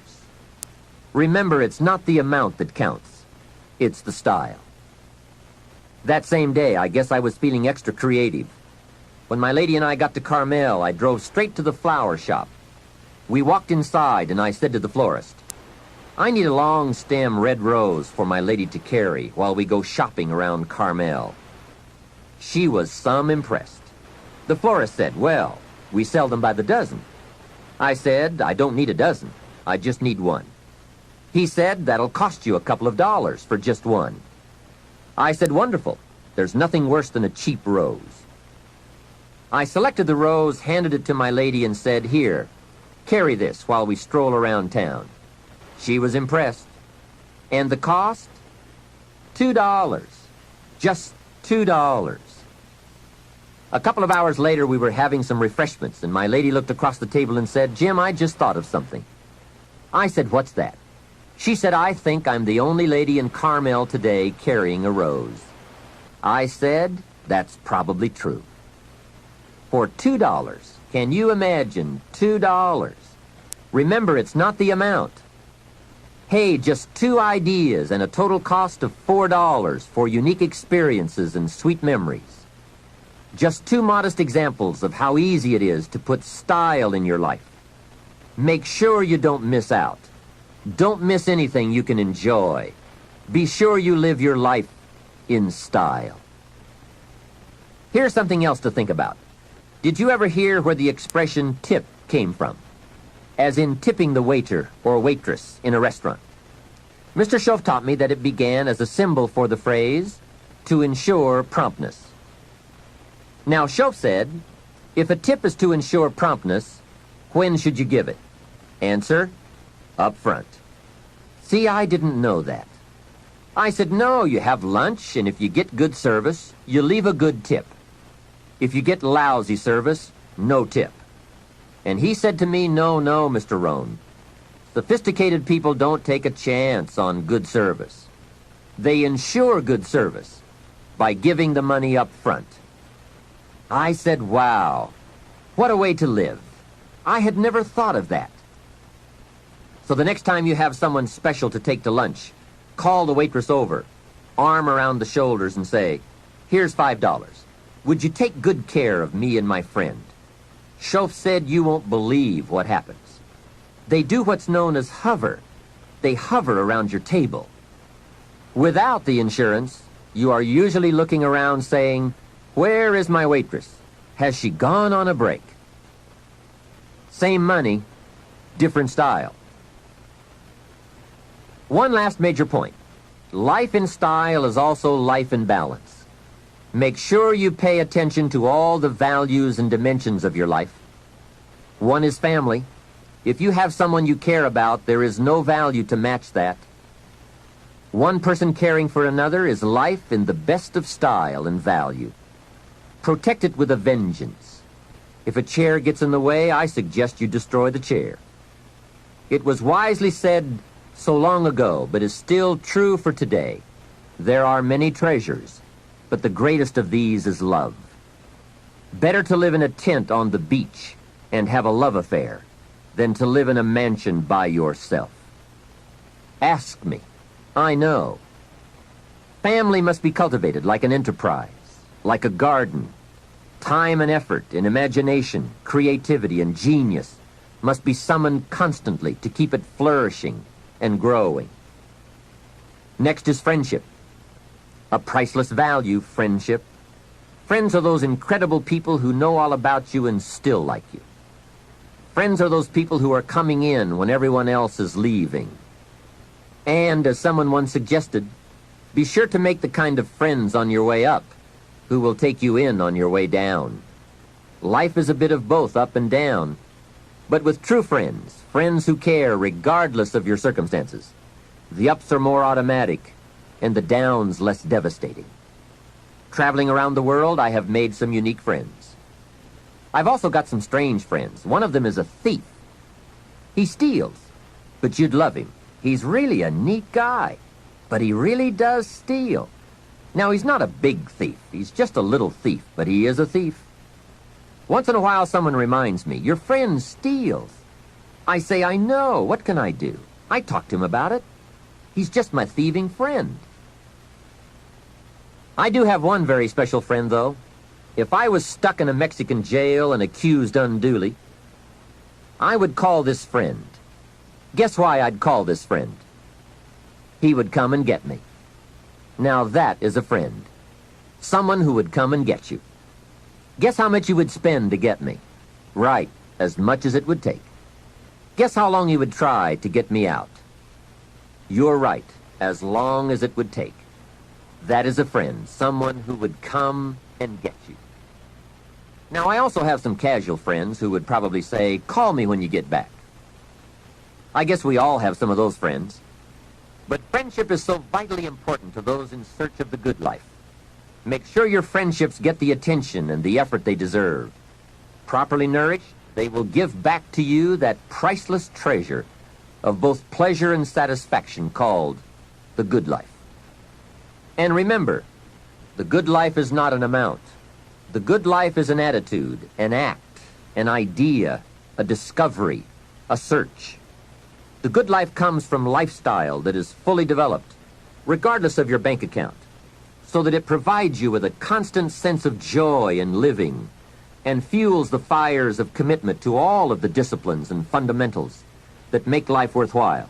Remember, it's not the amount that counts. It's the style. That same day, I guess I was feeling extra creative. When my lady and I got to Carmel, I drove straight to the flower shop. We walked inside, and I said to the florist, "I need a long stem red rose for my lady to carry while we go shopping around Carmel." She was some impressed. The florist said, "Well, we sell them by the dozen." I said, "I don't need a dozen. I just need one." He said, "That'll cost you a couple of dollars for just one." I said, "Wonderful. There's nothing worse than a cheap rose." I selected the rose, handed it to my lady, and said, "Here, carry this while we stroll around town." She was impressed. And the cost? $2. Just $2. A couple of hours later, we were having some refreshments, and my lady looked across the table and said, "Jim, I just thought of something." I said, "What's that?" She said, "I think I'm the only lady in Carmel today carrying a rose." I said, "That's probably true." For $2, can you imagine $2? Remember, it's not the amount. Hey, just 2 ideas and a total cost of $4 for unique experiences and sweet memories. Just 2 modest examples of how easy it is to put style in your life. Make sure you don't miss out. Don't miss anything you can enjoy. Be sure you live your life in style. Here's something else to think about. Did you ever hear where the expression tip came from? As in tipping the waiter or waitress in a restaurant. Mr. Schoaf taught me that it began as a symbol for the phrase, to ensure promptness. Now, Schoaf said, if a tip is to ensure promptness, when should you give it? Answer, up front. See, I didn't know that. I said, no, you have lunch, and if you get good service, you leave a good tip. If you get lousy service, no tip. And he said to me, no, Mr. Rohn. Sophisticated people don't take a chance on good service. They ensure good service by giving the money up front. I said, wow, what a way to live. I had never thought of that. So the next time you have someone special to take to lunch, call the waitress over, arm around the shoulders and say, here's $5. Would you take good care of me and my friend? Schoaf said you won't believe what happens. They do what's known as hover. They hover around your table. Without the insurance, you are usually looking around saying, where is my waitress? Has she gone on a break? Same money, different style. One last major point. Life in style is also life in balance. Make sure you pay attention to all the values and dimensions of your life. One is family. If you have someone you care about, there is no value to match that. One person caring for another is life in the best of style and value. Protect it with a vengeance. If a chair gets in the way, I suggest you destroy the chair. It was wisely said so long ago, but is still true for today. There are many treasures, but the greatest of these is love. Better to live in a tent on the beach and have a love affair than to live in a mansion by yourself. Ask me. I know. Family must be cultivated like an enterprise, like a garden. Time and effort and imagination, creativity and genius must be summoned constantly to keep it flourishing and growing. Next is friendship. A priceless value, friendship. Friends are those incredible people who know all about you and still like you. Friends are those people who are coming in when everyone else is leaving. And, as someone once suggested, be sure to make the kind of friends on your way up who will take you in on your way down. Life is a bit of both up and down. But with true friends, friends who care regardless of your circumstances, the ups are more automatic and the downs less devastating. Traveling around the world, I have made some unique friends. I've also got some strange friends. One of them is a thief. He steals, but you'd love him. He's really a neat guy, but he really does steal. Now, he's not a big thief. He's just a little thief, but he is a thief. Once in a while, someone reminds me, your friend steals. I say, I know. What can I do? I talk to him about it. He's just my thieving friend. I do have one very special friend, though. If I was stuck in a Mexican jail and accused unduly, I would call this friend. Guess why I'd call this friend? He would come and get me. Now that is a friend. Someone who would come and get you. Guess how much you would spend to get me? Right, as much as it would take. Guess how long you would try to get me out? You're right, as long as it would take. That is a friend, someone who would come and get you. Now, I also have some casual friends who would probably say, call me when you get back. I guess we all have some of those friends. But friendship is so vitally important to those in search of the good life. Make sure your friendships get the attention and the effort they deserve. Properly nourished, they will give back to you that priceless treasure of both pleasure and satisfaction called the good life. And remember, the good life is not an amount. The good life is an attitude, an act, an idea, a discovery, a search. The good life comes from lifestyle that is fully developed, regardless of your bank account, so that it provides you with a constant sense of joy in living and fuels the fires of commitment to all of the disciplines and fundamentals that make life worthwhile.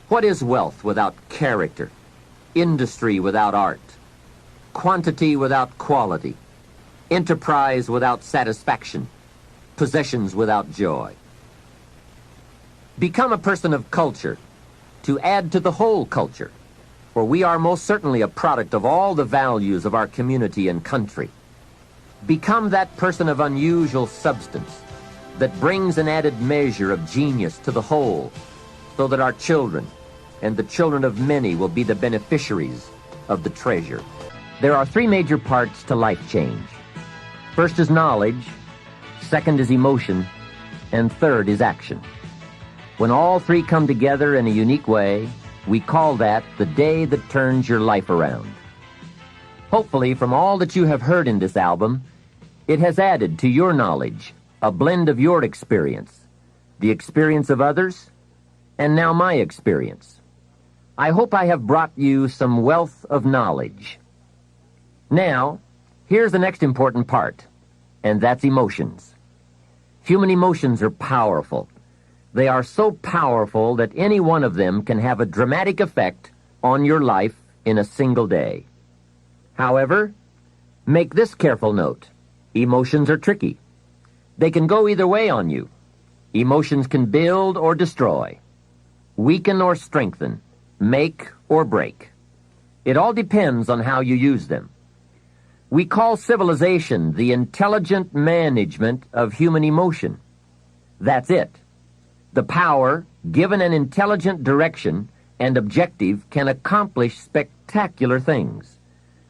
What is wealth without character? Industry without art? Quantity without quality? Enterprise without satisfaction? Possessions without joy? Become a person of culture to add to the whole culture, for we are most certainly a product of all the values of our community and country. Become that person of unusual substance that brings an added measure of genius to the whole, so that our children and the children of many will be the beneficiaries of the treasure. There are three major parts to life change. First is knowledge, second is emotion, and third is action. When all three come together in a unique way, we call that the day that turns your life around. Hopefully, from all that you have heard in this album, it has added to your knowledge a blend of your experience, the experience of others, and now my experience. I hope I have brought you some wealth of knowledge. Now, here's the next important part, and that's emotions. Human emotions are powerful. They are so powerful that any one of them can have a dramatic effect on your life in a single day. However, make this careful note. Emotions are tricky. They can go either way on you. Emotions can build or destroy, weaken or strengthen, make or break. It all depends on how you use them. We call civilization the intelligent management of human emotion. That's it. The power, given an intelligent direction and objective, can accomplish spectacular things.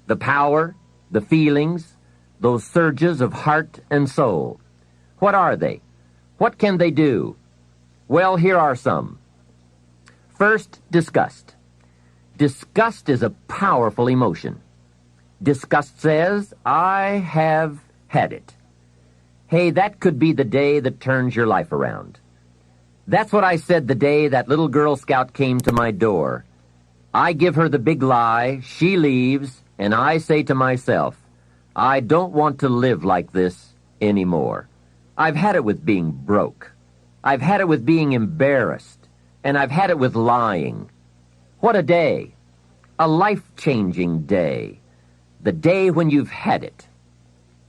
The power, the feelings, those surges of heart and soul. What are they? What can they do? Well, here are some. First, disgust. Disgust is a powerful emotion. Disgust says, I have had it. Hey, that could be the day that turns your life around. That's what I said the day that little Girl Scout came to my door. I give her the big lie, she leaves, and I say to myself, I don't want to live like this anymore. I've had it with being broke. I've had it with being embarrassed. And I've had it with lying. What a day. A life-changing day. The day when you've had it.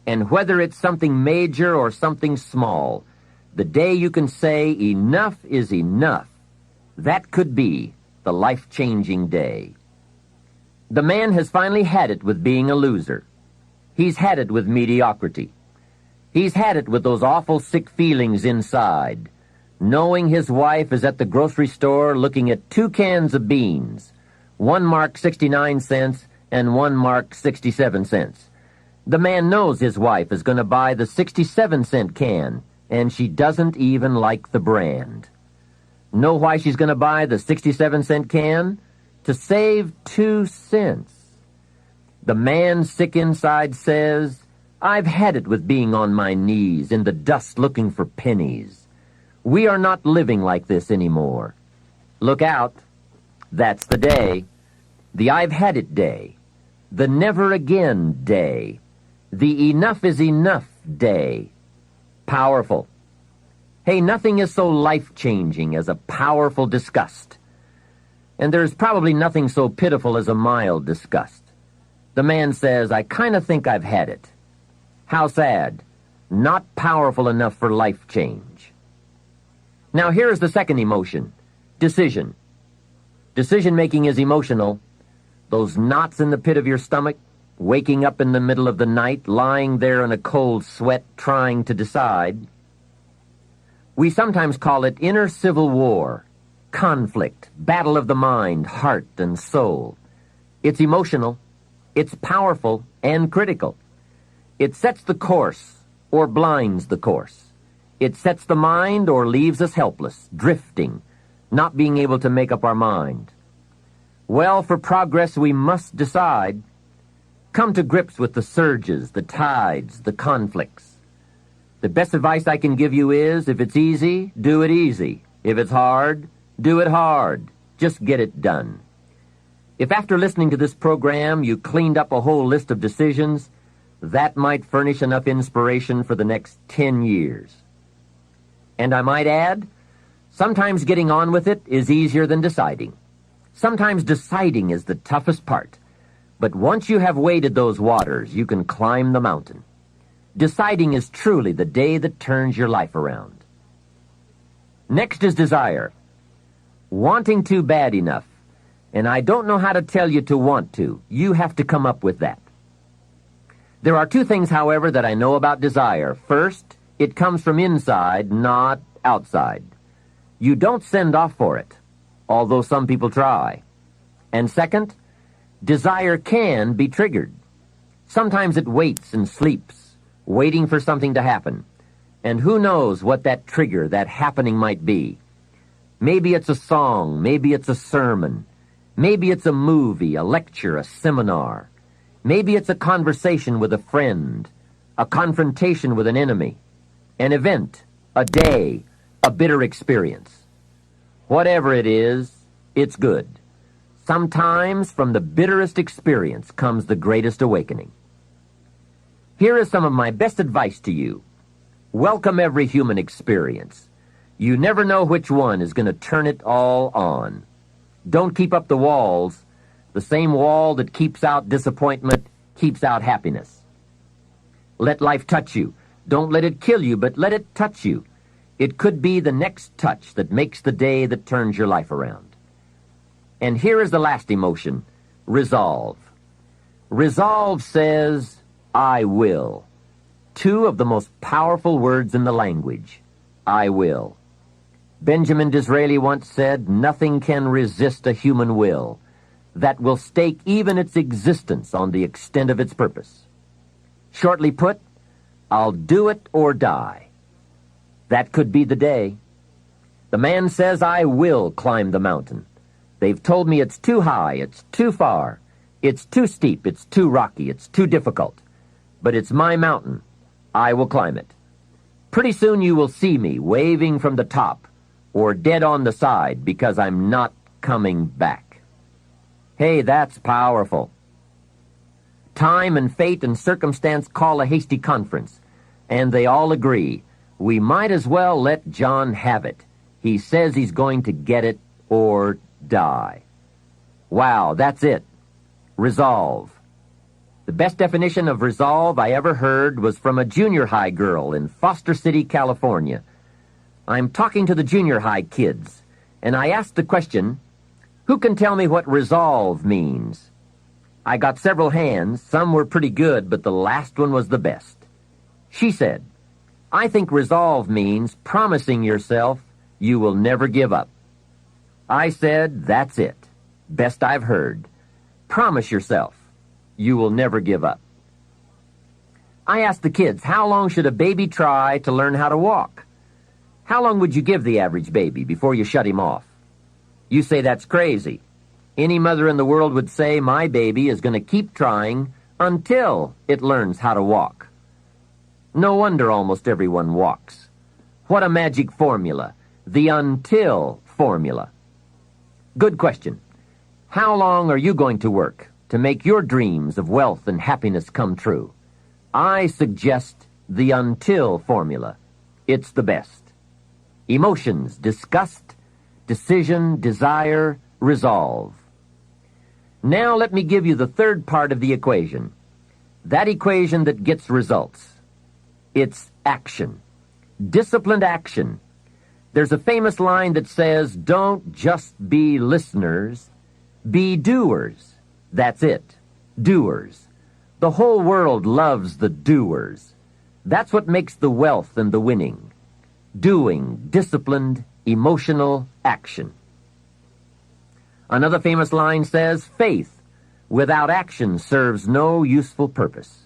And whether it's something major or something small, the day you can say enough is enough, that could be the life-changing day. The man has finally had it with being a loser. He's had it with mediocrity. He's had it with those awful sick feelings inside, knowing his wife is at the grocery store looking at 2 cans of beans, one marked 69 cents and one marked 67 cents. The man knows his wife is going to buy the 67-cent can, and she doesn't even like the brand. Know why she's going to buy the 67-cent can? To save 2 cents. The man sick inside says, I've had it with being on my knees in the dust looking for pennies. We are not living like this anymore. Look out. That's the day. The I've had it day. The never again day. The enough is enough day. Powerful. Hey, nothing is so life-changing as a powerful disgust. And there's probably nothing so pitiful as a mild disgust. The man says, I kind of think I've had it. How sad. Not powerful enough for life change. Now here's the second emotion, decision. Decision-making is emotional. Those knots in the pit of your stomach, waking up in the middle of the night, lying there in a cold sweat, trying to decide. We sometimes call it inner civil war, conflict, battle of the mind, heart, and soul. It's emotional, it's powerful, and critical. It sets the course or blinds the course. It sets the mind or leaves us helpless, drifting, not being able to make up our mind. Well, for progress we must decide. Come to grips with the surges, the tides, the conflicts. The best advice I can give you is, if it's easy, do it easy. If it's hard, do it hard. Just get it done. If after listening to this program you cleaned up a whole list of decisions, that might furnish enough inspiration for the next 10 years. And I might add, sometimes getting on with it is easier than deciding. Sometimes deciding is the toughest part. But once you have waded those waters, you can climb the mountain. Deciding is truly the day that turns your life around. Next is desire. Wanting to bad enough. And I don't know how to tell you to want to. You have to come up with that. There are two things, however, that I know about desire. First, it comes from inside, not outside. You don't send off for it, although some people try. And second, desire can be triggered. Sometimes it waits and sleeps, waiting for something to happen. And who knows what that trigger, that happening might be. Maybe it's a song, maybe it's a sermon, maybe it's a movie, a lecture, a seminar. Maybe it's a conversation with a friend, a confrontation with an enemy, an event, a day, a bitter experience. Whatever it is, it's good. Sometimes from the bitterest experience comes the greatest awakening. Here is some of my best advice to you. Welcome every human experience. You never know which one is going to turn it all on. Don't keep up the walls. The same wall that keeps out disappointment keeps out happiness. Let life touch you. Don't let it kill you, but let it touch you. It could be the next touch that makes the day that turns your life around. And here is the last emotion, resolve. Resolve says, I will. Two of the most powerful words in the language, I will. Benjamin Disraeli once said, nothing can resist a human will that will stake even its existence on the extent of its purpose. Shortly put, I'll do it or die. That could be the day. The man says, I will climb the mountain. They've told me it's too high, it's too far, it's too steep, it's too rocky, it's too difficult. But it's my mountain. I will climb it. Pretty soon you will see me waving from the top or dead on the side because I'm not coming back. Hey, that's powerful. Time and fate and circumstance call a hasty conference, and they all agree. We might as well let John have it. He says he's going to get it or die. Wow, that's it. Resolve. The best definition of resolve I ever heard was from a junior high girl in Foster City, California. I'm talking to the junior high kids, and I asked the question, who can tell me what resolve means? I got several hands. Some were pretty good, but the last one was the best. She said, I think resolve means promising yourself you will never give up. I said, that's it. Best I've heard. Promise yourself you will never give up. I asked the kids, how long should a baby try to learn how to walk? How long would you give the average baby before you shut him off? You say that's crazy. Any mother in the world would say my baby is going to keep trying until it learns how to walk. No wonder almost everyone walks. What a magic formula, the until formula. Good question. How long are you going to work to make your dreams of wealth and happiness come true? I suggest the until formula. It's the best. Emotions, disgust, decision, desire, resolve. Now let me give you the third part of the equation. That equation that gets results. It's action. Disciplined action. There's a famous line that says, don't just be listeners, be doers. That's it. Doers. The whole world loves the doers. That's what makes the wealth and the winning. Doing, disciplined, emotional action. Another famous line says, faith without action serves no useful purpose.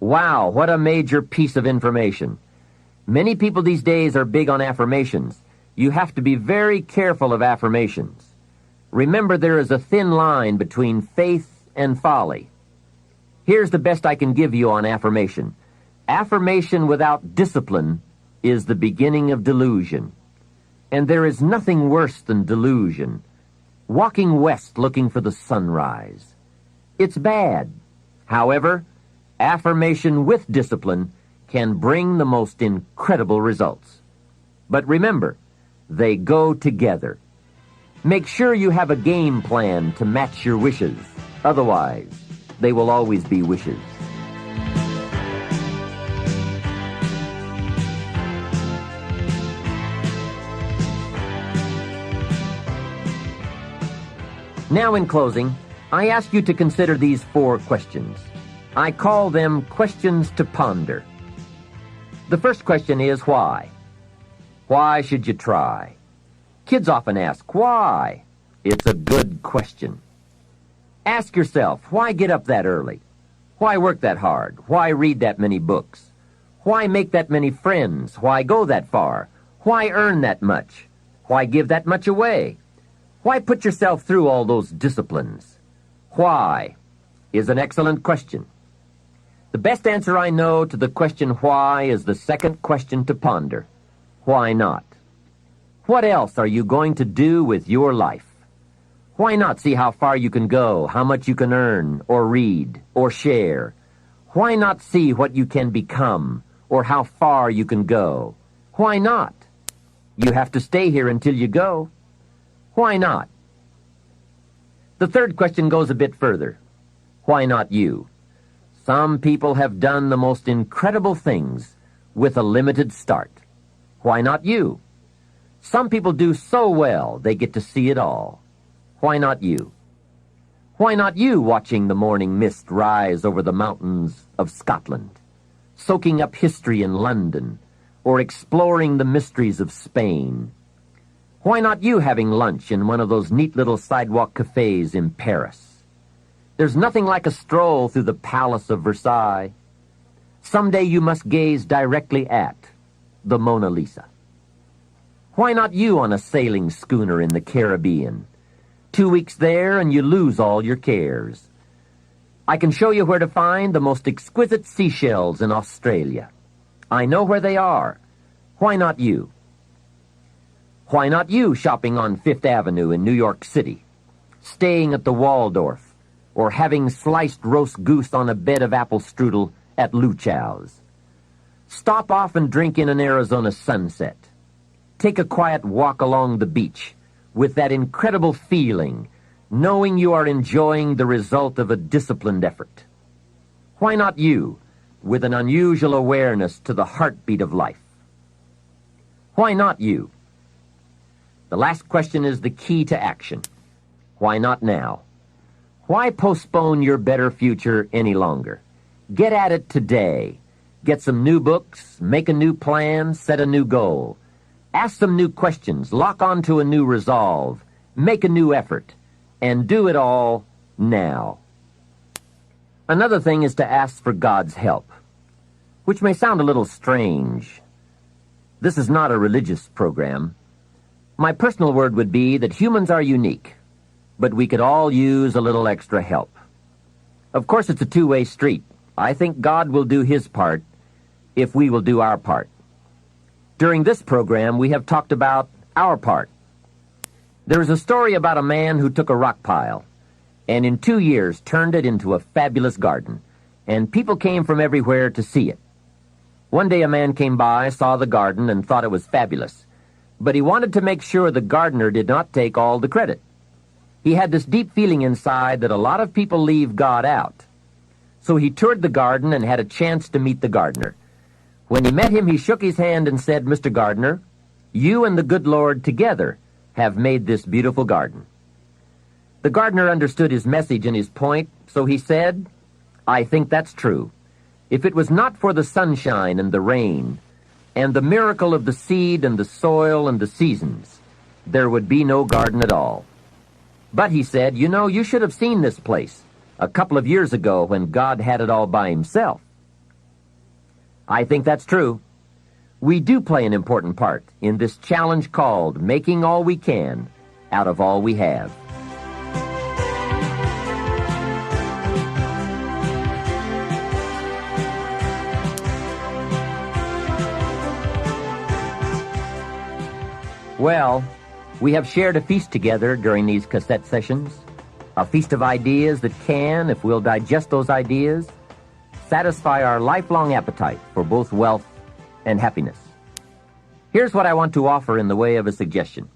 Wow, what a major piece of information. Many people these days are big on affirmations. You have to be very careful of affirmations. Remember, there is a thin line between faith and folly. Here's the best I can give you on affirmation. Affirmation without discipline is the beginning of delusion. And there is nothing worse than delusion. Walking west looking for the sunrise. It's bad. However, affirmation with discipline can bring the most incredible results. But remember, they go together. Make sure you have a game plan to match your wishes. Otherwise, they will always be wishes. Now, in closing, I ask you to consider these 4 questions. I call them questions to ponder. The first question is why? Why should you try? Kids often ask, why? It's a good question. Ask yourself, why get up that early? Why work that hard? Why read that many books? Why make that many friends? Why go that far? Why earn that much? Why give that much away? Why put yourself through all those disciplines? Why is an excellent question. The best answer I know to the question why is the second question to ponder. Why not? What else are you going to do with your life? Why not see how far you can go, how much you can earn, or read, or share? Why not see what you can become, or how far you can go? Why not? You have to stay here until you go. Why not? The third question goes a bit further. Why not you? Some people have done the most incredible things with a limited start. Why not you? Some people do so well they get to see it all. Why not you? Why not you watching the morning mist rise over the mountains of Scotland, soaking up history in London, or exploring the mysteries of Spain? Why not you having lunch in one of those neat little sidewalk cafes in Paris? There's nothing like a stroll through the Palace of Versailles. Someday you must gaze directly at the Mona Lisa. Why not you on a sailing schooner in the Caribbean? 2 weeks there and you lose all your cares. I can show you where to find the most exquisite seashells in Australia. I know where they are. Why not you? Why not you shopping on Fifth Avenue in New York City, staying at the Waldorf, or having sliced roast goose on a bed of apple strudel at Luchow's? Stop off and drink in an Arizona sunset. Take a quiet walk along the beach with that incredible feeling, knowing you are enjoying the result of a disciplined effort. Why not you, with an unusual awareness to the heartbeat of life? Why not you? The last question is the key to action. Why not now? Why postpone your better future any longer? Get at it today. Get some new books, make a new plan, set a new goal. Ask some new questions, lock onto a new resolve, make a new effort, and do it all now. Another thing is to ask for God's help, which may sound a little strange. This is not a religious program. My personal word would be that humans are unique, but we could all use a little extra help. Of course, it's a two-way street. I think God will do His part if we will do our part. During this program, we have talked about our part. There is a story about a man who took a rock pile and in 2 years turned it into a fabulous garden, and people came from everywhere to see it. One day a man came by, saw the garden, and thought it was fabulous, but he wanted to make sure the gardener did not take all the credit. He had this deep feeling inside that a lot of people leave God out. So he toured the garden and had a chance to meet the gardener. When he met him, he shook his hand and said, "Mr. Gardener, you and the good Lord together have made this beautiful garden." The gardener understood his message and his point, so he said, "I think that's true. If it was not for the sunshine and the rain, and the miracle of the seed and the soil and the seasons, there would be no garden at all." But he said, you know, you should have seen this place a couple of years ago when God had it all by himself. I think that's true. We do play an important part in this challenge called making all we can out of all we have. Well, we have shared a feast together during these cassette sessions, a feast of ideas that can, if we'll digest those ideas, satisfy our lifelong appetite for both wealth and happiness. Here's what I want to offer in the way of a suggestion.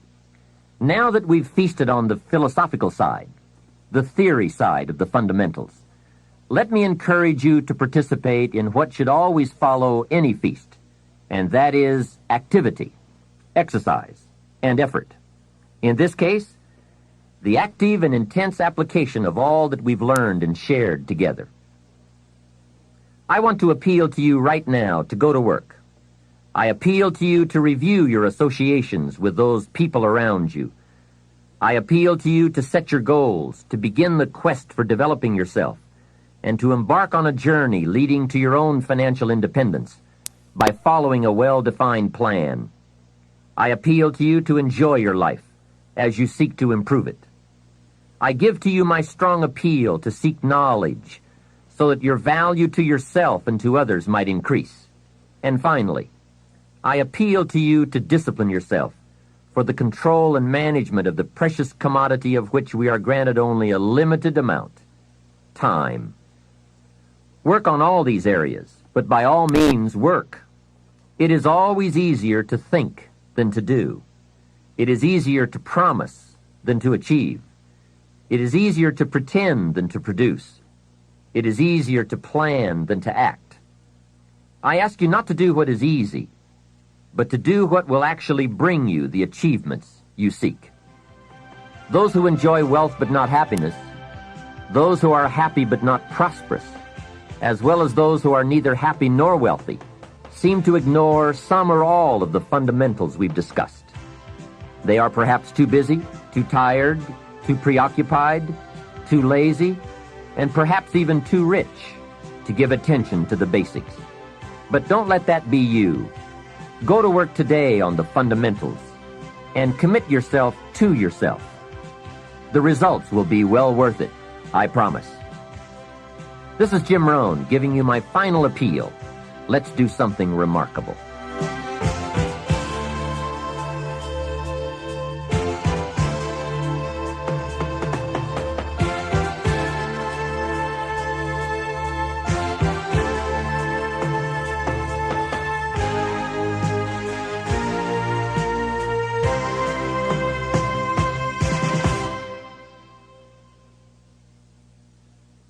Now that we've feasted on the philosophical side, the theory side of the fundamentals, let me encourage you to participate in what should always follow any feast, and that is activity, exercise, and effort. In this case, the active and intense application of all that we've learned and shared together. I want to appeal to you right now to go to work. I appeal to you to review your associations with those people around you. I appeal to you to set your goals, to begin the quest for developing yourself, and to embark on a journey leading to your own financial independence by following a well-defined plan. I appeal to you to enjoy your life as you seek to improve it. I give to you my strong appeal to seek knowledge so that your value to yourself and to others might increase. And finally, I appeal to you to discipline yourself for the control and management of the precious commodity of which we are granted only a limited amount, time. Work on all these areas, but by all means work. It is always easier to think than to do. It is easier to promise than to achieve. It is easier to pretend than to produce. It is easier to plan than to act. I ask you not to do what is easy, but to do what will actually bring you the achievements you seek. Those who enjoy wealth but not happiness, those who are happy but not prosperous, as well as those who are neither happy nor wealthy, seem to ignore some or all of the fundamentals we've discussed. They are perhaps too busy, too tired, too preoccupied, too lazy, and perhaps even too rich to give attention to the basics. But don't let that be you. Go to work today on the fundamentals and commit yourself to yourself. The results will be well worth it, I promise. This is Jim Rohn giving you my final appeal. Let's do something remarkable.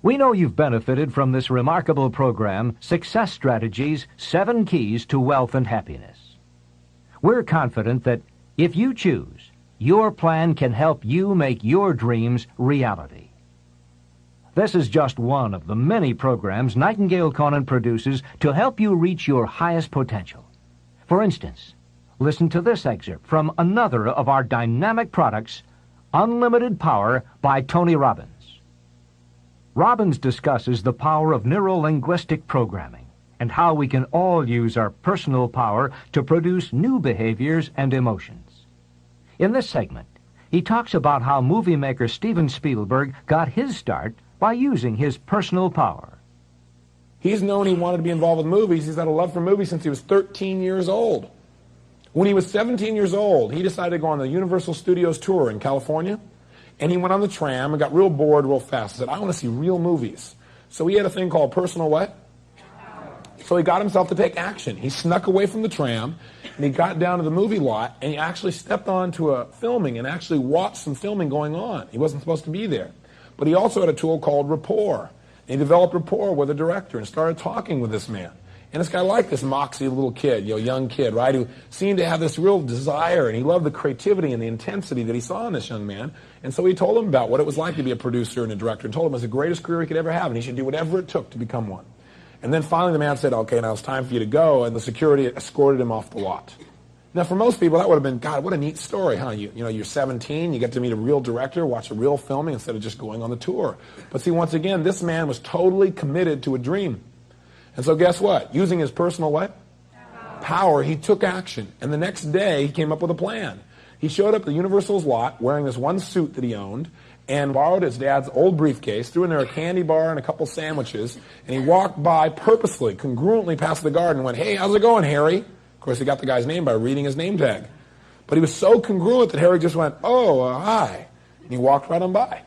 We know you've benefited from this remarkable program, Success Strategies, 7 Keys to Wealth and Happiness. We're confident that if you choose, your plan can help you make your dreams reality. This is just one of the many programs Nightingale Conant produces to help you reach your highest potential. For instance, listen to this excerpt from another of our dynamic products, Unlimited Power by Tony Robbins. Robbins discusses the power of neuro-linguistic programming and how we can all use our personal power to produce new behaviors and emotions. In this segment, he talks about how movie maker Steven Spielberg got his start by using his personal power. He's known he wanted to be involved with movies. He's had a love for movies since he was 13 years old. When he was 17 years old, he decided to go on the Universal Studios tour in California. And he went on the tram and got real bored real fast. He said, I want to see real movies. So he had a thing called personal what? So he got himself to take action. He snuck away from the tram, and he got down to the movie lot, and he actually stepped onto a filming and actually watched some filming going on. He wasn't supposed to be there. But he also had a tool called rapport. And he developed rapport with the director and started talking with this man. And this guy liked this moxie little kid, young kid, right, who seemed to have this real desire, and he loved the creativity and the intensity that he saw in this young man. And so he told him about what it was like to be a producer and a director, and told him it was the greatest career he could ever have, and he should do whatever it took to become one. And then finally the man said, okay, now it's time for you to go, and the security escorted him off the lot. Now, for most people, that would have been, God, what a neat story, huh? You're 17, you get to meet a real director, watch a real filming instead of just going on the tour. But see, once again, this man was totally committed to a dream. And so guess what? Using his personal what? Power, he took action. And the next day, he came up with a plan. He showed up at the Universal's lot wearing this one suit that he owned and borrowed his dad's old briefcase, threw in there a candy bar and a couple sandwiches, and he walked by purposely, congruently past the guard and went, "Hey, how's it going, Harry?" Of course, he got the guy's name by reading his name tag. But he was so congruent that Harry just went, "Oh, hi." And he walked right on by.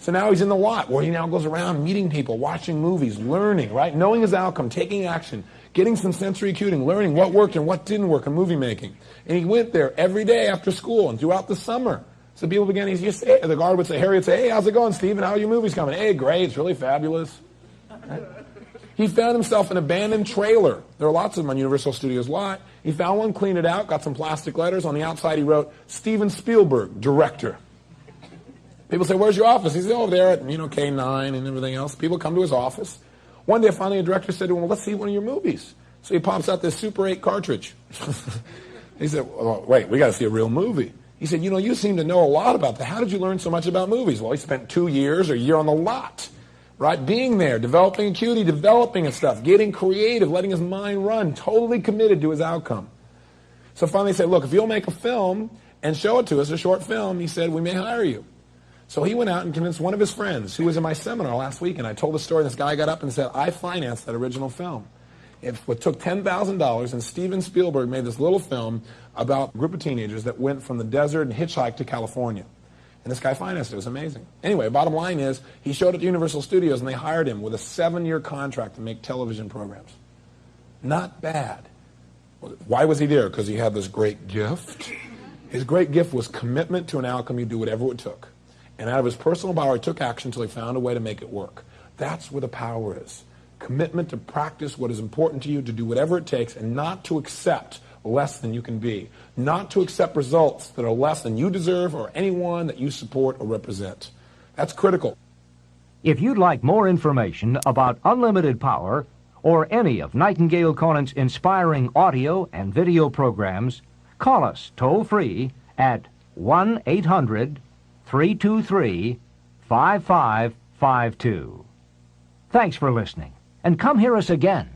So now he's in the lot where he now goes around meeting people, watching movies, learning, right? Knowing his outcome, taking action, getting some sensory acuting, learning what worked and what didn't work in movie making. And he went there every day after school and throughout the summer. So people began, the guard would say, Harry would say, "Hey, how's it going, Stephen? How are your movies coming?" "Hey, great, it's really fabulous." Right? He found himself an abandoned trailer. There are lots of them on Universal Studios lot. He found one, cleaned it out, got some plastic letters. On the outside he wrote, "Steven Spielberg, director." People say, "Where's your office?" He said, "Over there at, K9 and everything else." People come to his office. One day, finally, a director said to him, "Well, let's see one of your movies." So he pops out this Super 8 cartridge. He said, "Well, wait, we got to see a real movie." He said, "You seem to know a lot about that. How did you learn so much about movies?" Well, he spent 2 years or a year on the lot, right? Being there, developing acuity, developing his stuff, getting creative, letting his mind run, totally committed to his outcome. So finally he said, "Look, if you'll make a film and show it to us, a short film," he said, "we may hire you." So he went out and convinced one of his friends who was in my seminar last week, and I told the story, and this guy got up and said, "I financed that original film." It took $10,000, and Steven Spielberg made this little film about a group of teenagers that went from the desert and hitchhiked to California. And this guy financed it. It was amazing. Anyway, bottom line is, he showed it to Universal Studios, and they hired him with a 7-year contract to make television programs. Not bad. Why was he there? Because he had this great gift. His great gift was commitment to an outcome. He'd do whatever it took. And out of his personal power, he took action until he found a way to make it work. That's where the power is. Commitment to practice what is important to you, to do whatever it takes, and not to accept less than you can be. Not to accept results that are less than you deserve or anyone that you support or represent. That's critical. If you'd like more information about unlimited power or any of Nightingale Conant's inspiring audio and video programs, call us toll-free at 1-800-323-5552. Thanks for listening, and come hear us again.